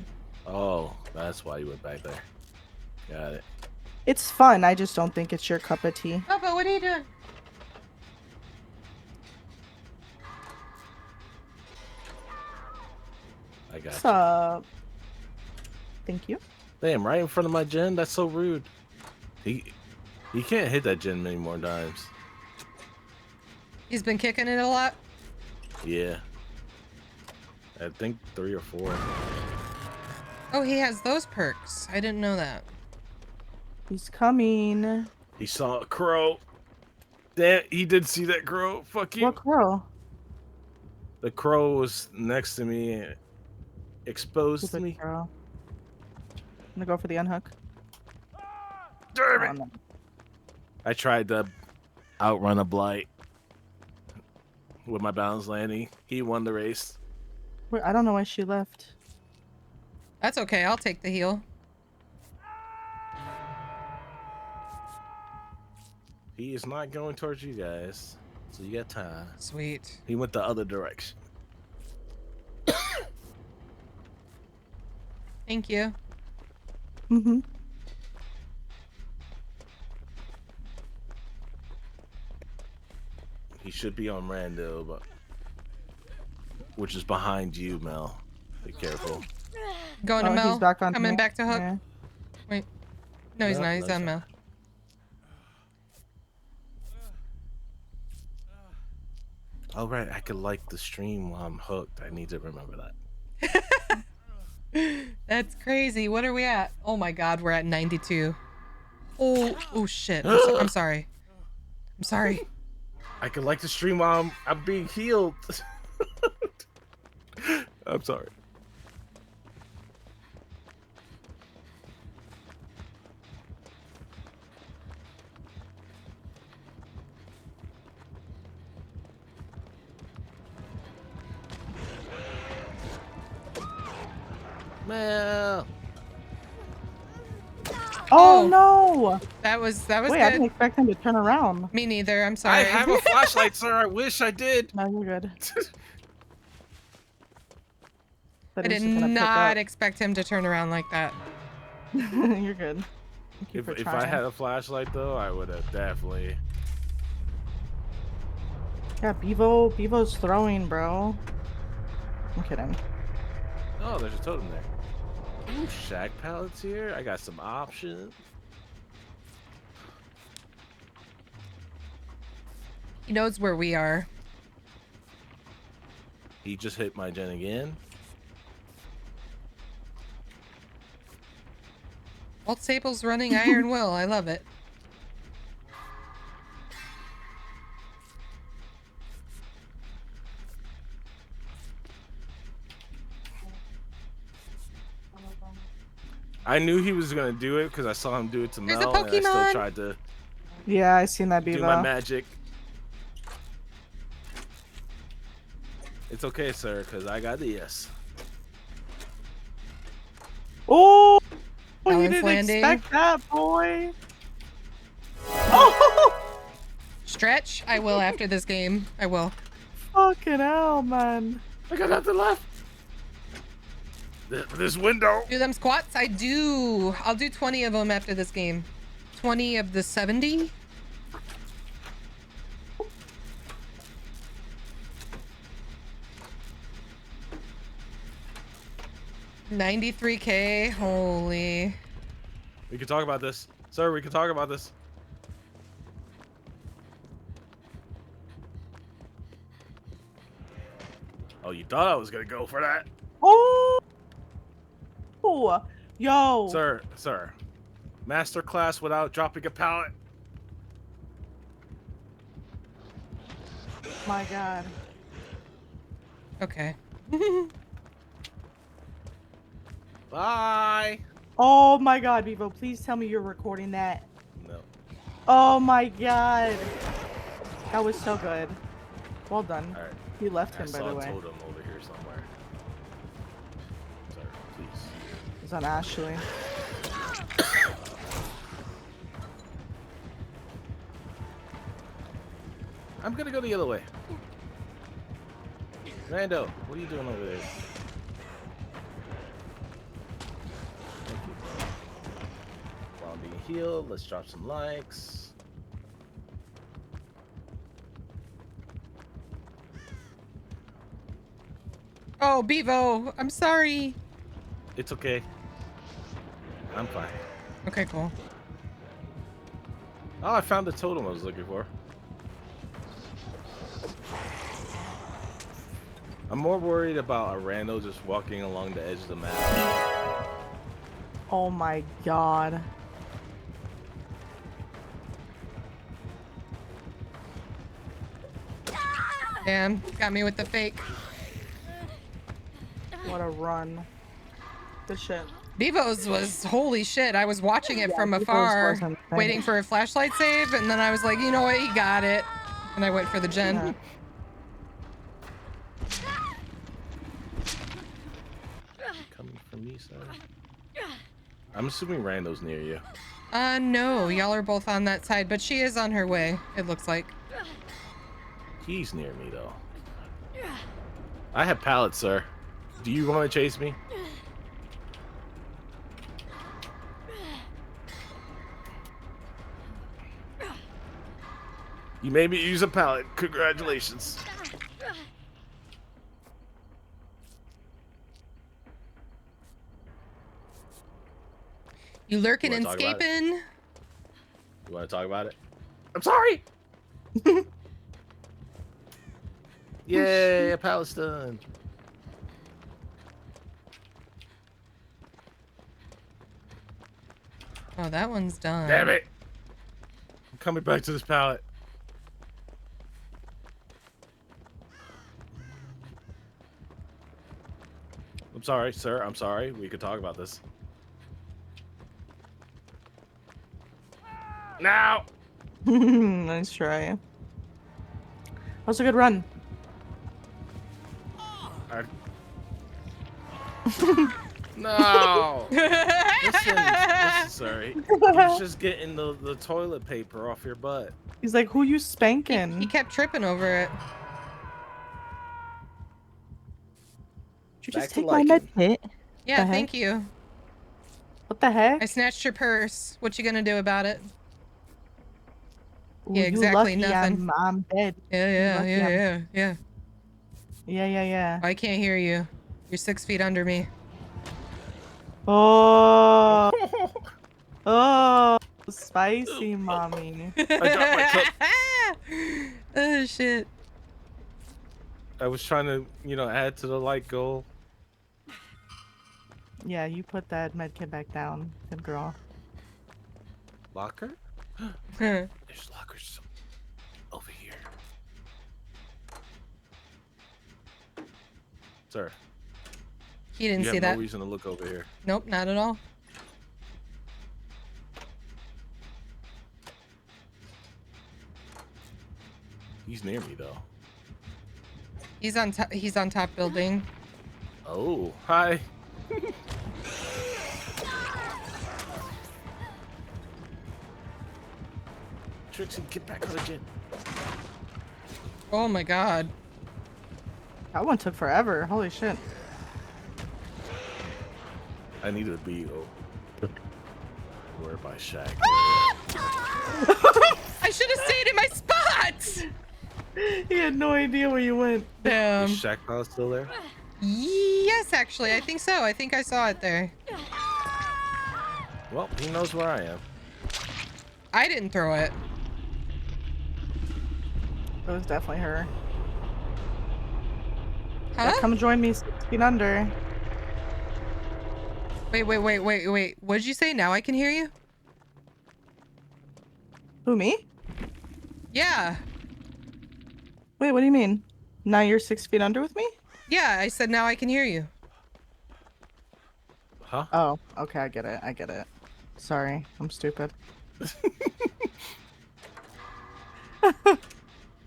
Oh, that's why you went back there. Got it. It's fun. I just don't think it's your cup of tea. Papa, what are you doing? I got What's you. up? Thank you. Damn, right in front of my gen? That's so rude. He can't hit that gen many more times. He's been kicking it a lot. Yeah. I think 3 or 4. Oh, he has those perks. I didn't know that. He's coming. He saw a crow. Damn, he did see that crow. Fuck you. What crow? The crow was next to me and exposed to Stupid me. crow. I'm gonna go for the unhook. Damn it. Oh, no. I tried to outrun a blight with my balance landing. He won the race. Wait, I don't know why she left. That's okay. I'll take the heal. He is not going towards you guys, so you got time. Sweet. He went the other direction. Thank you. Mm-hmm. He should be on Rando, but which is behind you, Mel. Be careful. Going to Oh, Mel. he's back on Coming here. back to Hook. Yeah. Wait. No, he's No, not. He's no, on he's Mel. All right, I could like the stream while I'm hooked. I need to remember that. That's crazy. What are we at? Oh my god, we're at 92. Oh shit. I'm sorry. I'm sorry. I could like the stream while I'm being healed. I'm sorry. Mel. Oh, no! That was Wait, I good. didn't expect him to turn around. Me neither. I'm I sorry. have a flashlight, sir. I wish I did. No, you're good. I did not expect him to turn around like that. You're good. Thank you If for I trying. had a flashlight, though, I would have definitely. Yeah, Bevo's throwing, bro. I'm kidding. Oh, there's a totem there. Ooh, shack pallets here. I got some options. He knows where we are. He just hit my gen again. Walt Sable's running Iron Will. I love it. I knew he was gonna do it because I saw him do it to There's a Mel, and I still Pokemon. tried to Yeah, I seen that do Bevo. my magic. It's okay, sir, because I got this. Oh, you Balance didn't landing. expect that, boy. Oh, Stretch. I will after this game. I will. fucking hell, man. I got nothing left. This window. Do them squats? I do. I'll do 20 of them after this game. 20 of the 70. $93K. Holy. We can talk about this, sir. We can talk about this. Oh, you thought I was gonna go for that, Oh, yo. sir. Masterclass without dropping a pallet. My God. Okay. Bye. Oh my God, Bevo, please tell me you're recording that. No. Oh my God. That was so good. Well done. All right. You left I him, by saw the a way. totem over here somewhere. Sir, please. It's on Ashley. I'm gonna go the other way. Rando, what are you doing over there? Thank you. While I'm being healed, let's drop some likes. Oh, Bevo, I'm sorry. It's okay. I'm fine. Okay, cool. Oh, I found the totem I was looking for. I'm more worried about a rando just walking along the edge of the map. Oh my god. Damn, got me with the fake. What a run. Good shit. Bevo's was holy shit. I was watching it Yeah, from Bevo's afar, was insane. waiting for a flashlight save, and then I was like, you know what, he got it. And I went for the gen. Yeah. Coming from me, sir. I'm assuming Rando's near you. No, y'all are both on that side, but she is on her way, it looks like. He's near me, though. I have pallets, sir. Do you want to chase me? You made me use a pallet. Congratulations. You lurking and wanna talk about it? scaping? You want to talk about it? I'm sorry. Yay, a pallet's done. Oh, that one's done. Damn it. I'm coming back to this pallet. I'm sorry, sir. I'm sorry. We could talk about this. Now. Nice try. That was a good run. No. Listen, sorry. He's just getting the toilet paper off your butt. He's like, who you spanking? He kept tripping over it. Did you Back just to take my med liking. kit? Yeah, The thank heck? you. What the heck? I snatched your purse. What you gonna do about it? Ooh, Yeah, you exactly, lucky nothing. I'm dead. Yeah, lucky yeah, I'm- yeah, yeah. Yeah. I can't hear you. You're 6 feet under me. Oh. Oh. Spicy, mommy. I dropped my cup. Oh shit. I was trying to, add to the like goal. Yeah, you put that med kit back down, good girl. Locker? There's lockers over here. Sir. He didn't you see have that. no reason to look over here. Nope, not at all. He's near me though. He's on top. He's on top building. Oh, hi. Trixie, get back on the jet. Oh my god. That one took forever. Holy shit. I need to be where my shack. I should have stayed in my spot. He had no idea where you went. Damn. Is Shack Palace still there? Yes, actually, I think so. I think I saw it there. Well, he knows where I am. I didn't throw it. It was definitely her. Huh? Yeah, come join me 6 feet under. Wait. What did you say? Now I can hear you? Who, me? Yeah. Wait, what do you mean? Now you're 6 feet under with me? Yeah, I said now I can hear you. Huh? Oh, okay, I get it. Sorry, I'm stupid.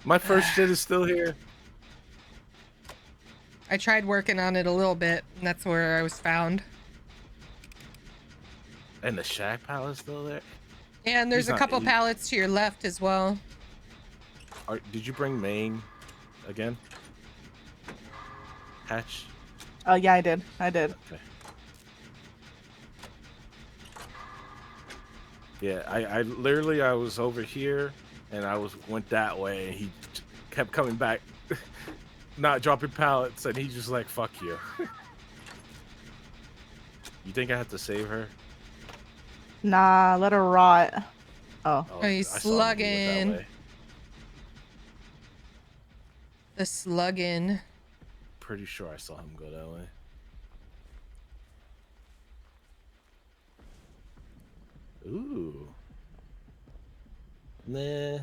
My first shit is still here. I tried working on it a little bit, and that's where I was found. And the Shack Palace still there? And there's He's a not couple in- pallets to your left as well. Did you bring Maine again? Hatch? Oh yeah, I did. Okay. Yeah, I literally I was over here and I went that way and he kept coming back, not dropping pallets, and he just like, fuck you. You think I have to save her? Nah, let her rot. Oh, he's slugging. The slugging. Pretty sure I saw him go that way. Ooh. Nah.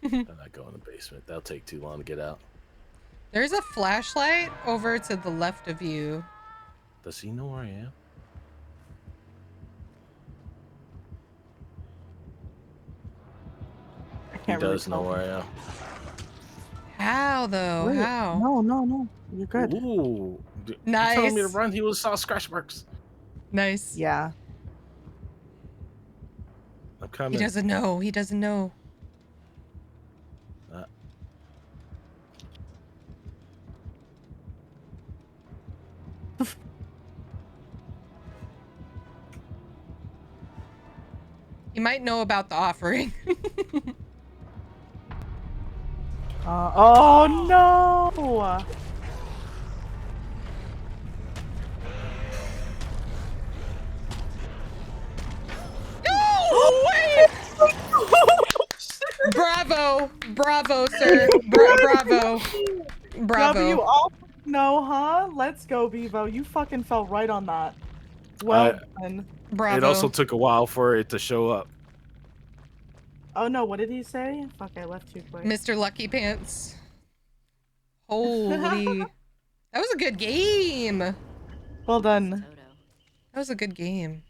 I'm not going in the basement. That'll take too long to get out. There's a flashlight over to the left of you. Does he know where I am? He does know where I am. How though? Wait, How? No. You're good. Ooh. Nice. You telling me to run? He saw scratch marks. Nice. Yeah. I'm coming. He doesn't know. He doesn't know. He might know about the offering. Oh no! No! Wait! Bravo, sir. Bravo. W all no, huh? Let's go, Bevo. You fucking fell right on that. Well done. Bravo. It also took a while for it to show up. Oh no, what did he say? Fuck, I left too quick. Mr. Lucky Pants. Holy. That was a good game. Well done. That was a good game.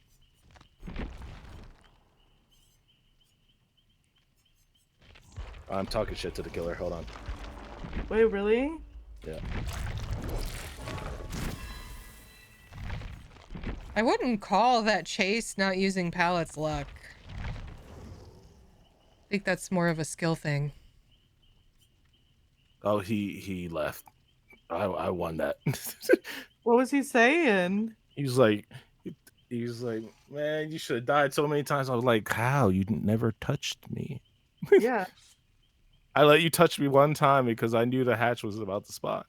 I'm talking shit to the killer. Hold on. Wait, really? Yeah. I wouldn't call that Chase not using pallets luck. I think that's more of a skill thing. Oh, he left. I won that. What was he saying? He's like, man, you should have died so many times. I was like, how? You never touched me. Yeah. I let you touch me one time because I knew the hatch was about to spot.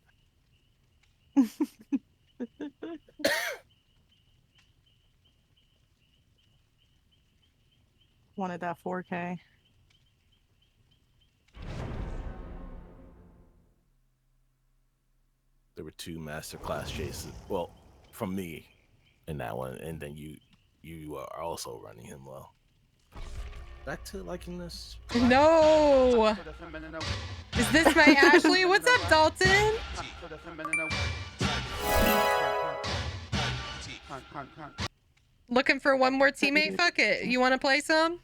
Wanted that 4K. There were 2 masterclass chases. Well, from me in that one, and then you are also running him well. Back to liking this. No! Is this my Ashley? What's up, Dalton? Looking for one more teammate? Fuck it. You want to play some?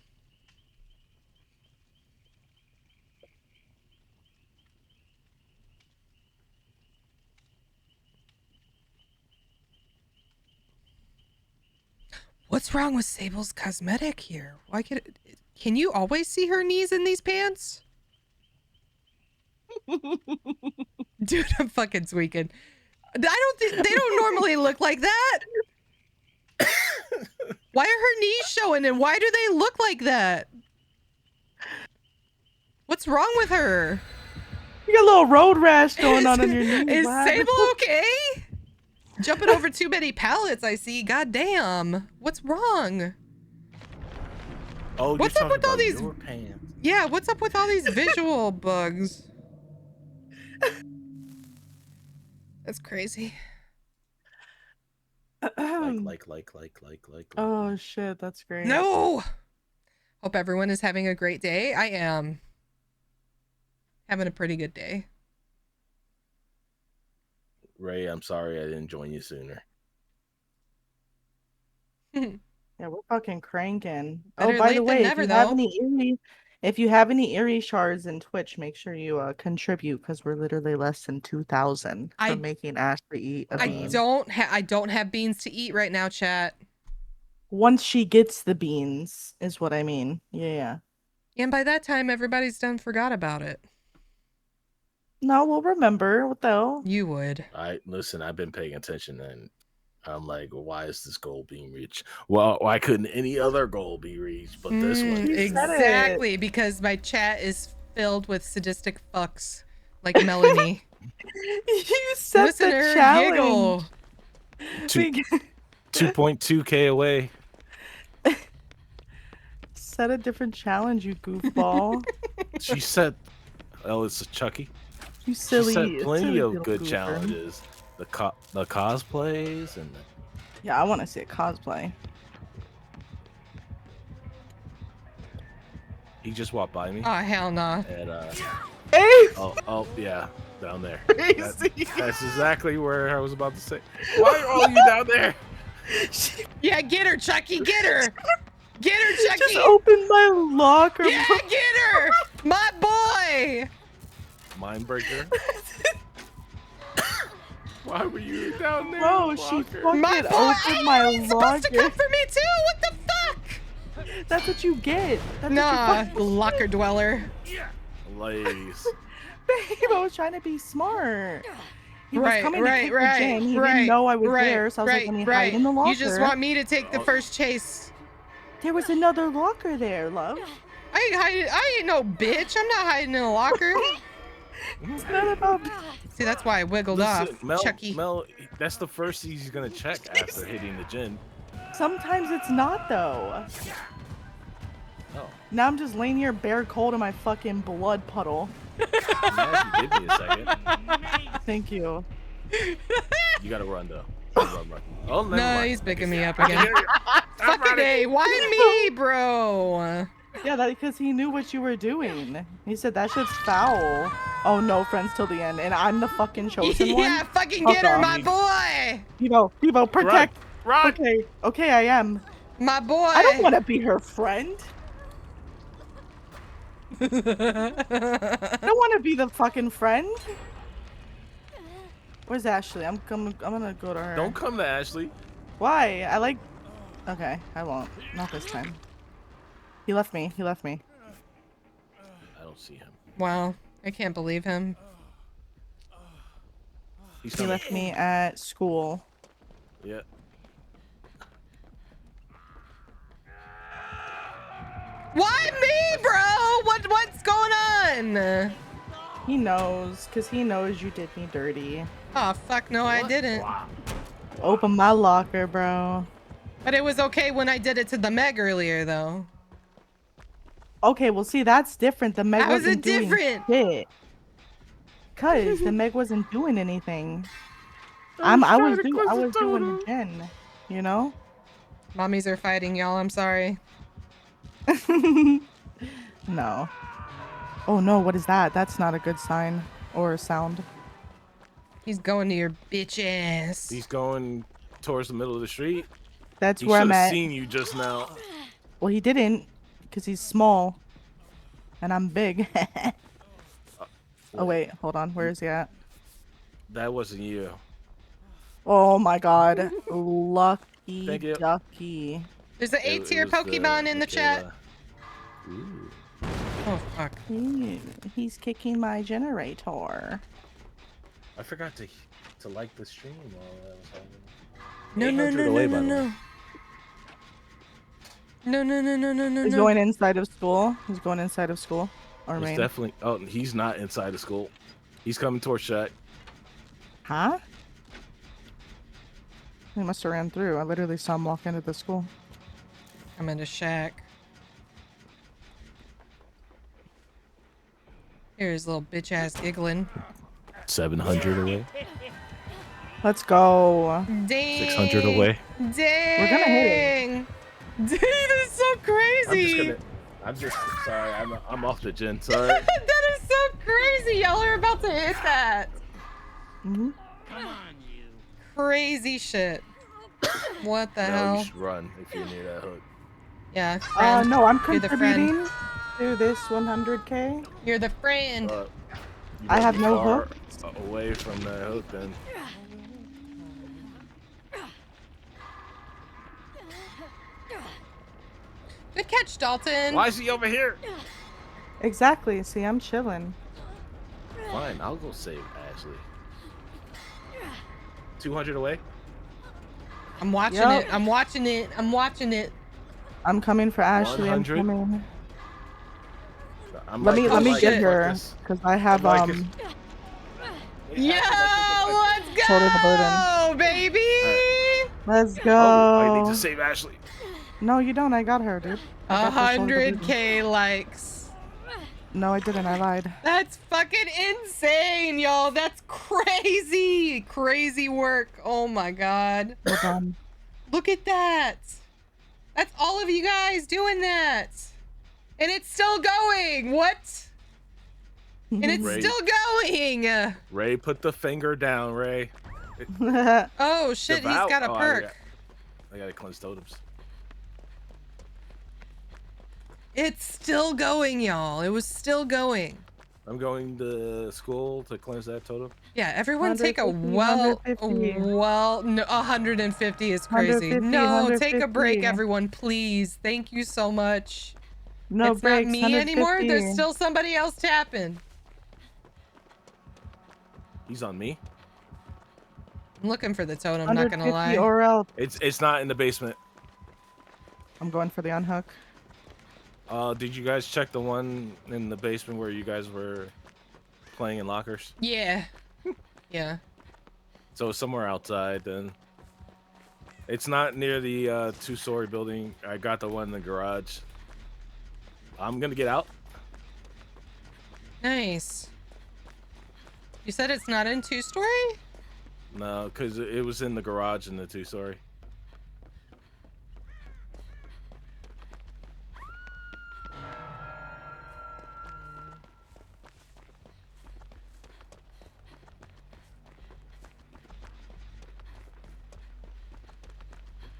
What's wrong with Sable's cosmetic here? Why can you always see her knees in these pants? Dude, I'm fucking tweaking. They don't normally look like that. Why are her knees showing and why do they look like that? What's wrong with her? You got a little road rash going on your knees. Is Sable okay? Jumping over too many pallets, I see. God damn. What's wrong? Oh, what's up with all these pants? Yeah, what's up with all these visual bugs? That's crazy. Like. Oh shit, that's great. No! Hope everyone is having a great day. I am having a pretty good day. Ray, I'm sorry I didn't join you sooner. Yeah, we're fucking cranking. Better oh, by late the than way, never, if you have any Eerie shards in Twitch, make sure you contribute because we're literally less than 2,000 for making Ashley eat a bean. I don't have beans to eat right now, chat. Once she gets the beans, is what I mean. Yeah. And by that time, everybody's done forgot about it. No, we'll remember. What the hell? You would. Listen, I've been paying attention, and I'm like, why is this goal being reached? Well, why couldn't any other goal be reached but this one? Exactly, because my chat is filled with sadistic fucks like Melanie. You set Listen the to her challenge. giggle. 2.2K away. Set a different challenge, you goofball. She said, "Oh, it's a Chucky." You silly. She said plenty silly of little good goofer. challenges. The cosplays and the... Yeah, I want to see a cosplay. He just walked by me. Oh hell no. And Hey! oh yeah, down there. Crazy. That's exactly where I was about to say. Why are all you down there? Yeah, get her, Chucky, get her. Get her, Chucky. Just open my locker. Yeah, get her. My boy. Mindbreaker. Why were you down there? Bro, she fucking My boy. opened my Hey, he's supposed to come locker. for me too. What the fuck? That's what you get. That's Nah, what you locker dweller. Ladies. Babe, I was trying to be smart. He was Right, coming right, to kick the right, Jen. He right, didn't know I was right, there, so I was right, like, let me right. hide in the locker. You just want me to take the first chase. There was another locker there, love. I ain't no bitch. I'm not hiding in a locker. It's not about... See, that's why I wiggled Listen, off. Chucky. Mel, that's the first thing he's gonna check after hitting the gin. Sometimes it's not, though. Oh. Now I'm just laying here bare cold in my fucking blood puddle. Now if you give me a second. Thank you. You gotta run though. Run. Oh, never No, mind. he's picking me up again. Fucking A, why me, bro? Yeah, that because he knew what you were doing. He said that shit's foul. Oh no, friends till the end, and I'm the fucking chosen one. Yeah, fucking get her, Okay. my boy. Evo, protect. Run. Okay, I am. My boy. I don't want to be her friend. I don't want to be the fucking friend. Where's Ashley? I'm gonna go to her. Don't come to Ashley. Why? I like. Okay, I won't. Not this time. He left me. I don't see him. Wow, I can't believe him. He left me at school. Yeah. Why me, bro? What's going on? He knows, cause he knows you did me dirty. Oh fuck no, I didn't. Open my locker, bro. But it was okay when I did it to the Meg earlier, though. Okay, well, see, that's different. The Meg How is wasn't it doing different? shit. Cause the Meg wasn't doing anything. I was doing the gen, you know. Mommies are fighting, y'all. I'm sorry. No. Oh no, what is that? That's not a good sign or sound. He's going to your bitch ass. He's going towards the middle of the street. That's He where I'm should have at. seen you just now. Well, he didn't, because he's small, and I'm big. Oh wait, hold on. Where is he at? That wasn't you. Oh my God, lucky Thank you. ducky. There's an It- 8 tier it was Pokemon in the chat. Michaela. Ooh. Oh fuck. He's kicking my generator. I forgot to like the stream while I was having. No, 800 away, by the way. No. He's going inside of school. He's going inside of school. Or He's main. definitely. Oh, he's not inside the school. He's coming towards Shack. Huh? He must have ran through. I literally saw him walk into the school. I'm in a shack. Here's little bitch ass giggling. 700 away. Let's go. Dang. 600 away. Dang. We're gonna hit Dang, that's so crazy. I'm just sorry. I'm off the gen. Sorry. That is so crazy. Y'all are about to hit that. Mhm. Crazy shit. What the No, hell? you should run if you're near that hook. Yeah. Friend. No, I'm You're the friend. contributing to this 100K. You're the friend. You I gotta have be no far hook. away from that hook then. Good catch, Dalton. Why is he over here? Exactly. See, I'm chilling. Fine, I'll go save Ashley. 200 away. I'm watching Yep. it. I'm watching it. I'm watching it. I'm coming for Ashley. I'm 100. coming. I'm Let like- me I'm like get it. her Fuck this. because I have I'm like it. Yo, let's Shoulder the burden. go, baby. Let's go. Oh, I need to save Ashley. No, you don't. I got her, dude. I got the shoulder the burden. 100K likes. No, I didn't. I lied. That's fucking insane, y'all. That's crazy. Crazy work. Oh my god. Well done. Look at that. That's all of you guys doing that. And it's still going. What? And it's Ray. still going. Ray, put the finger down, Ray. Oh shit, Devout. he's got a Oh, perk. I gotta cleanse totems. It's still going, y'all. It was still going. I'm going to school to cleanse that totem. Yeah, everyone take a 150. no, 150 is crazy. 150, No, take a break, 150. everyone, please. Thank you so much. No it's breaks. not me anymore. 150. There's still somebody else tapping. He's on me. I'm looking for the totem, I'm not gonna 150 lie. or else. It's not in the basement. I'm going for the unhook. Did you guys check the one in the basement where you guys were playing in lockers? Yeah. Yeah. So somewhere outside then. It's not near the 2-story building. I got the one in the garage. I'm gonna get out. Nice. You said it's not in 2-story? No, because it was in the garage in the 2-story.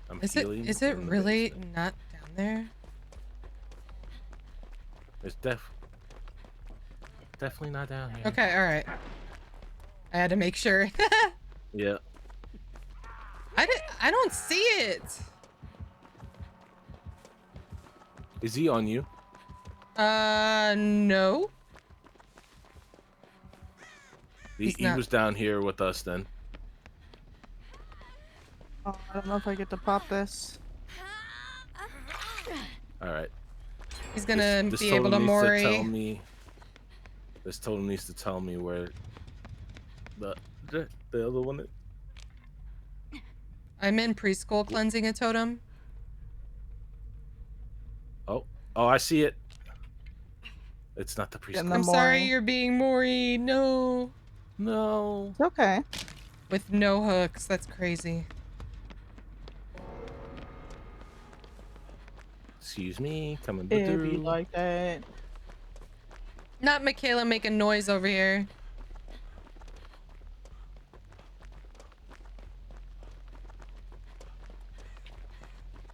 I'm Is feeling it in the really basement. not down there? It's definitely not down here. Okay, alright. I had to make sure. Yeah. I don't see it. Is he on you? No. He not. was down here with us then. Oh, I don't know if I get to pop this. All right. He's gonna This be able to totem needs Mori. tell me. This totem needs to tell me where the other one is. I'm in preschool cleansing a totem. Oh, I see it. It's not the Getting preschool. the I'm sorry Mori. you're being Mori. No. No. It's okay. With no hooks. That's crazy. Excuse me, coming If you through. like that. Not Michaela making noise over here.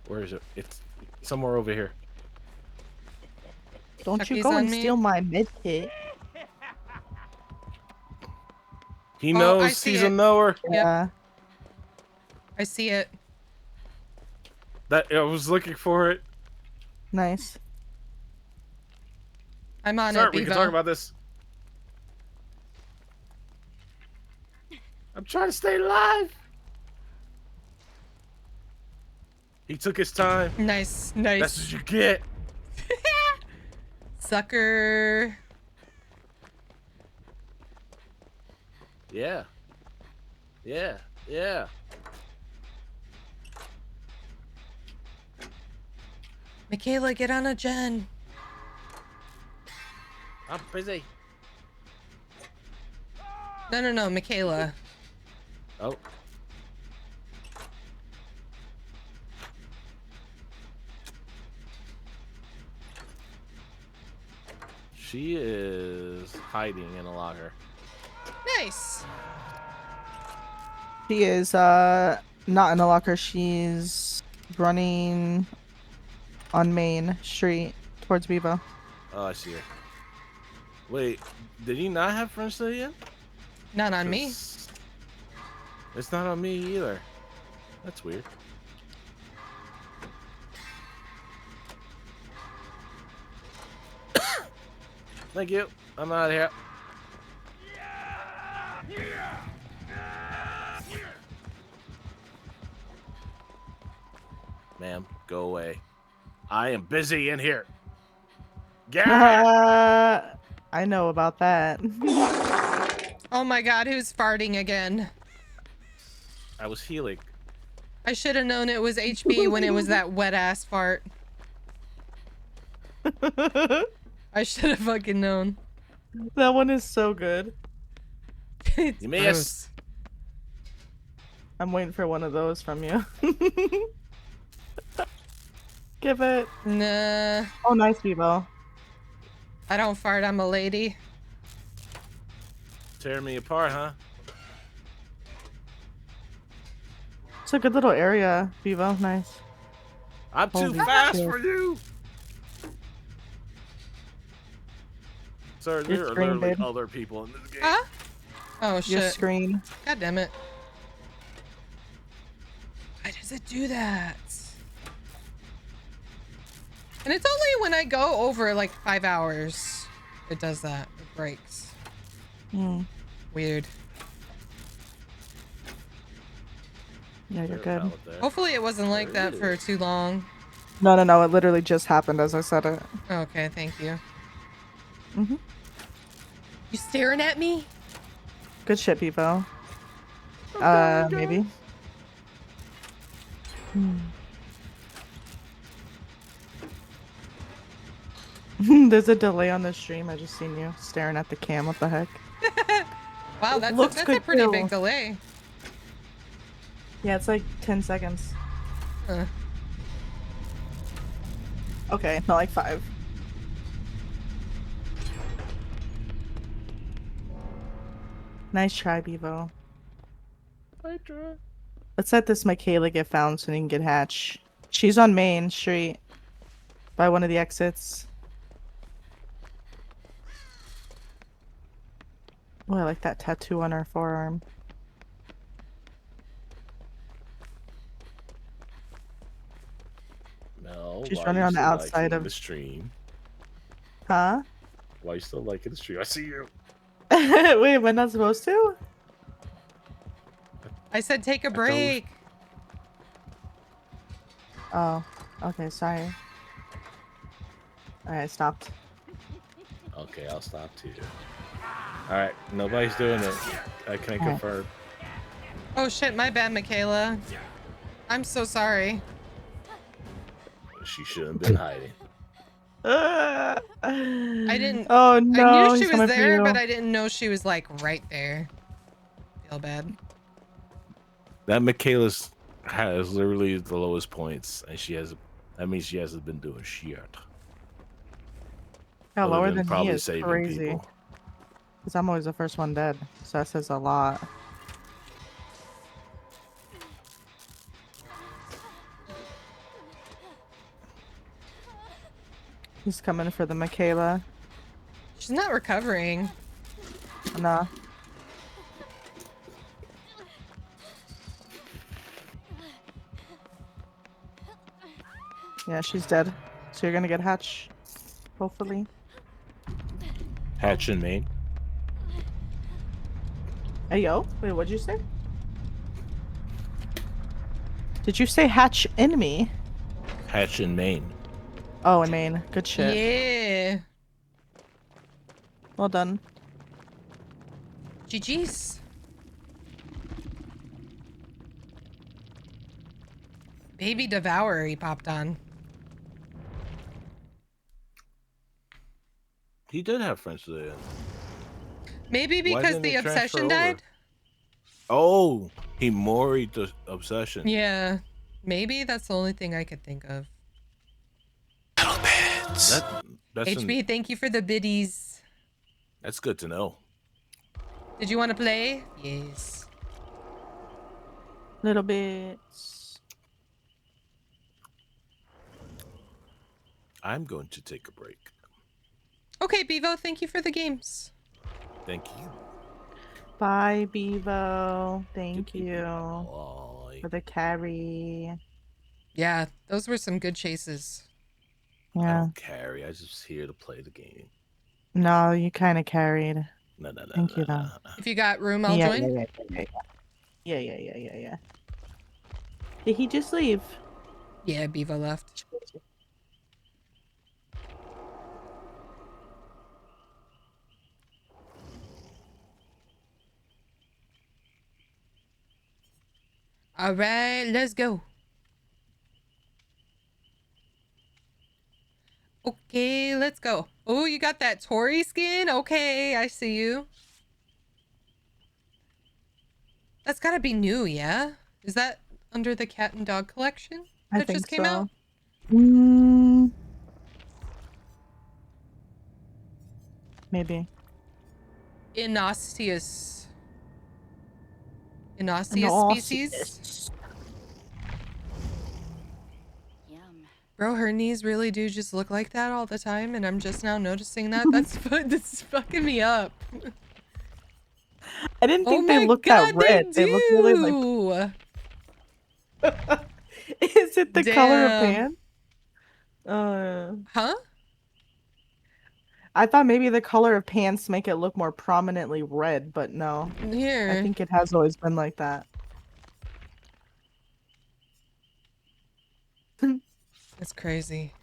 Where is it? It's somewhere over here. Don't you Chucky's go on and me. steal my med kit. He Oh, I knows. see He's it. a knower. Yeah. I see it. That I was looking for it. Nice. I'm on Sorry, it, we Bevo. can talk about this. I'm trying to stay alive. He took his time. Nice, nice. That's what you get. Sucker. Yeah. Yeah. Yeah. Michaela, get on a gen. I'm busy. No, Michaela. Oh. She is hiding in a locker. Nice. She is not in the locker. She's running on Main Street towards Bevo. Oh, I see her. Wait, did he not have French today yet? Not on me. It's not on me either. That's weird. Thank you. I'm out of here. Ma'am, go away. I am busy in here. Get out! I know about that. Oh my god, who's farting again? I was healing. I should have known it was HB when it was that wet ass fart. I should have fucking known. That one is so good. You missed. I'm waiting for one of those from you. Give it. Nah. Oh, nice, Vivo. I don't fart, I'm a lady. Tear me apart, huh? It's a good little area, Vivo. Nice. I'm too Holy fast shit. for you. Sir, there are screen, literally babe. other people in this game. Huh? Oh shit. Your screen. God damn it. Why does it do that? And it's only when I go over like 5 hours it does that. It breaks. Weird. Yeah, you're good. Hopefully it wasn't like that for too long. No, no, no. It literally just happened as I said it. Okay, thank you. Mhm. You staring at me? Good shit, Vivo. Maybe. There's a delay on the stream. I just seen you staring at the cam. What the heck? Wow, that's Looks a good pretty too. big delay. Yeah, it's like 10 seconds. Huh. Okay, not like 5. Nice try, Bevo. I try. Let's let this Michaela get found so we can get Hatch. She's on Main Street by one of the exits. Oh, I like that tattoo on her forearm. No. She's why running you on the still outside liking of- the stream. Huh? Why you still liking the stream? I see you. Wait, am I not supposed to? I said take a break. Oh, okay, sorry. Alright, stopped. Okay, I'll stop too. All right, nobody's doing it. I can confirm. Oh shit, my bad, Michaela. I'm so sorry. She shouldn't have been hiding. I didn't. Oh no! I knew she he's was coming for there, you. but I didn't know she was like right there. Feel bad. That Michaela's has literally the lowest points, and she has. That means she hasn't been doing shit. Yeah, Other lower than than me probably is saving crazy. people. Because I'm always the first one dead, so that says a lot. He's coming for the Michaela. She's not recovering. Nah. Yeah, she's dead. So you're gonna get Hatch, hopefully. Hatch in Maine. Hey yo, wait, what'd you say? Did you say Hatch in me? Hatch in Maine. Oh, in Maine. Good shit. Yeah. Well done. GG's. Baby Devourer he popped on. He did have friends today. Maybe Why because didn't the he transfer obsession over? died? Oh, he moried the obsession. Yeah. Maybe that's the only thing I could think of. That's HB, thank you for the biddies. That's good to know. Did you want to play? Yes. Little bits. I'm going to take a break. Okay, Bevo, thank you for the games. Thank you. Bye, Bevo. Thank you for the carry. Yeah, those were some good chases. I Yeah. don't carry. I just here to play the game. No, you kind of carried. No. Thank you, though. If you got room, I'll yeah, join. Yeah. Did he just leave? Yeah, Bevo left. All right, let's go. Okay, let's go. Oh, you got that Tori skin? Okay, I see you. That's gotta be new, yeah? Is that under the cat and dog collection that just came out? Maybe. Inosteus species? Bro, her knees really do just look like that all the time, and I'm just now noticing that. That's this is fucking me up. I didn't think they looked that red. They look really like. Is it the color of pants? Huh? I thought maybe the color of pants make it look more prominently red, but no. Here. I think it has always been like that. That's crazy.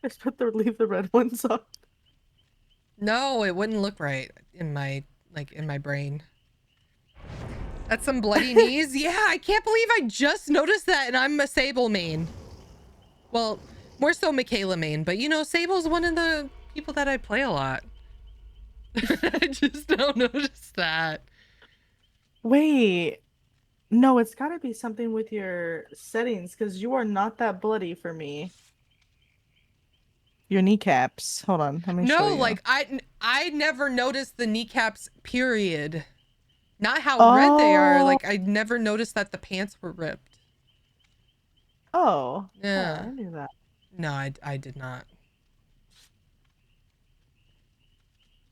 I just put leave the red ones on. No, it wouldn't look right in my brain. That's some bloody knees. Yeah, I can't believe I just noticed that, and I'm a Sable main. Well, more so Michaela main, but you know, Sable's one of the people that I play a lot. I just don't notice that. Wait. No, it's gotta be something with your settings, because you are not that bloody for me. Your kneecaps. Hold on, let me show No, you. like I never noticed the kneecaps, period. Not how red they are. Like I never noticed that the pants were ripped. Oh. Yeah. I knew that. No, I did not.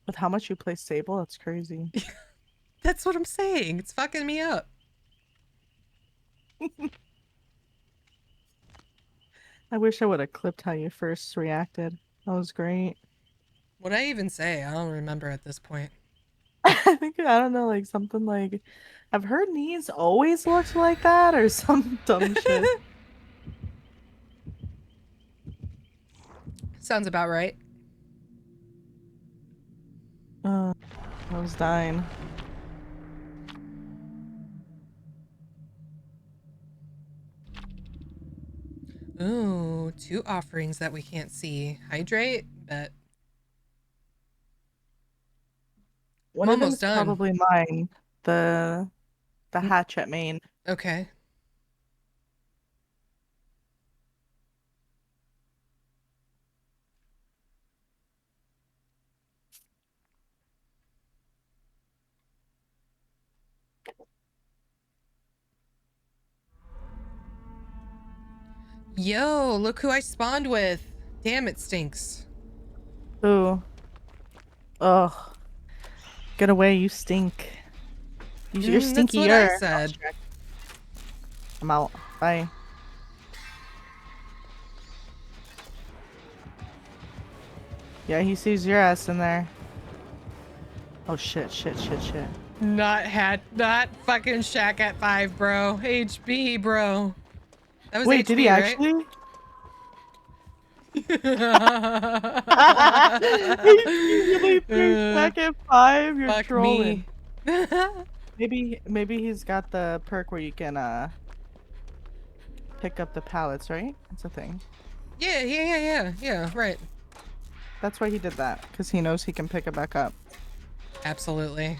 With how much you play Sable, that's crazy. That's what I'm saying. It's fucking me up. I wish I would have clipped how you first reacted. That was great. What'd I even say? I don't remember at this point. I think, I don't know, like something like, I've heard knees always looked like that or some dumb shit. Sounds about right. I was dying. Ooh, 2 offerings that we can't see. Hydrate, bet. One I'm of them's almost done. probably mine. The hatchet main. Okay. Yo, look who I spawned with. Damn, it stinks. Ooh. Ugh. Get away, you stink. You're stinkier. That's what I said. I'm out. Bye. Yeah, he sees your ass in there. Oh shit, shit, shit, shit. Not fucking Shack at 5, bro. HB, bro. That was Wait, HB, did he right? actually? He really threw Shack at 5? You're Fuck trolling. me. Maybe he's got the perk where you can pick up the pallets, right? That's a thing. Yeah, right. That's why he did that, because he knows he can pick it back up. Absolutely.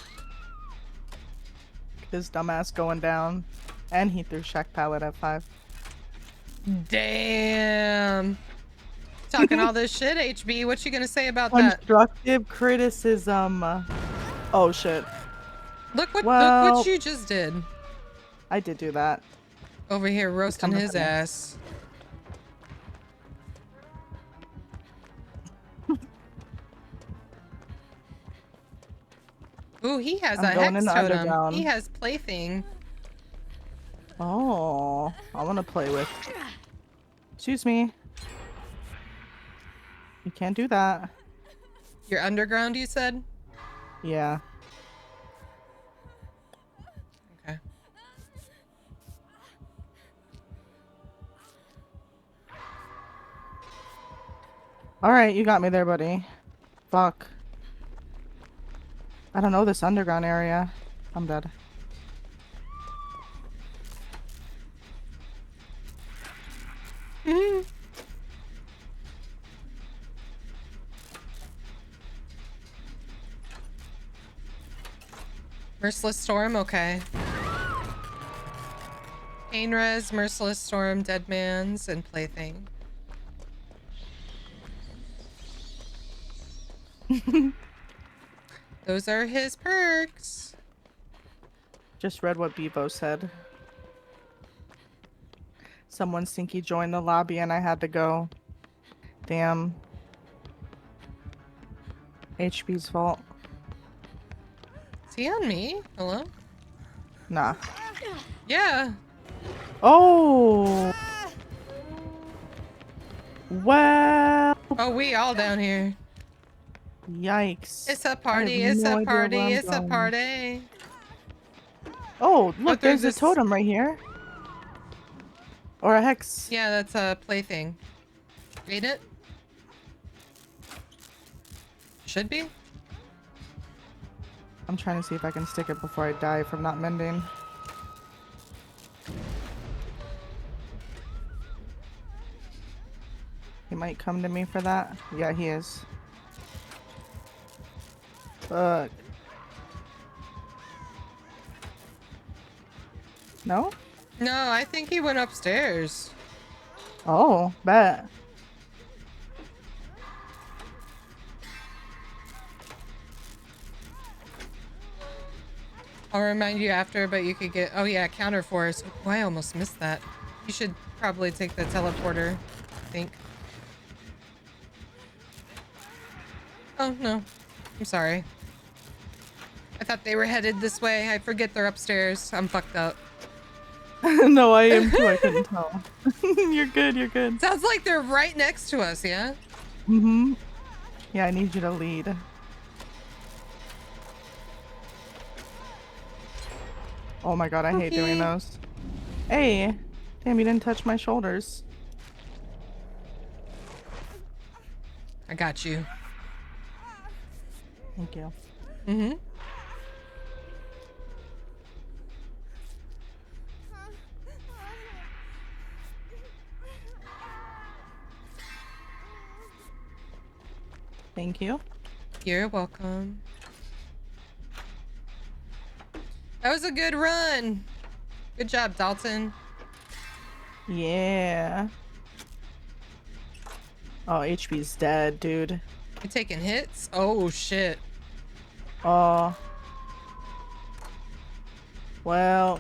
His dumbass going down, and he threw Shack pallet at 5. Damn. Talking all this shit, HB. What you gonna say about that? Constructive criticism. Oh shit. Look what you just did. I did do that. Over here roasting his ass. Ooh, he has a hex totem. He has plaything. Oh, I want to play with. Excuse me. You can't do that. You're underground, you said? Yeah. Okay. Alright, you got me there, buddy. Fuck. I don't know this underground area. I'm dead. Merciless Storm, okay. Pain Res, Merciless Storm, Dead Man's, and Plaything. Those are his perks. Just read what Bevo said. Someone stinky joined the lobby and I had to go. Damn. HP's fault. Is he on me? Hello? Nah. Yeah. Oh! Well... Oh, we all down here. Yikes. It's a party, it's a party, it's a party. Oh, look, there's there's a totem right here. Or a hex. Yeah, that's a Plaything. Read it? Should be? I'm trying to see if I can stick it before I die from not mending. He might come to me for that. Yeah, he is. Fuck. No? No, I think he went upstairs. Oh, bet. I'll remind you after, but you could get... Oh yeah, counter force. Oh, I almost missed that. You should probably take the teleporter, I think. Oh, no. I'm sorry. I thought they were headed this way. I forget they're upstairs. I'm fucked up. No, I am too. I couldn't tell. You're good, you're good. Sounds like they're right next to us, yeah? Mm-hmm. Yeah, I need you to lead. Oh my god, I hate doing those. Hey! Damn, you didn't touch my shoulders. I got you. Thank you. Mm-hmm. Thank you. You're welcome. That was a good run. Good job, Dalton. Yeah. Oh, HP's dead, dude. You taking hits? Oh, shit. Oh. Well,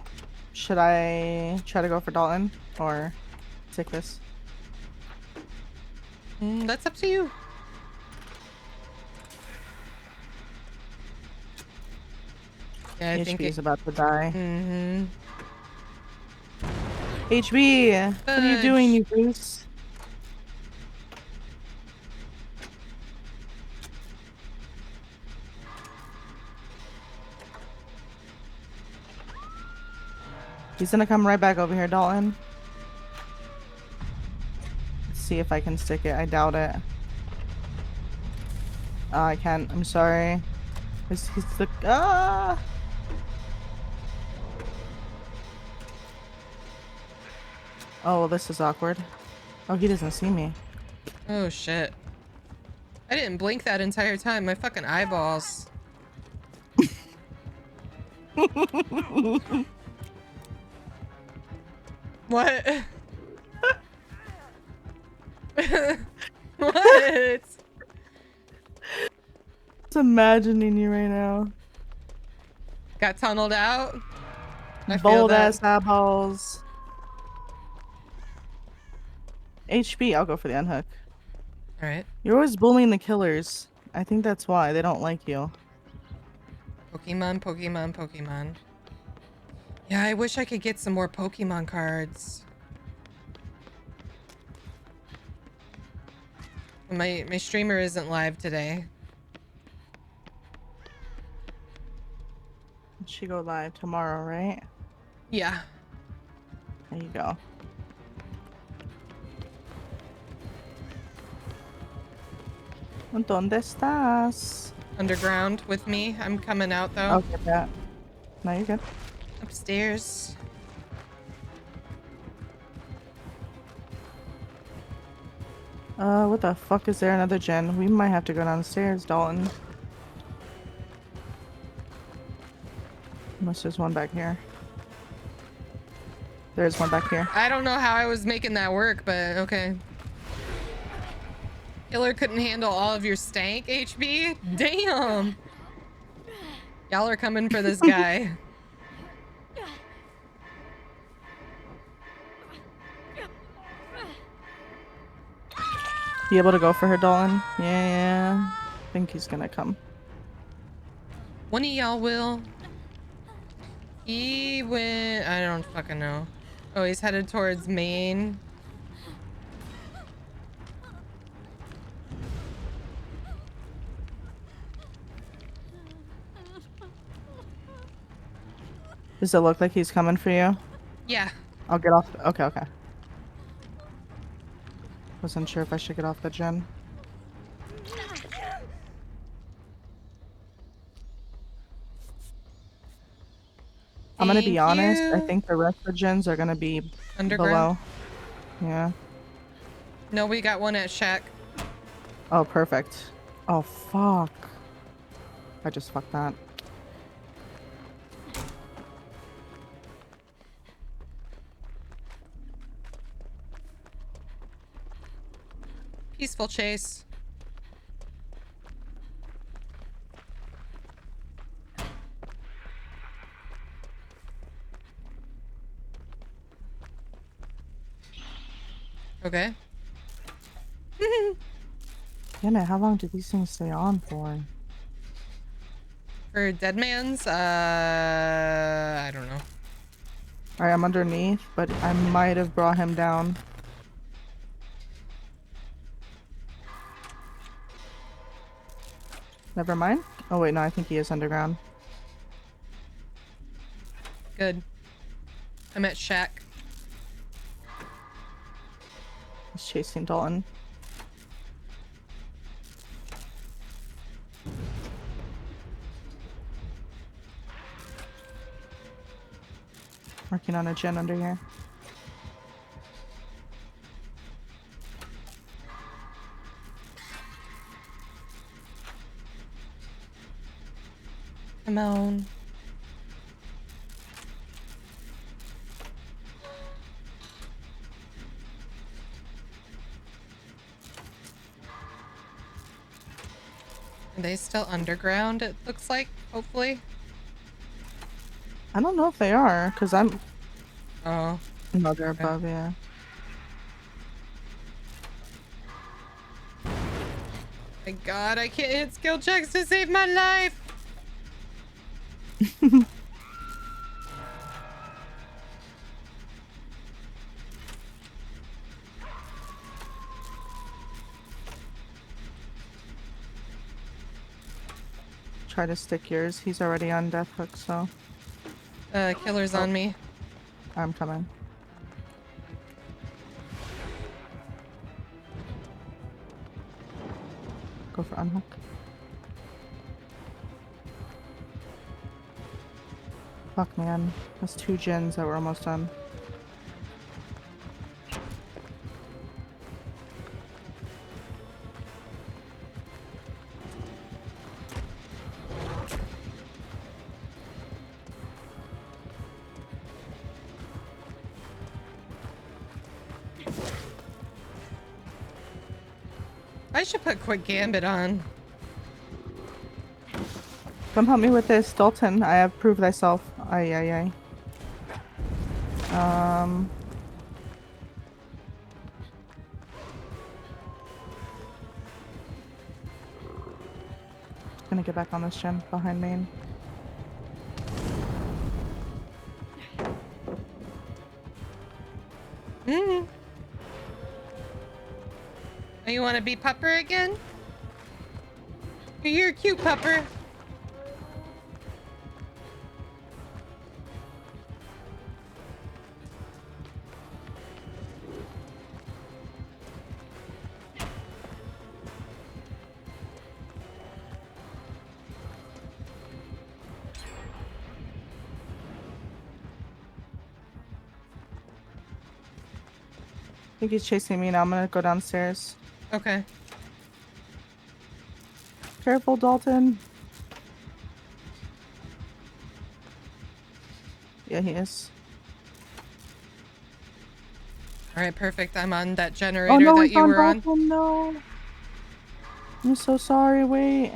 should I try to go for Dalton or take this? That's up to you. Yeah, I think HB's about to die. Mm-hmm. HB, what are you doing, you goose? He's gonna come right back over here, Dalton. Let's see if I can stick it. I doubt it. Oh, I can't. I'm sorry. He's the... Ah! Oh, well, this is awkward. Oh, he doesn't see me. Oh, shit. I didn't blink that entire time. My fucking eyeballs. What? What? Just imagining you right now. Got tunneled out? I feel Bold that. ass eyeballs. HB, I'll go for the unhook. Alright. You're always bullying the killers. I think that's why. They don't like you. Pokemon, Pokemon, Pokemon. Yeah, I wish I could get some more Pokemon cards. My streamer isn't live today. She go live tomorrow, right? Yeah. There you go. ¿Dónde estás? Underground with me. I'm coming out though. Okay, yeah. No, you're good. Upstairs. What the fuck is there? Another gen? We might have to go downstairs, Dalton. Unless there's one back here. There's one back here. I don't know how I was making that work, but okay. Killer couldn't handle all of your stank, HB? Damn! Y'all are coming for this guy. You able to go for her, Dalton? Yeah. I think he's gonna come. One of y'all will. He went... I don't fucking know. Oh, he's headed towards Maine. Does it look like he's coming for you? Yeah. I'll get off. Okay, okay. Wasn't sure if I should get off the gen. I'm gonna be honest. I think the rest of the gens are gonna be Underground? below. Yeah. No, we got one at Shack. Oh, perfect. Oh, fuck. I just fucked that. Peaceful chase. Okay. Damn it, how long do these things stay on for? For Dead Man's, I don't know. Alright, I'm underneath, but I might have brought him down. Never mind. Oh wait, no, I think he is underground. Good. I'm at Shack. He's chasing Dalton. Working on a gen under here. Come on. Are they still underground, it looks like, hopefully? I don't know if they are, because I'm... Oh. No, they're above, yeah. Thank God, I can't hit skill checks to save my life! Try to stick yours. He's already on death hook, so... Killer's on me. I'm coming. Go for unhook. Fuck, man. That's 2 gens that were almost done. I should put Quick Gambit on. Come help me with this, Dalton. I have proved thyself. Aye, aye, aye. Gonna get back on this gen behind main. Oh, you want to be Pupper again? You're a cute Pupper. I think he's chasing me now. I'm gonna go downstairs. Okay. Careful, Dalton. Yeah, he is. All right, perfect. I'm on that Oh generator no, that he's you on were on. Dalton. No. I'm so sorry. Wait.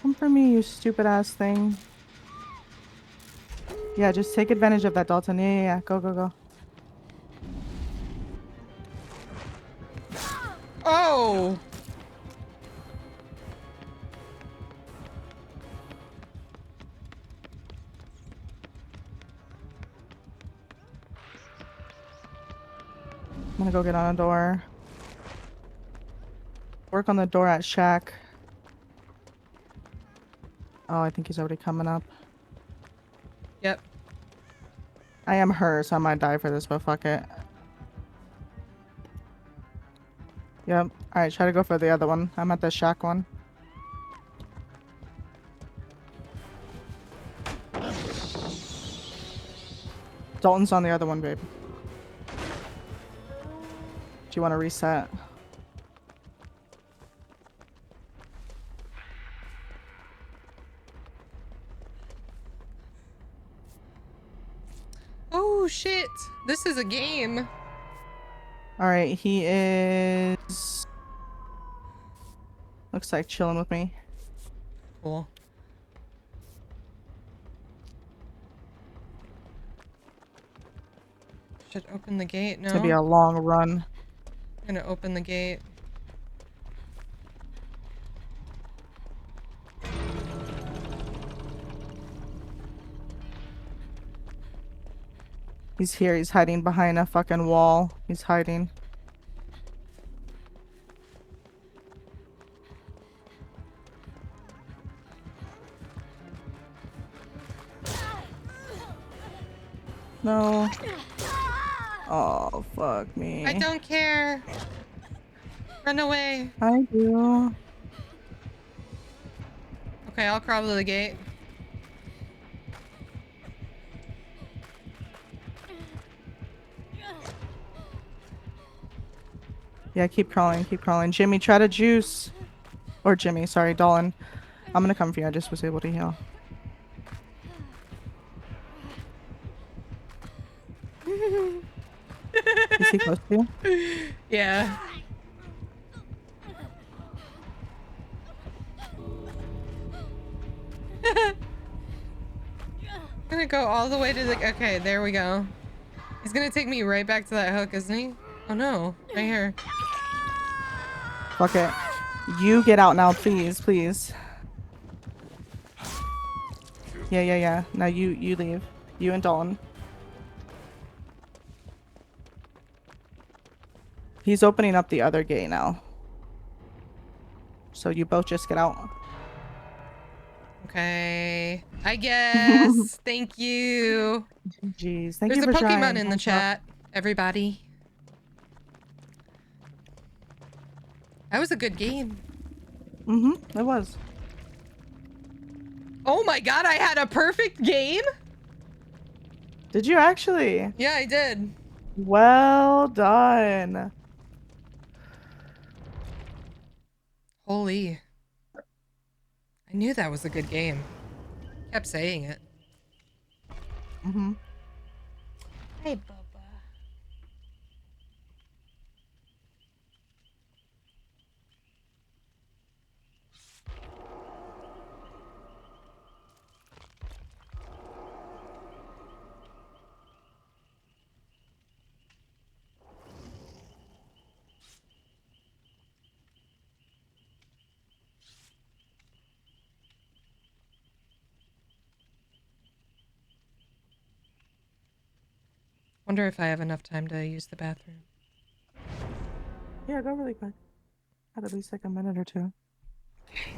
Come for me, you stupid ass thing. Yeah, just take advantage of that, Dalton. Yeah. Go, go, go. Oh! I'm gonna go get on a door. Work on the door at Shack. Oh, I think he's already coming up. Yep. I am her, so I might die for this, but fuck it. Yep. Alright, try to go for the other one. I'm at the Shack one. Dalton's on the other one, babe. Do you want to reset? Oh shit! This is a game. Alright, he is... Looks like chilling with me. Cool. Should open the gate. No. It's gonna be a long run. I'm gonna open the gate. He's here. He's hiding behind a fucking wall. He's hiding. No. Oh, fuck me. I don't care. Run away. I do. Okay, I'll crawl to the gate. Yeah, keep crawling, keep crawling. Jimmy, try to juice. Or Jimmy, sorry, Dolan. I'm gonna come for you. I just was able to heal. Is he close to you? Yeah. I'm gonna go all the way to the... Okay, there we go. He's gonna take me right back to that hook, isn't he? Oh no, right here. Fuck it. You get out now, please, please. Yeah. Now you leave. You and Dolan. He's opening up the other gate now. So you both just get out. Okay. I guess. Thank you. Jeez, thank There's you a for Pokemon trying. in the chat, everybody. That was a good game. It was. Oh my god, I had a perfect game? Did you actually? Yeah, I did. Well done. Holy. I knew that was a good game. Kept saying it. Hey, Bubba. Wonder if I have enough time to use the bathroom. Yeah, go really quick. Had at least like a minute or two. Great.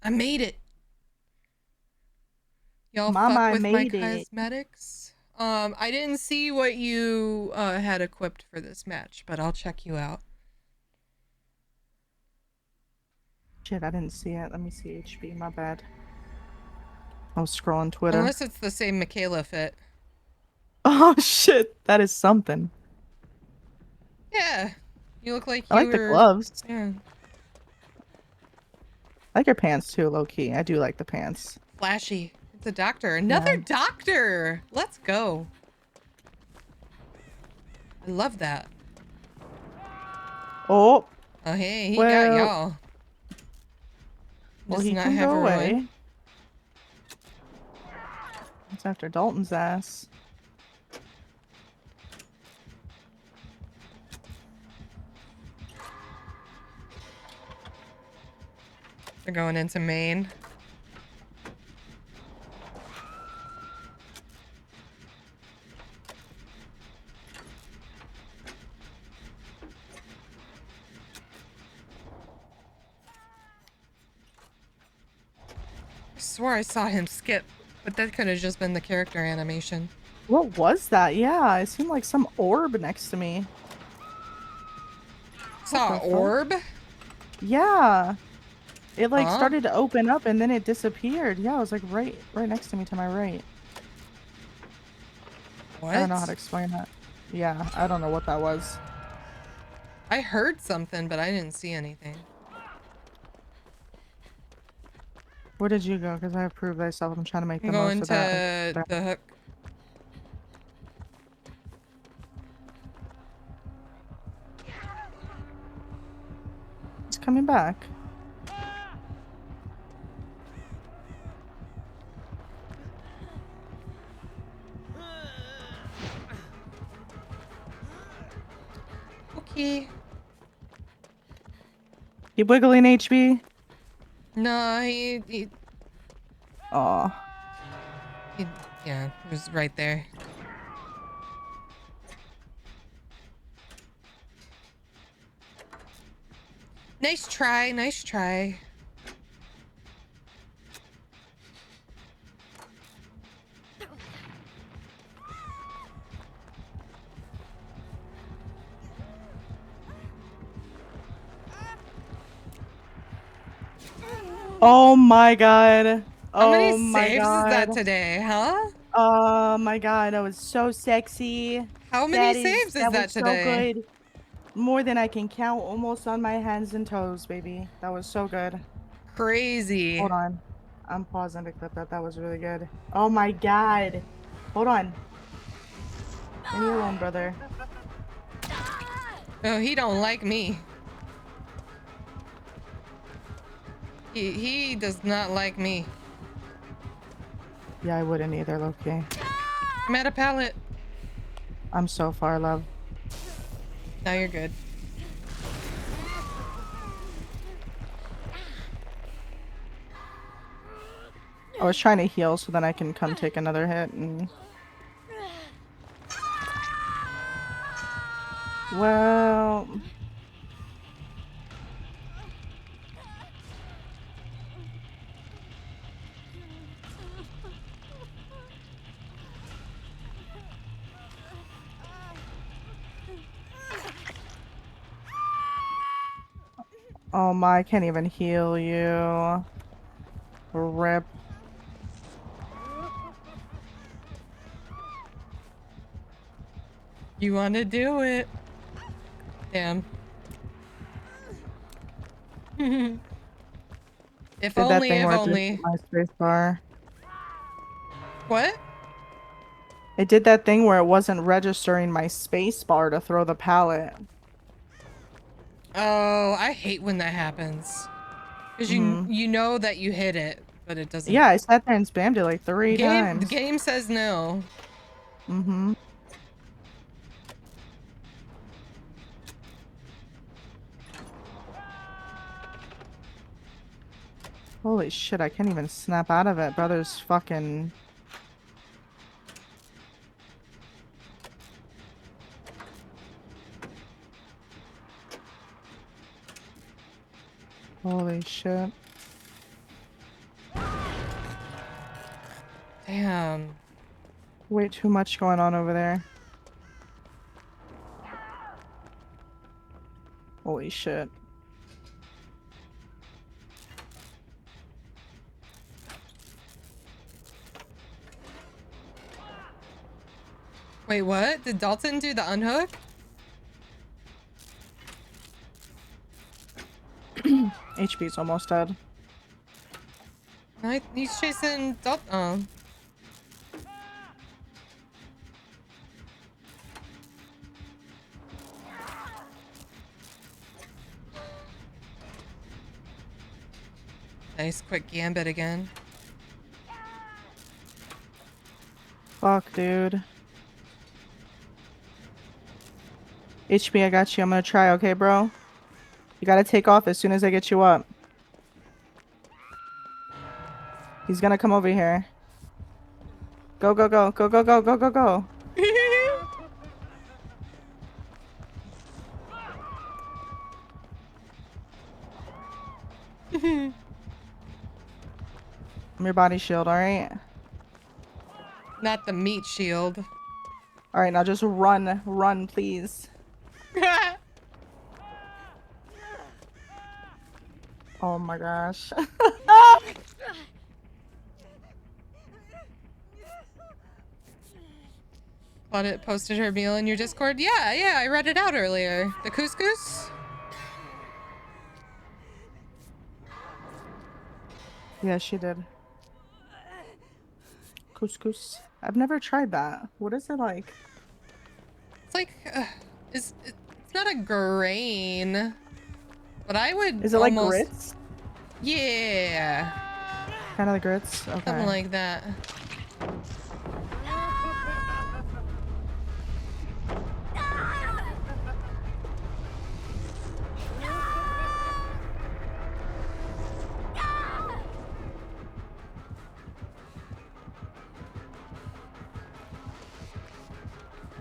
I made it. Y'all Mama, fuck I with my made it. cosmetics? I didn't see what you had equipped for this match, but I'll check you out. Shit, I didn't see it. Let me see HB. My bad. I was scrolling Twitter. Unless it's the same Michaela fit. Oh shit, that is something. Yeah, you look like I like the gloves. Yeah. I like your pants too, low key. I do like the pants. Flashy. It's a doctor. Another Yeah. doctor. Let's go. I love that. Oh. Oh, hey, he Well- got y'all. Well, Does he not can have go a away. ruin. It's after Dalton's ass. They're going into Maine. I swore I saw him skip, but that could have just been the character animation. What was that? Yeah, it seemed like some orb next to me. Saw the an fuck? orb? Yeah. It like Huh? started to open up and then it disappeared. Yeah, it was like right next to me to my right. What? I don't know how to explain that. Yeah, I don't know what that was. I heard something, but I didn't see anything. Where did you go? Because I have proved myself. I'm trying to make I'm the most going of that. to the hook. It's coming back. Okay. Keep wiggling, HB. No, he Aw. yeah, it was right there. Nice try, nice try. Oh my god. How Oh many my saves god. is that today, huh? Oh my god, that was so sexy. How many saves is that was today? so good. More than I can count, almost on my hands and toes, baby. That was so good. Crazy. Hold on. I'm pausing to clip that. That was really good. Oh my god. Hold on. Leave me alone, brother. Oh, he don't like me. He does not like me. Yeah, I wouldn't either, Loki. I'm at a pallet. I'm so far, love. Now you're good. I was trying to heal so then I can come take another hit and... Well... Oh my, I can't even heal you. Rip. You want to do it? Damn. If Did that only, thing if where it only. did my space bar. What? It did that thing where it wasn't registering my space bar to throw the pallet. Oh, I hate when that happens. Because you know that you hit it, but it doesn't. Yeah, I sat there and spammed it like 3 The times. game says no. Mm-hmm. Holy shit, I can't even snap out of it. Brother's fucking... Holy shit. Damn. Way too much going on over there. Holy shit. Wait, what? Did Dalton do the unhook? HP's almost dead. He's chasing Dalton. Oh. Nice quick gambit again. Fuck, dude. HP, I got you. I'm gonna try, okay, bro? You gotta take off as soon as I get you up. He's gonna come over here. Go, go, go, go, go, go, go, go, go. I'm your body shield, alright? Not the meat shield. Alright, now just run. Run, please. Oh my gosh. Claudette posted her meal in your Discord. Yeah, I read it out earlier. The couscous? Yeah, she did. Couscous. I've never tried that. What is it like? It's like, it's not a grain, but I would. Is it like grits? Yeah. Kind of the grits? Okay. Something like that.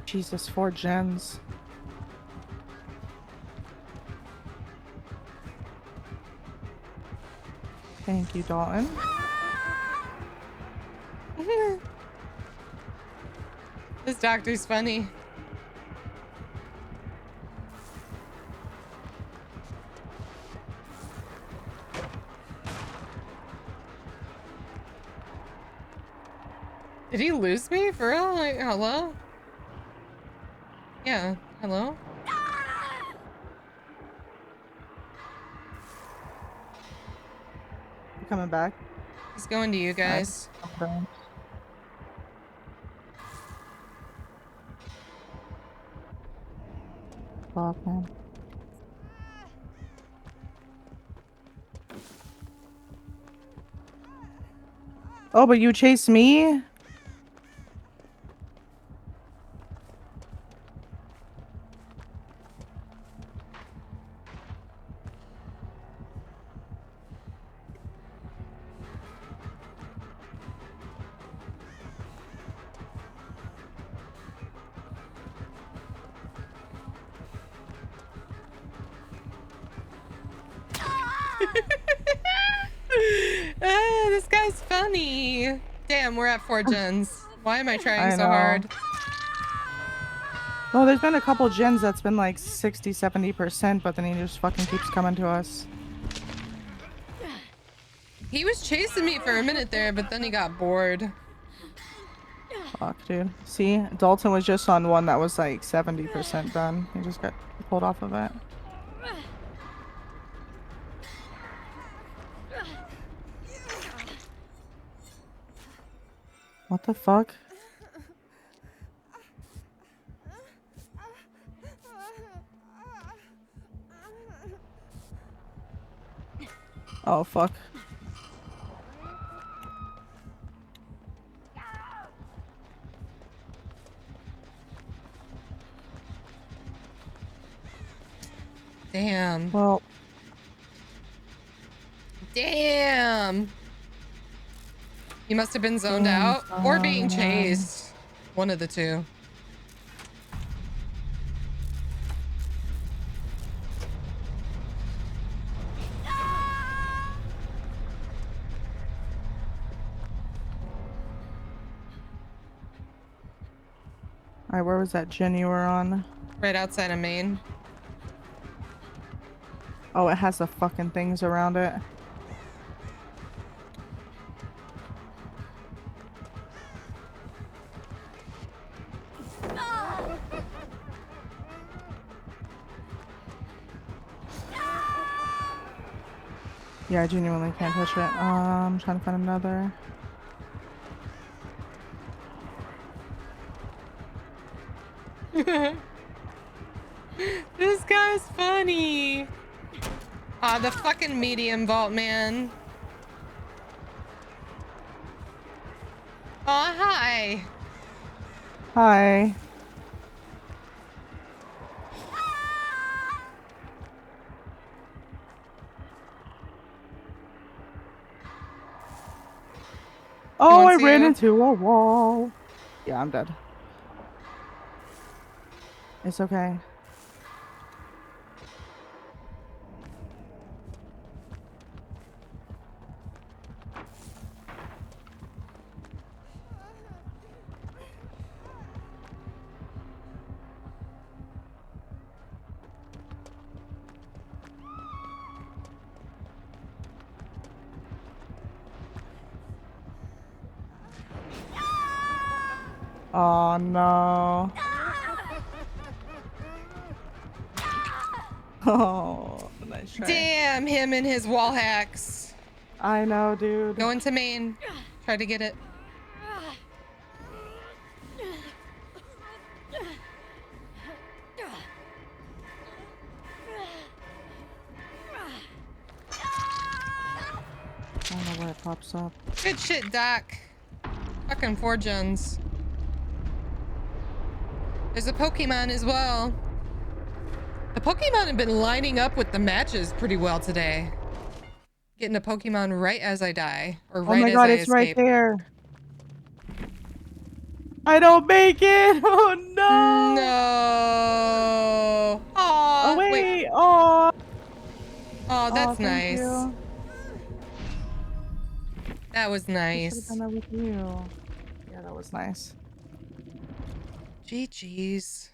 Jesus, 4 gens. Thank you, Dalton. This doctor's funny. Did he lose me? For real? Like, hello? Yeah, hello? You coming back? He's going to you guys. Okay. Fuck, man. Oh, but you chased me? This guy's funny. Damn, we're at 4 gens. Why am I trying so know. hard? Oh, there's been a couple gens that's been like 60-70%, but then he just fucking keeps coming to us. He was chasing me for a minute there, but then he got bored. Fuck, dude. See, Dalton was just on one that was like 70% done. He just got pulled off of it. What the fuck? Oh, fuck. Damn. Well. Damn. He must have been zoned out or being chased. One of the two. Alright, where was that gin you were on? Right outside of Maine. Oh, it has the fucking things around it. Yeah, I genuinely can't push it. I'm trying to find another. This guy's funny. Aw, the fucking medium vault, man. Aw, hi. Hi. Oh, I ran into a wall. Yeah, I'm dead. It's okay. Oh no. Oh, nice try. Damn him and his wall hacks. I know, dude. Go into Maine. Try to get it. I don't know where it pops up. Good shit, Doc. Fucking 4 gens. There's a Pokemon as well. The Pokemon have been lining up with the matches pretty well today. Getting a Pokemon right as I die. Or right Oh my as god, I it's right escape. there. I don't make it. Oh no. No. Aw, Oh wait. wait. Oh. Oh, that's thank nice. you. That was I nice. should've done that with you. Yeah, that was nice. GG's.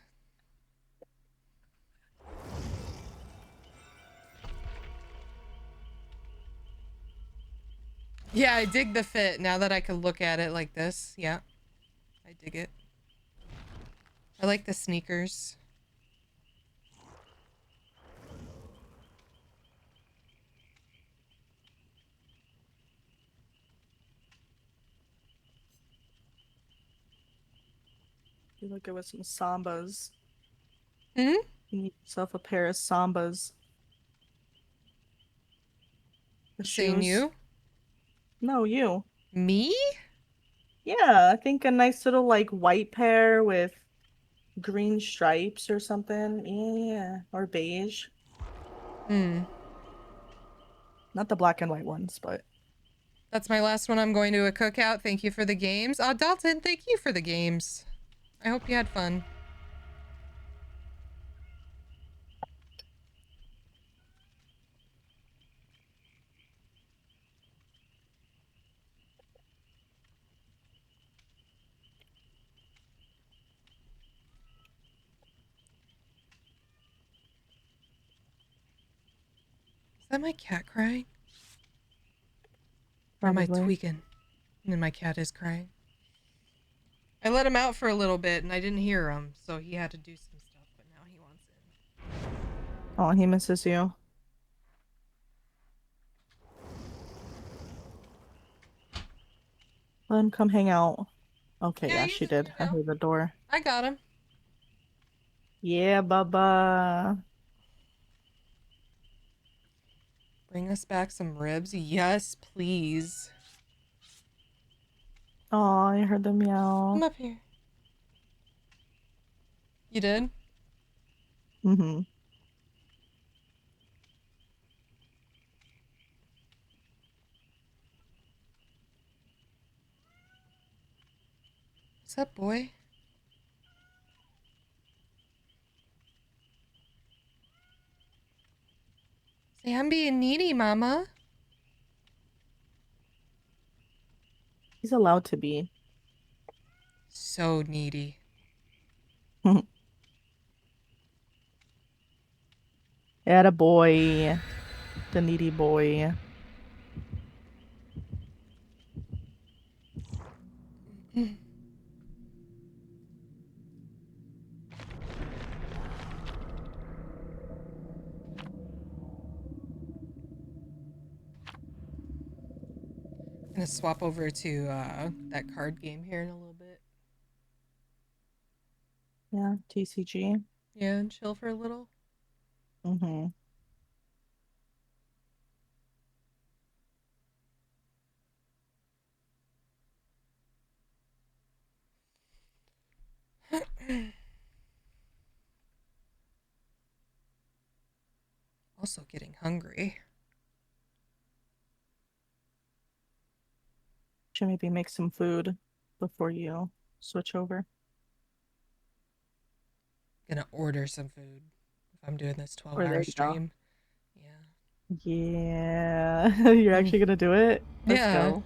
Yeah, I dig the fit now that I can look at it like this. Yeah, I dig it. I like the sneakers. You look good with some sambas. Hmm? You need yourself a pair of sambas. The Saying shoes. you? No, you. Me? Yeah, I think a nice little like white pair with green stripes or something. Yeah, or beige. Hmm. Not the black and white ones, but That's my last one. I'm going to a cookout. Thank you for the games. Oh, Dalton, thank you for the games. I hope you had fun. Is that my cat crying? Or am I Probably. tweaking? And then my cat is crying. I let him out for a little bit and I didn't hear him, so he had to do some stuff, but now he wants in. Oh, he misses you. Let him come hang out. Okay, yeah, she did. I heard the door. I got him. Yeah, Bubba. Bring us back some ribs. Yes, please. Oh, I heard the meow. Come up here. You did? Mm-hmm. What's up, boy? Say, I'm being needy, mama. He's allowed to be. So needy. Atta boy. The needy boy. Gonna swap over to that card game here in a little bit. Yeah, TCG. Yeah, and chill for a little. Mm-hmm. Also getting hungry. Should maybe make some food before you switch over. Gonna order some food if I'm doing this Or there 12-hour you go. stream. Yeah. You're actually gonna do it? Let's Yeah. go.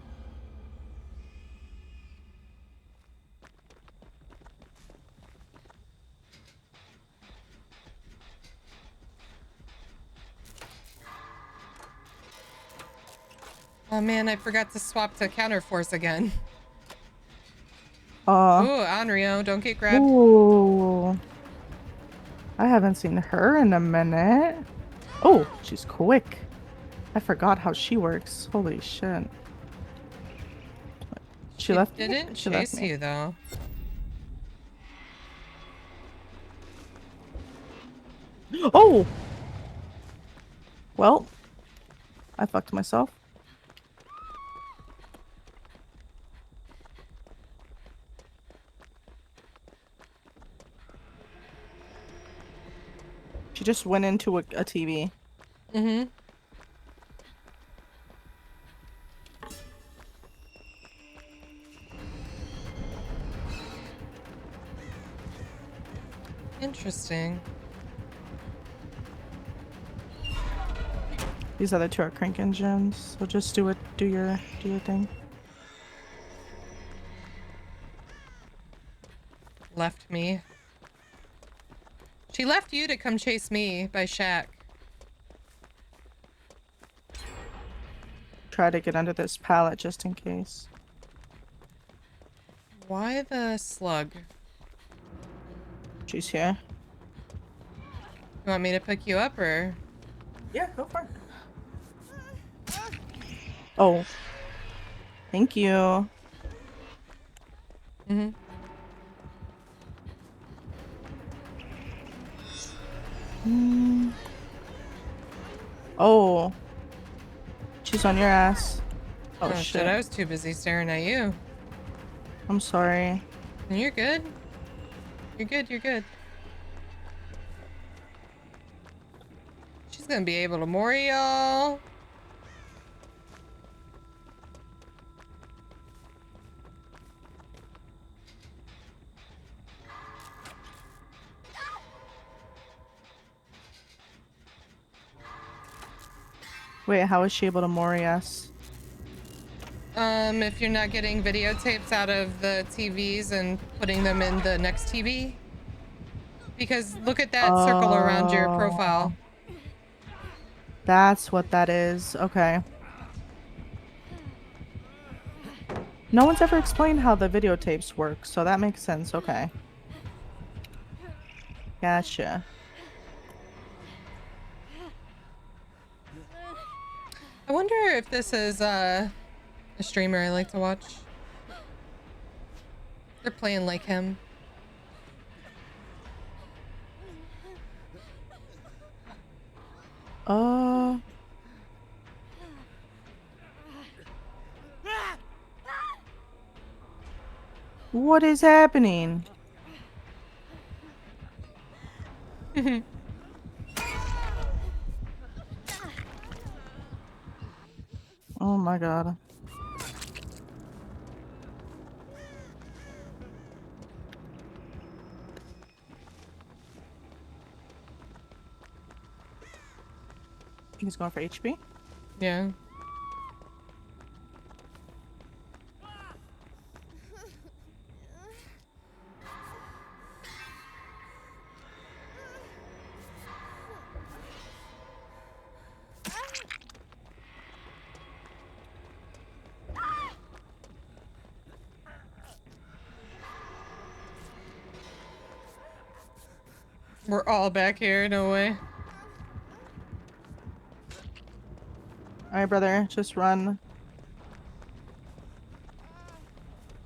Oh man, I forgot to swap to Counterforce again. Ooh, Anrio, don't get grabbed. Ooh. I haven't seen her in a minute. Oh, she's quick. I forgot how she works. Holy shit. She left me? Didn't She left chase me. you though. Oh! Well, I fucked myself. She just went into a TV. Mm-hmm. Interesting. These other two are crank engines, so just do your thing. Left me. She left you to come chase me by Shaq. Try to get under this pallet just in case. Why the slug? She's here. You want me to pick you up or? Yeah, go for it. Oh. Thank you. Mm-hmm. Oh. She's on your ass. Oh, Oh shit, I was too busy staring at you. I'm sorry. You're good. You're good, you're good. She's gonna be able to mori y'all. Wait, how is she able to mori us? If you're not getting videotapes out of the TVs and putting them in the next TV. Because look at that circle around your profile. That's what that is. Okay. No one's ever explained how the videotapes work, so that makes sense. Okay. Gotcha. I wonder if this is a streamer I like to watch. They're playing like him. What is happening? Oh my god. He's going for HP? Yeah. We're all back here, no way. Alright, brother, just run.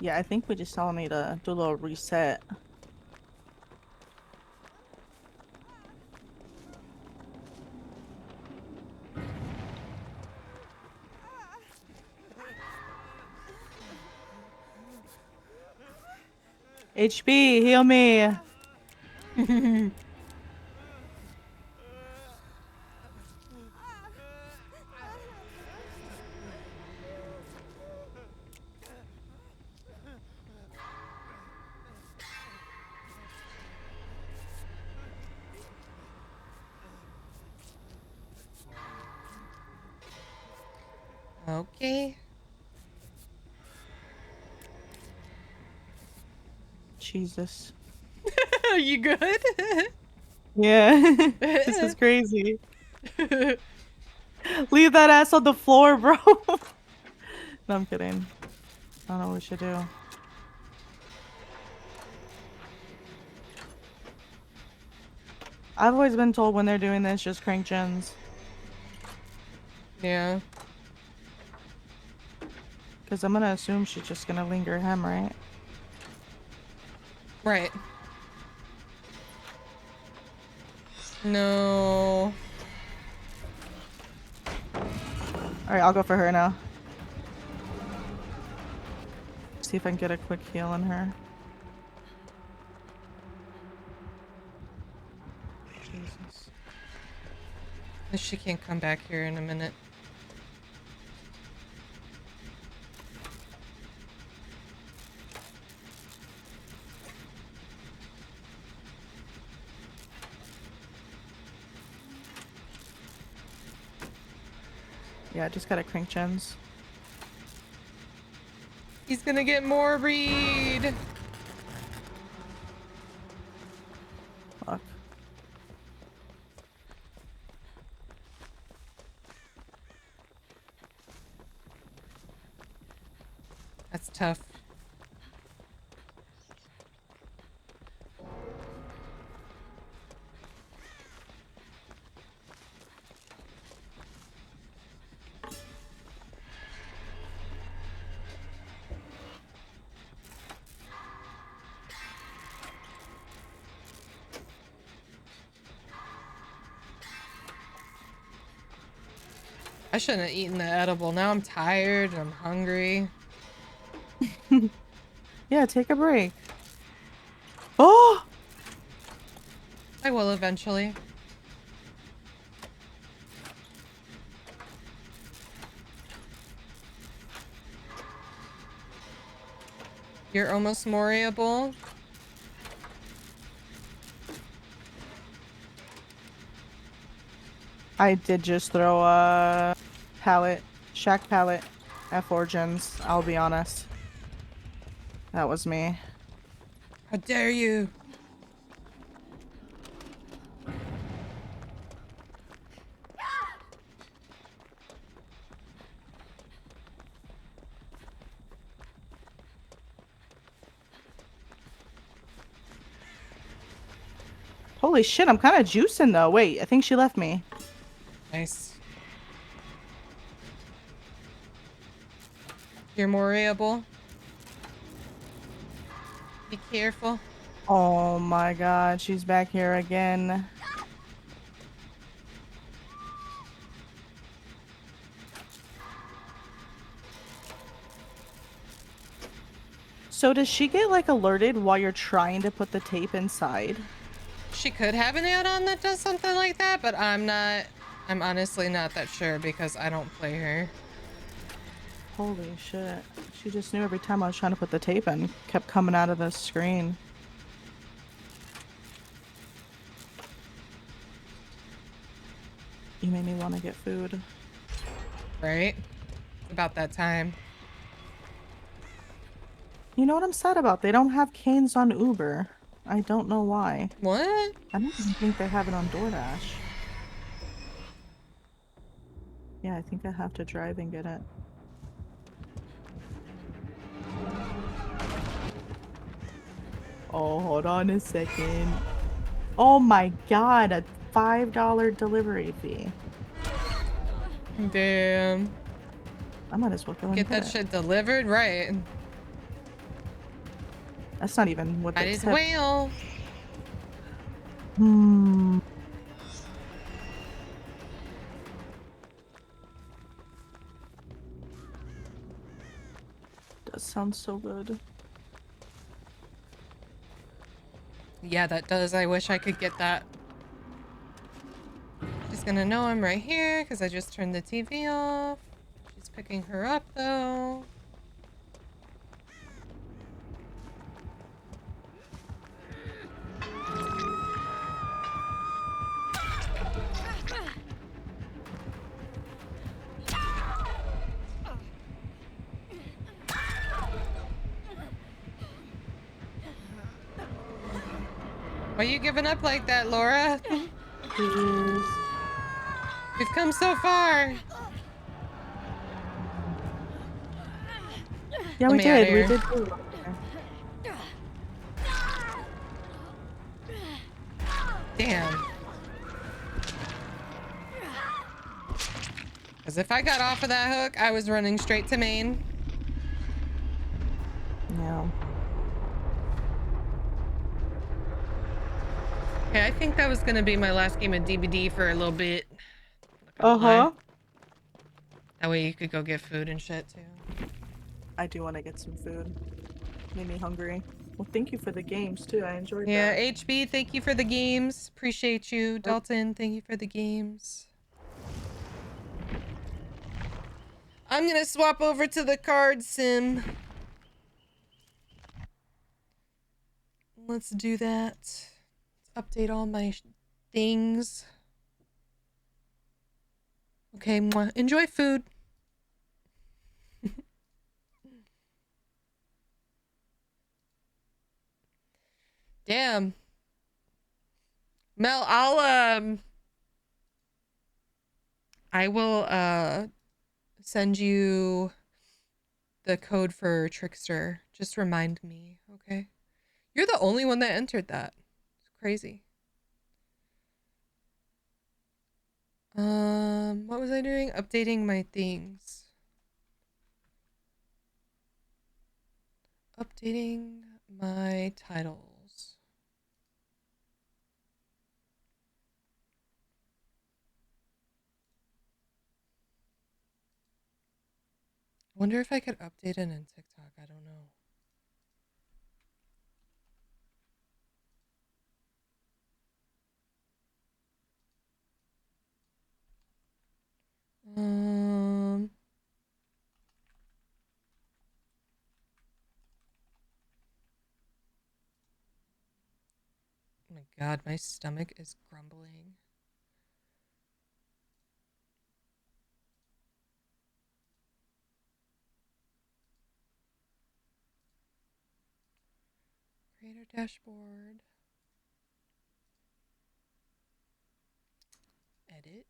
Yeah, I think we just all need to do a little reset. HB, heal me. Okay. Jesus. Are you good? Yeah. This is crazy. Leave that ass on the floor, bro. No, I'm kidding. I don't know what we should do. I've always been told when they're doing this, just crank gens. Yeah. Because I'm gonna assume she's just gonna linger him, right? Right. No. Alright, I'll go for her now. See if I can get a quick heal on her. Jesus. She can't come back here in a minute. Yeah, I just gotta crank gens. He's gonna get more read. Fuck. That's tough. I shouldn't have eaten the edible. Now I'm tired and I'm hungry. Yeah, take a break. Oh! I will eventually. You're almost Moriable. I did just throw a pallet, shack pallet at 4 gens, I'll be honest. That was me. How dare you? Holy shit, I'm kind of juicing though. Wait, I think she left me. Nice. You're Moriable. Be careful. Oh my god, she's back here again. So does she get like alerted while you're trying to put the tape inside? She could have an add-on that does something like that, but I'm honestly not that sure because I don't play her. Holy shit. She just knew every time I was trying to put the tape in. Kept coming out of the screen. You made me want to get food. Right? About that time. You know what I'm sad about? They don't have canes on Uber. I don't know why. What? I don't even think they have it on DoorDash. Yeah, I think I have to drive and get it. Oh, hold on a second. Oh my god, a $5 delivery fee. Damn. I might as well go and Get that it. shit delivered, right? That's not even what Might they as tip. well. Hmm. Does sound so good. Yeah, that does. I wish I could get that. She's gonna know I'm right here because I just turned the TV off. She's picking her up though. Why are you giving up like that, Laura? Please. We've come so far. Yeah, Let we me outta did. We here. did too. Damn. Because if I got off of that hook, I was running straight to Maine. No. Okay, I think that was gonna be my last game of DVD for a little bit. Uh-huh. That way you could go get food and shit too. I do want to get some food. Made me hungry. Well, thank you for the games too. I enjoyed Yeah, that. HB, thank you for the games. Appreciate you. Dalton, thank you for the games. I'm gonna swap over to the card sim. Let's do that. Let's update all my things. Okay, mwah. Enjoy food. Damn. Mel, I will send you the code for Trickster. Just remind me, okay? You're the only one that entered that. It's crazy. What was I doing? Updating my things. Updating my titles. I wonder if I could update it in TikTok. I don't know. Oh my god, my stomach is grumbling. Creator dashboard. Edit.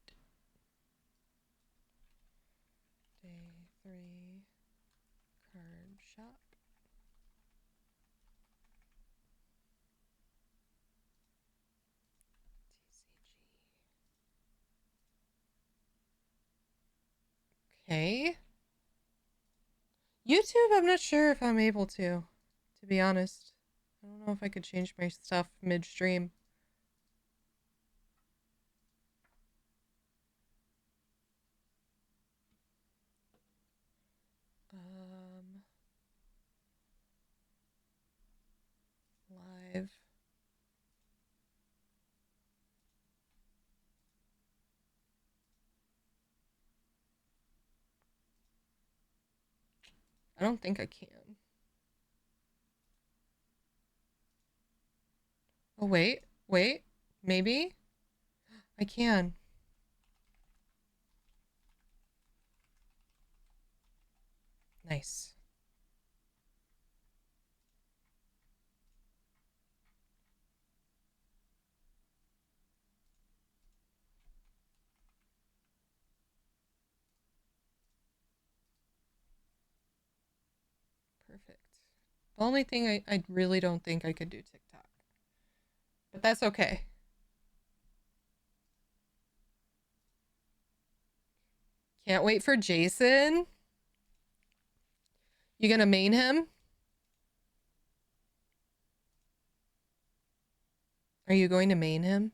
Day 3. Card shop. Okay. YouTube, I'm not sure if I'm able to be honest. I don't know if I could change my stuff midstream. Live. I don't think I can. Oh, wait. Maybe? I can. Nice. Perfect. The only thing I really don't think I could do TikTok. But that's okay. Can't wait for Jason. You gonna main him? Are you going to main him?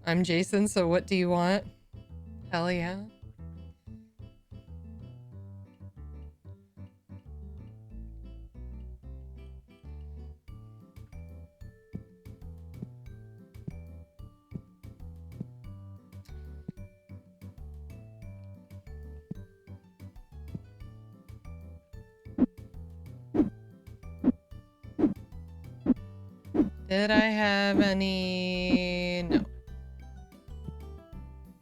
I'm Jason, so what do you want? Hell yeah. Did I have any? No.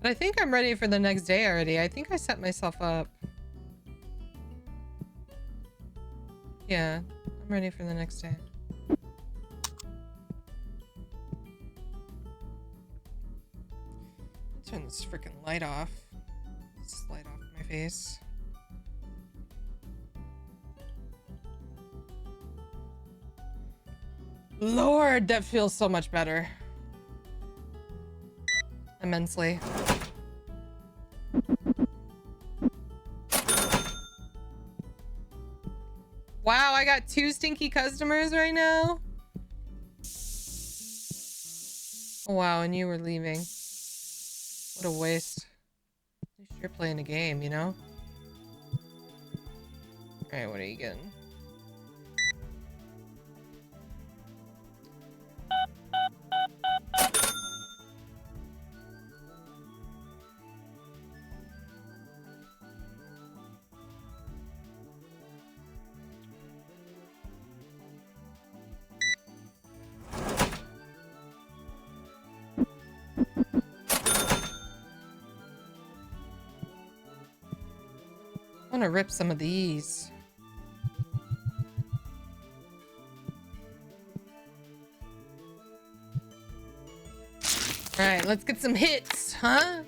But I think I'm ready for the next day already. I think I set myself up. Yeah, I'm ready for the next day. Turn this freaking light off. This light off my face. Lord, that feels so much better. Immensely. Wow, I got 2 stinky customers right now. Oh, wow, and you were leaving. What a waste. At least you're playing a game, you know? Alright, what are you getting? I want to rip some of these. All right, let's get some hits, huh?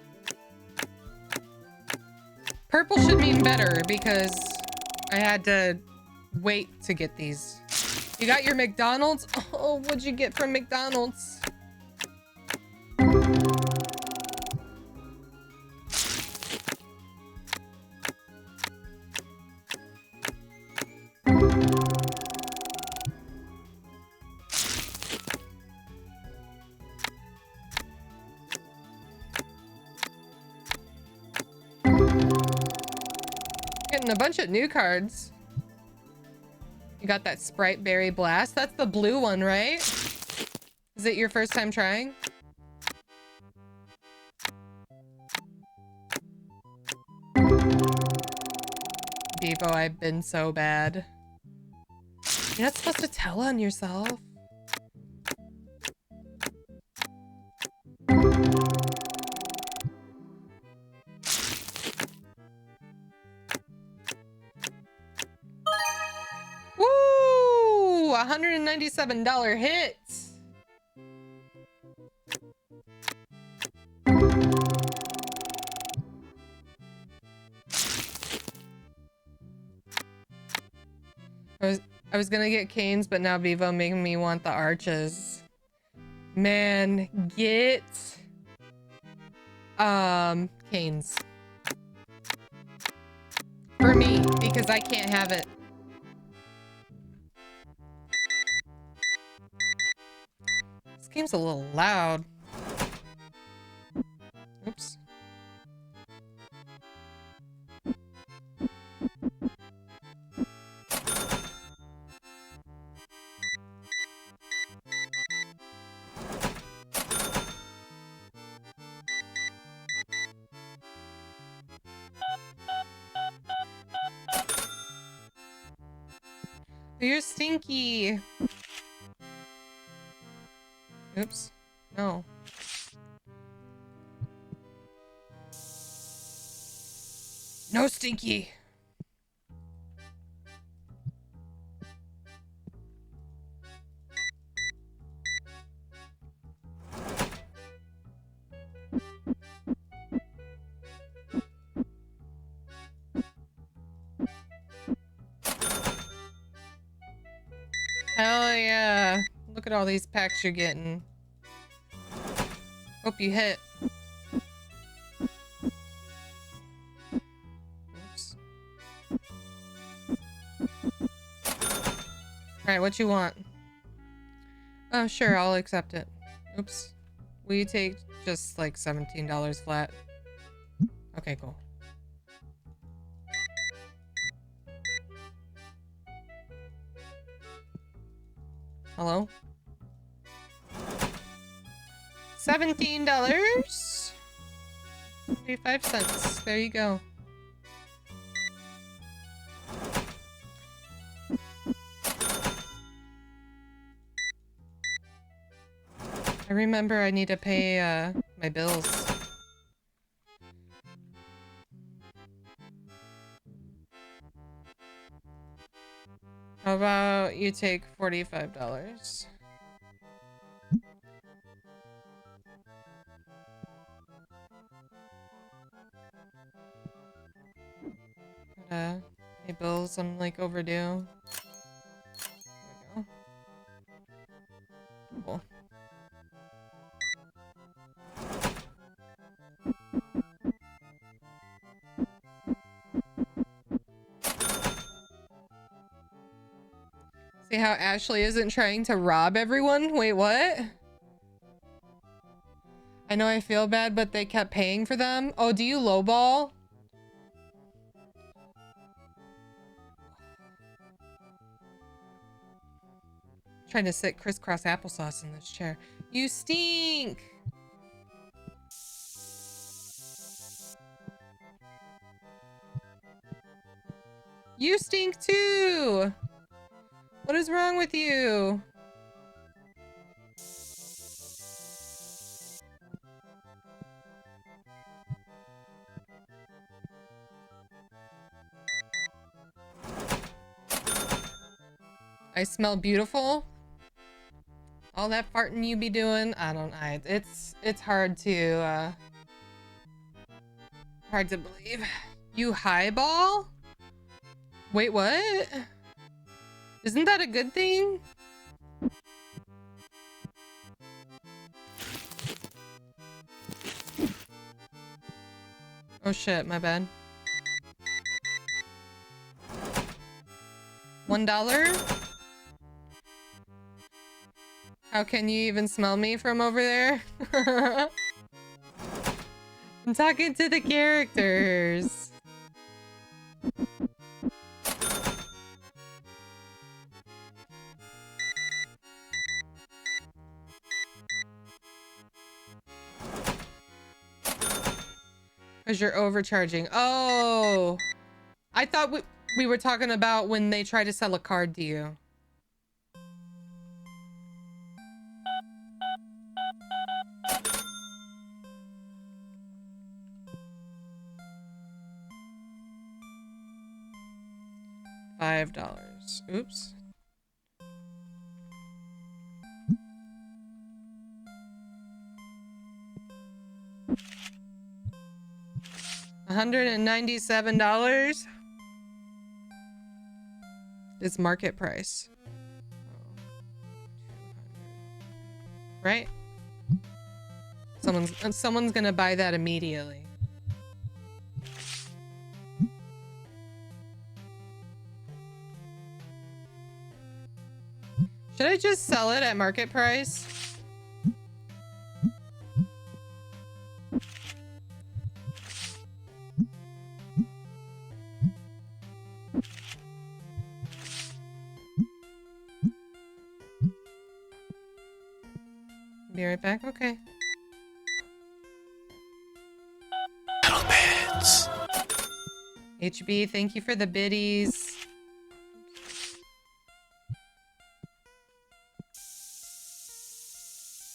Purple should mean better because I had to wait to get these. You got your McDonald's? Oh, what'd you get from McDonald's? Getting a bunch of new cards. You got that Sprite Berry Blast. That's the blue one, right? Is it your first time trying? Bevo, I've been so bad. You're not supposed to tell on yourself. Woo! $197 hits. I was gonna get Canes, but now Bevo making me want the arches. Man, get Canes. For me, because I can't have it. This game's a little loud. Oops. You're stinky. Oops. No. No stinky. Hell yeah. Look at all these packs you're getting. Hope you hit. Oops. Alright, what you want? Oh, sure, I'll accept it. Oops. Will you take just like $17 flat? Okay, cool. Hello? $17. 35 cents. There you go. I remember I need to pay my bills. How about you take $45? Pay bills, I'm like overdue. There we go. Cool. See how Ashley isn't trying to rob everyone? Wait, what? I know I feel bad, but they kept paying for them. Oh, do you lowball? Trying to sit crisscross applesauce in this chair. You stink! You stink too! What is wrong with you? I smell beautiful. All that farting you be doing, it's hard to believe. You highball? Wait, what? Isn't that a good thing? Oh shit, my bad. $1? How can you even smell me from over there? I'm talking to the characters. Because you're overcharging. Oh, I thought we were talking about when they try to sell a card to you. $5. Oops. $197 is market price. Right? Someone's gonna buy that immediately. Should I just sell it at market price? Be right back. Okay. Metal beds. HB, thank you for the biddies.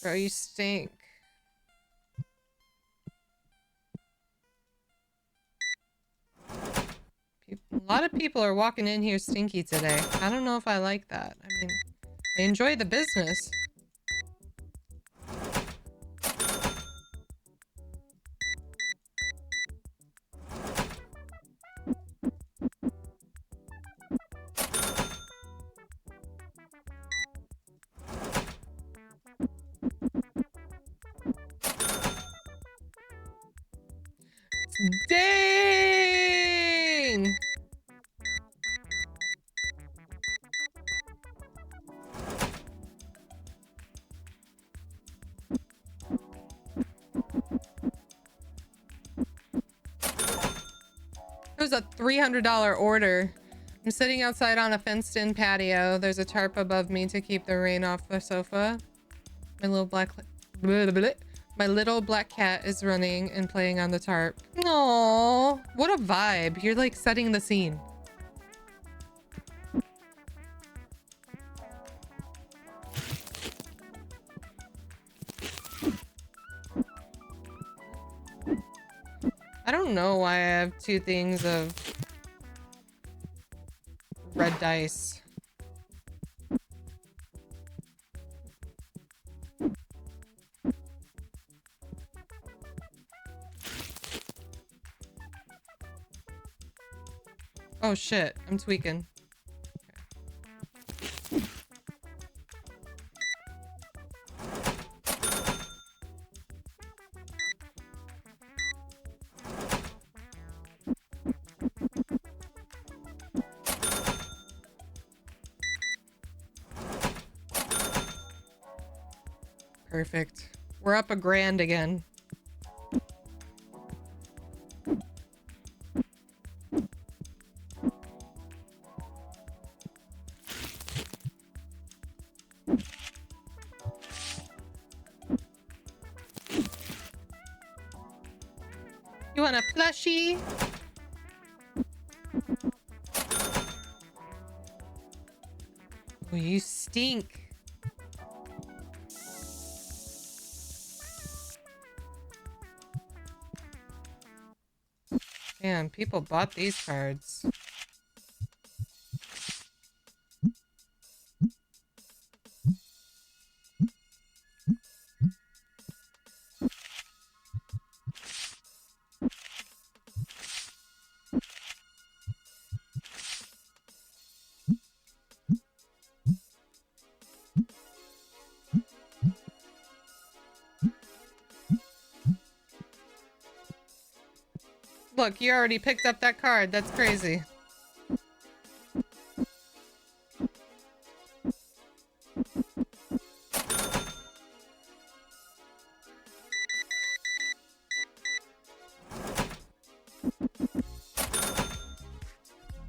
Bro, you stink. A lot of people are walking in here stinky today. I don't know if I like that. I mean, I enjoy the business. Dang! It was a $300 order. I'm sitting outside on a fenced-in patio. There's a tarp above me to keep the rain off the sofa. My little black cat is running and playing on the tarp. Aww, what a vibe. You're like setting the scene. I don't know why I have 2 things of red dice. Oh shit, I'm tweaking. Perfect. We're up $1,000 again. You want a plushie? Oh, you stink. Man, people bought these cards. Look, you already picked up that card. That's crazy.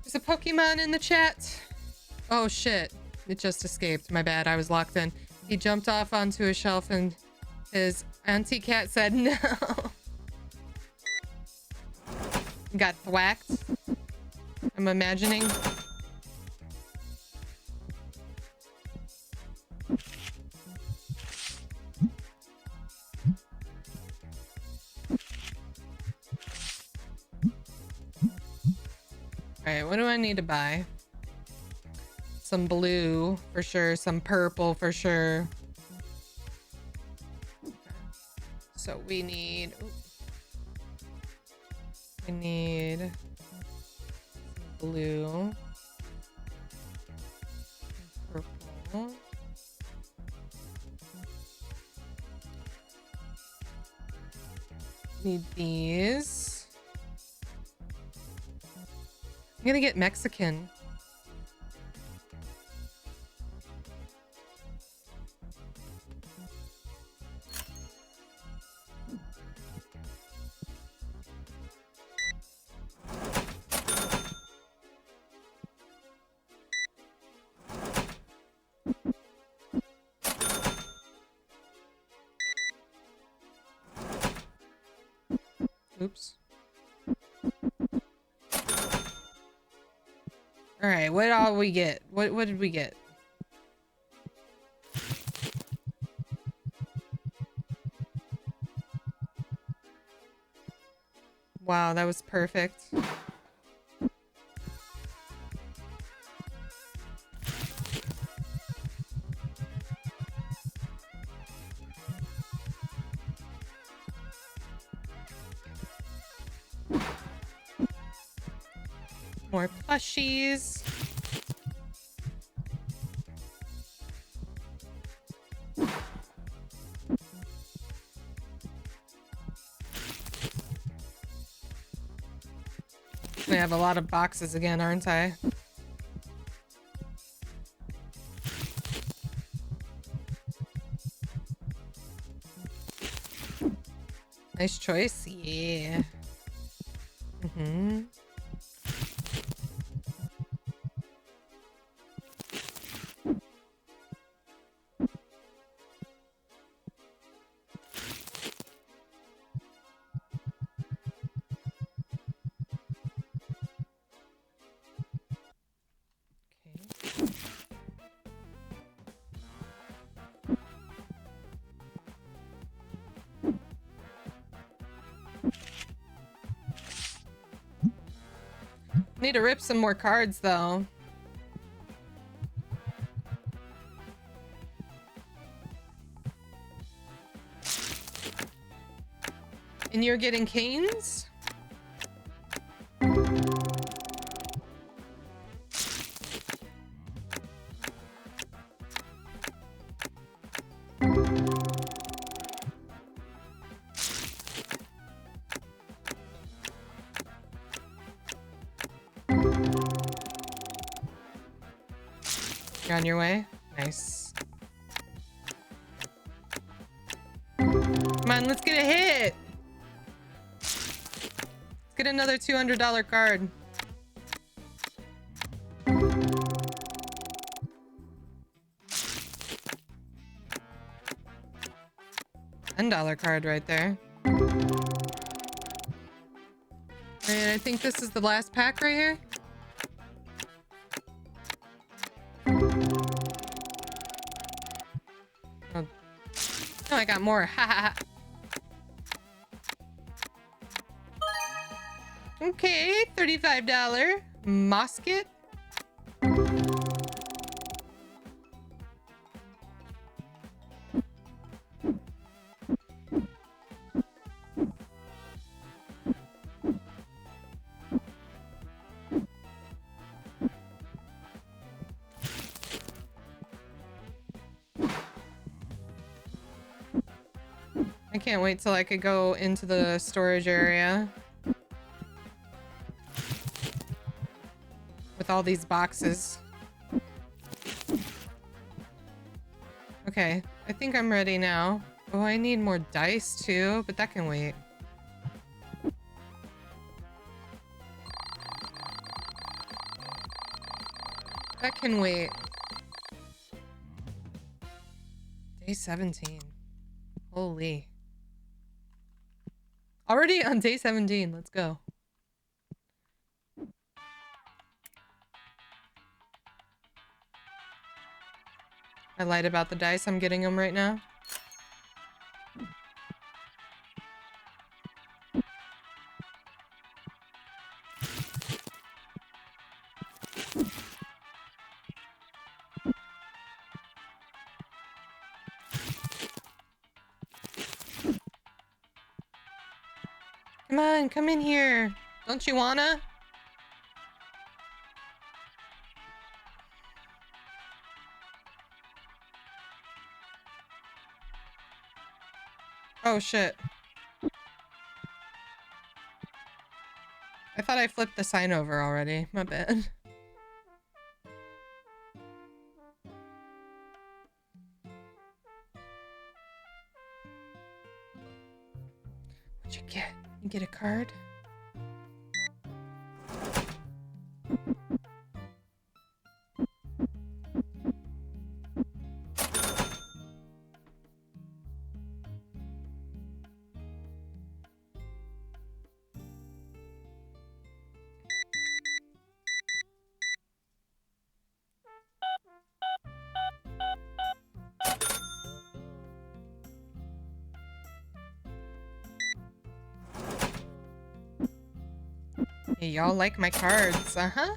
There's a Pokemon in the chat. Oh shit. It just escaped. My bad. I was locked in. He jumped off onto a shelf and his auntie cat said no. Got thwacked. I'm imagining. Alright, what do I need to buy? Some blue for sure, some purple for sure. So we need... We need some blue, purple, need these. I'm gonna get Mexican. Oops. All right, what all we get? What did we get? Wow, that was perfect. More plushies. have a lot of boxes again, aren't I? Nice choice. Yeah. Mm-hmm. Need to rip some more cards though. And you're getting canes? You're on your way? Nice. Come on, let's get a hit! Let's get another $200 card. $10 card right there. And I think this is the last pack right here. Oh, no, I got more. Ha ha ha. Okay, $35 Mosket. I can't wait till I could go into the storage area with all these boxes. Okay, I think I'm ready now. Oh, I need more dice too, but that can wait. That can wait. Day 17. Holy. Already on day 17. Let's go. I lied about the dice. I'm getting them right now. Come on, come in here. Don't you wanna? Oh shit. I thought I flipped the sign over already. My bad. What'd you get? You get a card? Hey, y'all like my cards, uh-huh.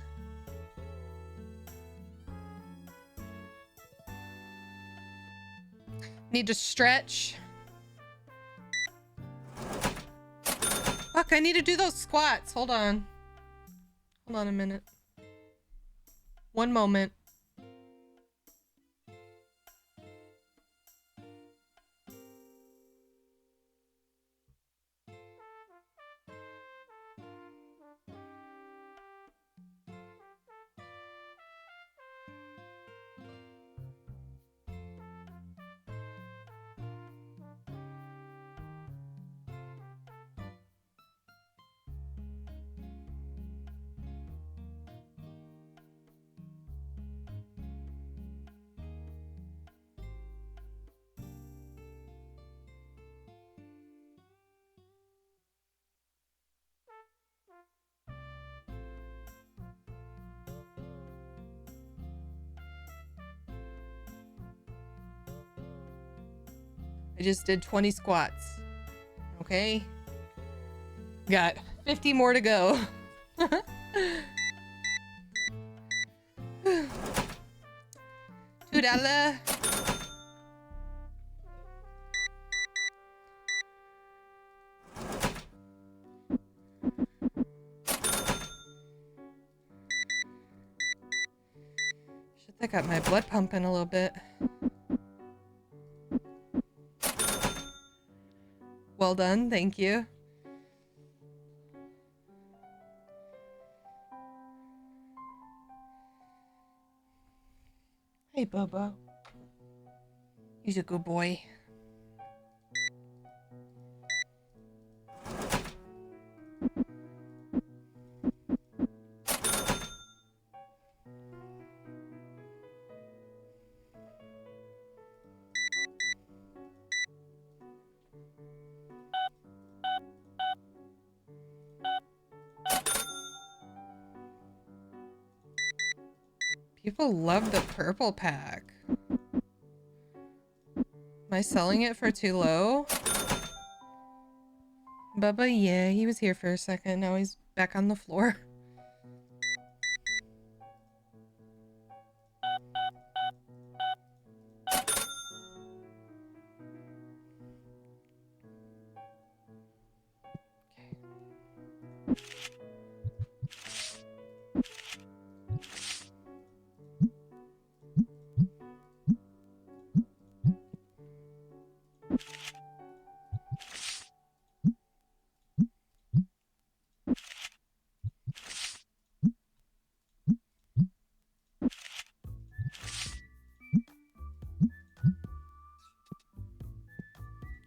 Need to stretch. Fuck, I need to do those squats. Hold on. Hold on a minute. One moment. I just did 20 squats. Okay? Got 50 more to go. $2. Shit, that got my blood pumping a little bit. Well done, thank you. Hey, Bobo. He's a good boy. People love the purple pack. Am I selling it for too low? Bubba, yeah, he was here for a second. Now he's back on the floor.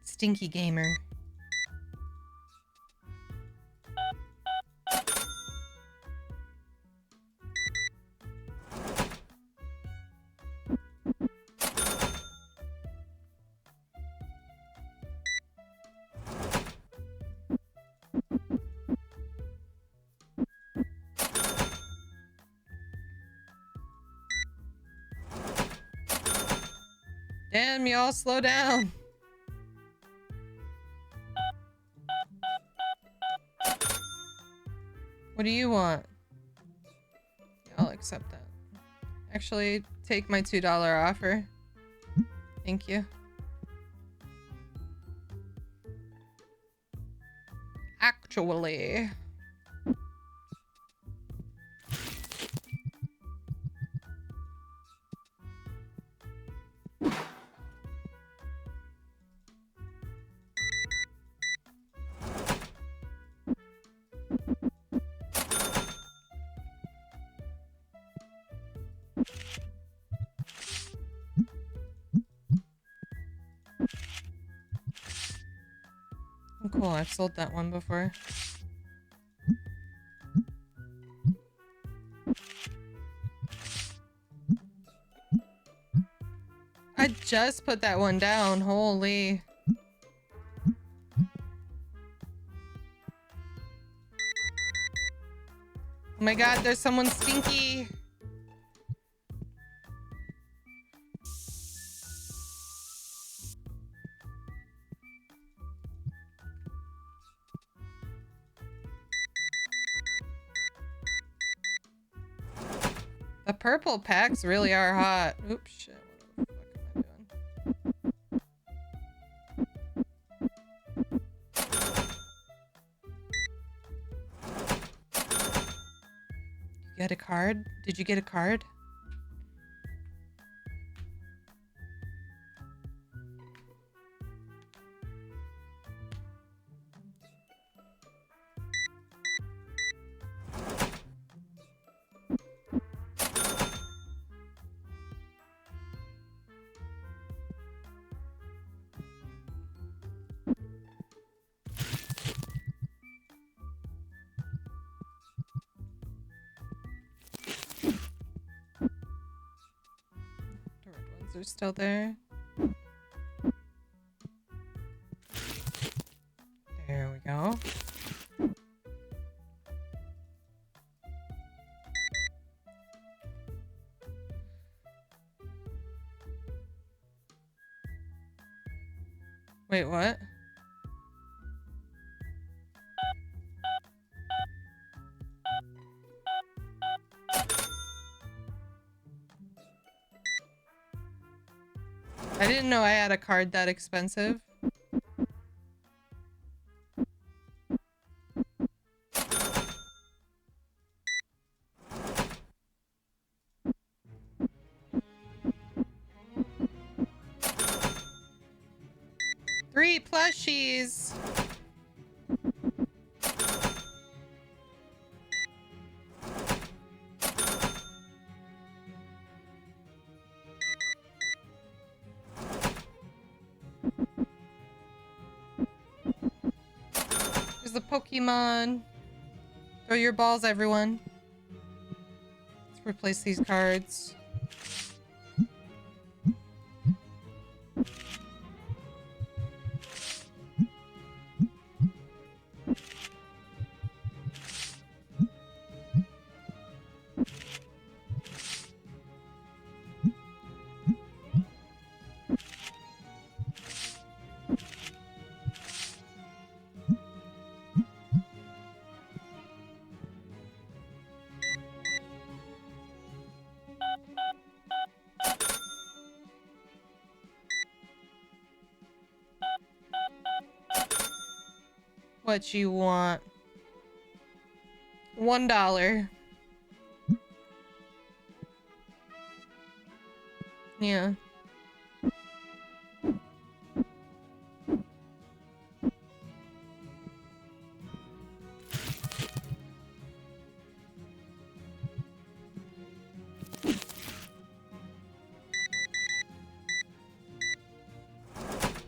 Stinky gamer. Damn, y'all slow down. What do you want? I'll accept that. Actually, take my $2 offer. Thank you. Actually. Oh, cool, I've sold that one before. I just put that one down, holy. Oh my god, there's someone stinky. The purple packs really are hot. Oops, shit. What the fuck am I doing? You get a card? Did you get a card? Are still there. There we go. Wait, what? I didn't know I had a card that expensive. Three plushies. There's the Pokemon. Throw your balls, everyone. Let's replace these cards. What you want? $1. Yeah.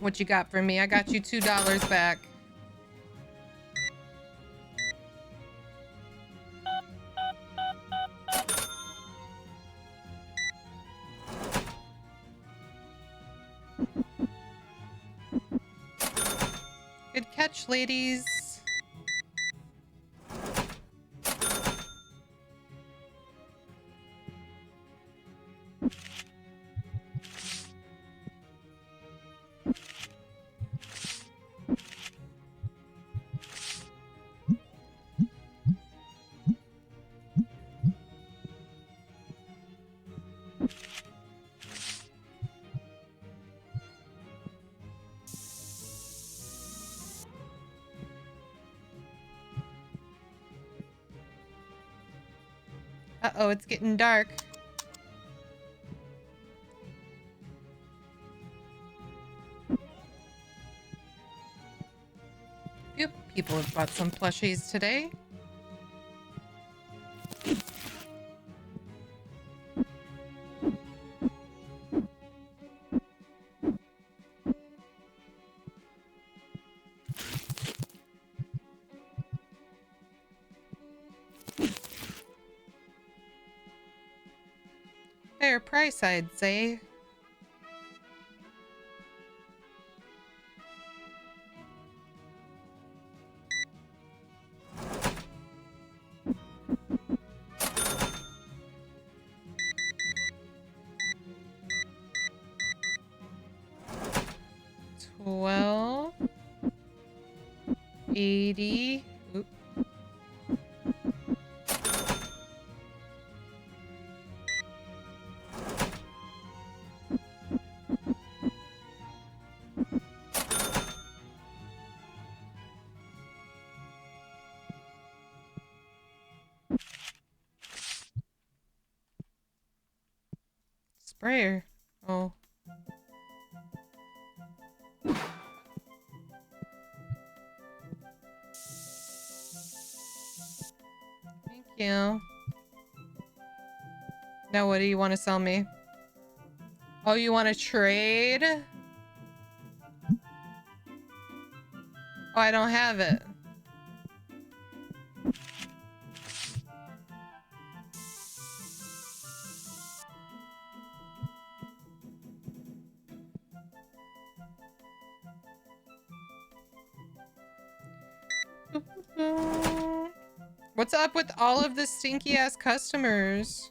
What you got for me? I got you $2 back. Good catch, ladies. Uh-oh, it's getting dark. Few people have bought some plushies today. Fair price, I'd say. $12.80. Oop. Sprayer. Oh. Thank you. Now what do you want to sell me? Oh, you want to trade? Oh, I don't have it. What's up with all of the stinky ass customers?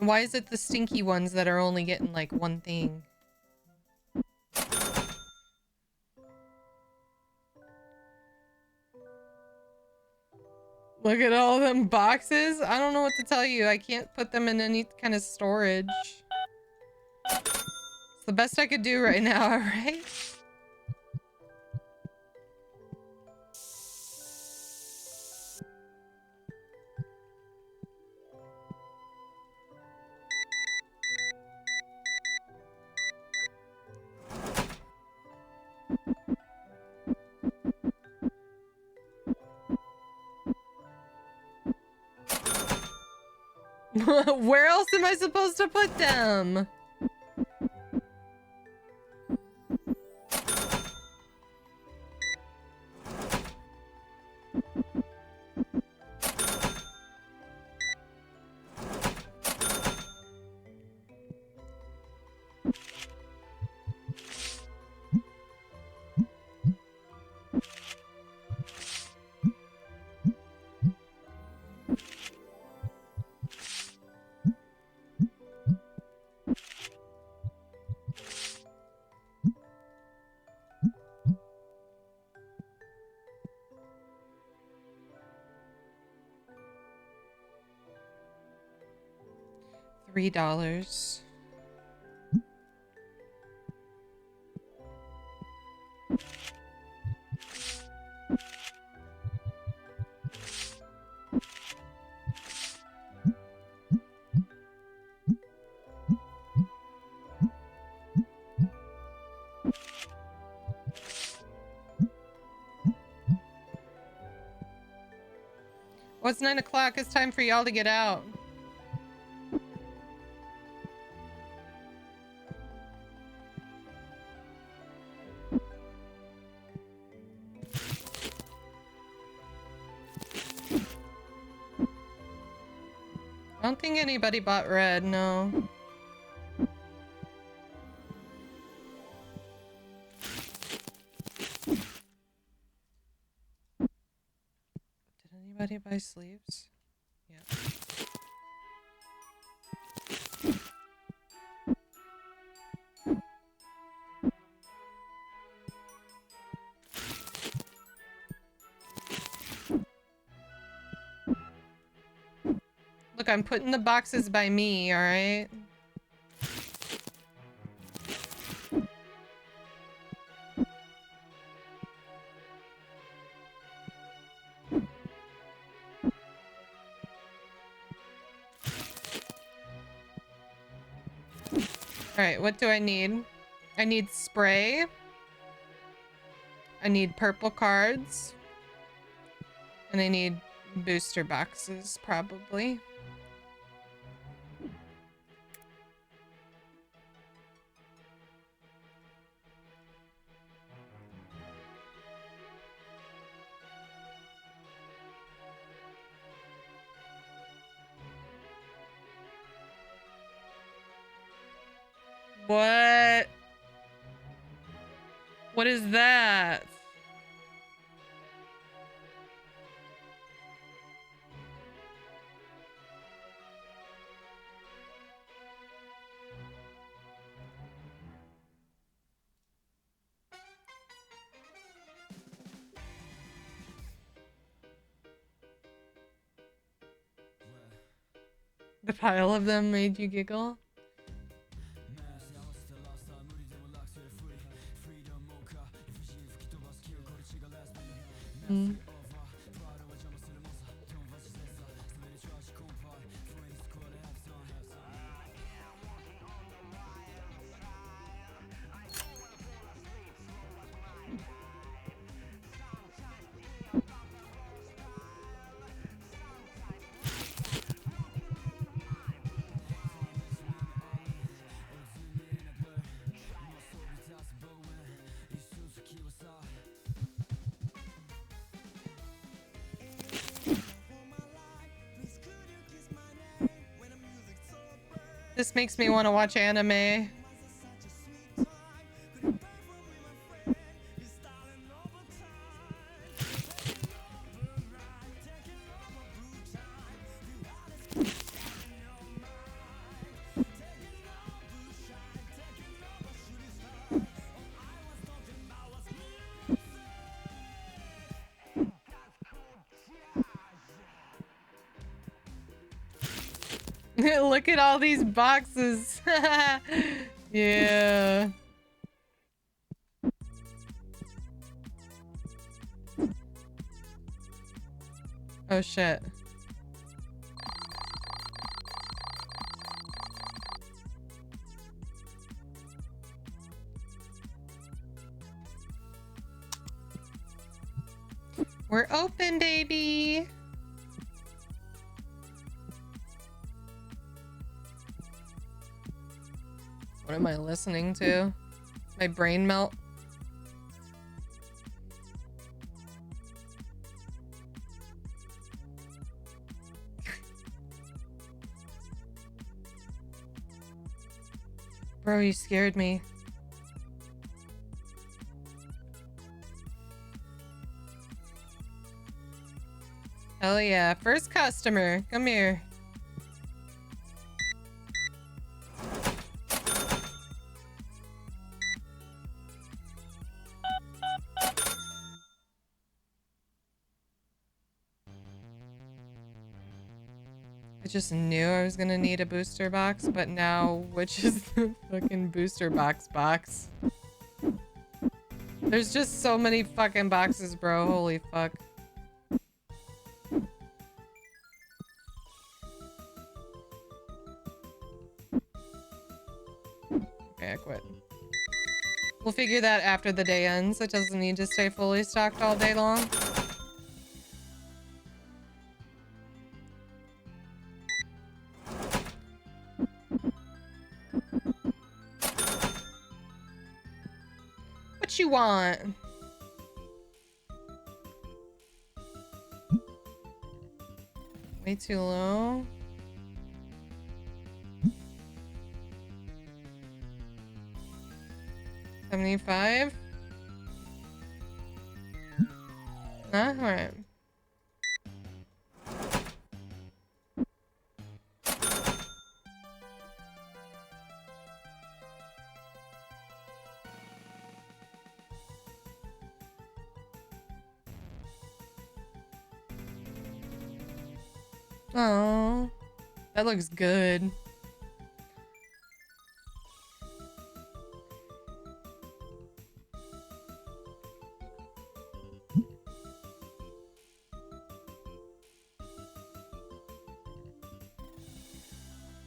Why is it the stinky ones that are only getting like one thing? Look at all them boxes. I don't know what to tell you. I can't put them in any kind of storage. It's the best I could do right now, alright? Where else am I supposed to put them? $3. Well, it's 9 o'clock. It's time for y'all to get out. I don't think anybody bought red, no. Did anybody buy sleeves? Yeah. Look, I'm putting the boxes by me, all right? All right, what do I need? I need spray. I need purple cards. And I need booster boxes, probably. What? What is that? The pile of them made you giggle? Mm. This makes me want to watch anime. Look at all these boxes. Yeah. Oh shit. We're open, baby. What am I listening to? My brain melt. Bro, you scared me. Hell yeah. First customer. Come here. I just knew I was gonna need a booster box, but now which is the fucking booster box? There's just so many fucking boxes, bro. Holy fuck. Okay, I quit. We'll figure that after the day ends. It doesn't need to stay fully stocked all day long. What you want? Way too low. $75? Huh? Alright. Oh, that looks good.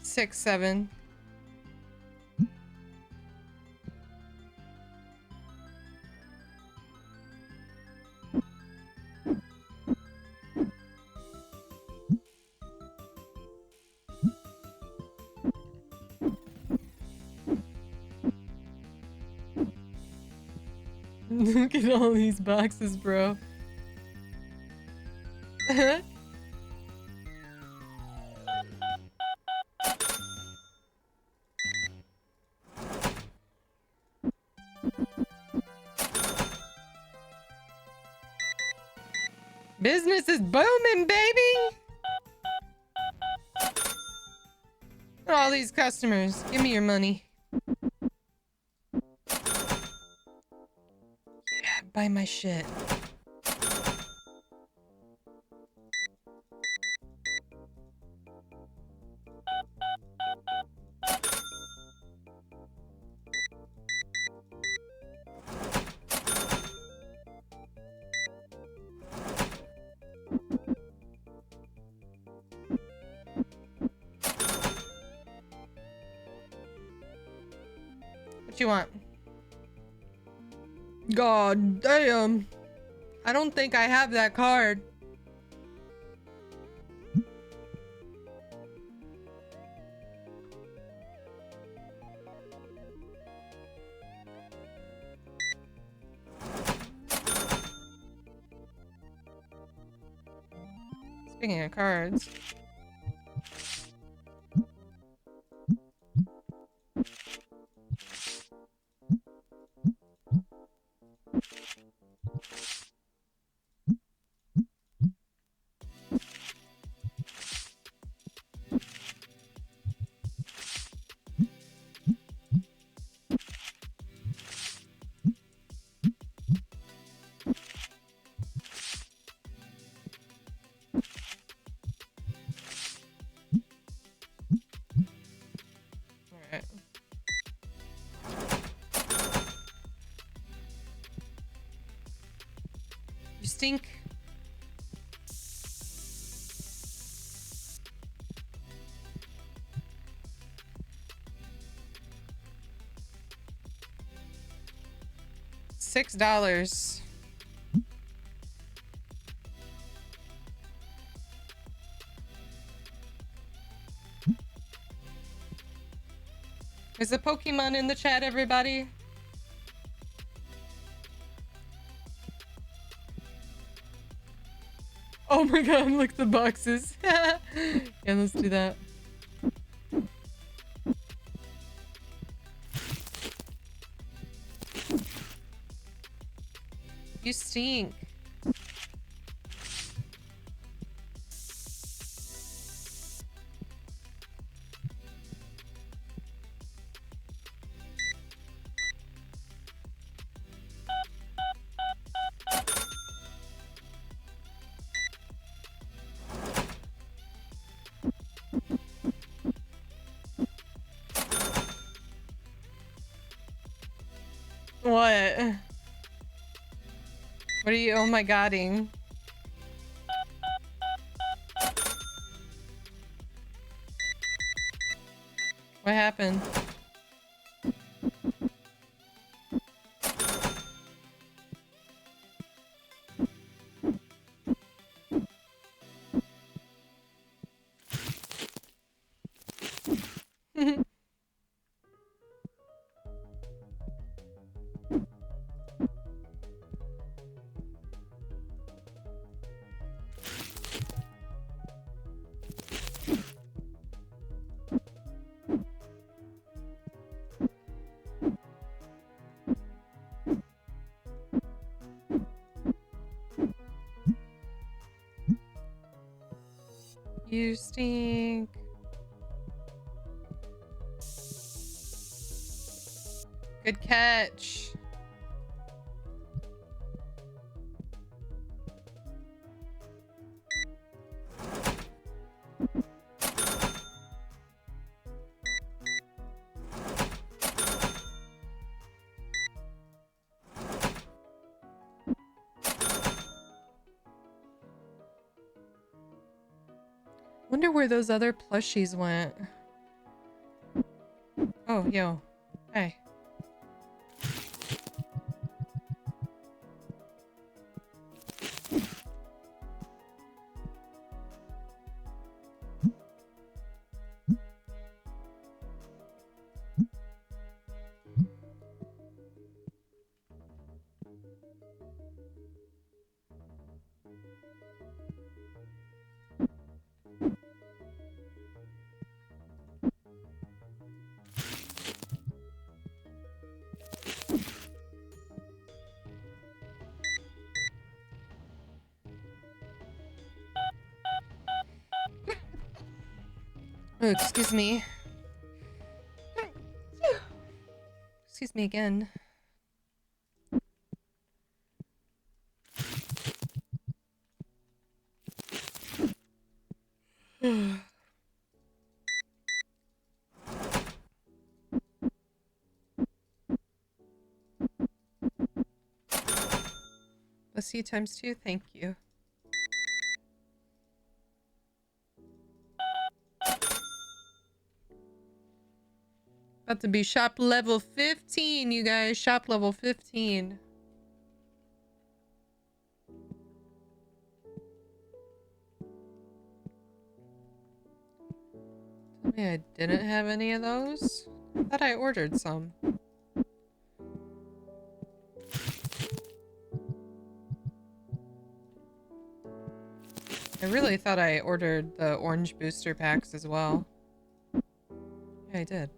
Six, seven. Look at all these boxes, bro. Business is booming, baby! Look at all these customers. Give me your money. Yeah, buy my shit. What you want? God damn. I don't think I have that card. Speaking of cards. stink. $6. Is the Pokemon in the chat, everybody? Oh my god, look at the boxes. Yeah, let's do that. You stink. What? What are you? Oh my godding. What happened? You stink. Good catch. Wonder where those other plushies went. Oh, yo. Hey. Oh, excuse me. Excuse me again. Bless you ×2, thank you. About to be shop level 15, you guys. Shop level 15. Tell me I didn't have any of those? I thought I ordered some. I really thought I ordered the orange booster packs as well. Yeah, I did.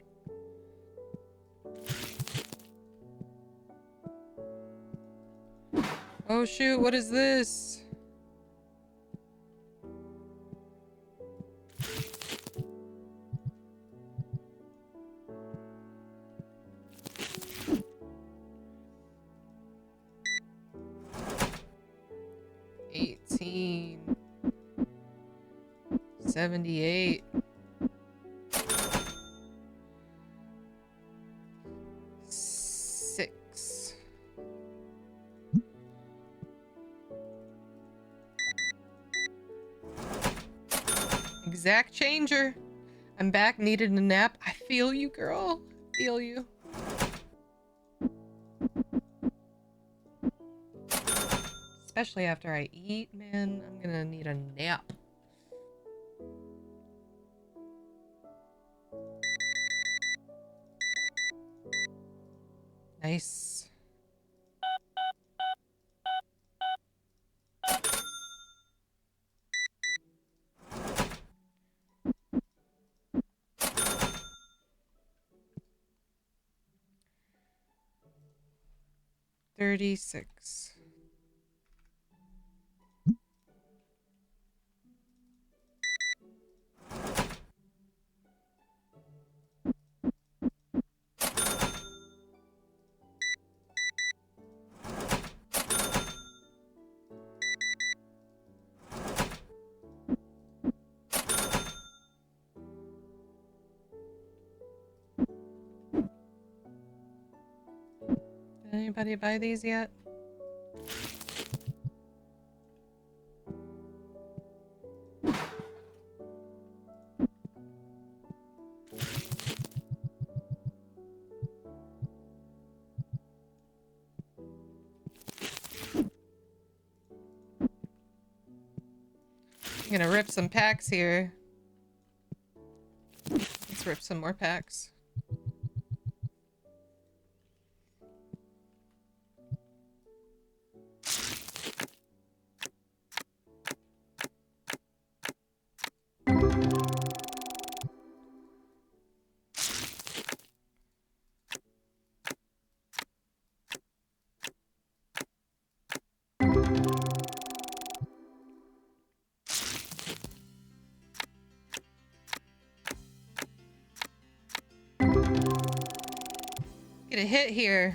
Oh shoot, what is this? $18.78. $6. Exact changer. I'm back, needed a nap. I feel you, girl. Feel you. Especially after I eat, man. I'm gonna need a nap. Nice. $36. Did anybody buy these yet? I'm gonna rip some packs here. Let's rip some more packs. Get a hit here.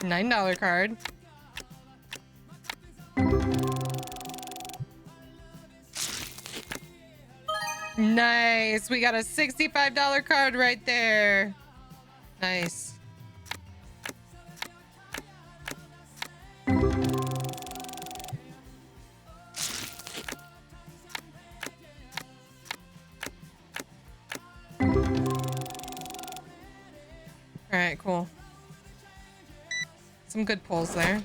$9 card. Nice. We got a $65 card right there. Nice. All right, cool. Some good pulls there.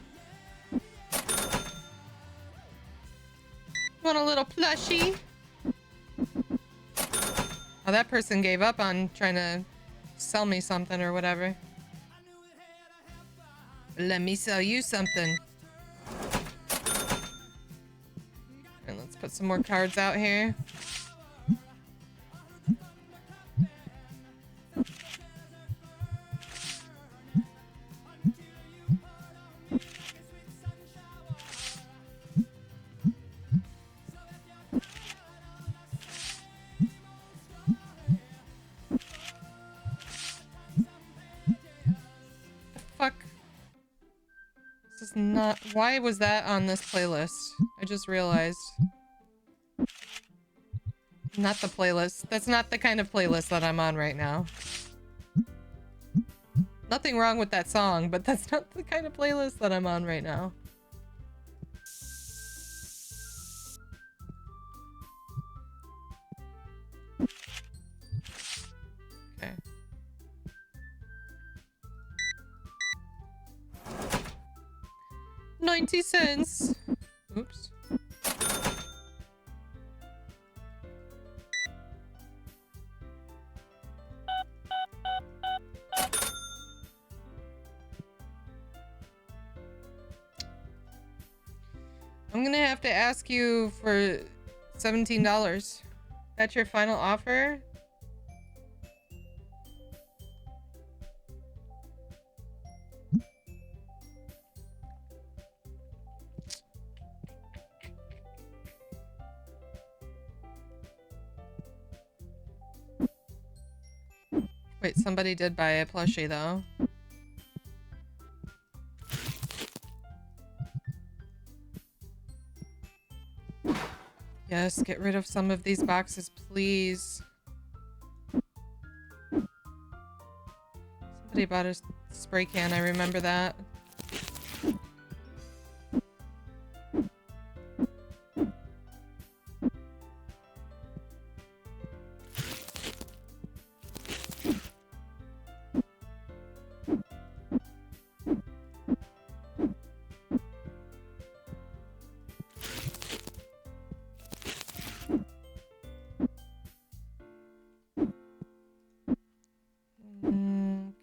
Want a little plushie? Oh, that person gave up on trying to sell me something or whatever. Let me sell you something. And let's put some more cards out here. Not why was that on this playlist? I just realized. Not the playlist. That's not the kind of playlist that I'm on right now. Nothing wrong with that song, but that's not the kind of playlist that I'm on right now. Okay. 90 cents. Oops. I'm gonna have to ask you for $17. That's your final offer? Wait, somebody did buy a plushie though. guess. Get rid of some of these boxes, please. Somebody bought a spray can, I remember that.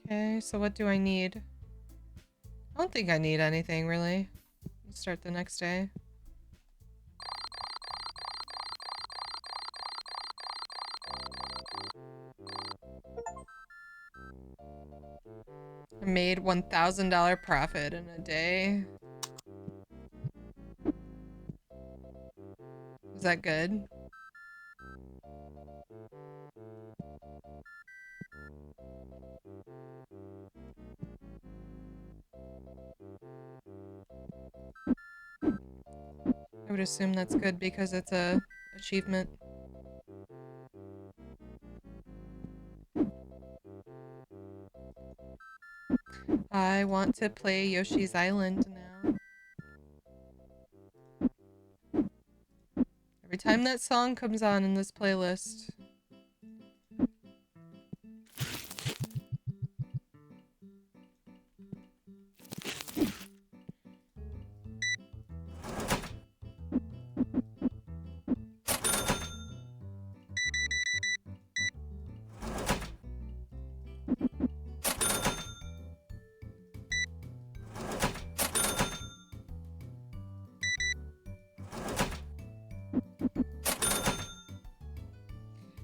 Okay, so what do I need? I don't think I need anything, really. Let's start the next day. I made $1,000 profit in a day. Is that good? I would assume that's good because it's a achievement. I want to play Yoshi's Island now. Every time that song comes on in this playlist.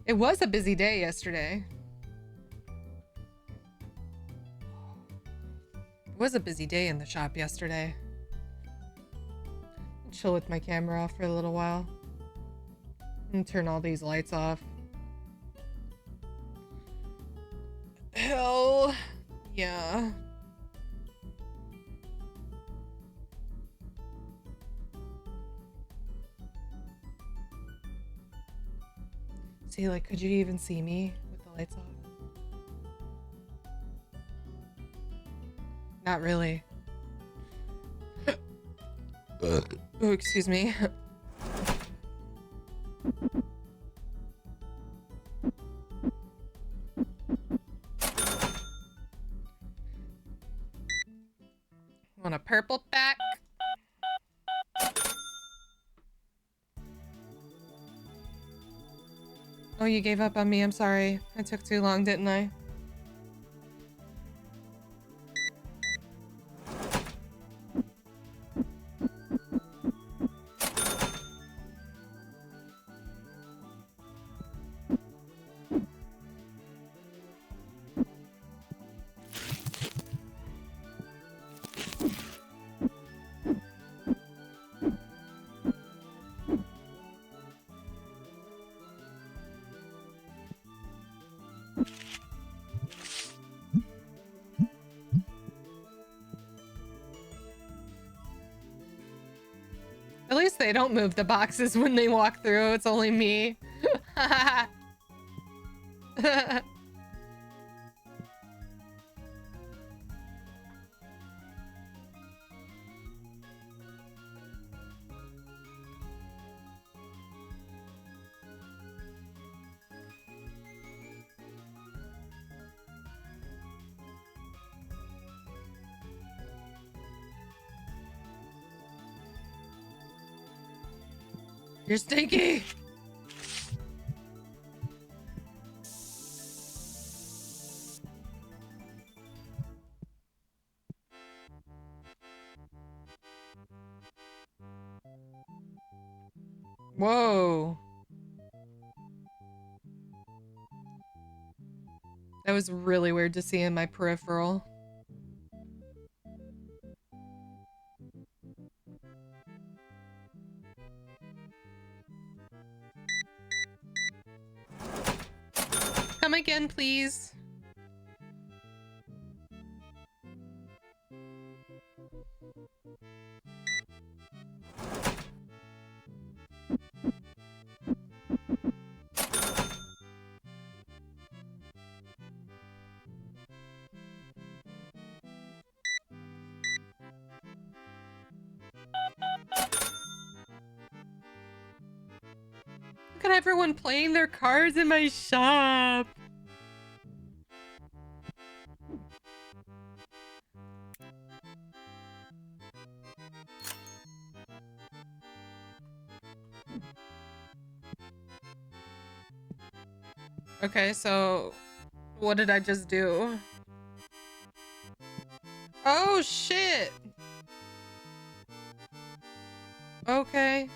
It was a busy day yesterday. It was a busy day in the shop yesterday. I'll chill with my camera off for a little while. And turn all these lights off. Hell yeah. See, like, could you even see me with the lights off? Not really. Oh, excuse me. Want a purple pack? Oh, you gave up on me. I'm sorry. I took too long, didn't I? At least they don't move the boxes when they walk through. It's only me. You're stinky. Whoa. That was really weird to see in my peripheral. Come again, please. at everyone playing their cards in my shop. Okay, so what did I just do? Oh shit. Okay.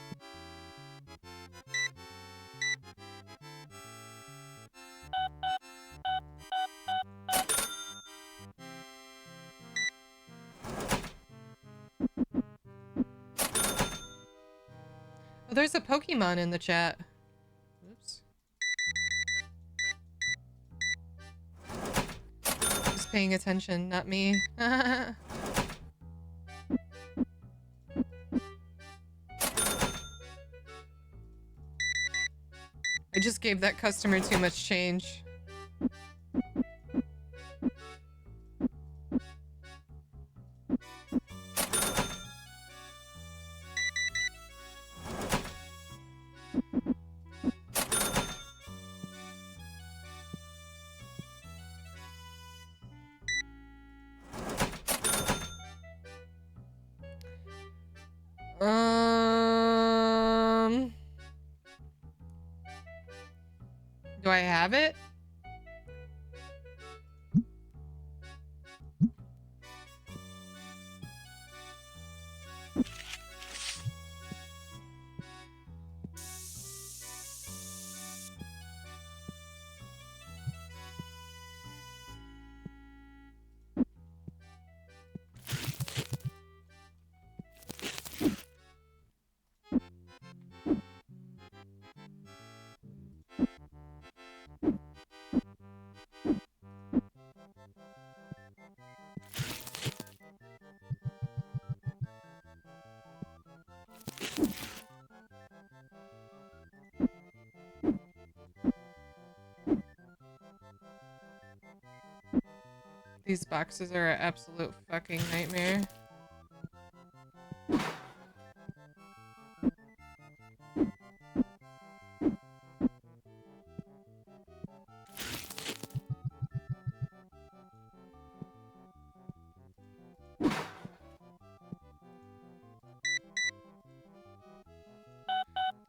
Oh, there's a Pokemon in the chat. Oops. Just paying attention, not me. I just gave that customer too much change. Do I have it? These boxes are an absolute fucking nightmare.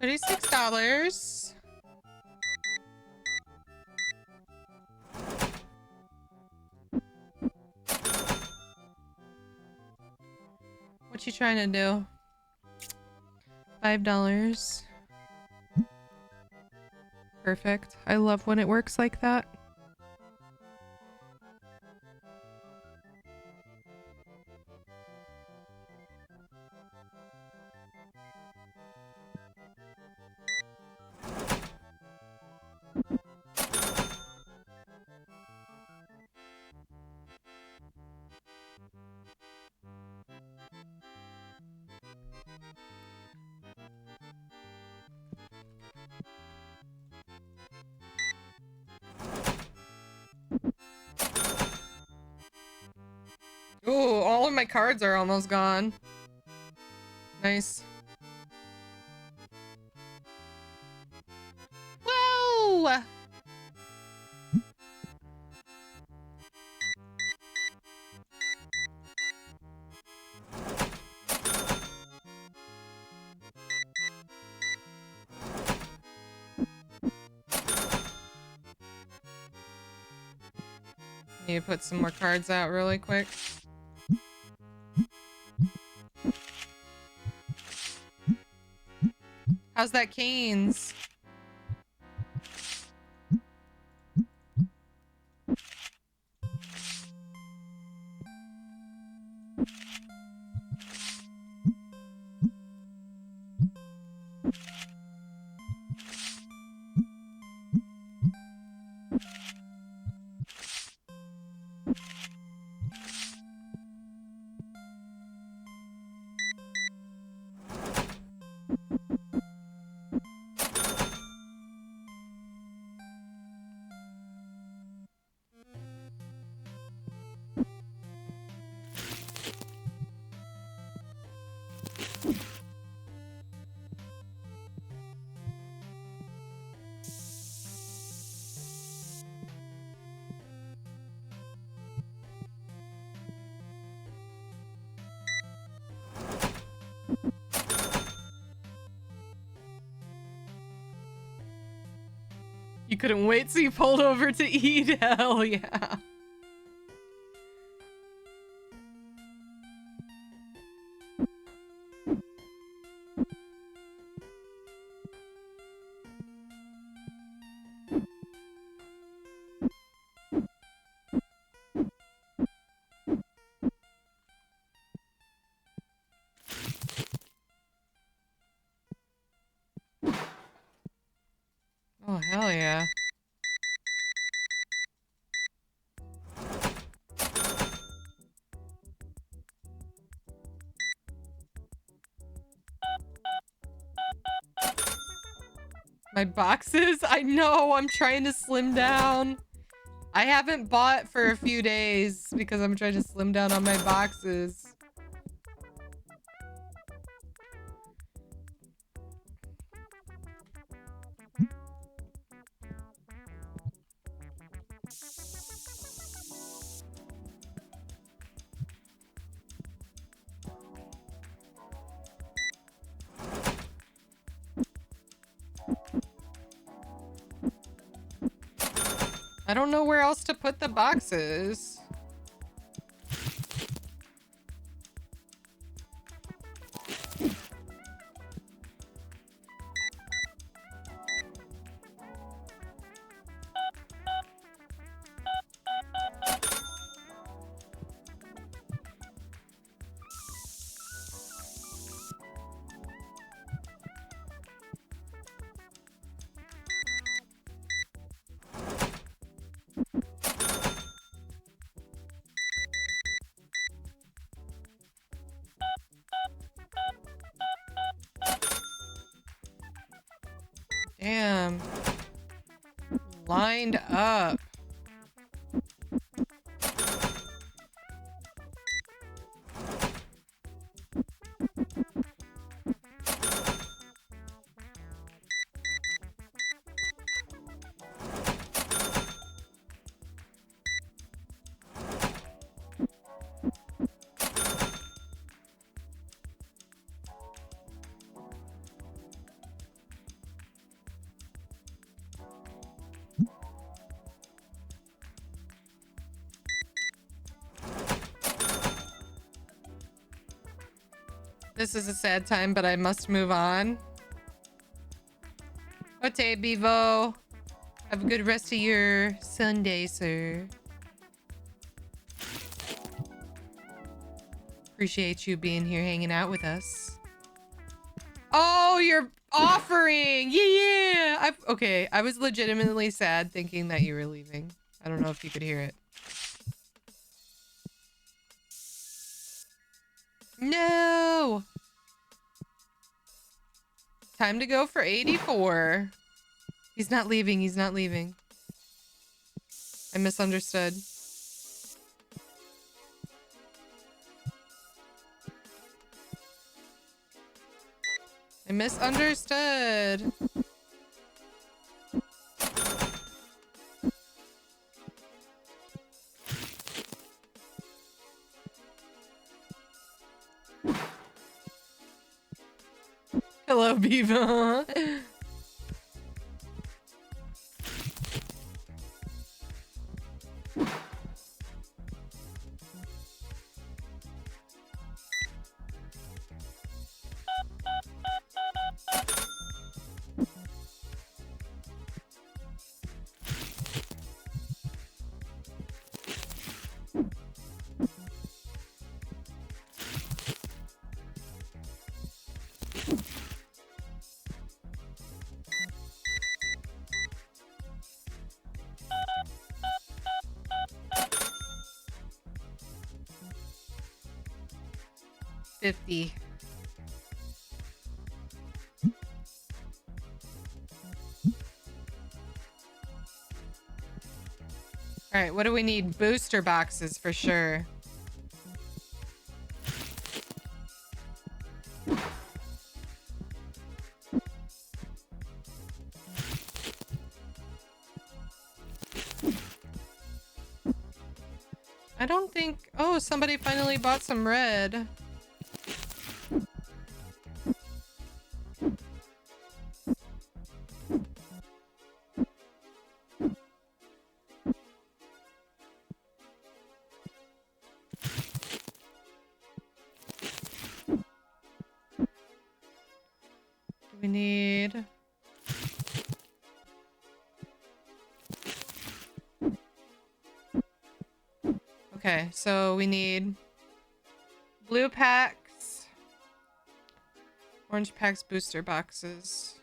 $36. What you trying to do? $5. Perfect. I love when it works like that. Ooh, all of my cards are almost gone. Nice. Whoa! Need to put some more cards out really quick. How's that Canes? You couldn't wait, so you pulled over to eat. Hell yeah. Oh, hell yeah. My boxes? I know, I'm trying to slim down. I haven't bought for a few days because I'm trying to slim down on my boxes. I don't know where else to put the boxes. Damn. Lined up. This is a sad time, but I must move on. Ote Bevo. Have a good rest of your Sunday, sir. Appreciate you being here hanging out with us. Oh, you're offering! Yeah! Okay, I was legitimately sad thinking that you were leaving. I don't know if you could hear it. No! Time to go for 84. He's not leaving, he's not leaving. I misunderstood. I misunderstood. Hello, Beaver. $50. All right, what do we need? Booster boxes for sure. I don't think... Oh, somebody finally bought some red. We need... Okay, so we need blue packs, orange packs, booster boxes.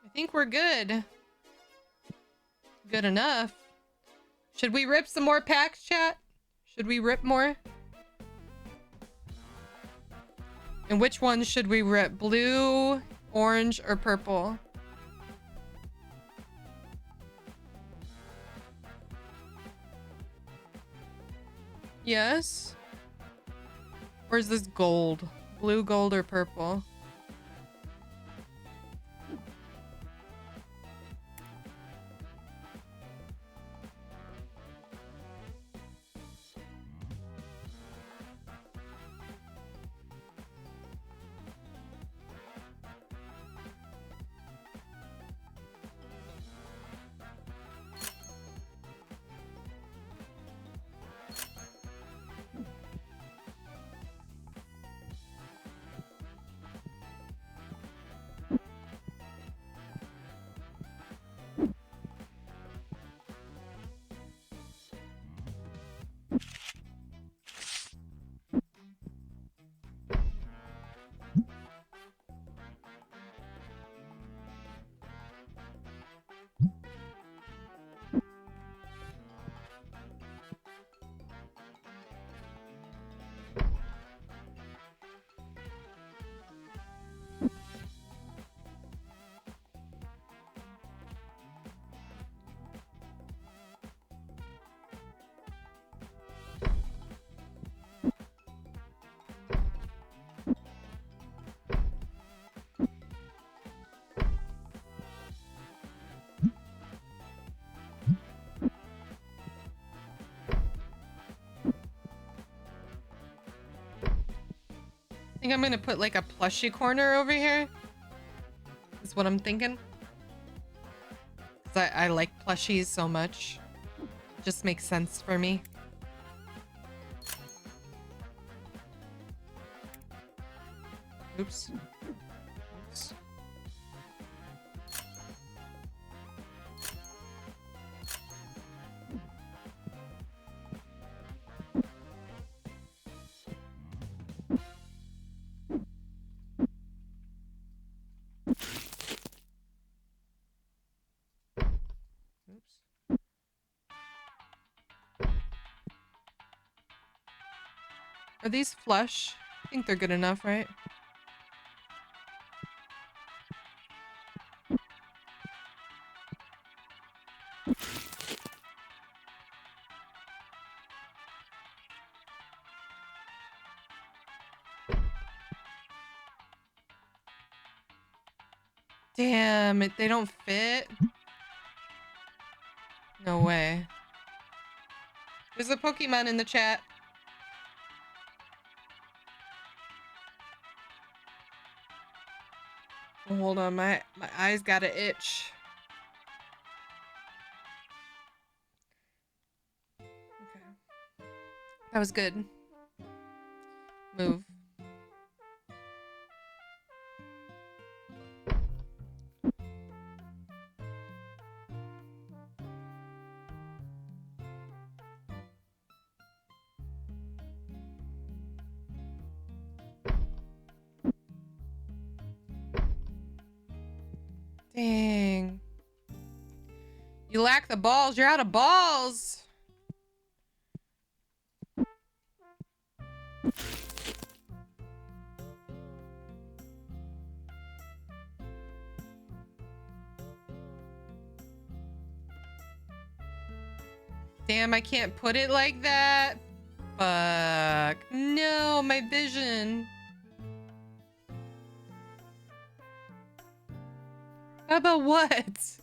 I think we're good. Good enough. Should we rip some more packs, chat? Should we rip more? And which ones should we rip? Blue, orange, or purple? Yes? Or is this gold? Blue, gold, or purple? I think I'm gonna put like a plushie corner over here. Is what I'm thinking. 'Cause I like plushies so much. Just makes sense for me. Oops. Oops. Are these flush? I think they're good enough, right? Damn it, they don't fit. No way. There's a Pokemon in the chat. Oh, hold on, my eyes got an itch. Okay. That was good. Move. Dang. You lack the balls. You're out of balls. Damn, I can't put it like that. Fuck. No, my vision. How about what?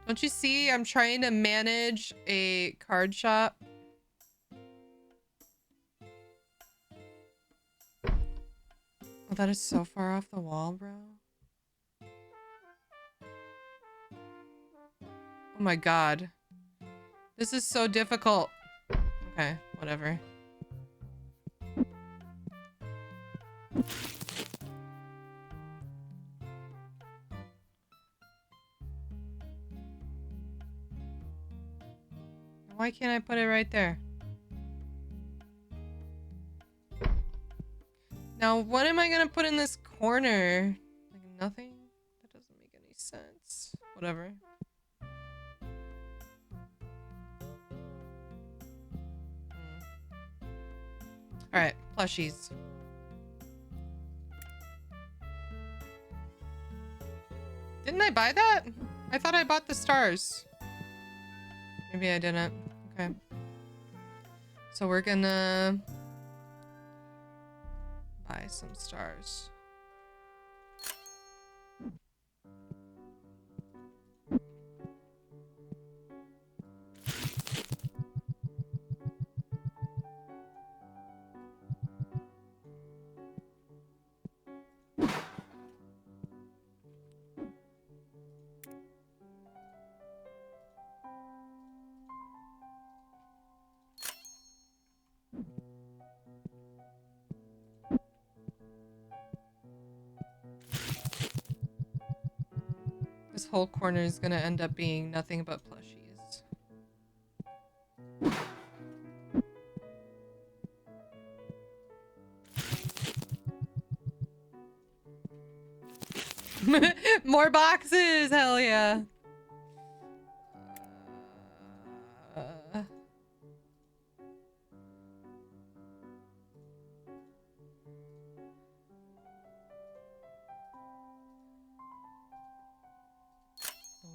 Don't you see I'm trying to manage a card shop? Oh, that is so far off the wall, bro. Oh my god. This is so difficult. Okay, whatever. Why can't I put it right there? Now, what am I gonna put in this corner? Like nothing? That doesn't make any sense. Whatever. Alright, plushies. Didn't I buy that? I thought I bought the stars. Maybe I didn't. Okay. So we're gonna buy some stars. This whole corner is gonna end up being nothing but plushies. More boxes! Hell yeah.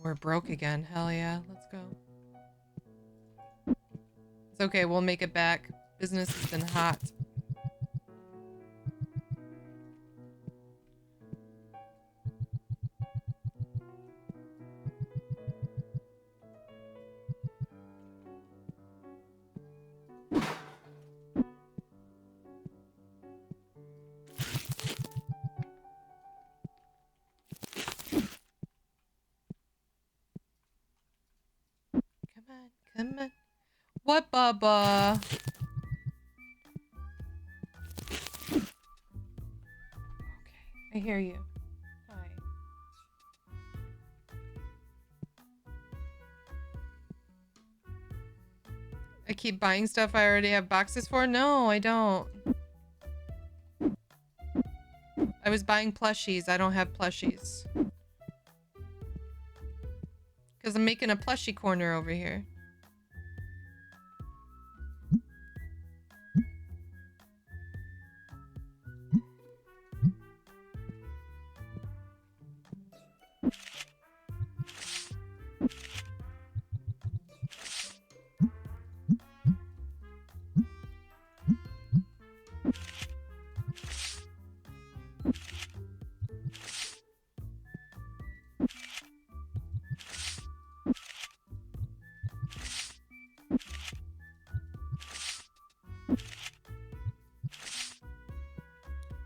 We're broke again. Hell yeah. Let's go. It's okay. We'll make it back. Business has been hot. Come on. What, Bubba? Okay, I hear you. Hi. I keep buying stuff I already have boxes for? No, I don't. I was buying plushies. I don't have plushies. Because I'm making a plushie corner over here.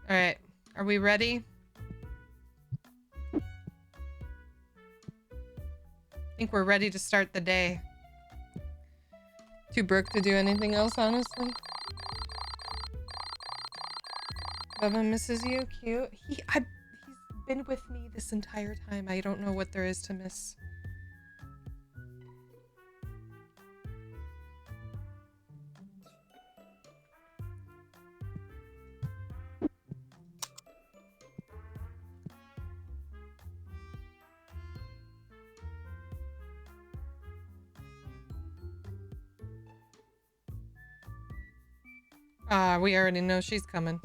Alright, are we ready? I think we're ready to start the day. Too broke to do anything else, honestly. Bubba misses you, cute. He's been with me this entire time. I don't know what there is to miss. We already know she's coming.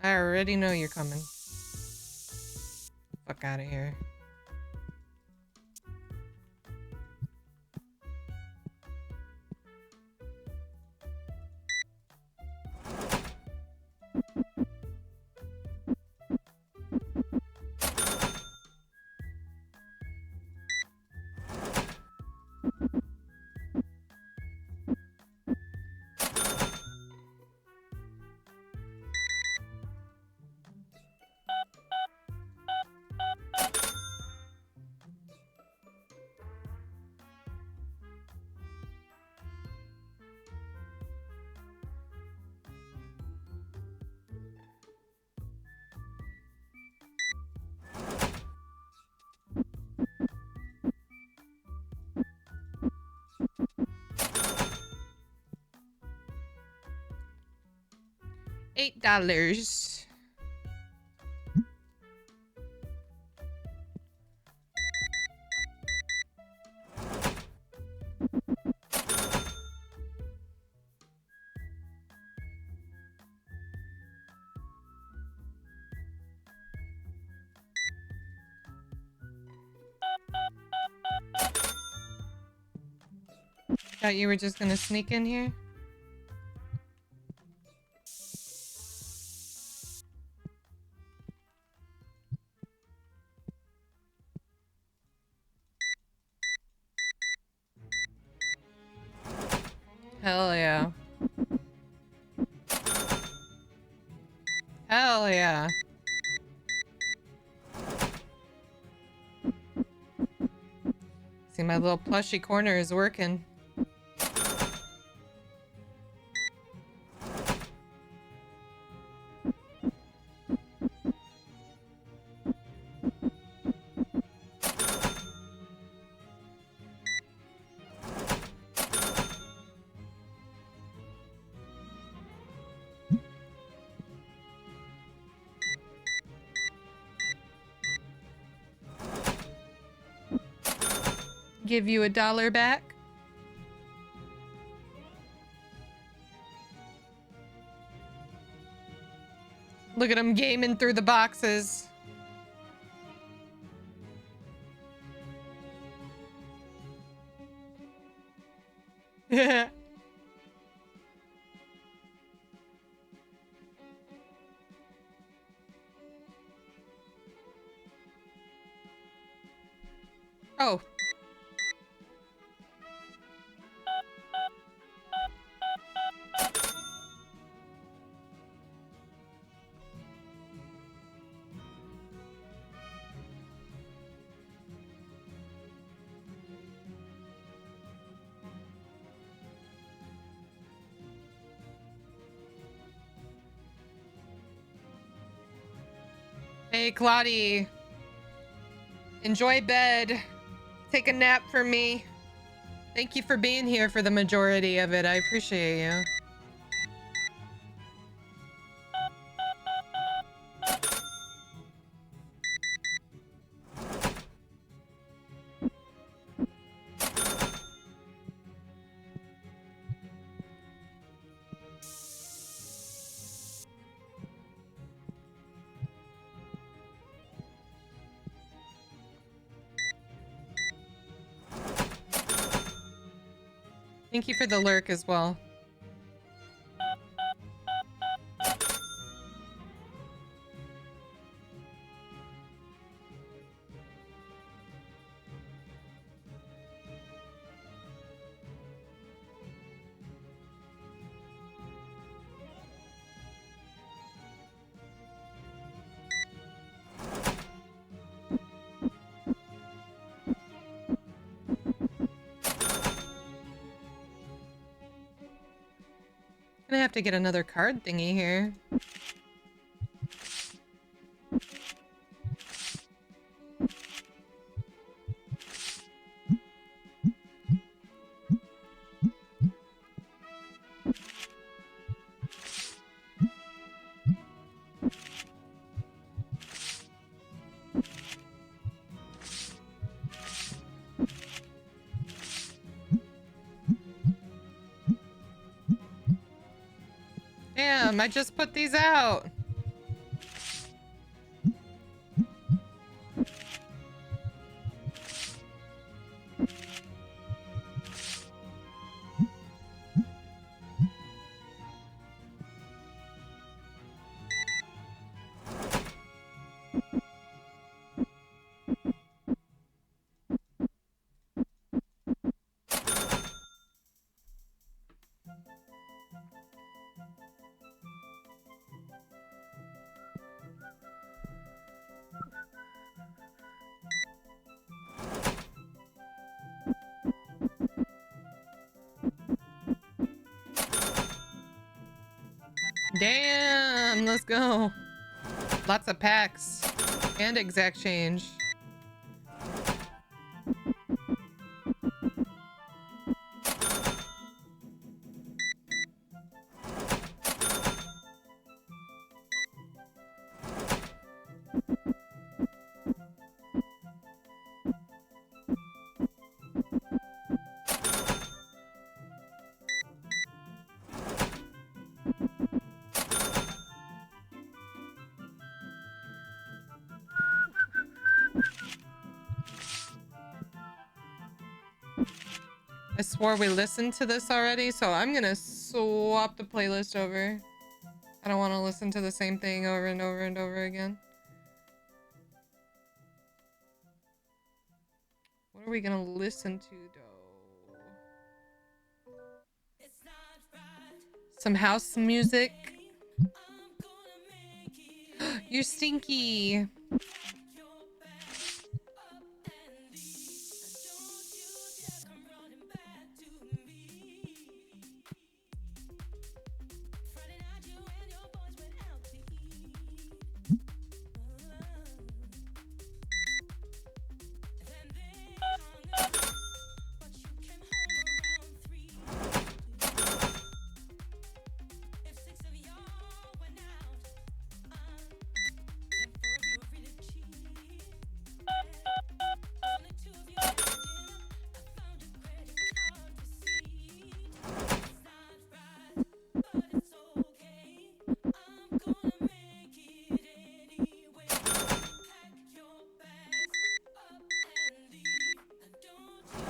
I already know you're coming. Fuck out of here. $8. Thought you were just gonna sneak in here? Hell yeah. Hell yeah. See, my little plushy corner is working. Give you $1 back. Look at him gaming through the boxes. Oh. Hey, Claudie. Enjoy bed. Take a nap for me. Thank you for being here for the majority of it. I appreciate you. Thank you for the lurk as well. Gonna have to get another card thingy here. Damn, I just put these out. Damn, let's go. Lots of packs and exact change. I swore we listened to this already, so I'm gonna swap the playlist over. I don't want to listen to the same thing over and over and over again. What are we gonna listen to, though? Some house music. You're stinky.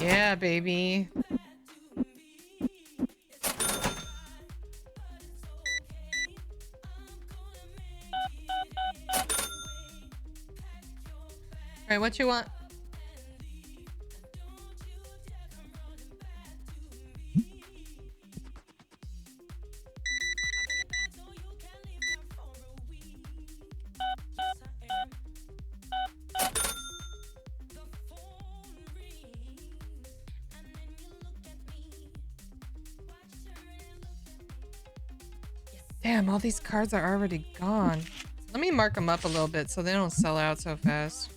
Yeah, baby. All right, what you want? Damn, all these cards are already gone. Let me mark them up a little bit so they don't sell out so fast.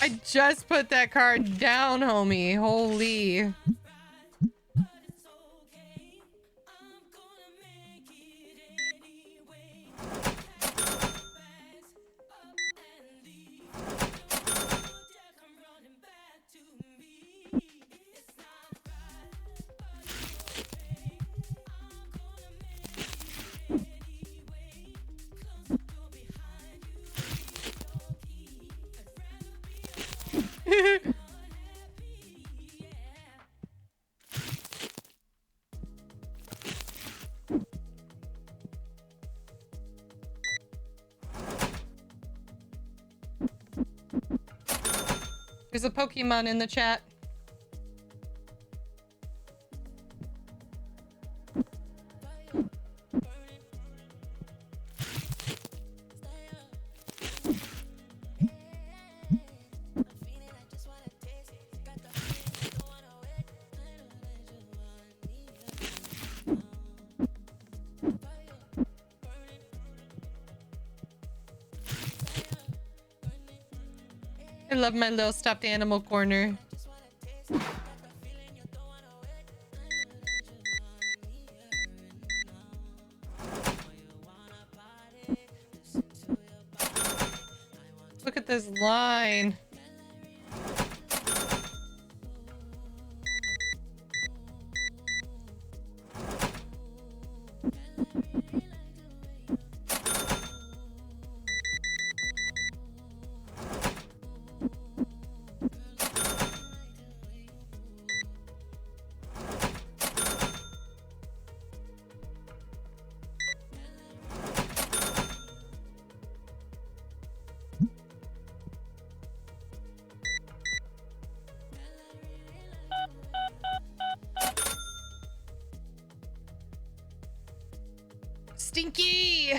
I just put that card down, homie. Holy. There's a Pokemon in the chat. I love my little stuffed animal corner. this line. Stinky!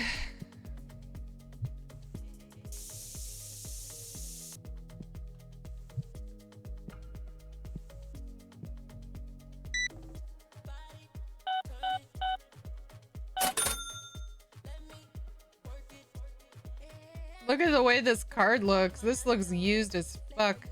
Look at the way this card looks. This looks used as fuck.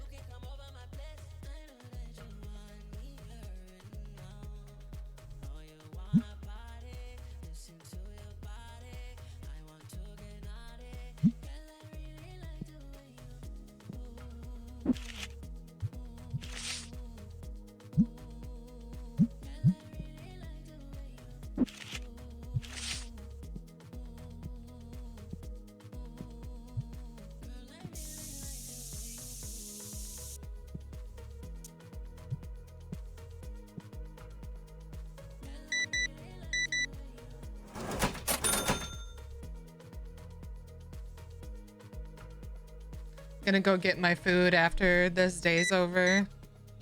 Gonna go get my food after this day's over.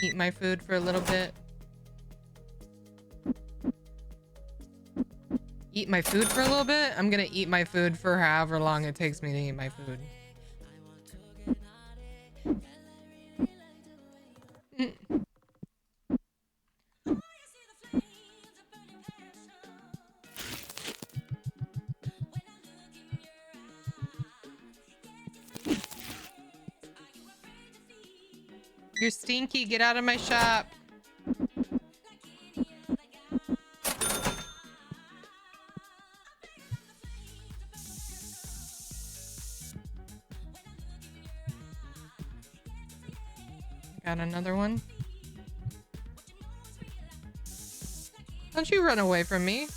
Eat my food for a little bit. Eat my food for a little bit? I'm gonna eat my food for however long it takes me to eat my food. You're stinky. Get out of my shop. Got another one. Don't you run away from me.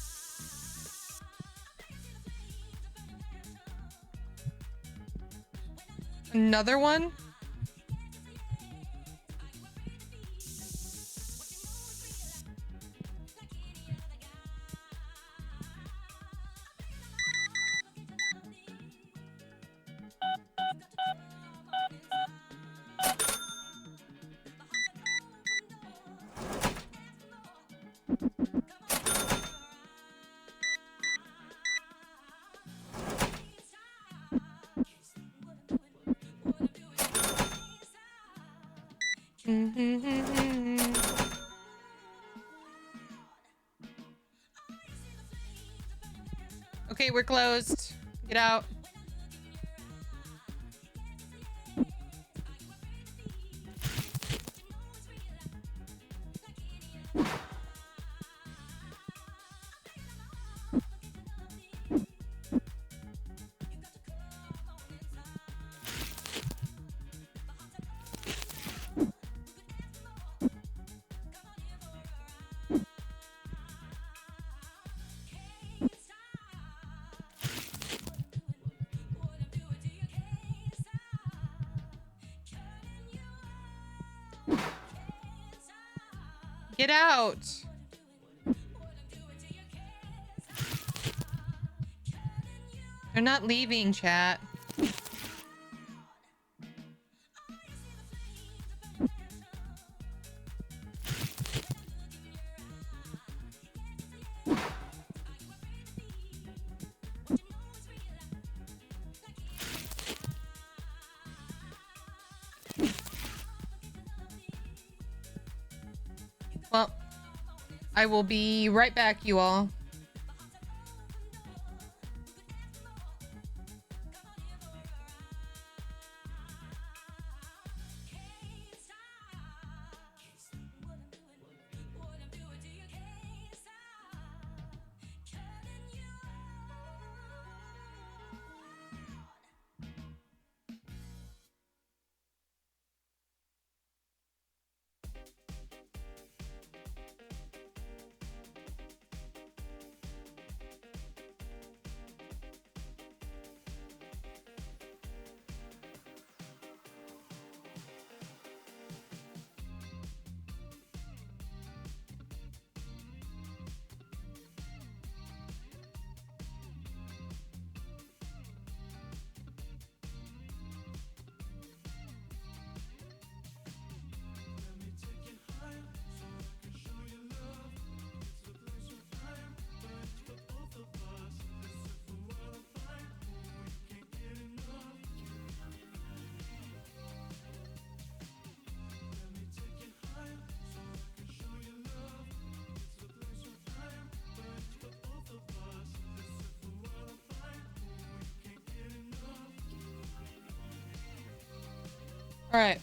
Another one? Okay, we're closed. Get out. Get out. They're not leaving, chat. Well, I will be right back, you all. All right.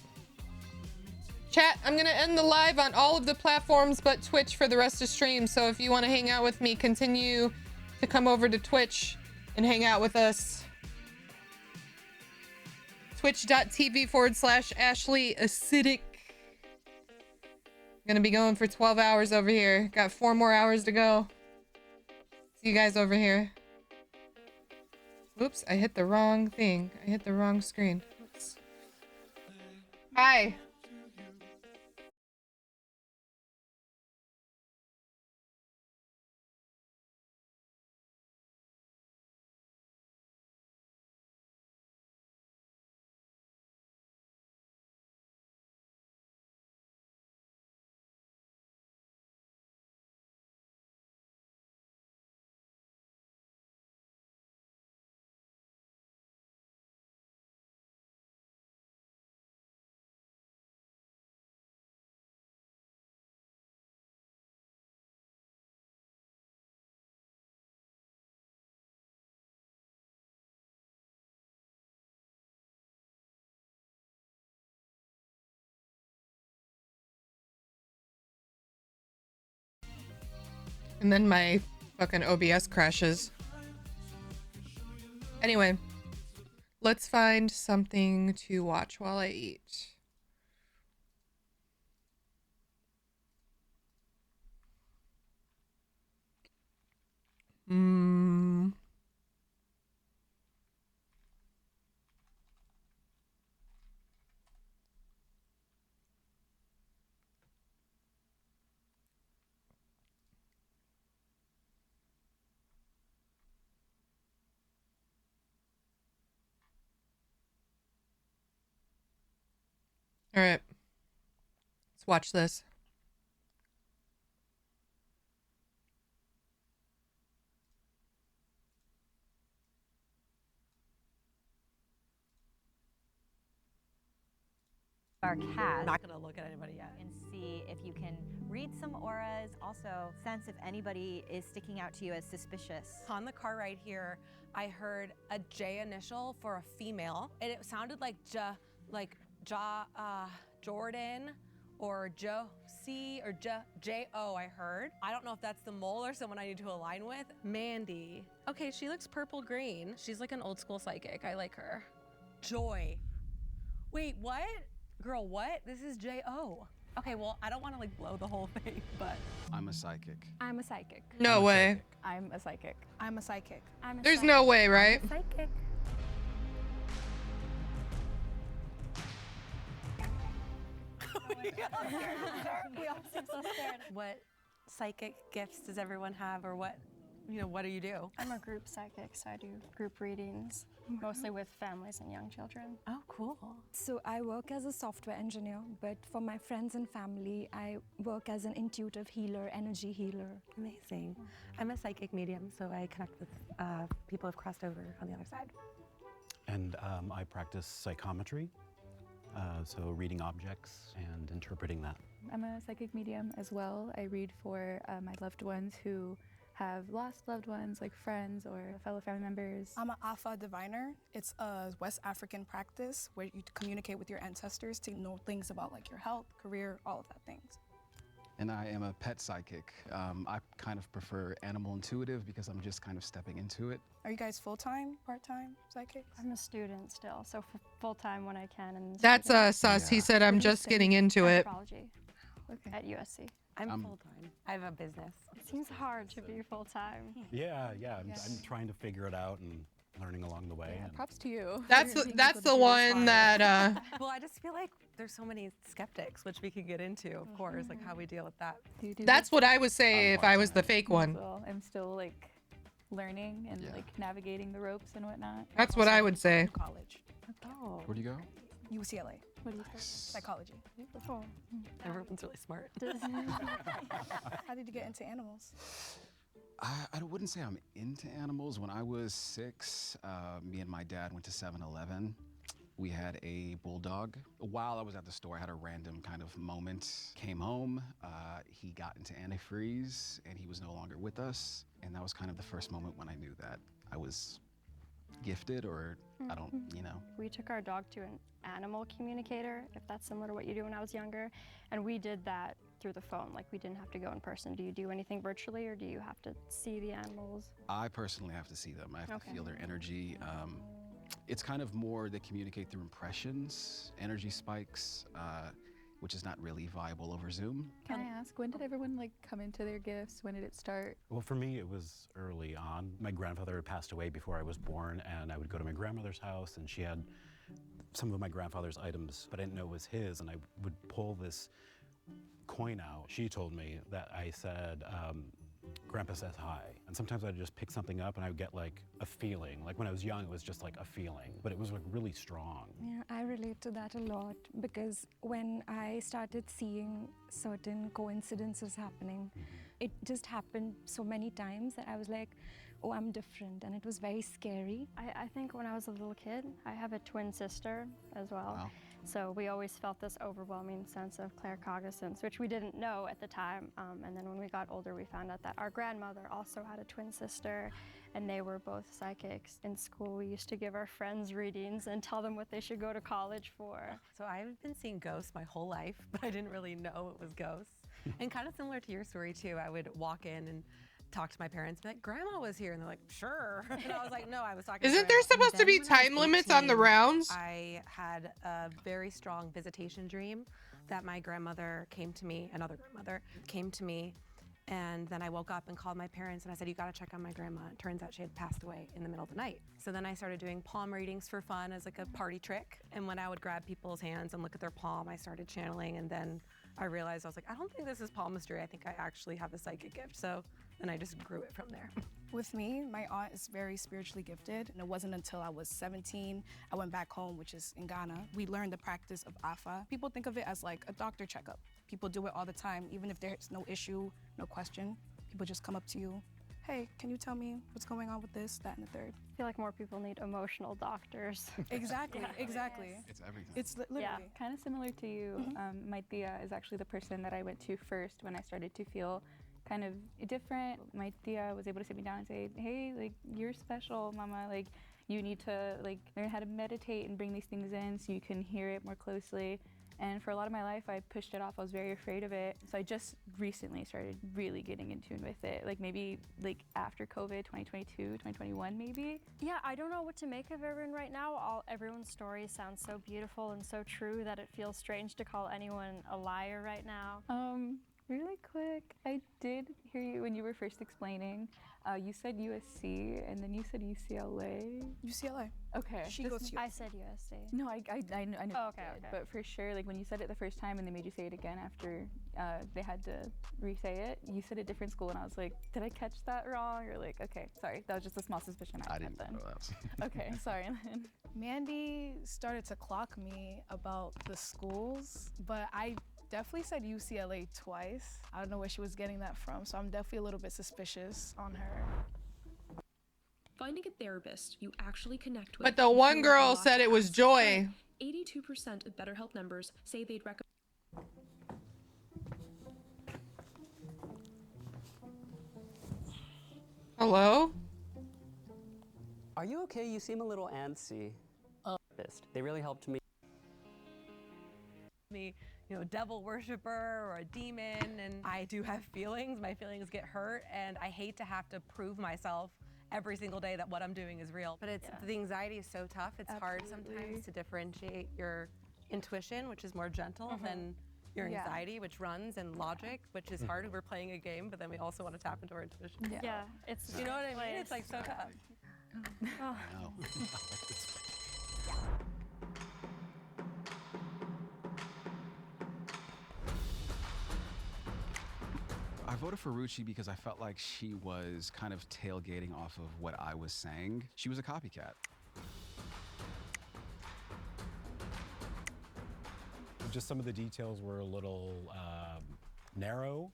Chat, I'm gonna end the live on all of the platforms but Twitch for the rest of stream. So if you want to hang out with me, continue to come over to Twitch and hang out with us. Twitch.tv/Ashley Acidic. Gonna be going for 12 hours over here. Got 4 more hours to go. See you guys over here. Oops, I hit the wrong thing. I hit the wrong screen. Oops. Hi. And then my fucking OBS crashes. Anyway, let's find something to watch while I eat. All right. Let's watch this. Our cat. Not gonna look at anybody yet. And see if you can read some auras. Also, sense if anybody is sticking out to you as suspicious. On the car right here, I heard a J initial for a female, and it sounded like Jordan or Josie or J-O I heard. I don't know if that's the mole or someone I need to align with. Mandy. Okay, she looks purple green. She's like an old school psychic. I like her. Joy. Wait, what? Girl, what? This is J-O. Okay, well, I don't want to like blow the whole thing, but. I'm a psychic. I'm a psychic. No way. I'm a psychic. I'm a psychic. I'm a There's psychic. no way, right? I'm a psychic. We all seem so scared. What psychic gifts does everyone have, or what do you do? I'm a group psychic, so I do group readings, mostly with families and young children. Oh, cool. So I work as a software engineer, but for my friends and family, I work as an intuitive healer, energy healer. Amazing. I'm a psychic medium, so I connect with people who've crossed over on the other side. And I practice psychometry, so reading objects and interpreting that. I'm a psychic medium as well. I read for my loved ones who have lost loved ones, like friends or fellow family members. I'm an Afa diviner. It's a West African practice where you communicate with your ancestors to know things about like your health, career, all of that things. And I am a pet psychic. I kind of prefer animal intuitive because I'm just kind of stepping into it. Are you guys full-time, part-time psychics? I'm a student still, so full-time when I can. And That's sus. He said I'm just getting into it. Astrology at USC. I'm full-time. I have a business. It seems hard to be full-time. Yeah. I'm trying to figure it out and learning along the way. and- Props to you. That's the one that Well, I just feel like there's so many skeptics, which we could get into, of course, like how we deal with that. that's what I would say if I was the fake one. Well, I'm still like learning and like navigating the ropes and whatnot. That's what I would say. College. Oh. Where do you go? UCLA. What do you Psychology. Beautiful. Everyone's really smart. How did you get into animals? I wouldn't say I'm into animals. When I was 6, me and my dad went to 7-Eleven. We had a bulldog. While I was at the store, I had a random kind of moment. Came home, he got into antifreeze, and he was no longer with us. And that was kind of the first moment when I knew that I was gifted, or I don't, you know. We took our dog to an animal communicator, if that's similar to what you do when I was younger, and we did that through the phone. Like, we didn't have to go in person. Do you do anything virtually, or do you have to see the animals? I personally have to see them. I have to feel their energy. It's kind of more they communicate through impressions, energy spikes, which is not really viable over Zoom. Can I ask, when did everyone like come into their gifts? When did it start? Well, for me, it was early on. My grandfather had passed away before I was born, and I would go to my grandmother's house, and she had some of my grandfather's items, but I didn't know it was his, and I would pull this coin out. She told me that I said, Grandpa says hi. And sometimes I'd just pick something up and I would get like a feeling. Like when I was young, it was just like a feeling, but it was like really strong. Yeah, I relate to that a lot because when I started seeing certain coincidences happening, it just happened so many times that I was like, oh, I'm different, and it was very scary. I think when I was a little kid, I have a twin sister as well. Wow. So we always felt this overwhelming sense of claircognizance, which we didn't know at the time. And then when we got older, we found out that our grandmother also had a twin sister, and they were both psychics. In school, we used to give our friends readings and tell them what they should go to college for. So I've been seeing ghosts my whole life, but I didn't really know it was ghosts. And kind of similar to your story too, I would walk in and talk to my parents, be like, Grandma was here, and they're like, sure. And I was like, no, I was talking to Isn't there supposed to be time limits on the rounds? I had a very strong visitation dream that my grandmother came to me, another grandmother came to me, and then I woke up and called my parents and I said, you gotta check on my grandma. It turns out she had passed away in the middle of the night. So then I started doing palm readings for fun as like a party trick. And when I would grab people's hands and look at their palm, I started channeling, and then I realized I was like, I don't think this is palmistry. I think I actually have a psychic gift. So then I just grew it from there. With me, my aunt is very spiritually gifted, and it wasn't until I was 17, I went back home, which is in Ghana. We learned the practice of Afa. People think of it as like a doctor checkup. People do it all the time, even if there's no issue, no question. People just come up to you, hey, can you tell me what's going on with this, that, and the third? I feel like more people need emotional doctors. Exactly, exactly. It's everything. It's literally. Yeah, kind of similar to you. My tia is actually the person that I went to first when I started to feel kind of different. My tia was able to sit me down and say, hey, like, you're special, mama. Like, you need to like learn how to meditate and bring these things in so you can hear it more closely. And for a lot of my life, I pushed it off. I was very afraid of it. So I just recently started really getting in tune with it. Like maybe like after COVID, 2022, 2021 maybe. Yeah, I don't know what to make of everyone right now. Everyone's story sounds so beautiful and so true that it feels strange to call anyone a liar right now. Really quick, I did hear you when you were first explaining. You said USC and then you said UCLA. UCLA. Okay. She goes to I said USC. No, I know. Oh, okay, you did, okay. But for sure, like when you said it the first time and they made you say it again after they had to re-say it, you said a different school, and I was like, did I catch that wrong? Or like, okay, sorry, that was just a small suspicion I had didn't then. know that. Okay, sorry. Mandy started to clock me about the schools, but I definitely said UCLA twice. I don't know where she was getting that from, so I'm definitely a little bit suspicious on her. Finding a therapist you actually connect with. But the one girl said it was Joy. 82% of BetterHelp members say they'd recommend. Hello? Are you okay? You seem a little antsy. They really helped me. You know, devil worshiper or a demon, and I do have feelings. My feelings get hurt, and I hate to have to prove myself every single day that what I'm doing is real. But it's the anxiety is so tough. It's hard sometimes to differentiate your intuition, which is more gentle, than your anxiety, which runs, and logic, which is hard. We're playing a game, but then we also want to tap into our intuition. Yeah, it's. You know what I mean? It's like so tough. Oh. No. I voted for Ruchi because I felt like she was kind of tailgating off of what I was saying. She was a copycat. Just some of the details were a little narrow.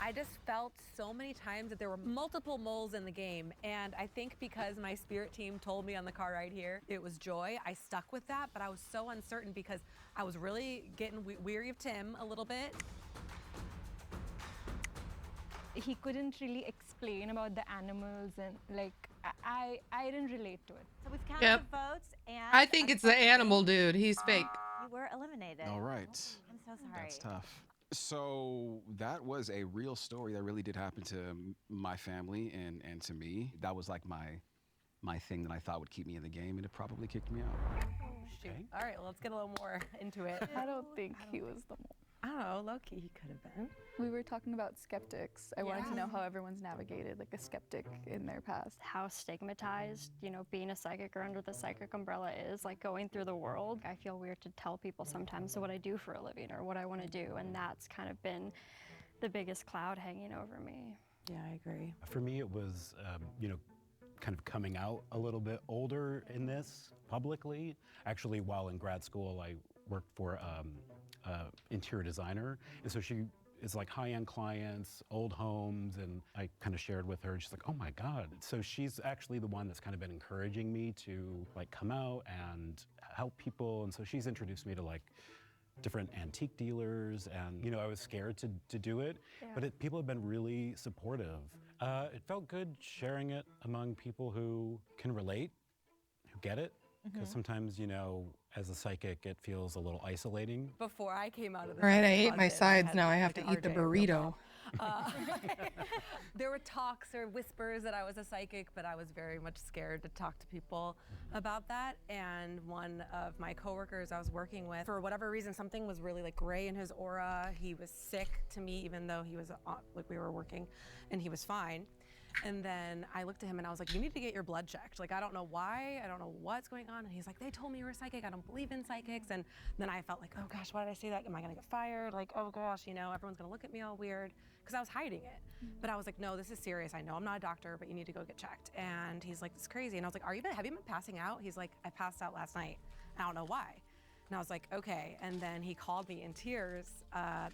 I just felt so many times that there were multiple moles in the game, and I think because my spirit team told me on the car ride here it was Joy, I stuck with that, but I was so uncertain because I was really getting weary of Tim a little bit. He couldn't really explain about the animals, and like I didn't relate to it. So we've counted Yep. the votes, and I think it's the animal dude. He's fake. you were eliminated. All right. I'm so sorry. That's tough. So that was a real story that really did happen to my family and to me. That was like my thing that I thought would keep me in the game, and it probably kicked me out. Shoot. All right, well, let's get a little more into it. I don't think he was the mole. I don't know, low-key he could have been. We were talking about skeptics. I wanted to know how everyone's navigated like a skeptic in their past. How stigmatized, being a psychic or under the psychic umbrella is, like going through the world. I feel weird to tell people sometimes what I do for a living or what I want to do, and that's kind of been the biggest cloud hanging over me. Yeah, I agree. For me, it was, kind of coming out a little bit older in this publicly. Actually, while in grad school, I worked for interior designer, and so she is like high-end clients, old homes, and I kind of shared with her, and she's like, oh my God. So she's actually the one that's kind of been encouraging me to like come out and help people, and so she's introduced me to like different antique dealers, and I was scared to do it, but people have been really supportive. It felt good sharing it among people who can relate, who get it, because sometimes, as a psychic, it feels a little isolating. Before I came out of the Right, I ate my closet, sides, had, now I have like, to a hard eat the day, real burrito. There were talks or whispers that I was a psychic, but I was very much scared to talk to people about that. And one of my coworkers I was working with, for whatever reason, something was really like gray in his aura. He was sick to me, even though he was like we were working, and he was fine. And then I looked at him and I was like, you need to get your blood checked. Like, I don't know why, I don't know what's going on. And he's like, they told me you were a psychic, I don't believe in psychics. And then I felt like, oh gosh, why did I say that? Am I gonna get fired? Like, oh gosh, everyone's gonna look at me all weird. Because I was hiding it. But I was like, no, this is serious. I know I'm not a doctor, but you need to go get checked. And he's like, it's crazy. And I was like, have you been passing out? He's like, I passed out last night. I don't know why. And I was like, okay. And then he called me in tears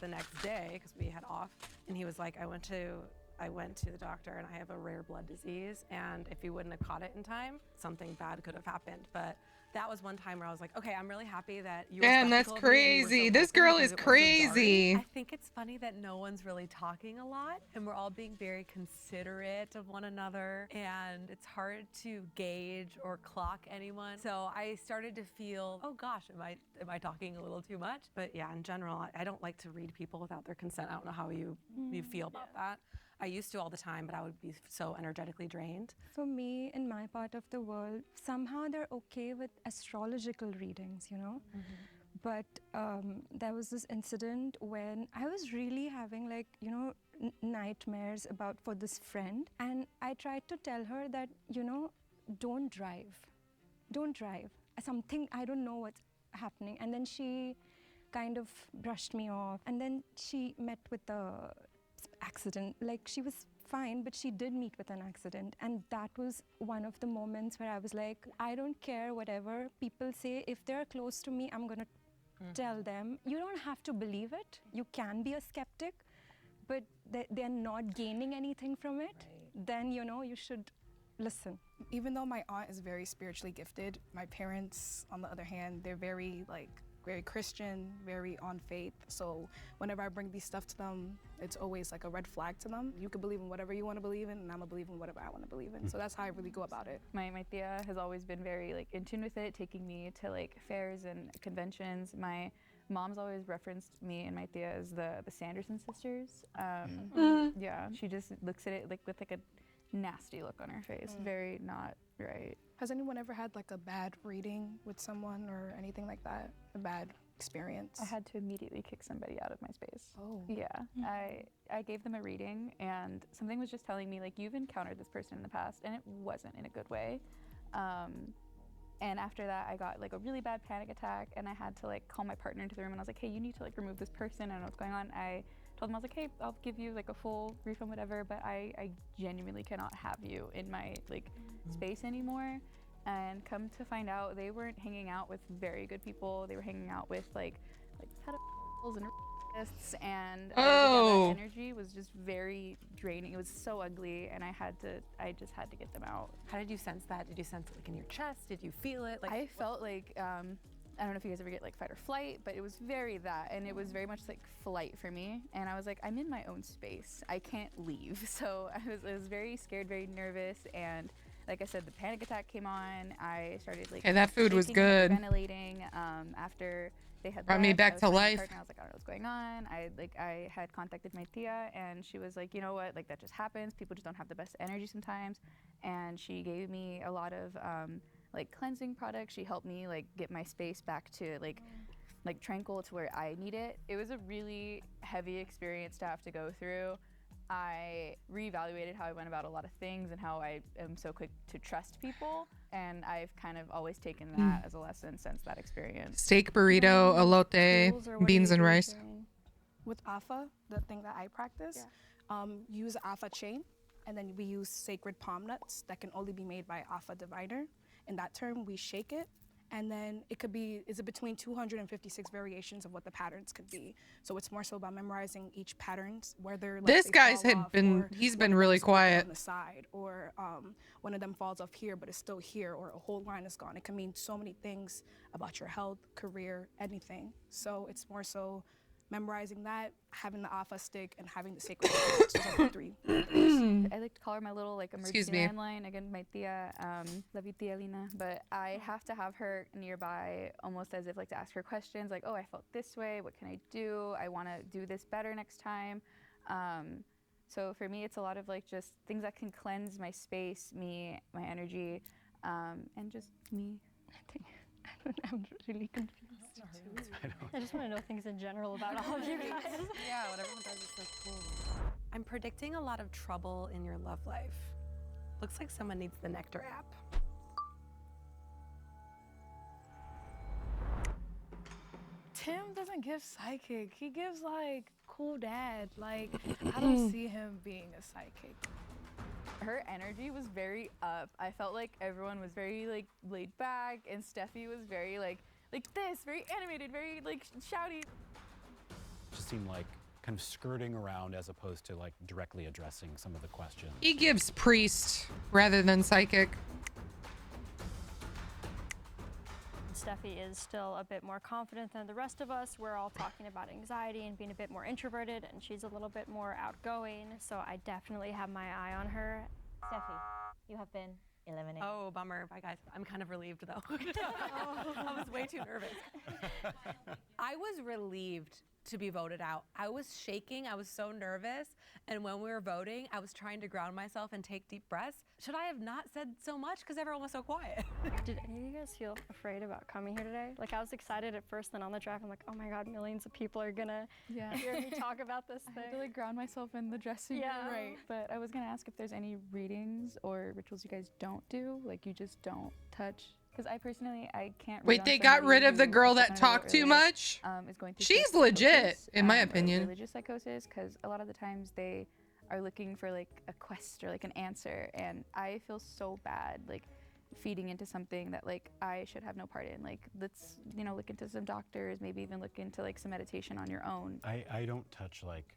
the next day, because we had off. And he was like, I went to the doctor and I have a rare blood disease, and if you wouldn't have caught it in time, something bad could have happened. But that was one time where I was like, okay, I'm really happy that you were Damn, that's skeptical of me and you were so crazy. This open girl because is it wasn't crazy. dark. I think it's funny that no one's really talking a lot, and we're all being very considerate of one another, and it's hard to gauge or clock anyone. So I started to feel, oh gosh, am I talking a little too much? But yeah, in general, I don't like to read people without their consent. I don't know how you feel about that. I used to all the time, but I would be so energetically drained. For me, in my part of the world, somehow they're okay with astrological readings, But there was this incident when I was really having nightmares for this friend. And I tried to tell her that, don't drive. Don't drive. Something, I don't know what's happening. And then she kind of brushed me off. And then she met with a accident. Like, she was fine, but she did meet with an accident. And that was one of the moments where I was like, I don't care whatever people say. If they're close to me, I'm gonna tell them. You don't have to believe it. You can be a skeptic, but they're not gaining anything from it. Right. Then, you should listen. Even though my aunt is very spiritually gifted, my parents, on the other hand, they're very Christian, very on faith. So whenever I bring these stuff to them, it's always like a red flag to them. You can believe in whatever you want to believe in, and I'm gonna believe in whatever I want to believe in. So that's how I really go about it. My tia has always been very in tune with it, taking me to fairs and conventions. My mom's always referenced me and my tia as the Sanderson sisters. Yeah, she just looks at it with a nasty look on her face. Very not right. Has anyone ever had a bad reading with someone or anything like that? A bad experience? I had to immediately kick somebody out of my space. Oh. Yeah. I gave them a reading, and something was just telling me you've encountered this person in the past, and it wasn't in a good way. And after that, I got a really bad panic attack, and I had to call my partner into the room, and I was like, hey, you need to remove this person. I don't know what's going on. I told him, I was like, hey, I'll give you a full refund, whatever, but I genuinely cannot have you in my space anymore. And come to find out, they weren't hanging out with very good people. They were hanging out with pedophiles and rapists, and that energy was just very draining. It was so ugly, and I just had to get them out. How did you sense that? Did you sense it in your chest? Did you feel it? I felt I don't know if you guys ever get fight or flight, but it was very that, and it was very much flight for me. And I was like, I'm in my own space. I can't leave. So I was very scared, very nervous, and like I said, the panic attack came on. I started like. Hey, that food was shaking, good. Ventilating. After they had Brought me left, back I was to with my life. partner, I was like, I don't know what's going on. I had contacted my tia, and she was like, you know what, like that just happens. People just don't have the best energy sometimes. And she gave me a lot of like cleansing products. She helped me like get my space back to like tranquil to where I need it. It was a really heavy experience to have to go through. I reevaluated how I went about a lot of things and how I am so quick to trust people. And I've kind of always taken that as a lesson since that experience. Steak burrito, elote, beans and rice. With AFA, the thing that I practice, use AFA chain, and then we use sacred palm nuts that can only be made by AFA diviner. In that term, we shake it, and then it could be, is it between 256 variations of what the patterns could be. So it's more so about memorizing each patterns, whether like, This they guy's fall had off, been, or he's one been of really them's broken quiet. on the side, or one of them falls off here, but it's still here, or a whole line is gone. It can mean so many things about your health, career, anything. So it's more so memorizing that, having the AFA stick, and having the sacred patterns. Those are the three. I like to call her my little like Excuse emergency me. landline. Again, my tia, love you, tia Lina. But I have to have her nearby, almost as if like to ask her questions, like, oh, I felt this way. What can I do? I want to do this better next time. So for me, it's a lot of like just things that can cleanse my space, me, my energy, and just me. I'm really confused. I just want to know things in general about all of you guys. Yeah, what everyone does is so cool. I'm predicting a lot of trouble in your love life. Looks like someone needs the Nectar app. Tim doesn't give psychic. He gives like cool dad. Like I don't see him being a psychic. Her energy was very up. I felt like everyone was very like laid back, and Steffi was very like this, very animated, very like shouty. Just seemed like kind of skirting around as opposed to like directly addressing some of the questions. He gives priest rather than psychic. Steffi is still a bit more confident than the rest of us. We're all talking about anxiety and being a bit more introverted, and she's a little bit more outgoing, so I definitely have my eye on her. Steffi, you have been eliminated. Oh, bummer. Bye, guys. I'm kind of relieved, though. I was way too nervous. I was relieved to be voted out. I was shaking. I was so nervous. And when we were voting, I was trying to ground myself and take deep breaths. Should I have not said so much? Because everyone was so quiet. Did any of you guys feel afraid about coming here today? Like, I was excited at first, then on the drive, I'm like, oh my God, millions of people are gonna hear me talk about this thing. I had to like ground myself in the dressing room. Yeah. Right. But I was gonna ask if there's any readings or rituals you guys don't do, like you just don't touch. Because I personally, I can't. Wait, they got rid of the girl that talked too much? Is going through She's psychosis, legit, in my or opinion. Religious psychosis, because a lot of the times they are looking for like a quest or like an answer, and I feel so bad like feeding into something that like I should have no part in. Like, let's look into some doctors, maybe even look into like some meditation on your own. I don't touch like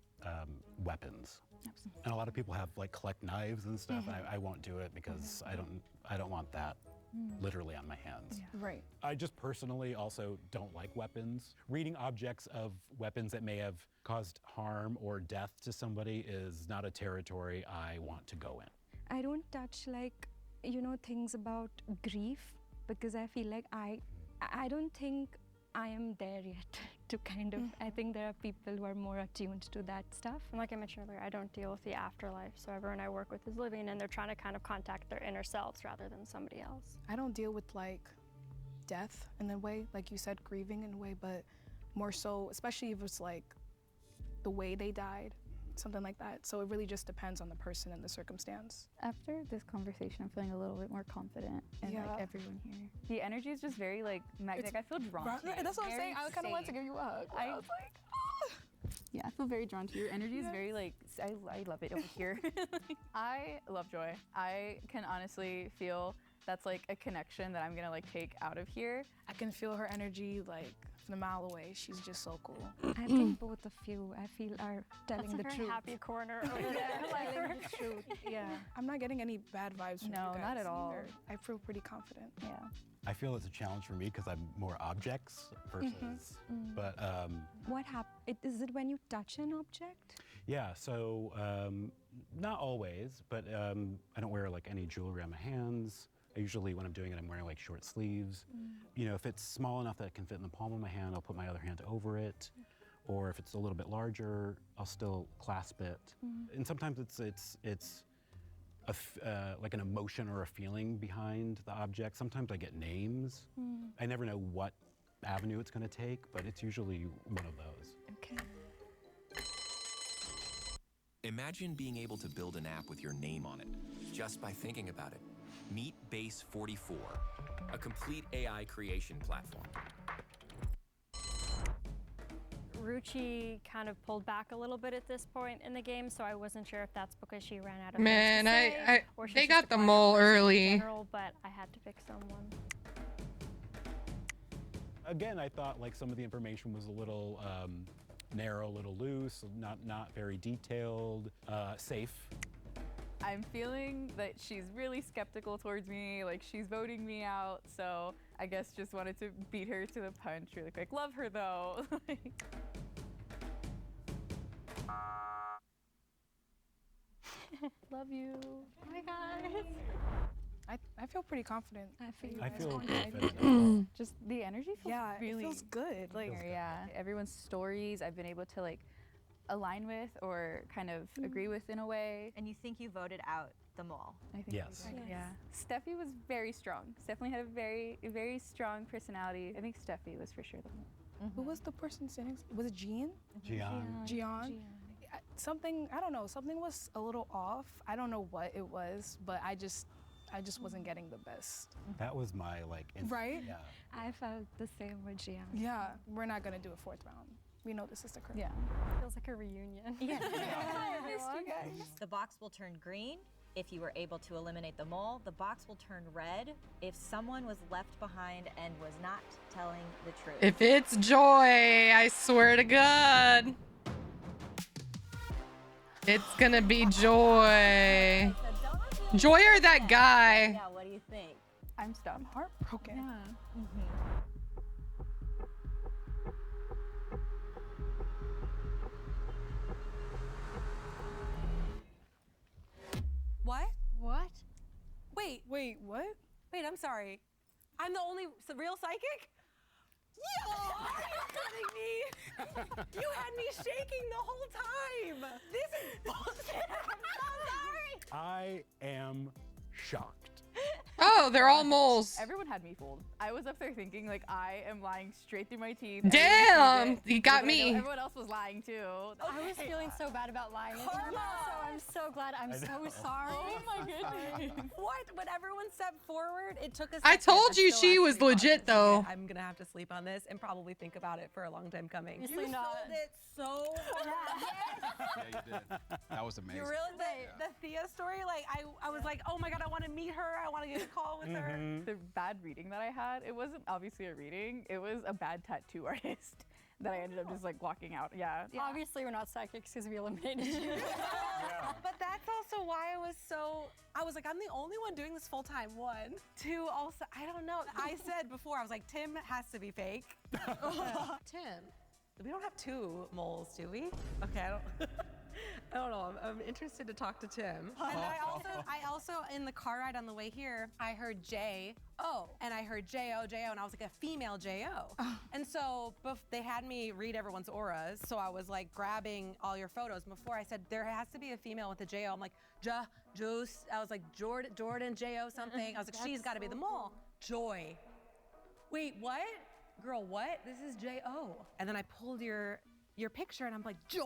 weapons. Absolutely. And a lot of people have like collect knives and stuff. I won't do it because I don't want that literally on my hands. Right. I just personally also don't like weapons. Reading objects of weapons that may have caused harm or death to somebody is not a territory I want to go in. I don't touch like, things about grief, because I feel like I don't think I am there yet to kind of, I think there are people who are more attuned to that stuff. And like I mentioned earlier, I don't deal with the afterlife, so everyone I work with is living, and they're trying to kind of contact their inner selves rather than somebody else. I don't deal with like death in a way, like you said, grieving in a way, but more so, especially if it's like the way they died, something like that. So it really just depends on the person and the circumstance. After this conversation, I'm feeling a little bit more confident in like everyone here. The energy is just very like magnetic. I feel drawn to you. That's what I'm Very saying. I kind of want to safe. give you a hug. I was like, Yeah, I feel very drawn to your energy. Is very like I love it over here. I love Joy. I can honestly feel that's like a connection that I'm gonna like take out of here. I can feel her energy like from a mile away. She's just so cool. I think both of you, I feel, are telling That's a the very truth. happy corner over there. Telling the truth. Yeah. I'm not getting any bad vibes from you No, guys not at all. either. I feel pretty confident. Yeah. I feel it's a challenge for me because I'm more objects versus, but What happened? Is it when you touch an object? yeah, so Not always, but I don't wear like any jewelry on my hands. I usually, when I'm doing it, I'm wearing like short sleeves. You know, if it's small enough that it can fit in the palm of my hand, I'll put my other hand over it. Or if it's a little bit larger, I'll still clasp it. And sometimes it's like an emotion or a feeling behind the object. Sometimes I get names. I never know what avenue it's going to take, but it's usually one of those. Okay. Imagine being able to build an app with your name on it, just by thinking about it. Meet Base 44, a complete AI creation platform. Ruchi kind of pulled back a little bit at this point in the game, so I wasn't sure if that's because she ran out of Man, things to say, or she's they just got the a quiet mole person in early. general, but I had to pick someone. Again, I thought like some of the information was a little narrow, a little loose, not very detailed, safe. I'm feeling that she's really skeptical towards me, like she's voting me out, so I guess just wanted to beat her to the punch really quick. Love her though. Love you. Bye guys. I feel pretty confident. I feel confident. Just the energy feels it feels good. Like everyone's stories I've been able to like align with or kind of agree with in a way. And you think you voted out the mole? I think Yes. Yeah. Steffi was very strong. Definitely had a very strong personality. I think Steffi was for sure the mole. Who was the person sitting? Was it Jean? Gian. Something, I don't know, something was a little off. I don't know what it was, but I just wasn't getting the best. That was my like. Right? Yeah. I felt the same with Gian. Yeah, we're not gonna do a fourth round. We know this is the current. Yeah. Feels like a reunion. Yeah. I missed you guys. The box will turn green if you were able to eliminate the mole. The box will turn red if someone was left behind and was not telling the truth. If it's Joy, I swear to God. It's gonna be Joy. Joy or that guy? Yeah, what do you think? I'm heartbroken. Yeah. What? What? Wait, what? wait, I'm sorry. I'm the only real psychic? Yo! Are you kidding me? You had me shaking the whole time. This is bullshit. I'm so sorry. I am shocked. Oh, they're all moles. Everyone had me fooled. I was up there thinking like I am lying straight through my teeth. Damn, you got me. Everyone else was lying too. I was feeling so bad about lying. So I'm so glad. I'm so sorry. Oh my goodness. What? When everyone stepped forward, it took a I second. told you still she was actually legit processing though. it. I'm gonna have to sleep on this and probably think about it for a long time coming. Obviously You not. sold it so hard. Yeah, you did. That was amazing. You really the Thea story, like I was like, oh my god, I want to meet her. I want to get a call with her. The bad reading that I had, it wasn't obviously a reading. It was a bad tattoo artist that I ended up just like walking out. Yeah. Obviously, we're not psychics because we eliminated you. But that's also why I was like, I'm the only one doing this full time. One, two, also, I don't know. I said before, I was like, Tim has to be fake. Tim, we don't have two moles, do we? Okay, I don't know. I'm interested to talk to Tim. And I also, in the car ride on the way here, I heard J-O, and I heard J-O, J-O, and I was like, a female J-O. And so they had me read everyone's auras, so I was like grabbing all your photos. Before I said, there has to be a female with a J-O. I'm like, Juice. I was like, Jordan, J-O something. I was like, she's got to be the mole. Joy. Wait, what? Girl, what? This is J-O. And then I pulled your picture and I'm like, Joy?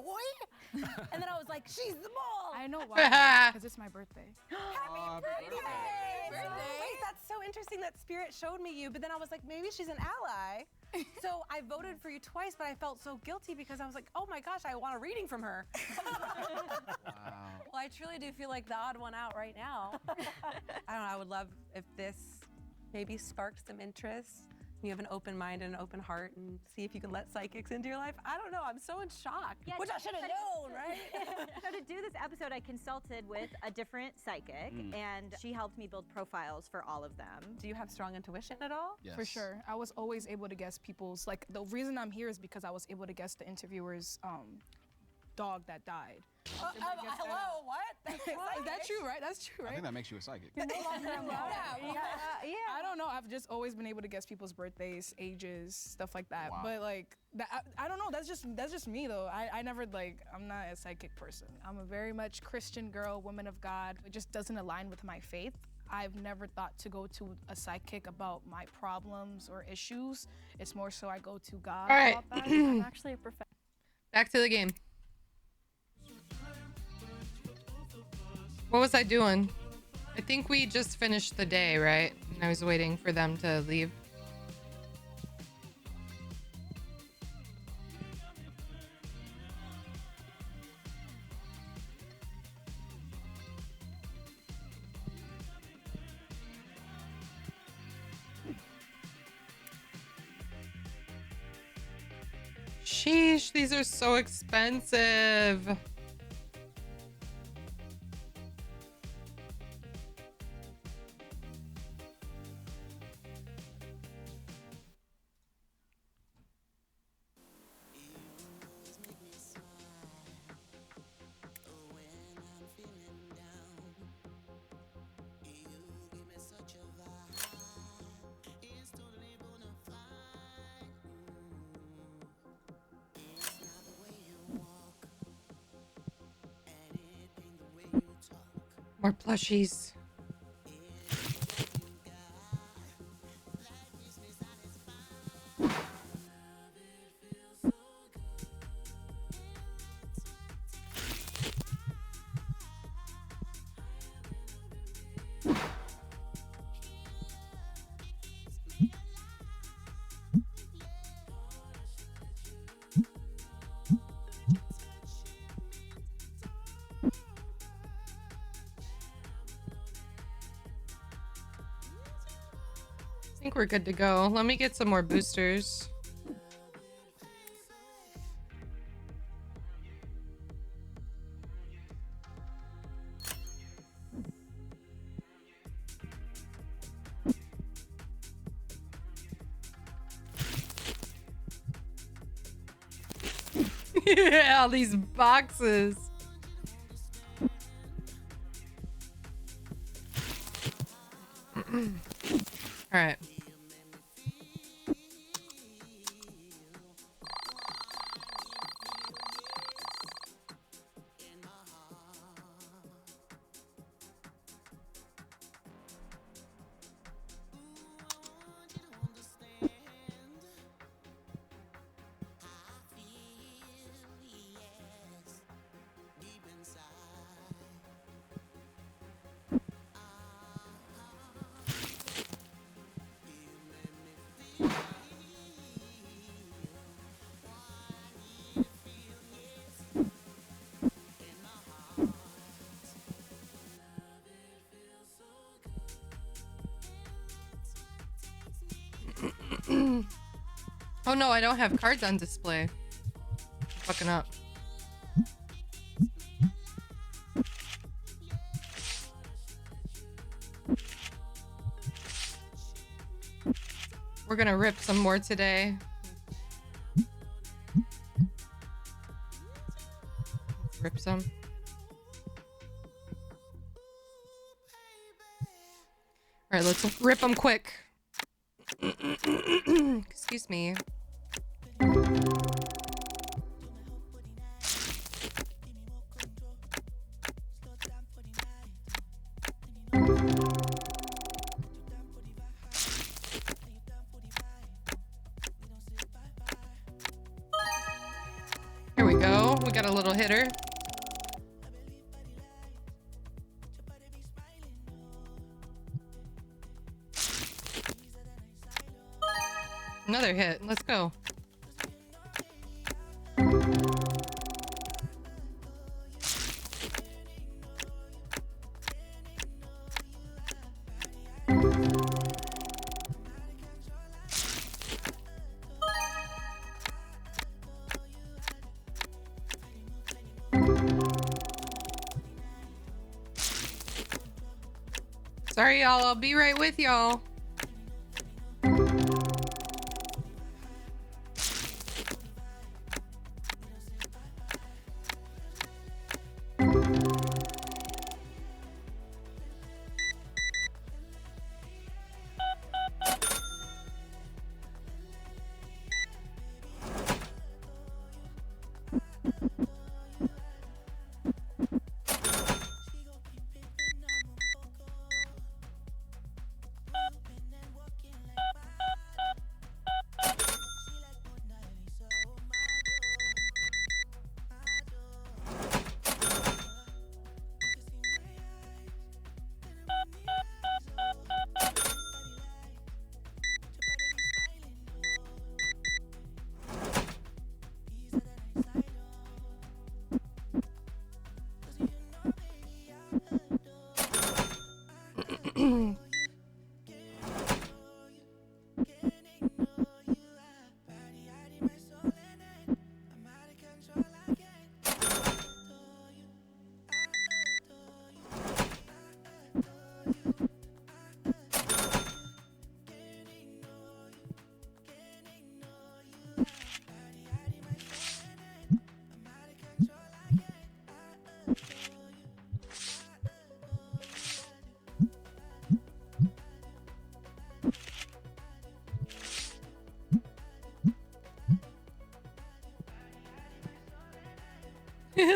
And then I was like, she's the mole. I know why. Because it's my birthday. Happy birthday. Wait, that's so interesting that Spirit showed me you, but then I was like, maybe she's an ally. So I voted for you twice, but I felt so guilty because I was like, oh my gosh, I want a reading from her. Well, I truly do feel like the odd one out right now. I don't know, I would love if this maybe sparks some interest. You have an open mind and an open heart and see if you can let psychics into your life. I don't know, I'm so in shock, which I should have known, right? So to do this episode, I consulted with a different psychic and she helped me build profiles for all of them. Do you have strong intuition at all? Yes. For sure. I was always able to guess people's, like, the reason I'm here is because I was able to guess the interviewers' dog that died. Hello, what? Is that true, right? That's true, I right? think that makes you a psychic. You're no longer a mom. Yeah. I don't know. I've just always been able to guess people's birthdays, ages, stuff like that. Wow. But like, I don't know. That's just me though. I never like. I'm not a psychic person. I'm a very much Christian girl, woman of God. It just doesn't align with my faith. I've never thought to go to a psychic about my problems or issues. It's more so I go to God All right. about that. I'm actually a professor. Back to the game. What was I doing? I think we just finished the day, right? And I was waiting for them to leave. Sheesh, these are so expensive. More plushies. I think we're good to go. Let me get some more boosters. Yeah, all these boxes. All right. Oh no, I don't have cards on display. I'm fucking up. We're gonna rip some more today. Let's rip some. Alright, let's rip them quick. Excuse me. Here we go. We got a little hitter. Another hit. Let's go. Sorry, y'all. I'll be right with y'all.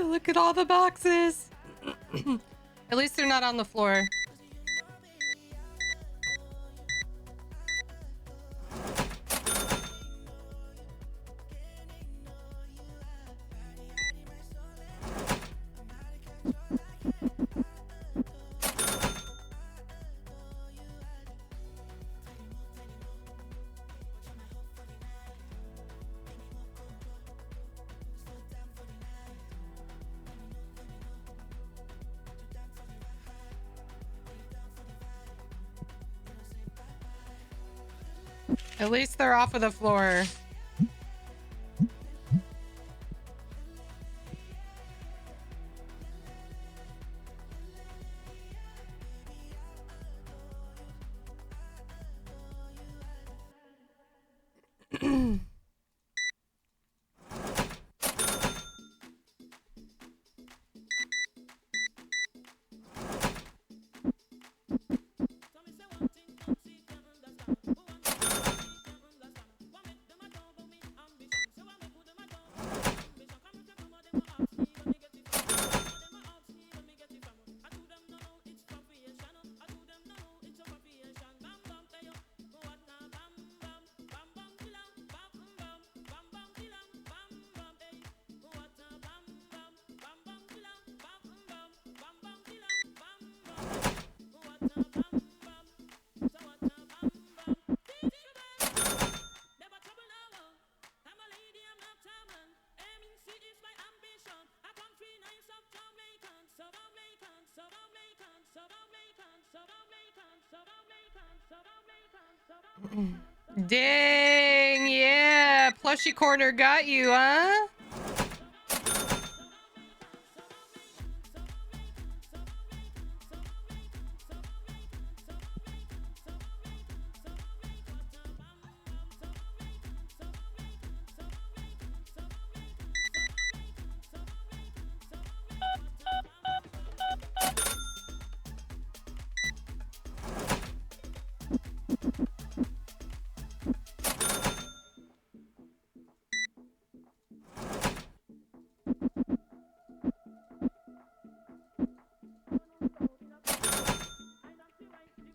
Look at all the boxes. At least they're not on the floor. At least they're off of the floor. Dang, yeah. Plushie corner got you, huh?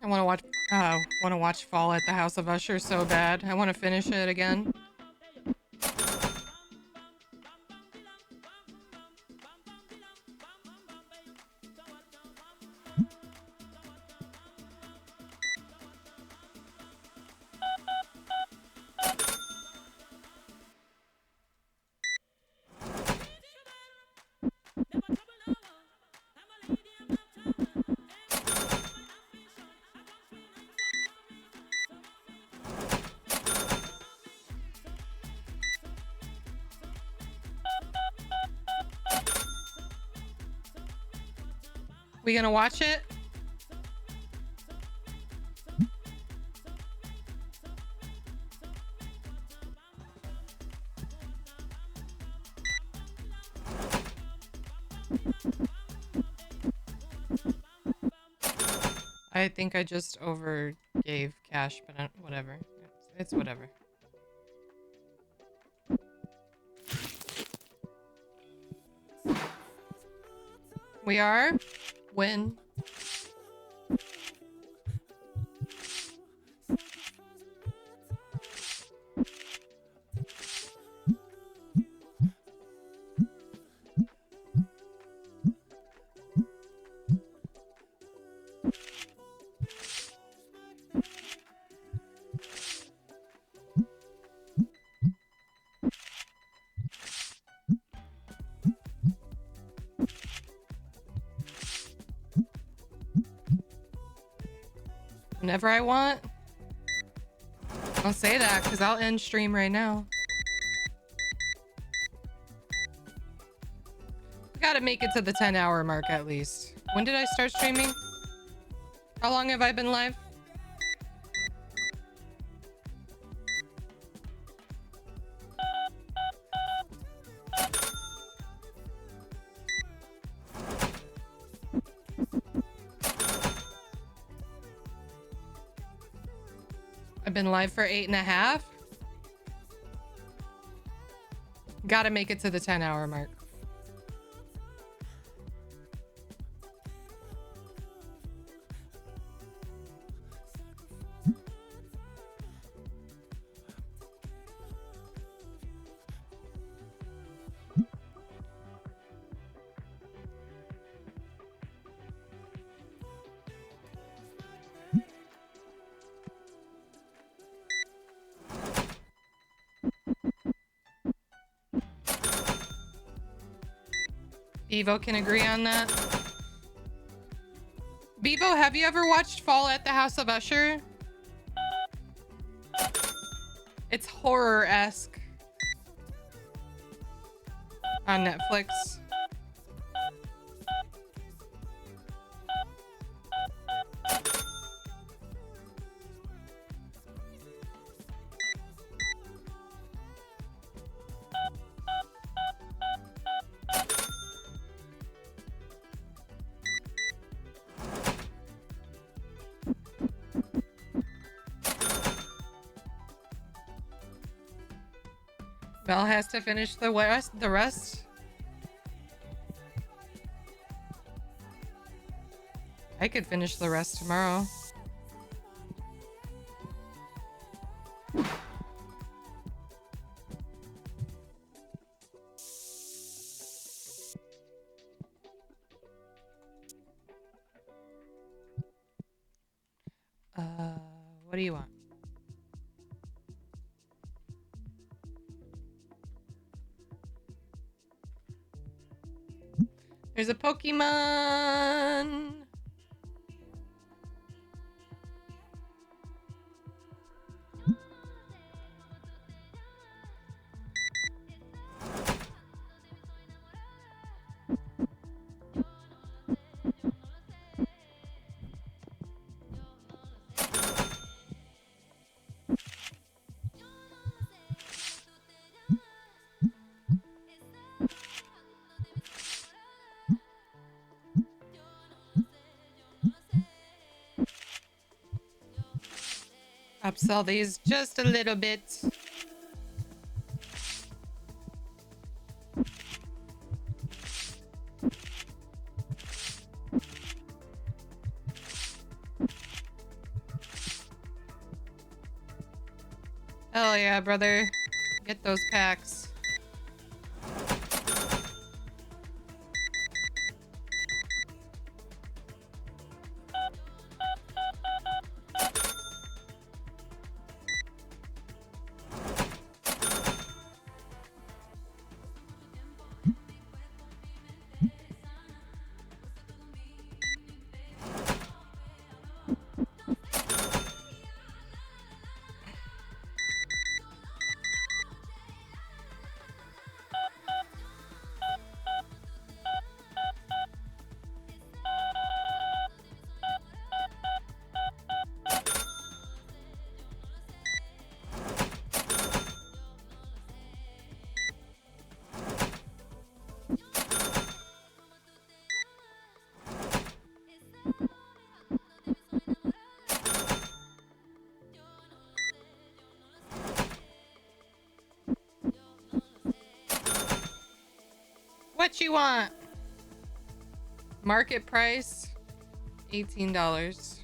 I want to watch Fall at the House of Usher so bad. I want to finish it again. We gonna watch it? I think I just overgave cash, but whatever. It's whatever. We are? When? Whenever I want. Don't say that because I'll end stream right now. Gotta make it to the 10-hour mark at least. When did I start streaming? How long have I been live? I've been live for 8.5. Gotta make it to the 10-hour mark. Bevo can agree on that. Bevo, have you ever watched Fall at the House of Usher? It's horror-esque on Netflix. Val has to finish the rest. I could finish the rest tomorrow. What do you want? There's a Pokemon. Upsell these just a little bit. Hell yeah, brother. Get those packs. What you want? Market price, $18.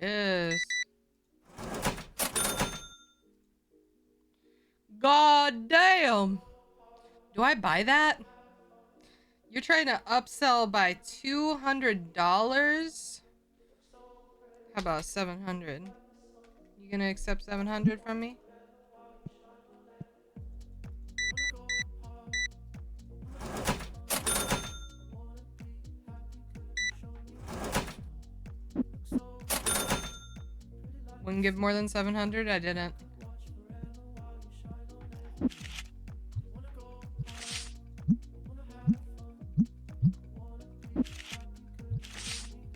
Yes. God damn. Do I buy that? You're trying to upsell by $200? How about 700? You gonna accept 700 from me? Wouldn't give more than 700? I didn't.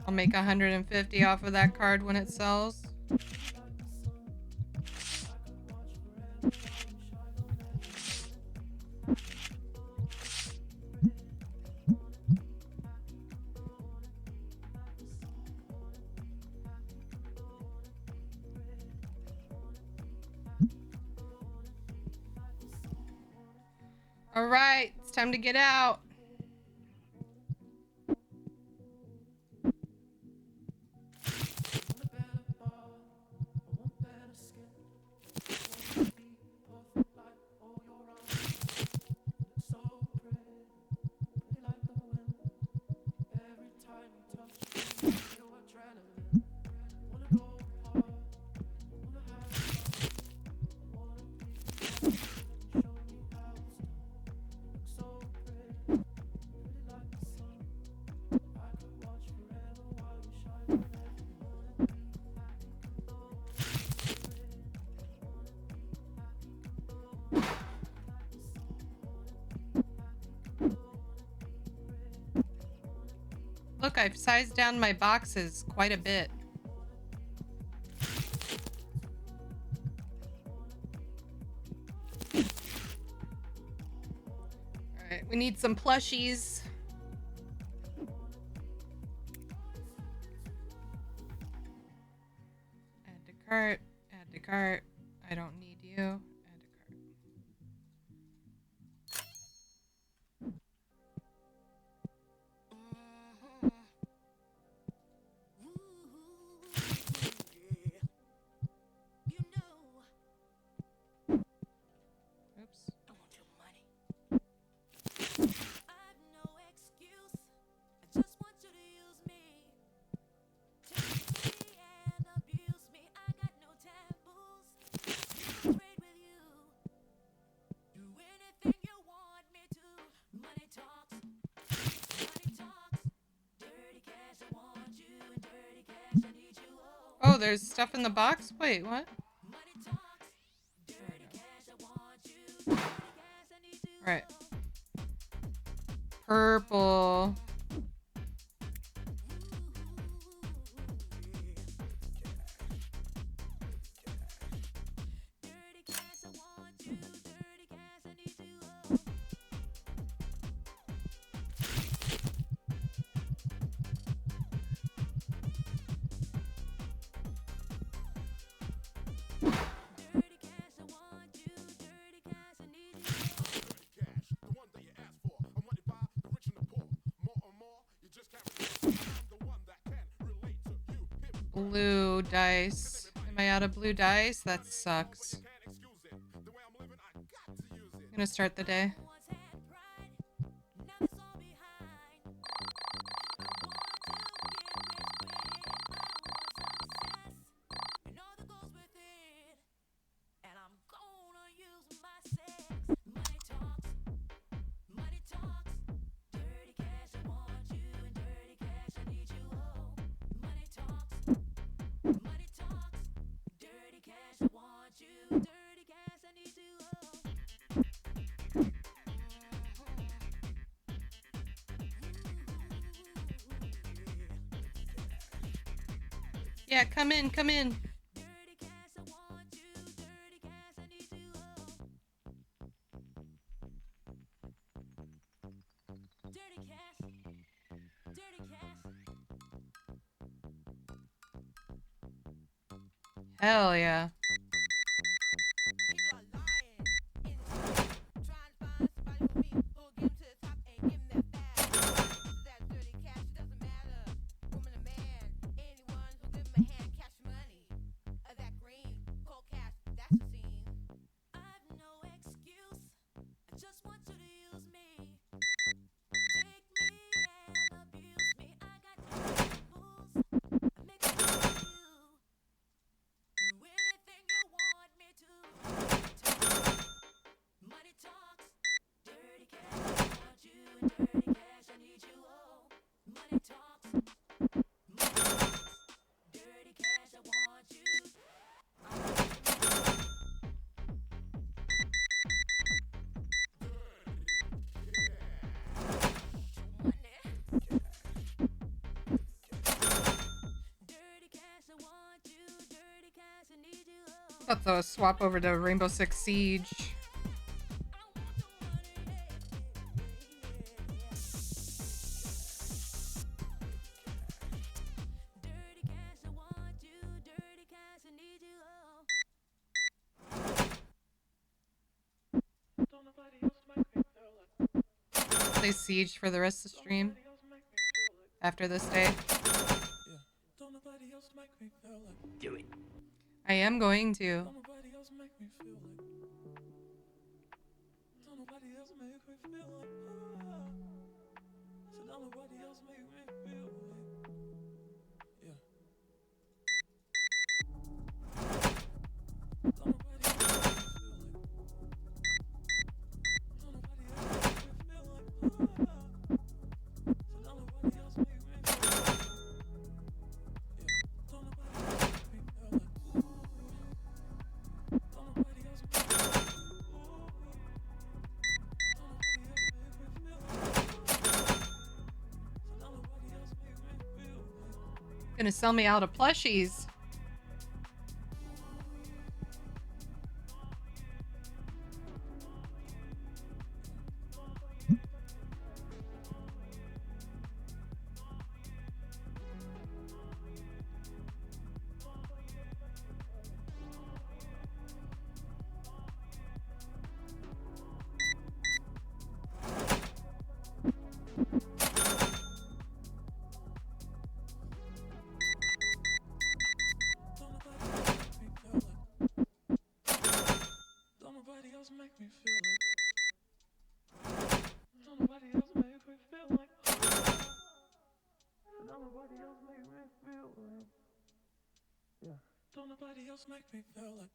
I'll make 150 off of that card when it sells. All right, it's time to get out. Look, I've sized down my boxes quite a bit. All right, we need some plushies. Add to cart, add to cart. I don't need you. Add to cart. Oops. Oh, there's stuff in the box? Wait, what? Right. Purple. Blue dice. Am I out of blue dice? That sucks. I'm gonna start the day. Yeah, come in, come in. Hell yeah. About to swap over to Rainbow Six Siege. play Siege for the rest of the stream after this day. Do it. I am going to. Gonna sell me out of plushies. Don't nobody else make me feel like.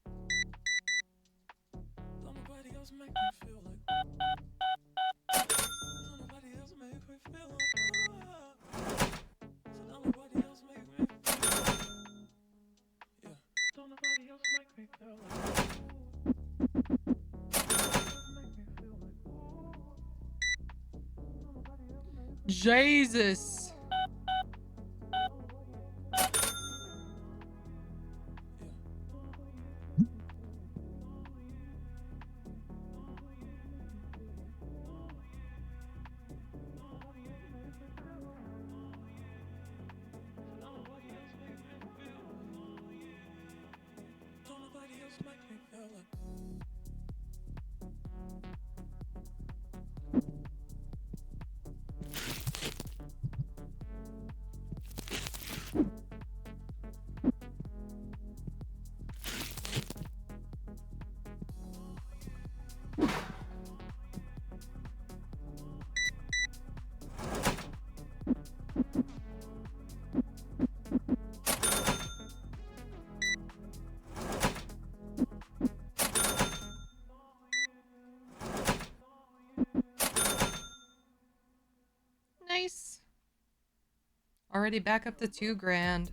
Don't nobody else make me feel like. Don't nobody else make me feel like. So don't nobody else make me feel like. Yeah. Don't nobody else make me feel like. Jesus. Nice. Already back up to $2,000.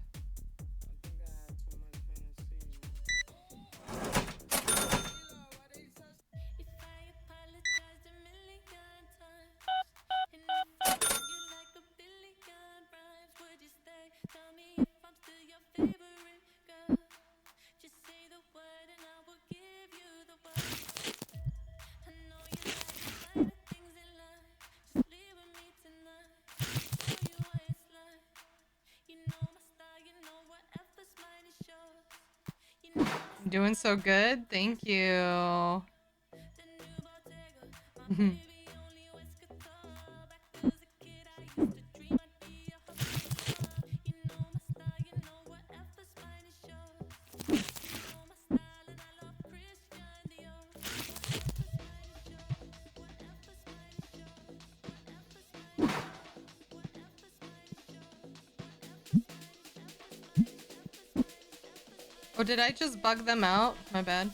Doing so good. Thank you. Oh, did I just bug them out? My bad.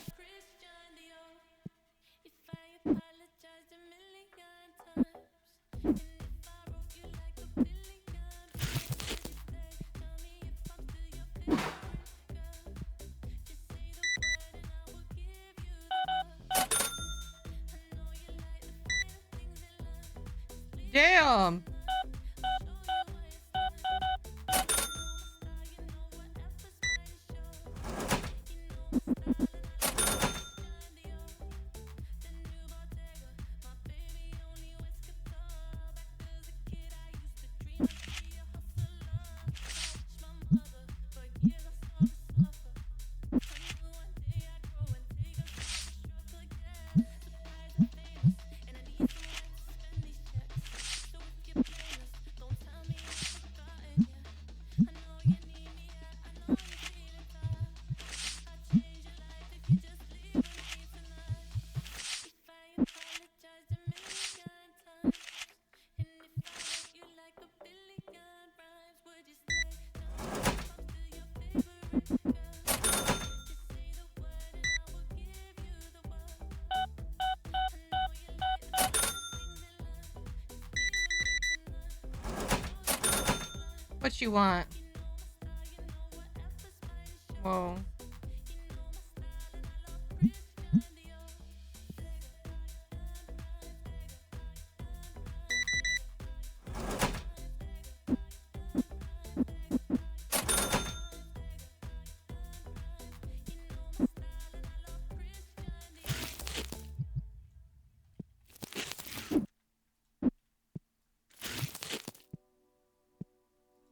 Damn. What you want? Whoa.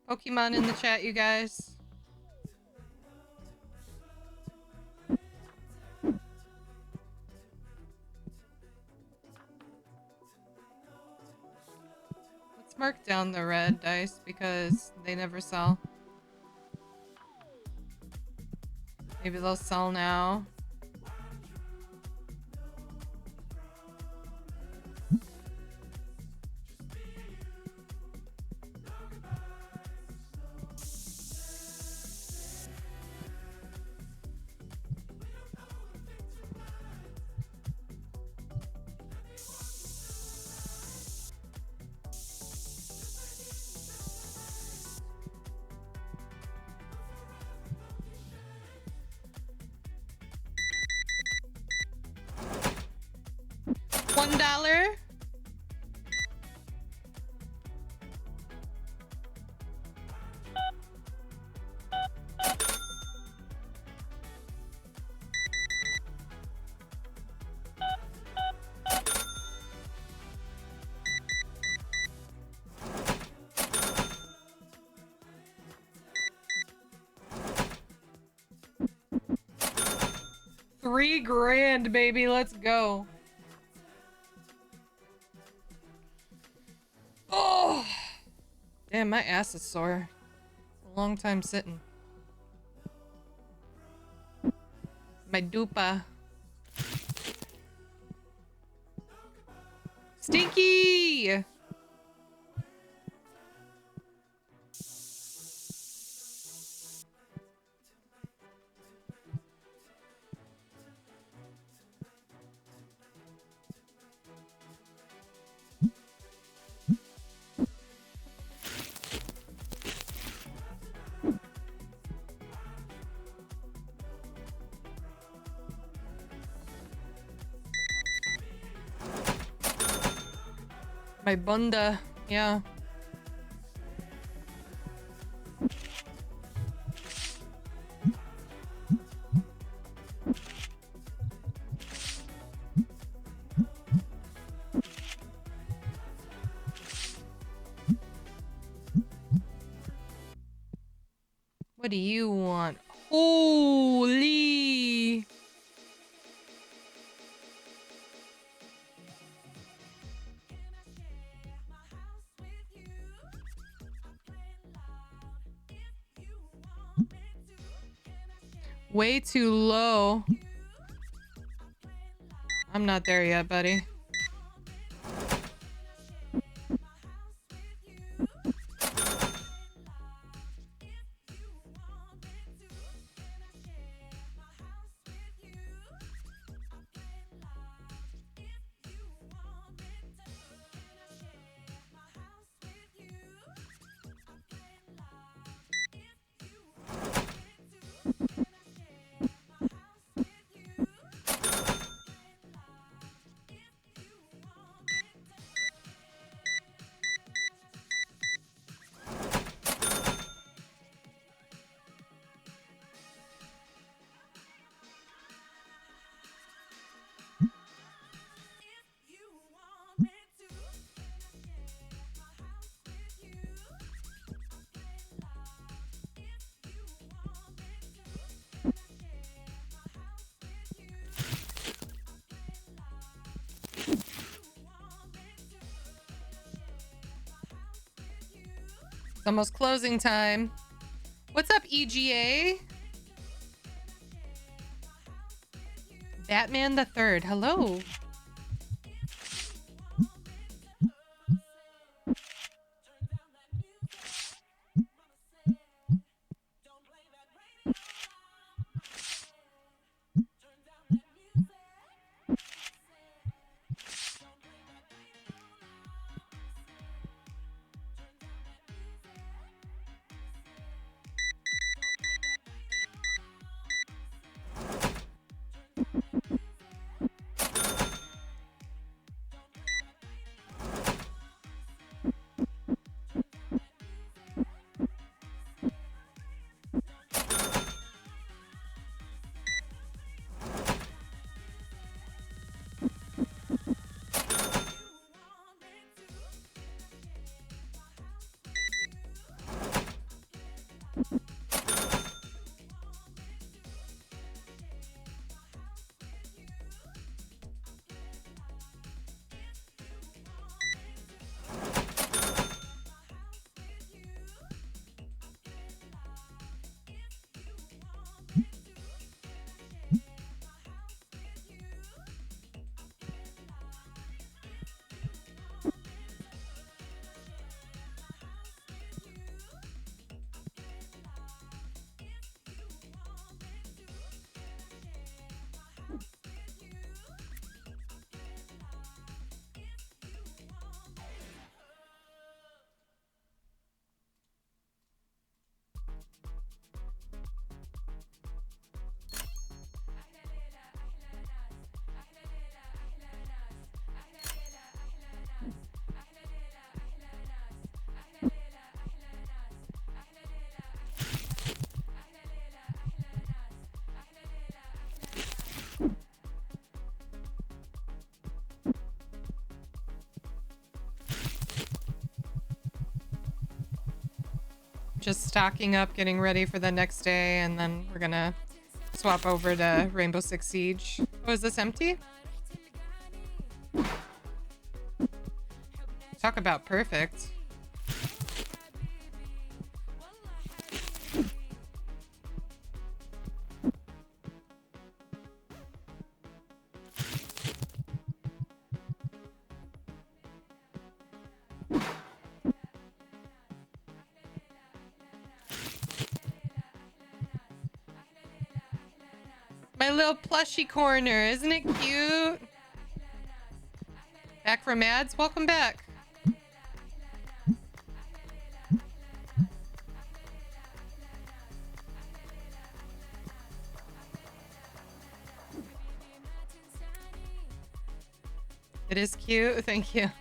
Pokemon in the chat, you guys. Let's mark down the red dice because they never sell. Maybe they'll sell now. $1. $3,000, baby. Let's go. Oh, damn, my ass is sore. A long time sitting. My dupa. Stinky! My bunda, yeah. What do you want? Holy! Way too low. I'm not there yet, buddy. It's almost closing time. What's up, EGA? Batman the Third. Hello. Just stocking up, getting ready for the next day, and then we're gonna swap over to Rainbow Six Siege. Oh, is this empty? Talk about perfect. My little plushy corner, isn't it cute? Back from ads? Welcome back. It is cute, thank you.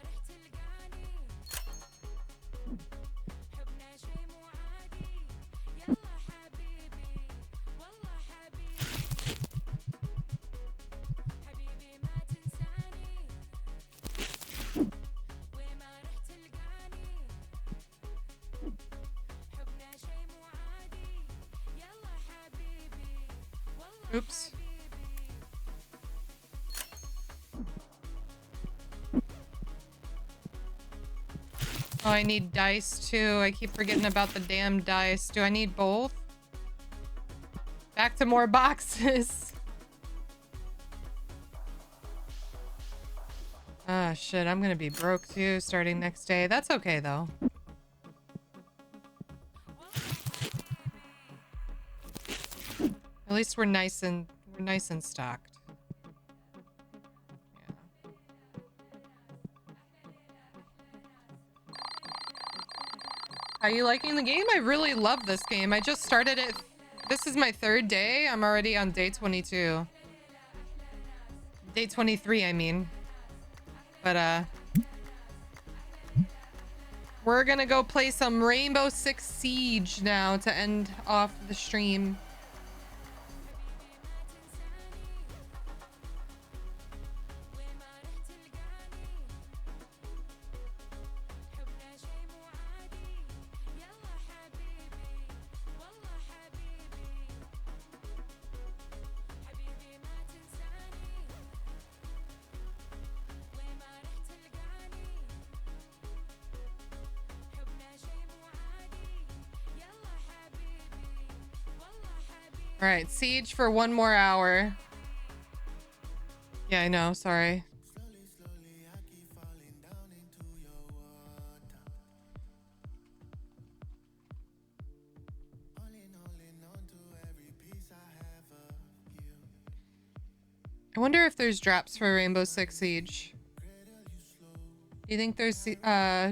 Oops. Oh, I need dice too. I keep forgetting about the damn dice. Do I need both? Back to more boxes. Ah, shit. I'm gonna be broke too starting next day. That's okay though. At least we're nice and stocked. Are you liking the game? I really love this game. I just started it. This is my 3rd day. I'm already on day 22. Day 23, I mean. But, we're gonna go play some Rainbow Six Siege now to end off the stream. All right, Siege for 1 more hour. Yeah, I know. Sorry. I wonder if there's drops for Rainbow Six Siege. Do you think there's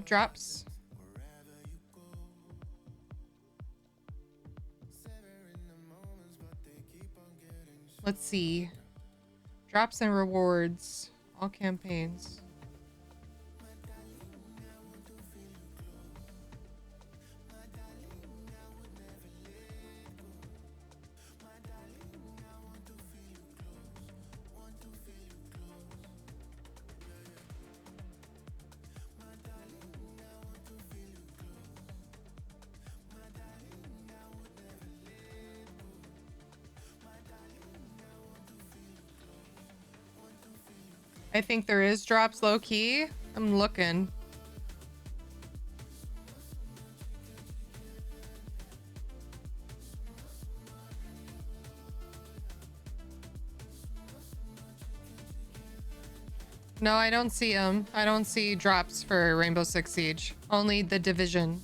drops? Let's see. Drops and rewards. All campaigns. I think there is drops low key. I'm looking. No, I don't see them. I don't see drops for Rainbow Six Siege. Only the Division.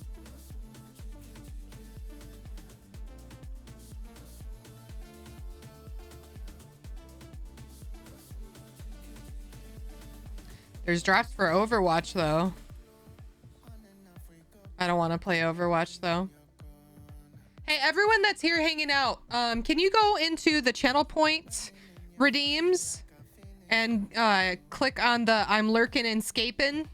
There's drops for Overwatch, though. I don't want to play Overwatch, though. Hey, everyone that's here hanging out, can you go into the channel point redeems and click on the I'm lurking and scaping?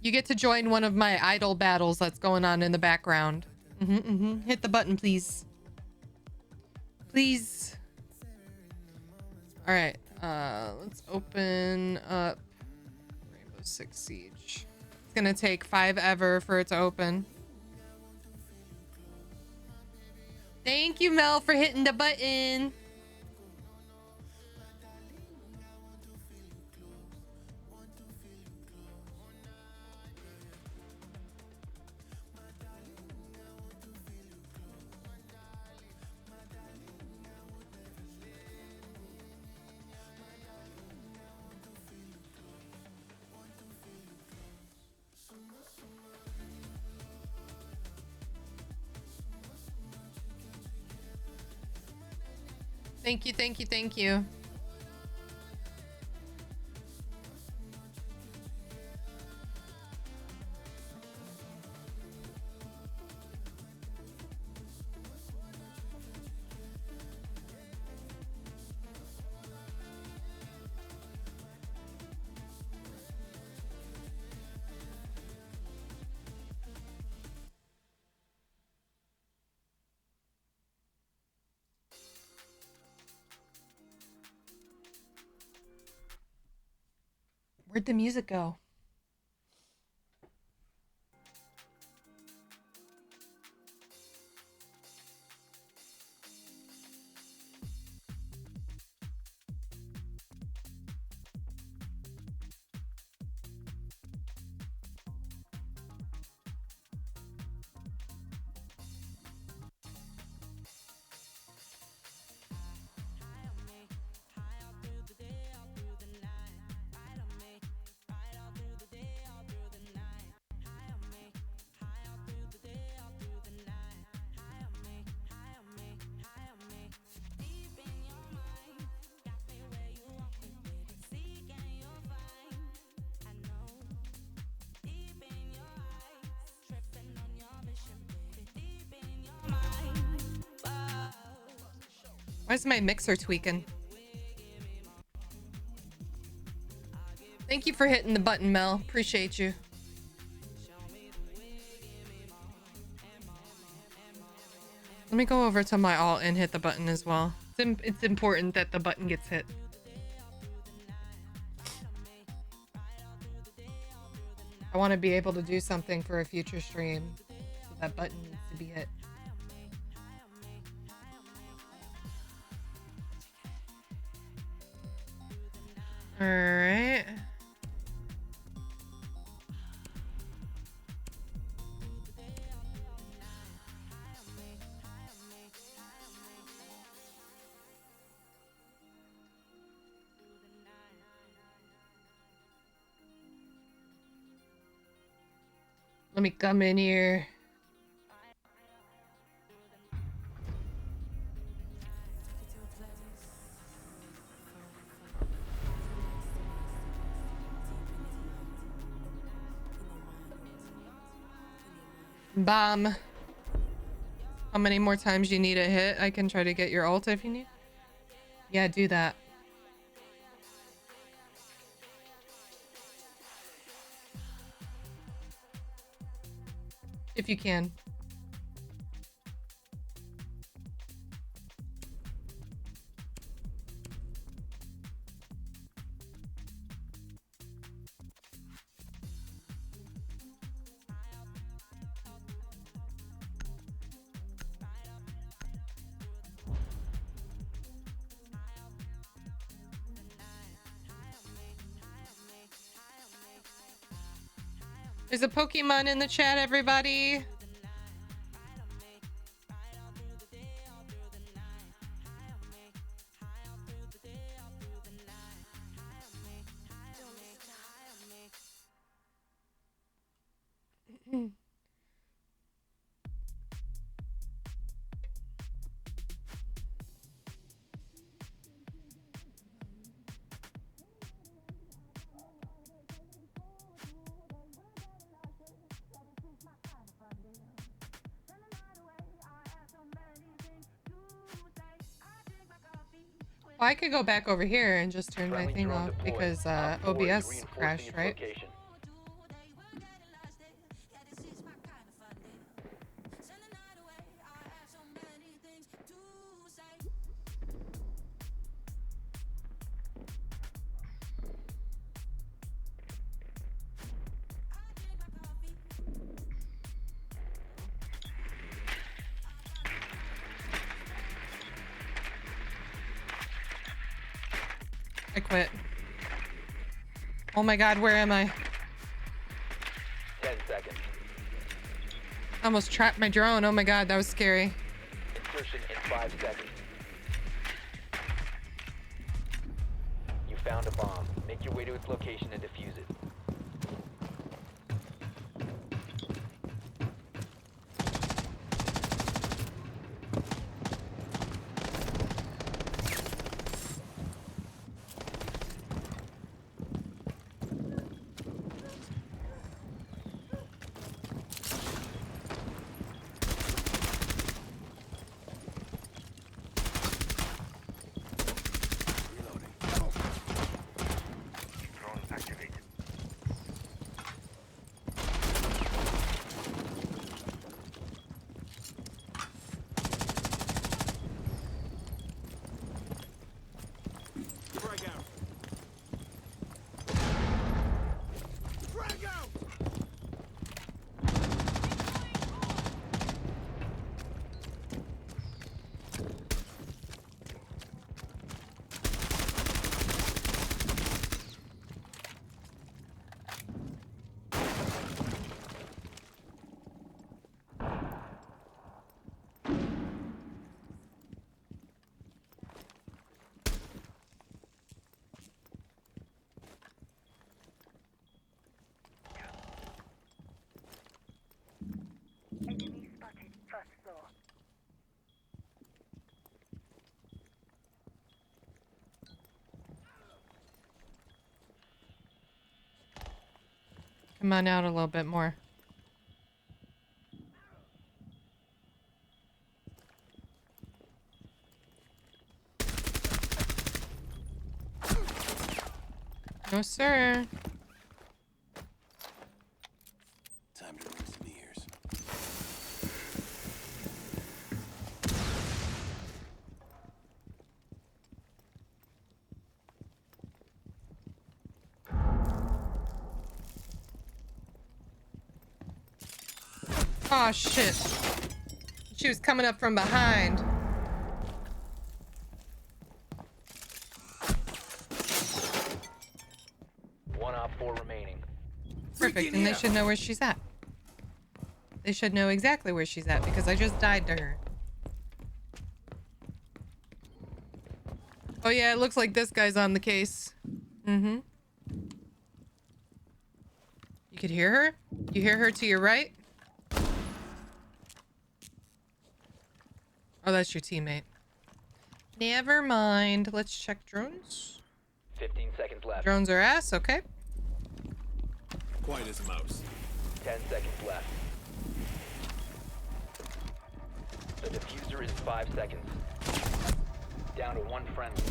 You get to join one of my idol battles that's going on in the background. Hit the button, please. Please. All right. Let's open up Rainbow Six Siege. It's gonna take 5 ever for it to open. Thank you, Mel, for hitting the button. Thank you, thank you, thank you. Where'd the music go? Why is my mixer tweaking? Thank you for hitting the button, Mel. Appreciate you. Let me go over to my alt and hit the button as well. It's important that the button gets hit. I want to be able to do something for a future stream, so that button needs to be hit. All right. Let me come in here. Bomb. How many more times you need a hit? I can try to get your ult if you need. Yeah, do that. If you can. There's a Pokemon in the chat, everybody. Well, I could go back over here and just turn my thing off because OBS crashed, right? I quit. Oh my god, where am I? 10 seconds. I almost trapped my drone. Oh my god, that was scary. Insertion in 5 seconds. You found a bomb. Make your way to its location and defuse it. Come on out a little bit more. No, sir. Time to ring some ears. Oh shit. She was coming up from behind. One op 4 remaining. Perfect, and they should know where she's at. They should know exactly where she's at because I just died to her. Oh yeah, it looks like this guy's on the case. Mm-hmm. You could hear her? You hear her to your right? Oh, that's your teammate. Never mind. Let's check drones. 15 seconds left. Drones are ass, okay. Quiet as a mouse. 10 seconds left. The diffuser is 5 seconds. Down to 1 friendly.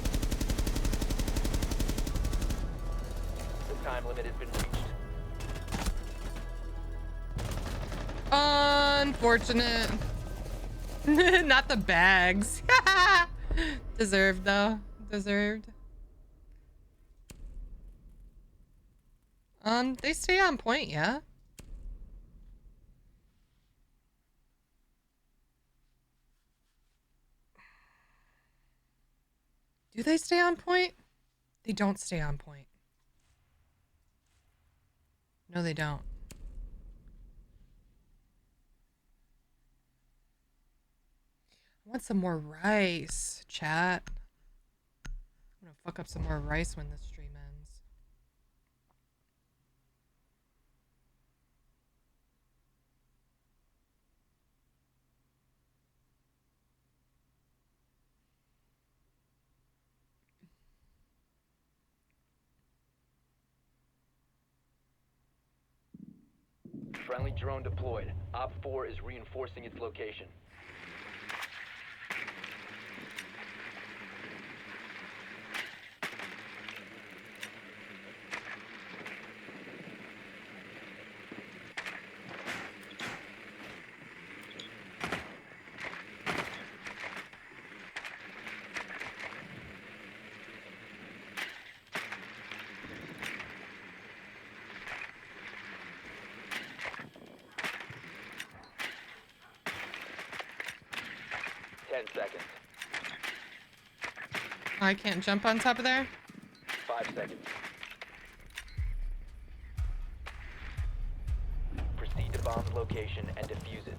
The time limit has been reached. Unfortunate. Not the bags. Deserved though. Deserved. They stay on point, yeah. Do they stay on point? They don't stay on point. No, they don't. I want some more rice, chat. I'm gonna fuck up some more rice when this stream ends. Friendly drone deployed. Op 4 is reinforcing its location. I can't jump on top of there. 5 seconds. Proceed to bomb's location and defuse it.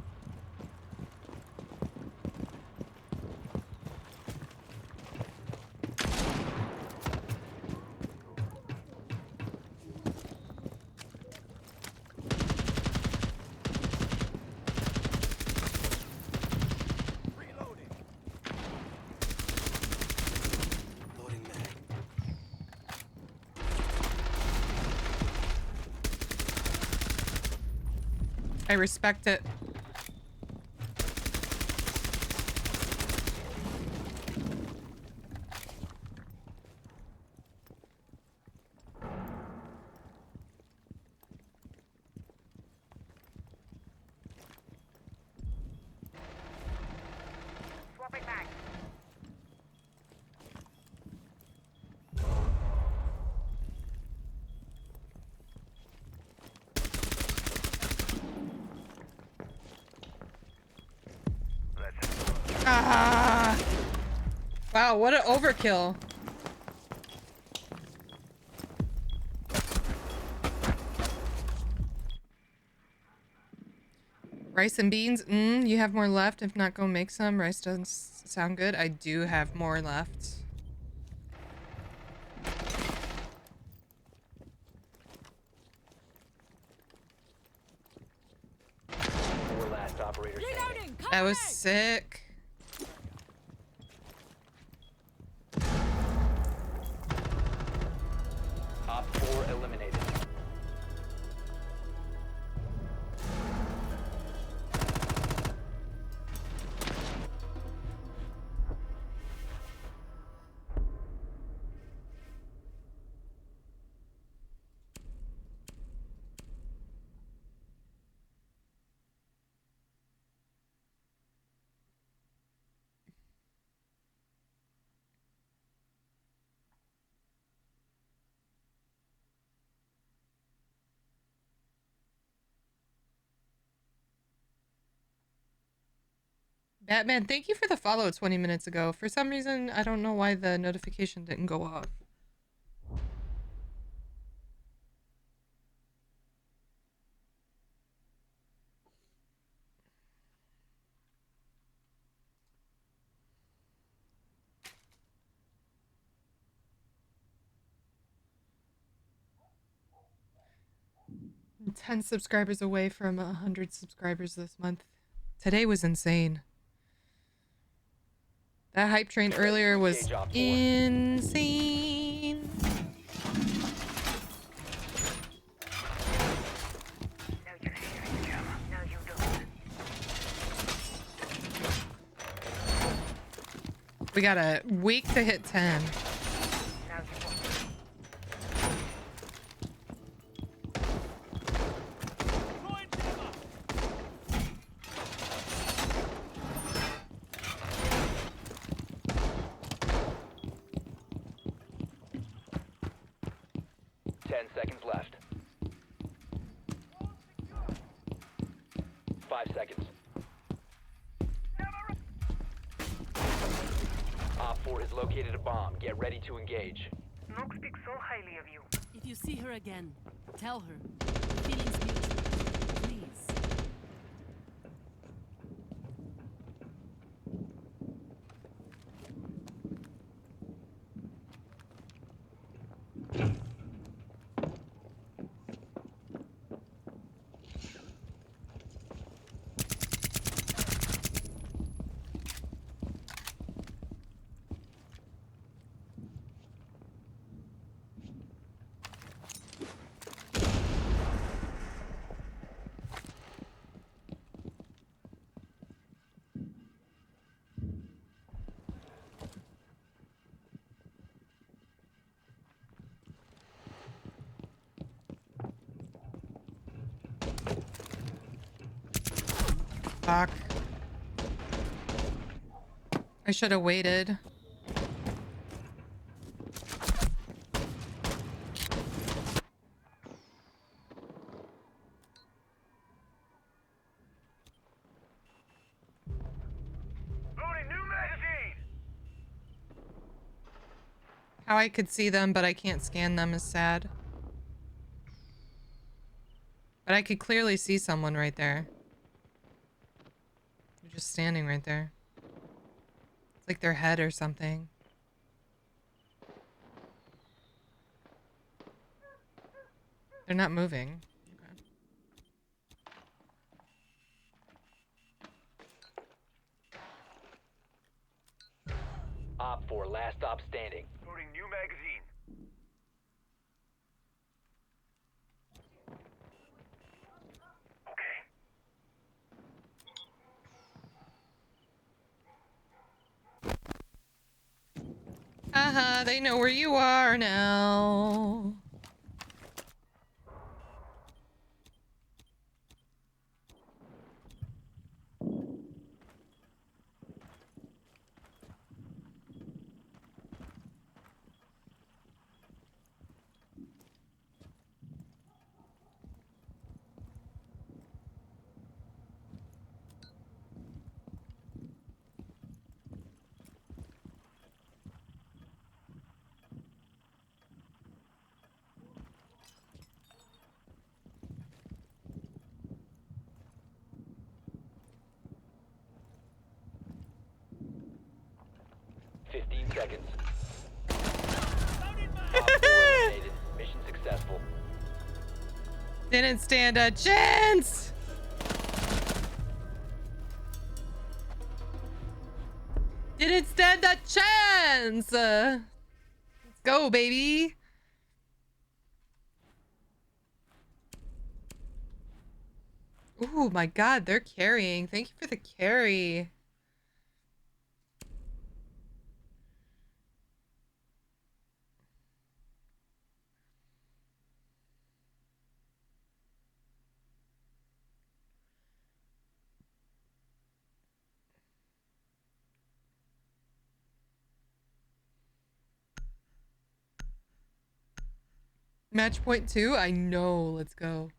I respect it. Swapping back. Ah! Wow, what an overkill. Rice and beans? You have more left. If not, go make some. Rice doesn't sound good. I do have more left. Four last operators standing. That was sick. Op 4 eliminated. Batman, thank you for the follow 20 minutes ago. For some reason, I don't know why the notification didn't go off. I'm 10 subscribers away from 100 subscribers this month. Today was insane. That hype train earlier was insane. We got a week to hit 10. Located a bomb. Get ready to engage. Nook speaks so highly of you. If you see her again, tell her. Feelings mutual. Please. Fuck. I should have waited. How I could see them, but I can't scan them is sad. But I could clearly see someone right there. They're just standing right there. It's like their head or something. They're not moving. Op 4, last stop standing. Loading new magazine. They know where you are now. Seconds. Op 4 eliminated. Mission successful. Didn't stand a chance. Didn't stand a chance. Let's go, baby. Oh my God, they're carrying. Thank you for the carry. Match point 2? I know. Let's go.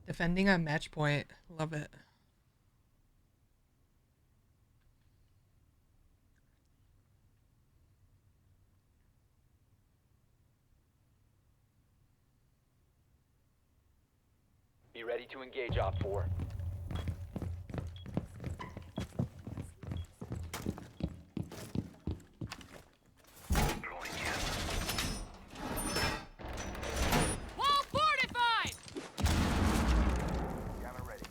Defending on match point. Love it. Be ready to engage Op 4. Wall fortified! Camera ready.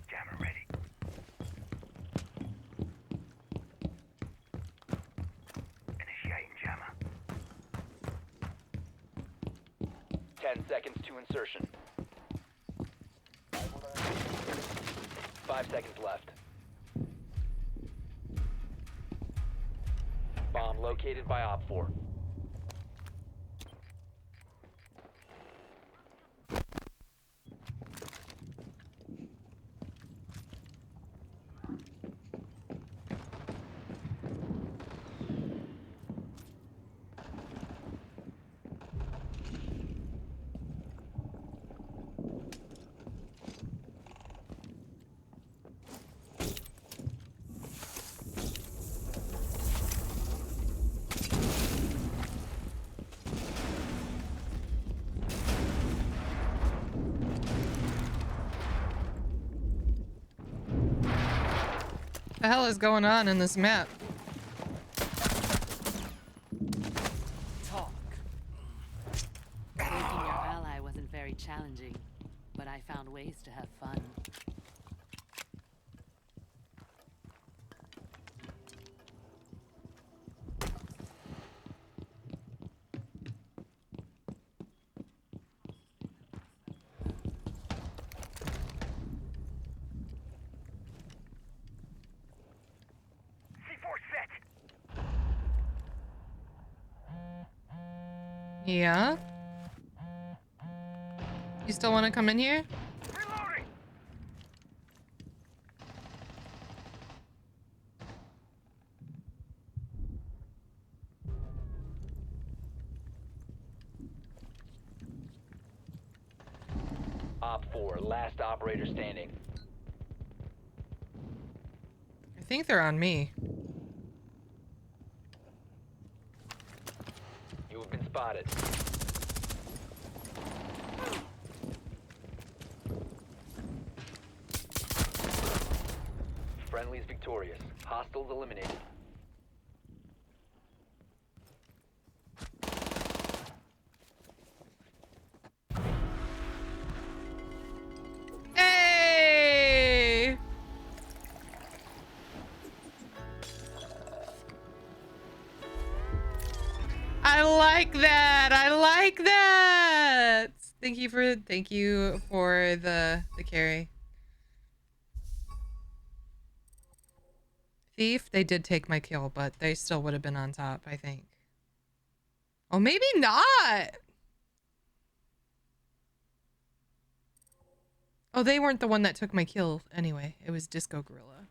Camera ready. Initiating jammer. 10 seconds to insertion. 5 seconds left. Bomb located by Op 4. What the hell is going on in this map? Breaking your ally wasn't very challenging, but I found ways to have fun. Yeah? You still want to come in here? 4, last operator standing. I think they're on me. You have been spotted. Friendly's victorious. Hostiles eliminated. Hey! I like that. I like that. Thank you for the carry. Thief, they did take my kill, but they still would have been on top, I think. Oh, maybe not. Oh, they weren't the one that took my kill anyway. It was Disco Gorilla.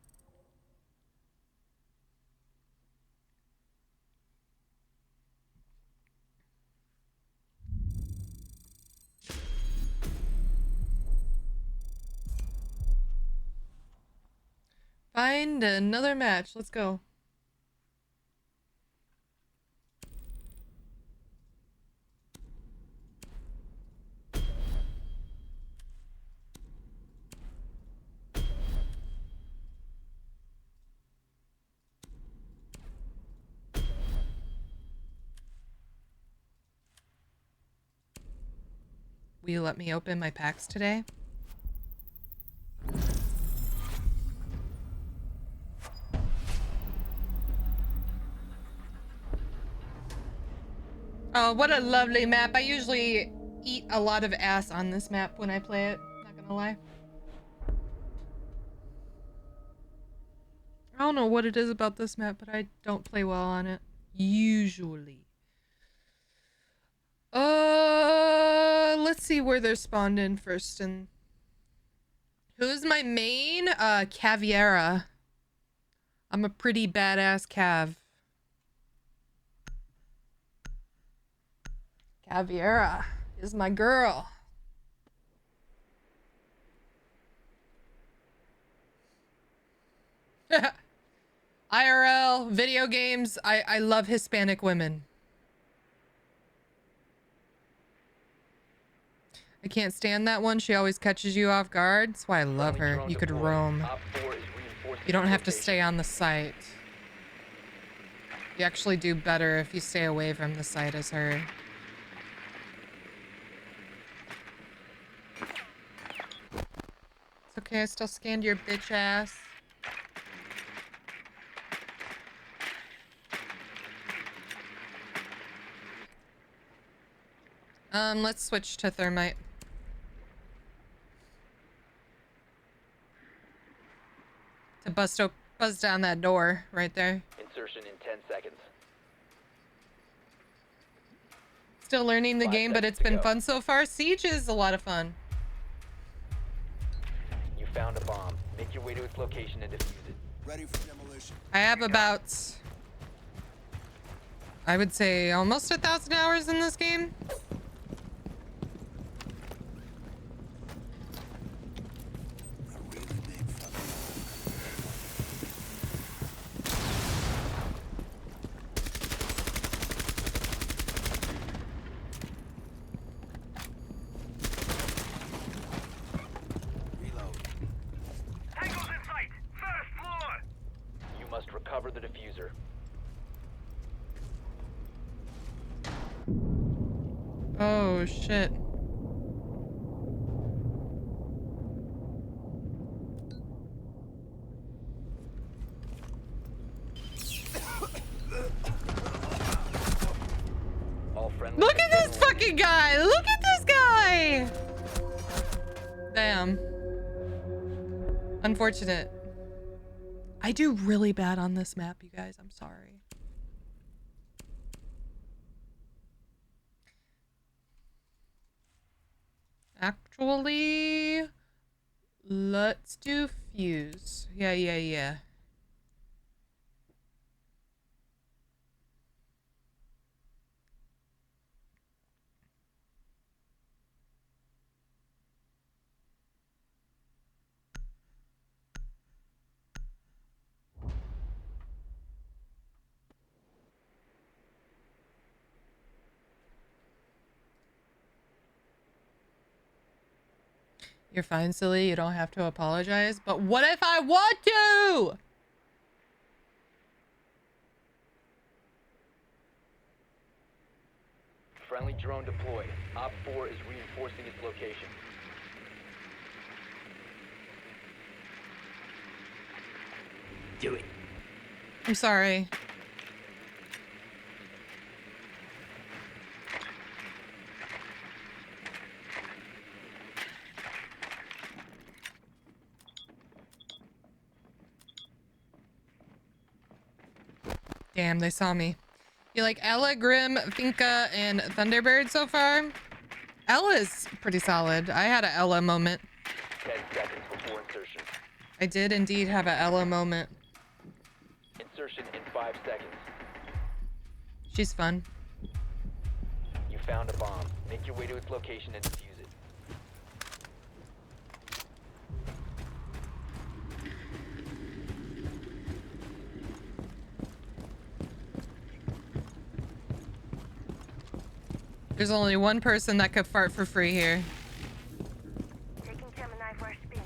Find another match. Let's go. Will you let me open my packs today? Oh, what a lovely map. I usually eat a lot of ass on this map when I play it, not gonna lie. I don't know what it is about this map, but I don't play well on it. Usually. Let's see where they're spawned in first. And who's my main? Caviera. I'm a pretty badass Cav. Caviera is my girl. IRL, video games, I love Hispanic women. I can't stand that one. She always catches you off guard. That's why I love her. You could roam. You don't have to stay on the site. You actually do better if you stay away from the site as her. It's okay, I still scanned your bitch ass. Let's switch to thermite. To buzz down that door right there. Insertion in 10 seconds. Still learning the game, but it's been fun so far. Siege is a lot of fun. You found a bomb. Make your way to its location and defuse it. Ready for demolition. I have about, I would say, almost 1,000 hours in this game. You must recover the diffuser. Oh, shit. Look at this fucking guy! Look at this guy! Damn. Unfortunate. I do really bad on this map, you guys. I'm sorry. Actually, let's do fuse. Yeah. You're fine, silly. You don't have to apologize. But what if I want to? Friendly drone deployed. Op 4 is reinforcing its location. Do it. I'm sorry. Damn, they saw me. You like Ella, Grim, Finka, and Thunderbird so far? Ella's pretty solid. I had a Ella moment. 10 seconds before insertion. I did indeed have a Ella moment. Insertion in 5 seconds. She's fun. You found a bomb. Make your way to its location and defuse it. There's only one person that could fart for free here. Taking Gemini for a spin.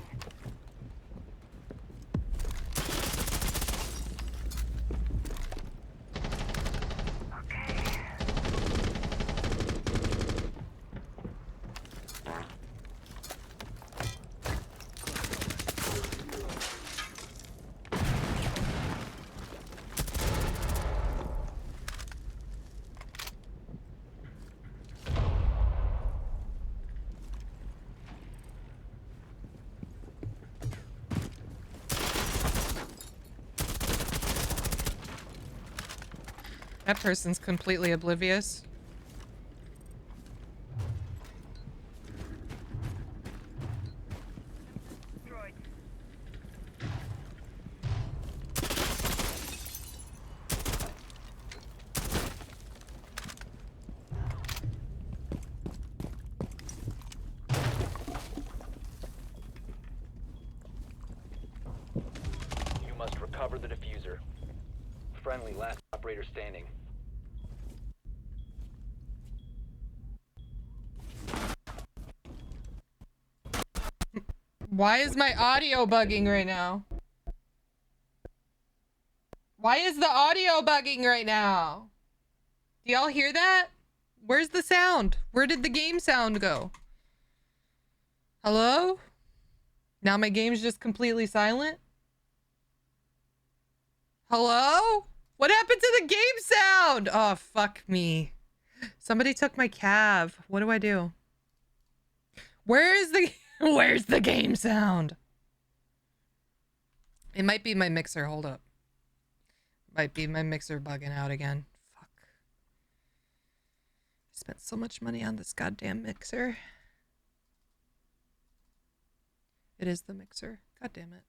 That person's completely oblivious. You must recover the diffuser. Friendly, last operator standing. Why is my audio bugging right now? Why is the audio bugging right now? Do y'all hear that? Where's the sound? Where did the game sound go? Hello? Now my game's just completely silent? Hello? What happened to the game sound? Oh, fuck me. Somebody took my cav. What do I do? Where's the game sound? It might be my mixer. Hold up. Might be my mixer bugging out again. Fuck. I spent so much money on this goddamn mixer. It is the mixer. God damn it.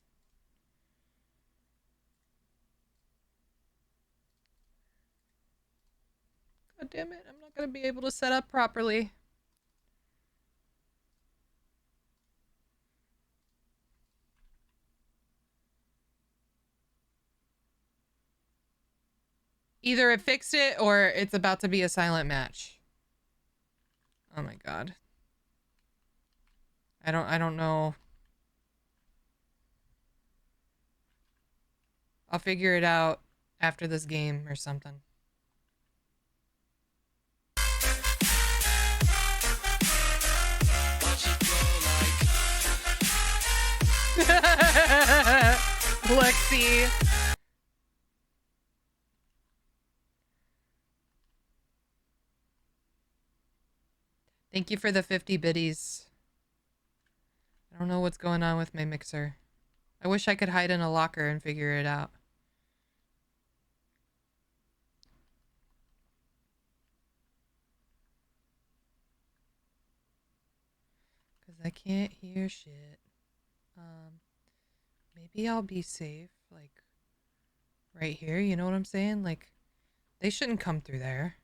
God damn it. I'm not going to be able to set up properly. Either it fixed it or it's about to be a silent match. Oh my god. I don't know. I'll figure it out after this game or something. Lexi. Thank you for the 50 biddies. I don't know what's going on with my mixer. I wish I could hide in a locker and figure it out. Because I can't hear shit. Maybe I'll be safe, like, right here, you know what I'm saying? Like, they shouldn't come through there.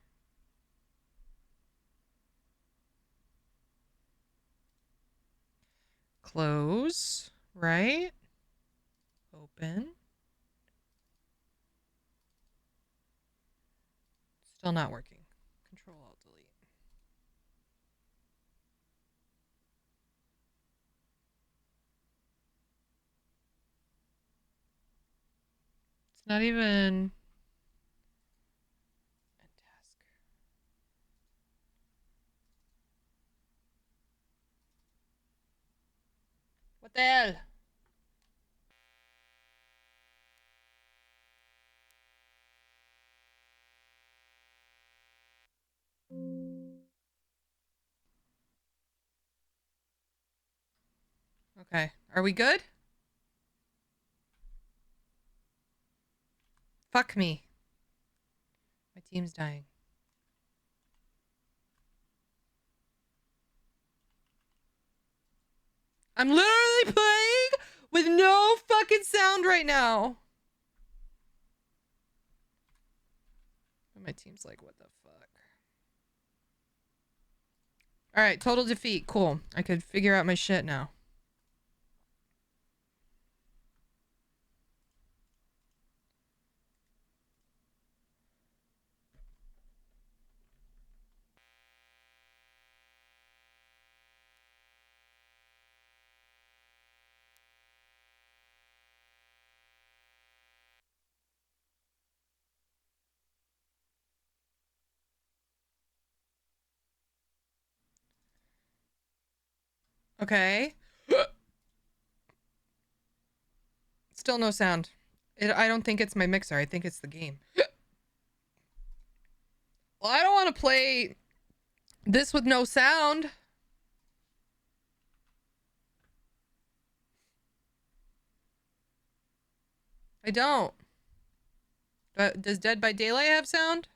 Close, right? Open. Still not working. Control Alt Delete. Not even... What the hell? Okay, are we good? Fuck me. My team's dying. I'm literally playing with no fucking sound right now. My team's like, what the fuck? All right, total defeat. Cool. I could figure out my shit now. Okay. Still no sound. I don't think it's my mixer. I think it's the game. Well, I don't want to play this with no sound. I don't. Does Dead by Daylight have sound?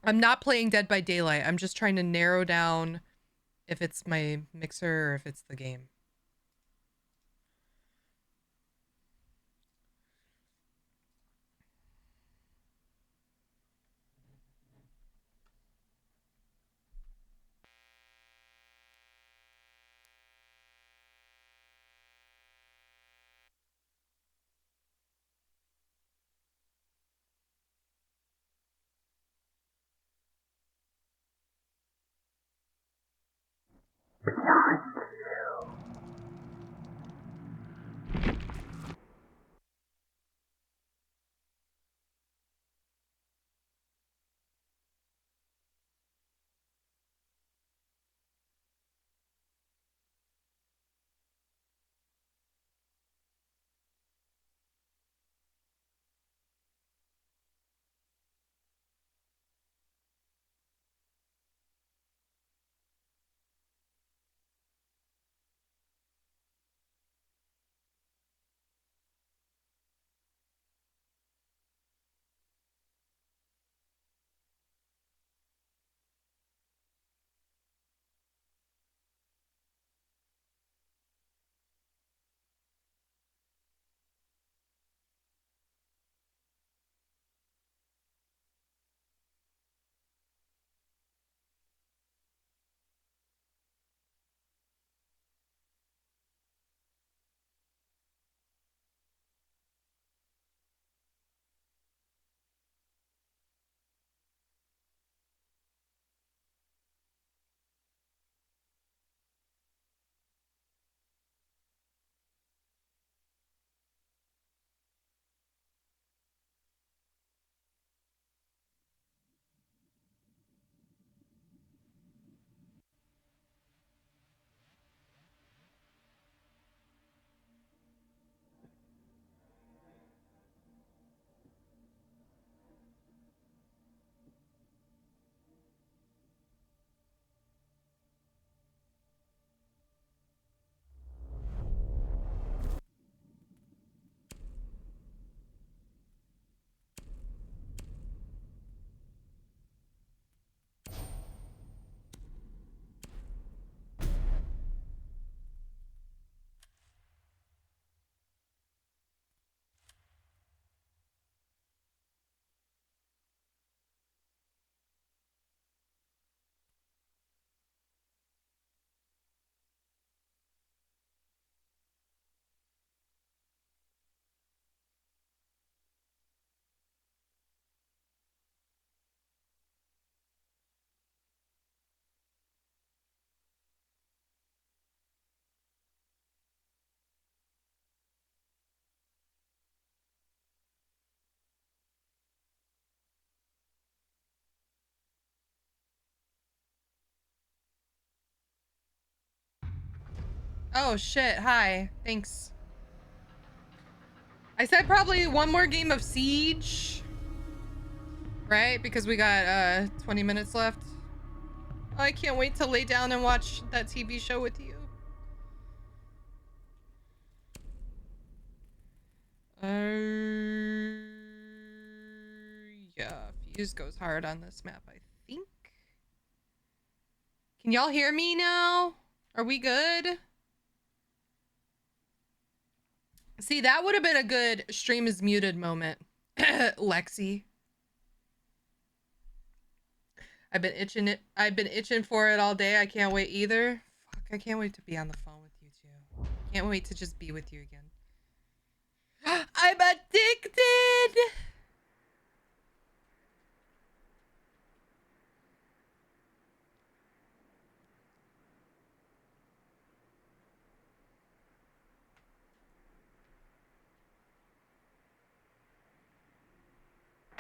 I'm not playing Dead by Daylight. I'm just trying to narrow down if it's my mixer or if it's the game. Oh shit, hi. Thanks. I said probably one more game of Siege. Right? Because we got 20 minutes left. I can't wait to lay down and watch that TV show with you. Yeah, Fuse goes hard on this map, I think. Can y'all hear me now? Are we good? See, that would have been a good stream is muted moment. Lexi. I've been itching for it all day. I can't wait either. Fuck, I can't wait to be on the phone with you too. Can't wait to just be with you again. I'm addicted.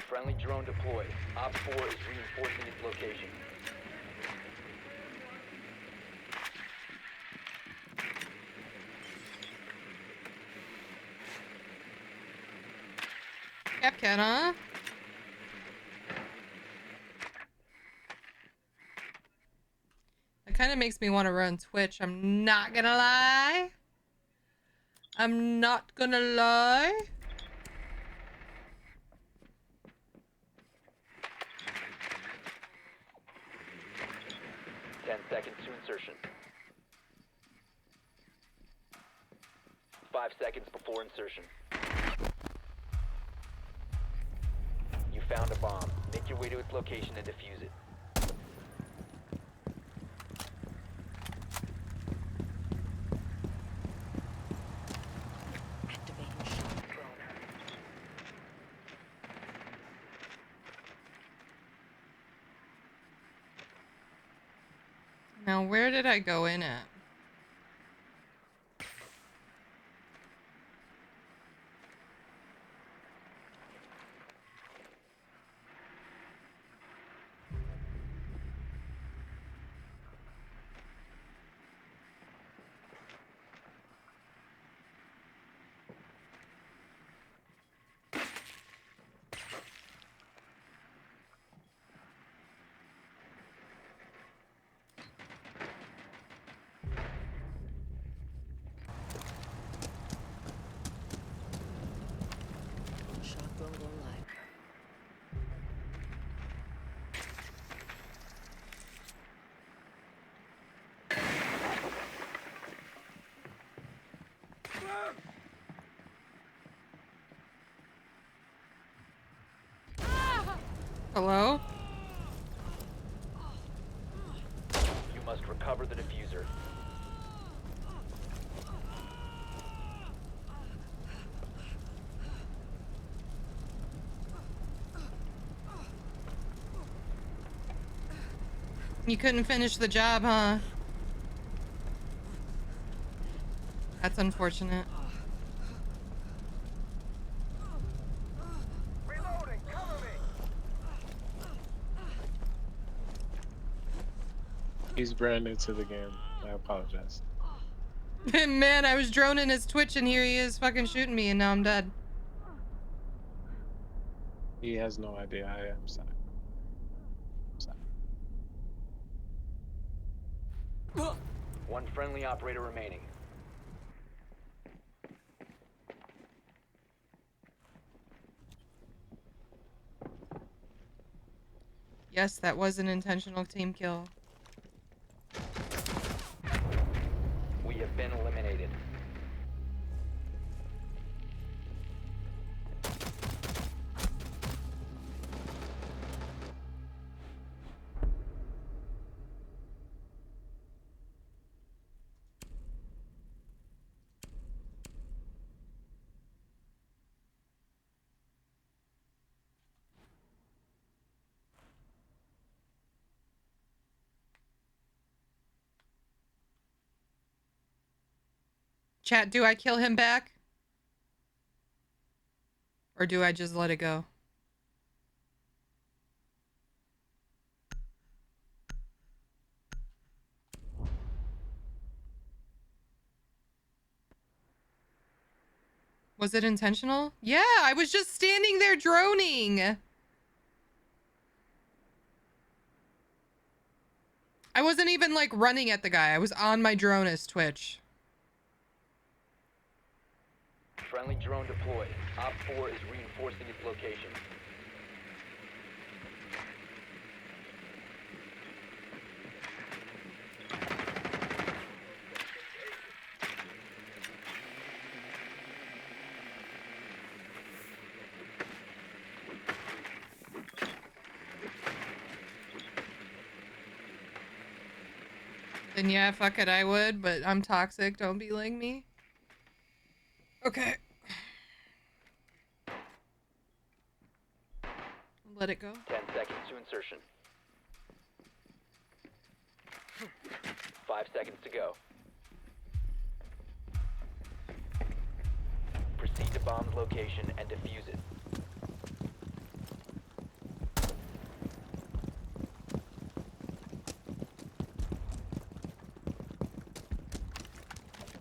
Friendly drone deployed. Op 4 is reinforcing its location. Capcan, huh? That kind of makes me want to run Twitch. I'm not gonna lie. I'm not gonna lie. Seconds to insertion. 5 seconds before insertion. You found a bomb. Make your way to its location and defuse it. Now, where did I go in at? Hello? You must recover the diffuser. You couldn't finish the job, huh? That's unfortunate. He's brand new to the game. I apologize. Man, I was droning his Twitch and here he is fucking shooting me and now I'm dead. He has no idea. I am sorry. One friendly operator remaining. Yes, that was an intentional team kill. We have been eliminated. Chat, do I kill him back? Or do I just let it go? Was it intentional? Yeah, I was just standing there droning. I wasn't even like running at the guy. I was on my drone as Twitch. Friendly drone deployed. Op 4 is reinforcing its location. Then yeah, fuck it, I would, but I'm toxic. Don't be like me. Okay. Let it go. 10 seconds to insertion. 5 seconds to go. Proceed to bomb's location and defuse it.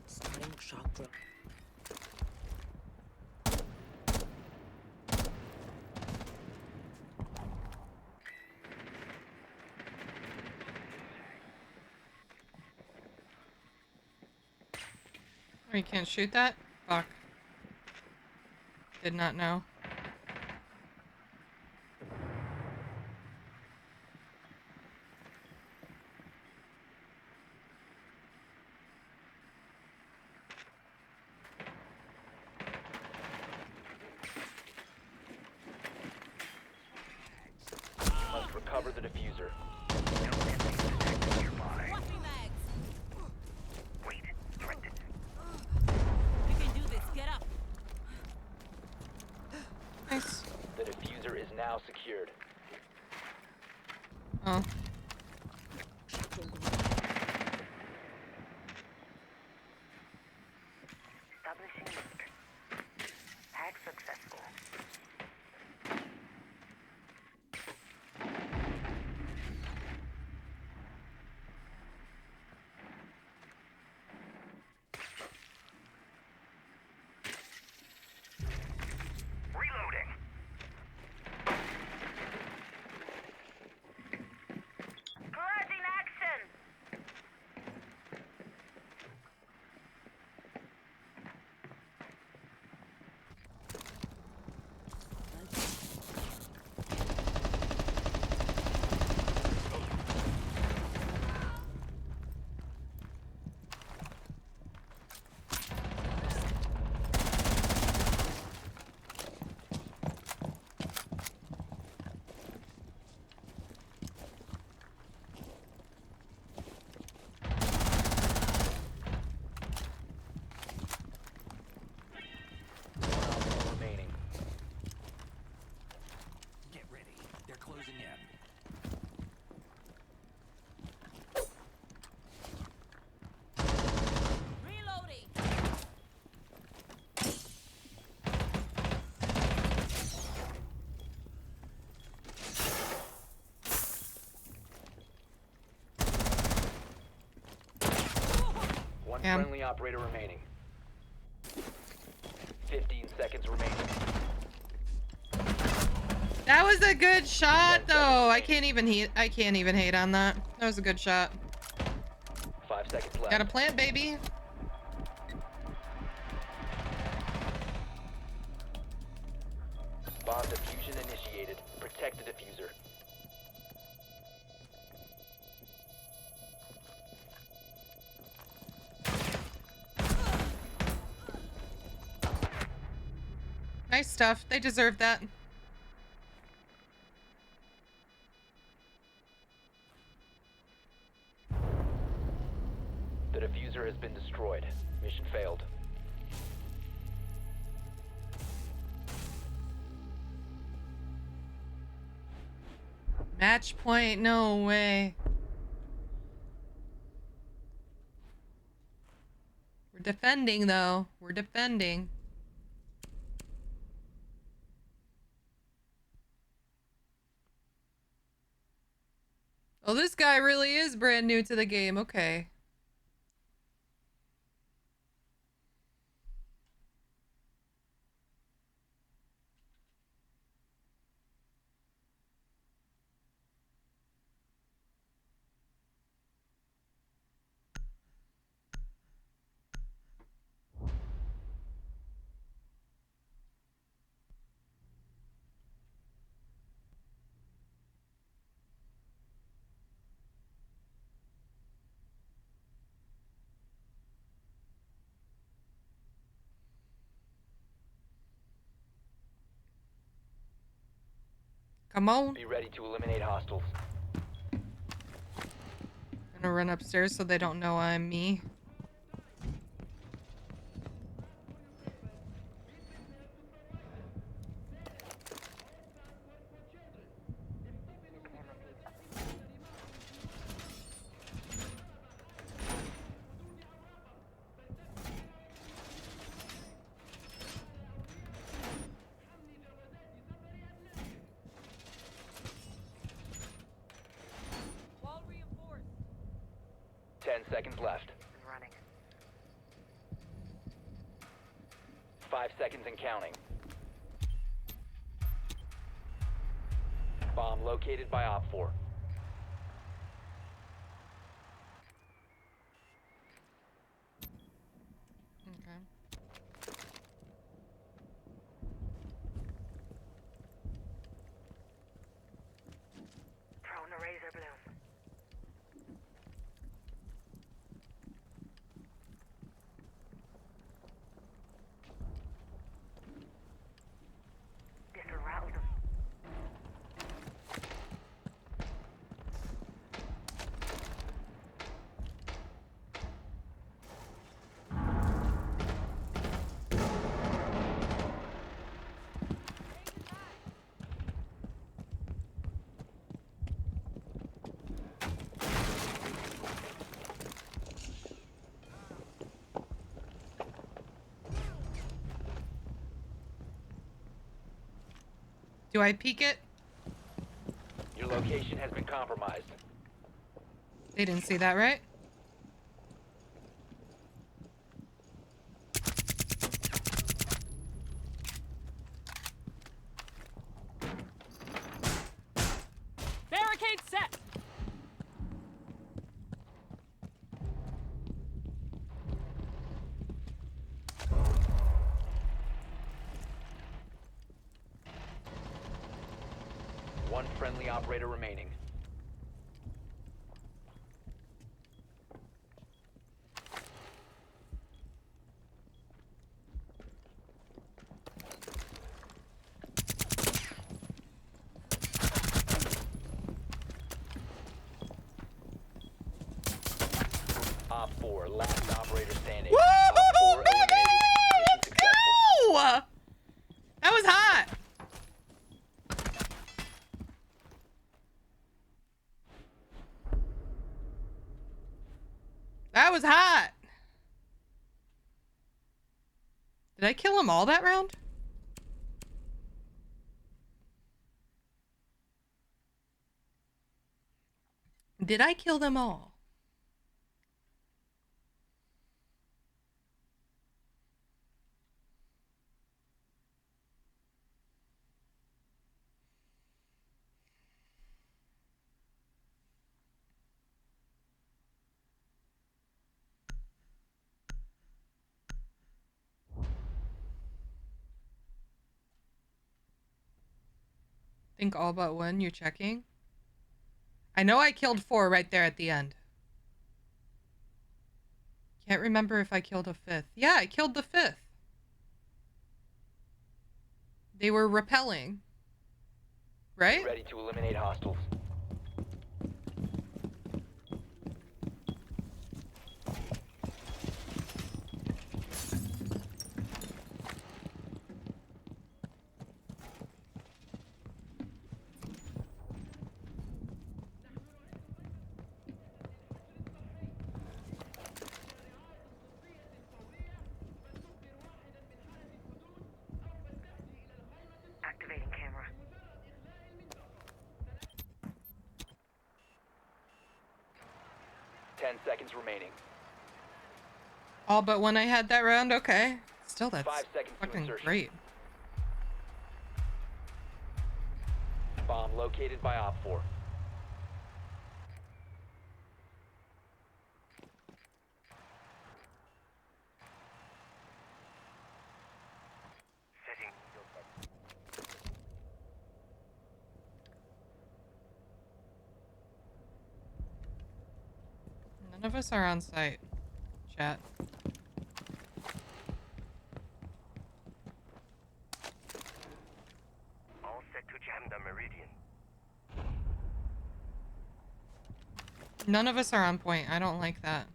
Starting shock drone. Oh, you can't shoot that? Fuck. Did not know. Must recover the diffuser. You can do this. Get up. Nice. The diffuser is now secured. Oh. Establishing link. Hack successful. Reloading. Pledging action. Remaining. Get ready. They're closing in. Reloading. One Damn. friendly operator remaining. 15 seconds remaining. That was a good shot though. I can't even hate on that. That was a good shot. 5 seconds left. Got a plant, baby. Bomb diffusion initiated. Protect the diffuser. Nice stuff. They deserve that. The diffuser has been destroyed. Mission failed. Match point, no way. We're defending though. We're defending. Oh, this guy really is brand new to the game. Okay. Come on. Be ready to eliminate hostiles. Gonna run upstairs so they don't know I'm me. Wall reinforced. 10 seconds left. Running. 5 seconds and counting. Bomb located by Op 4. Okay. Throwing a razor bloom. This'll rattle them. Do I peek it? Your location has been compromised. They didn't see that, right? Barricade set. One friendly operator remaining. Op 4, last operator standing. Op 4 eliminated. Mission successful. Woo! That was hot. That was hot. Did I kill them all that round? Did I kill them all? Think all but one, you're checking? I know I killed 4 right there at the end. Can't remember if I killed a 5th. Yeah, I killed the 5th. They were repelling. Right? Be ready to eliminate hostiles. Activating camera. Ten seconds remaining. All but one I had that round? Okay. Still, that's 5 seconds to fucking insertion. great. Bomb located by Op 4. Setting. None of us are on site. Chat. All set to jam the Meridian. None of us are on point. I don't like that.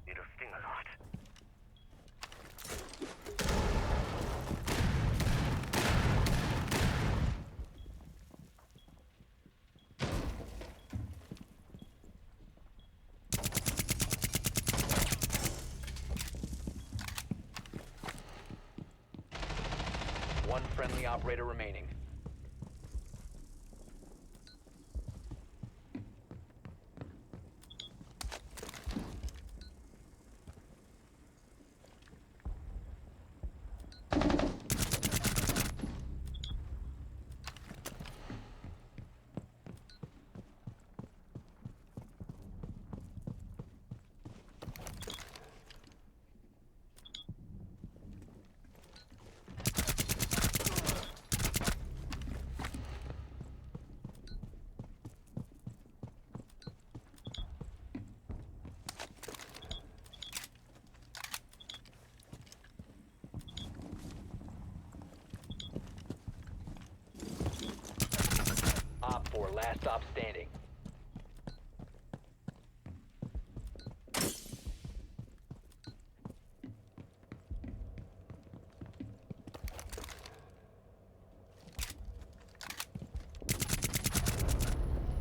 It'll sting a lot. One friendly operator remaining. Op 4, last stop standing.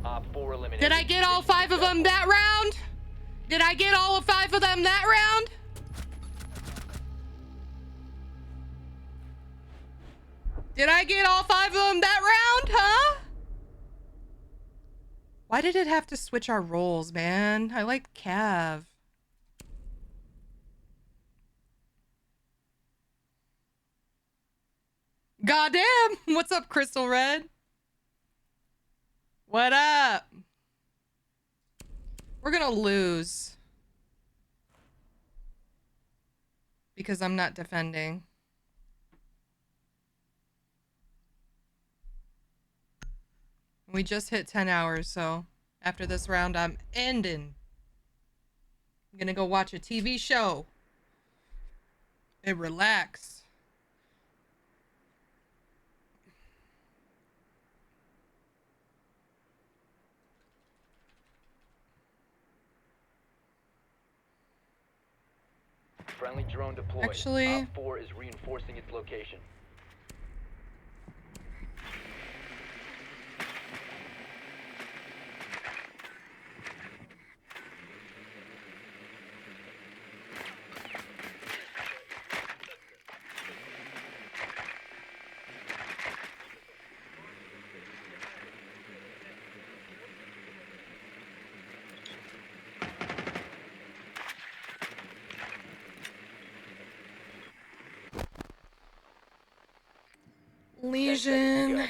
Op 4 eliminated. Did I get all 5 of them that round? Did I get all 5 of them that round? Did I get all 5 of them that round, huh? Why did it have to switch our roles, man? I like Cav. Goddamn! What's up, Crystal Red? What up? We're gonna lose. Because I'm not defending. We just hit 10 hours, so after this round, I'm ending. I'm gonna go watch a TV show and relax. Friendly drone deployed. Actually- Op 4 is reinforcing its location. Lesion.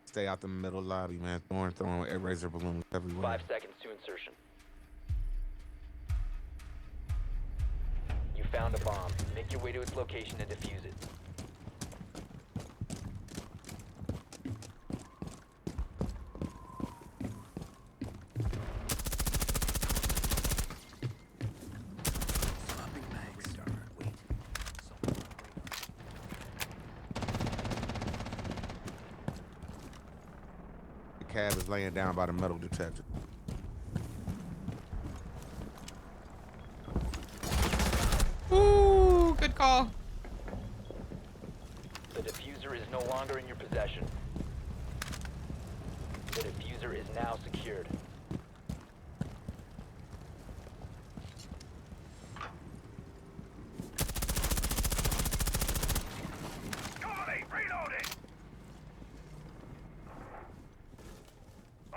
Stay out the middle lobby, man. Throwing eraser balloons everywhere. 5 seconds to insertion. You found a bomb. Make your way to its location and defuse it. Cav is laying down by the metal detector. Ooh, good call. The diffuser is no longer in your possession. The diffuser is now secured.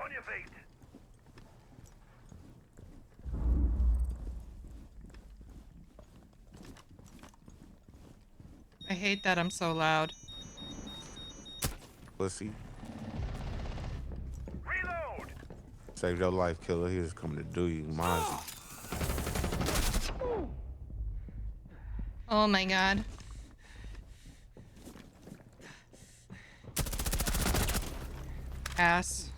On your feet. I hate that I'm so loud. Pussy. Save your life, killer. He was coming to do you, mind you. Oh my god. Ass.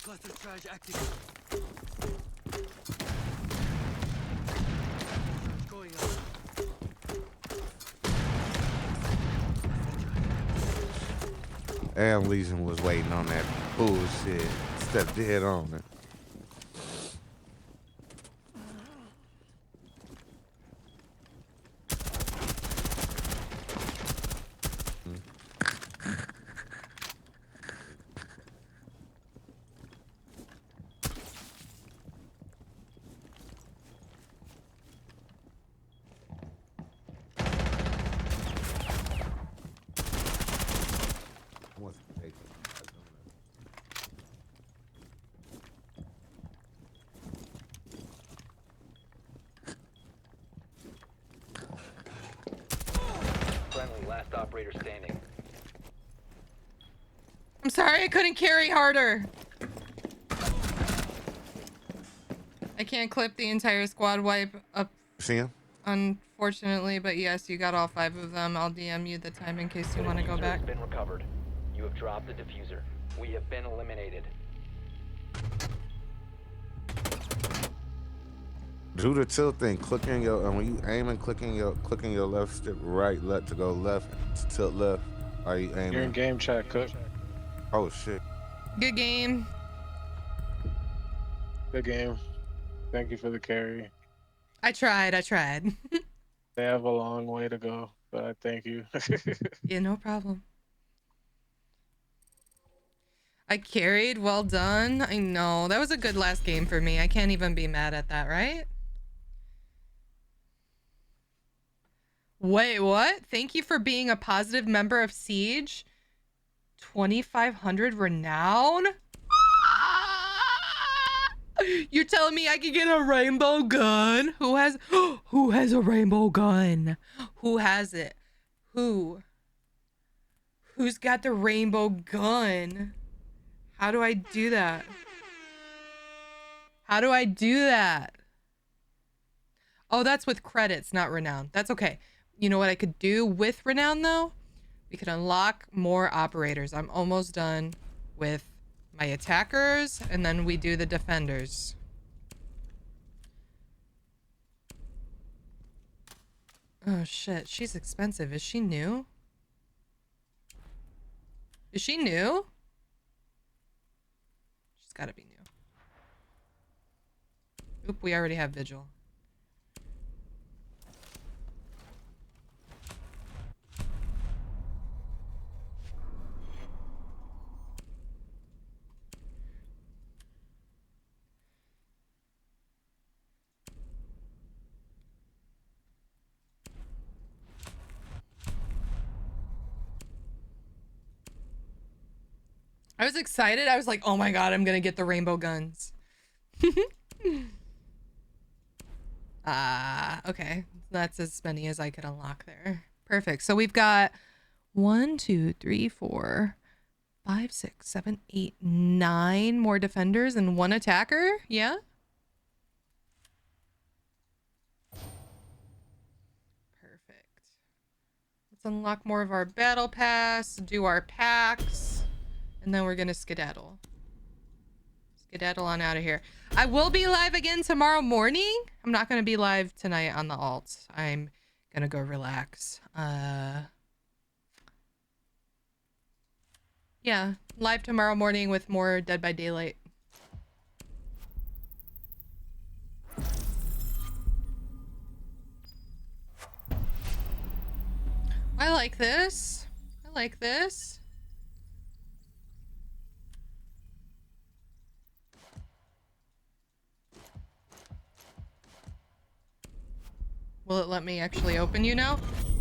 Cluster charge active. Going up. And Legion was waiting on that bullshit. Stepped dead on it. Friendly, last operator standing. I'm sorry I couldn't carry harder. I can't clip the entire squad wipe up, See him? unfortunately, but yes, you got all 5 of them. I'll DM you the time in case you want to go Diffuser back. has been recovered. You have dropped the diffuser. We have been eliminated. Do the tilt thing. Clicking your when you aiming, clicking your left stick right, left to go left, to tilt left. Are you aiming? You're in game chat, Cook. Oh shit. Good game. Good game. Thank you for the carry. I tried. They have a long way to go, but I thank you. Yeah, no problem. I carried. Well done. I know. That was a good last game for me. I can't even be mad at that, right? Wait, what? Thank you for being a positive member of Siege. 2,500 renown? You're telling me I can get a rainbow gun? Who has a rainbow gun? Who has it? Who's got the rainbow gun? How do I do that? How do I do that? Oh, that's with credits, not renown. That's okay. You know what I could do with renown though? We could unlock more operators. I'm almost done with my attackers, and then we do the defenders. Oh shit, she's expensive. Is she new? Is she new? She's gotta be new. Oop, we already have Vigil. I was excited. I was like, oh my god, I'm gonna get the rainbow guns. Okay. That's as many as I could unlock there. Perfect. So we've got 1, 2, 3, 4, 5, 6, 7, 8, 9 more defenders and 1 attacker. Yeah. Perfect. Let's unlock more of our battle pass, do our packs, and then we're gonna skedaddle. Skedaddle on out of here. I will be live again tomorrow morning. I'm not gonna be live tonight on the alt. I'm gonna go relax. Yeah, live tomorrow morning with more Dead by Daylight. I like this. I like this. Will it let me actually open you now?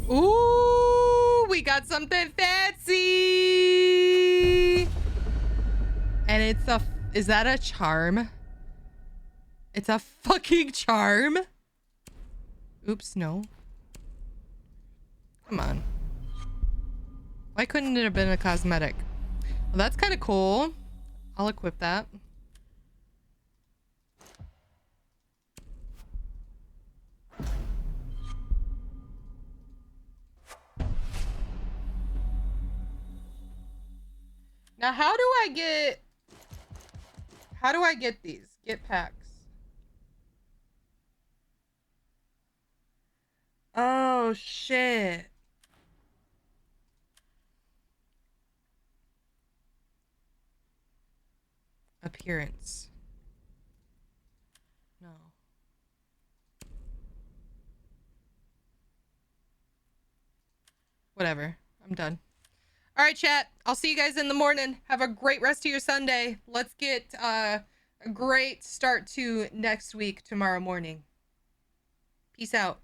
Ooh, we got something fancy. And it's a, is that a charm? It's a fucking charm. Oops, no. Come on. Why couldn't it have been a cosmetic? Well, that's kind of cool. I'll equip that. Now, how do I get these? Get packs. Oh, shit. Appearance. No. Whatever. I'm done. All right, chat. I'll see you guys in the morning. Have a great rest of your Sunday. Let's get a great start to next week tomorrow morning. Peace out.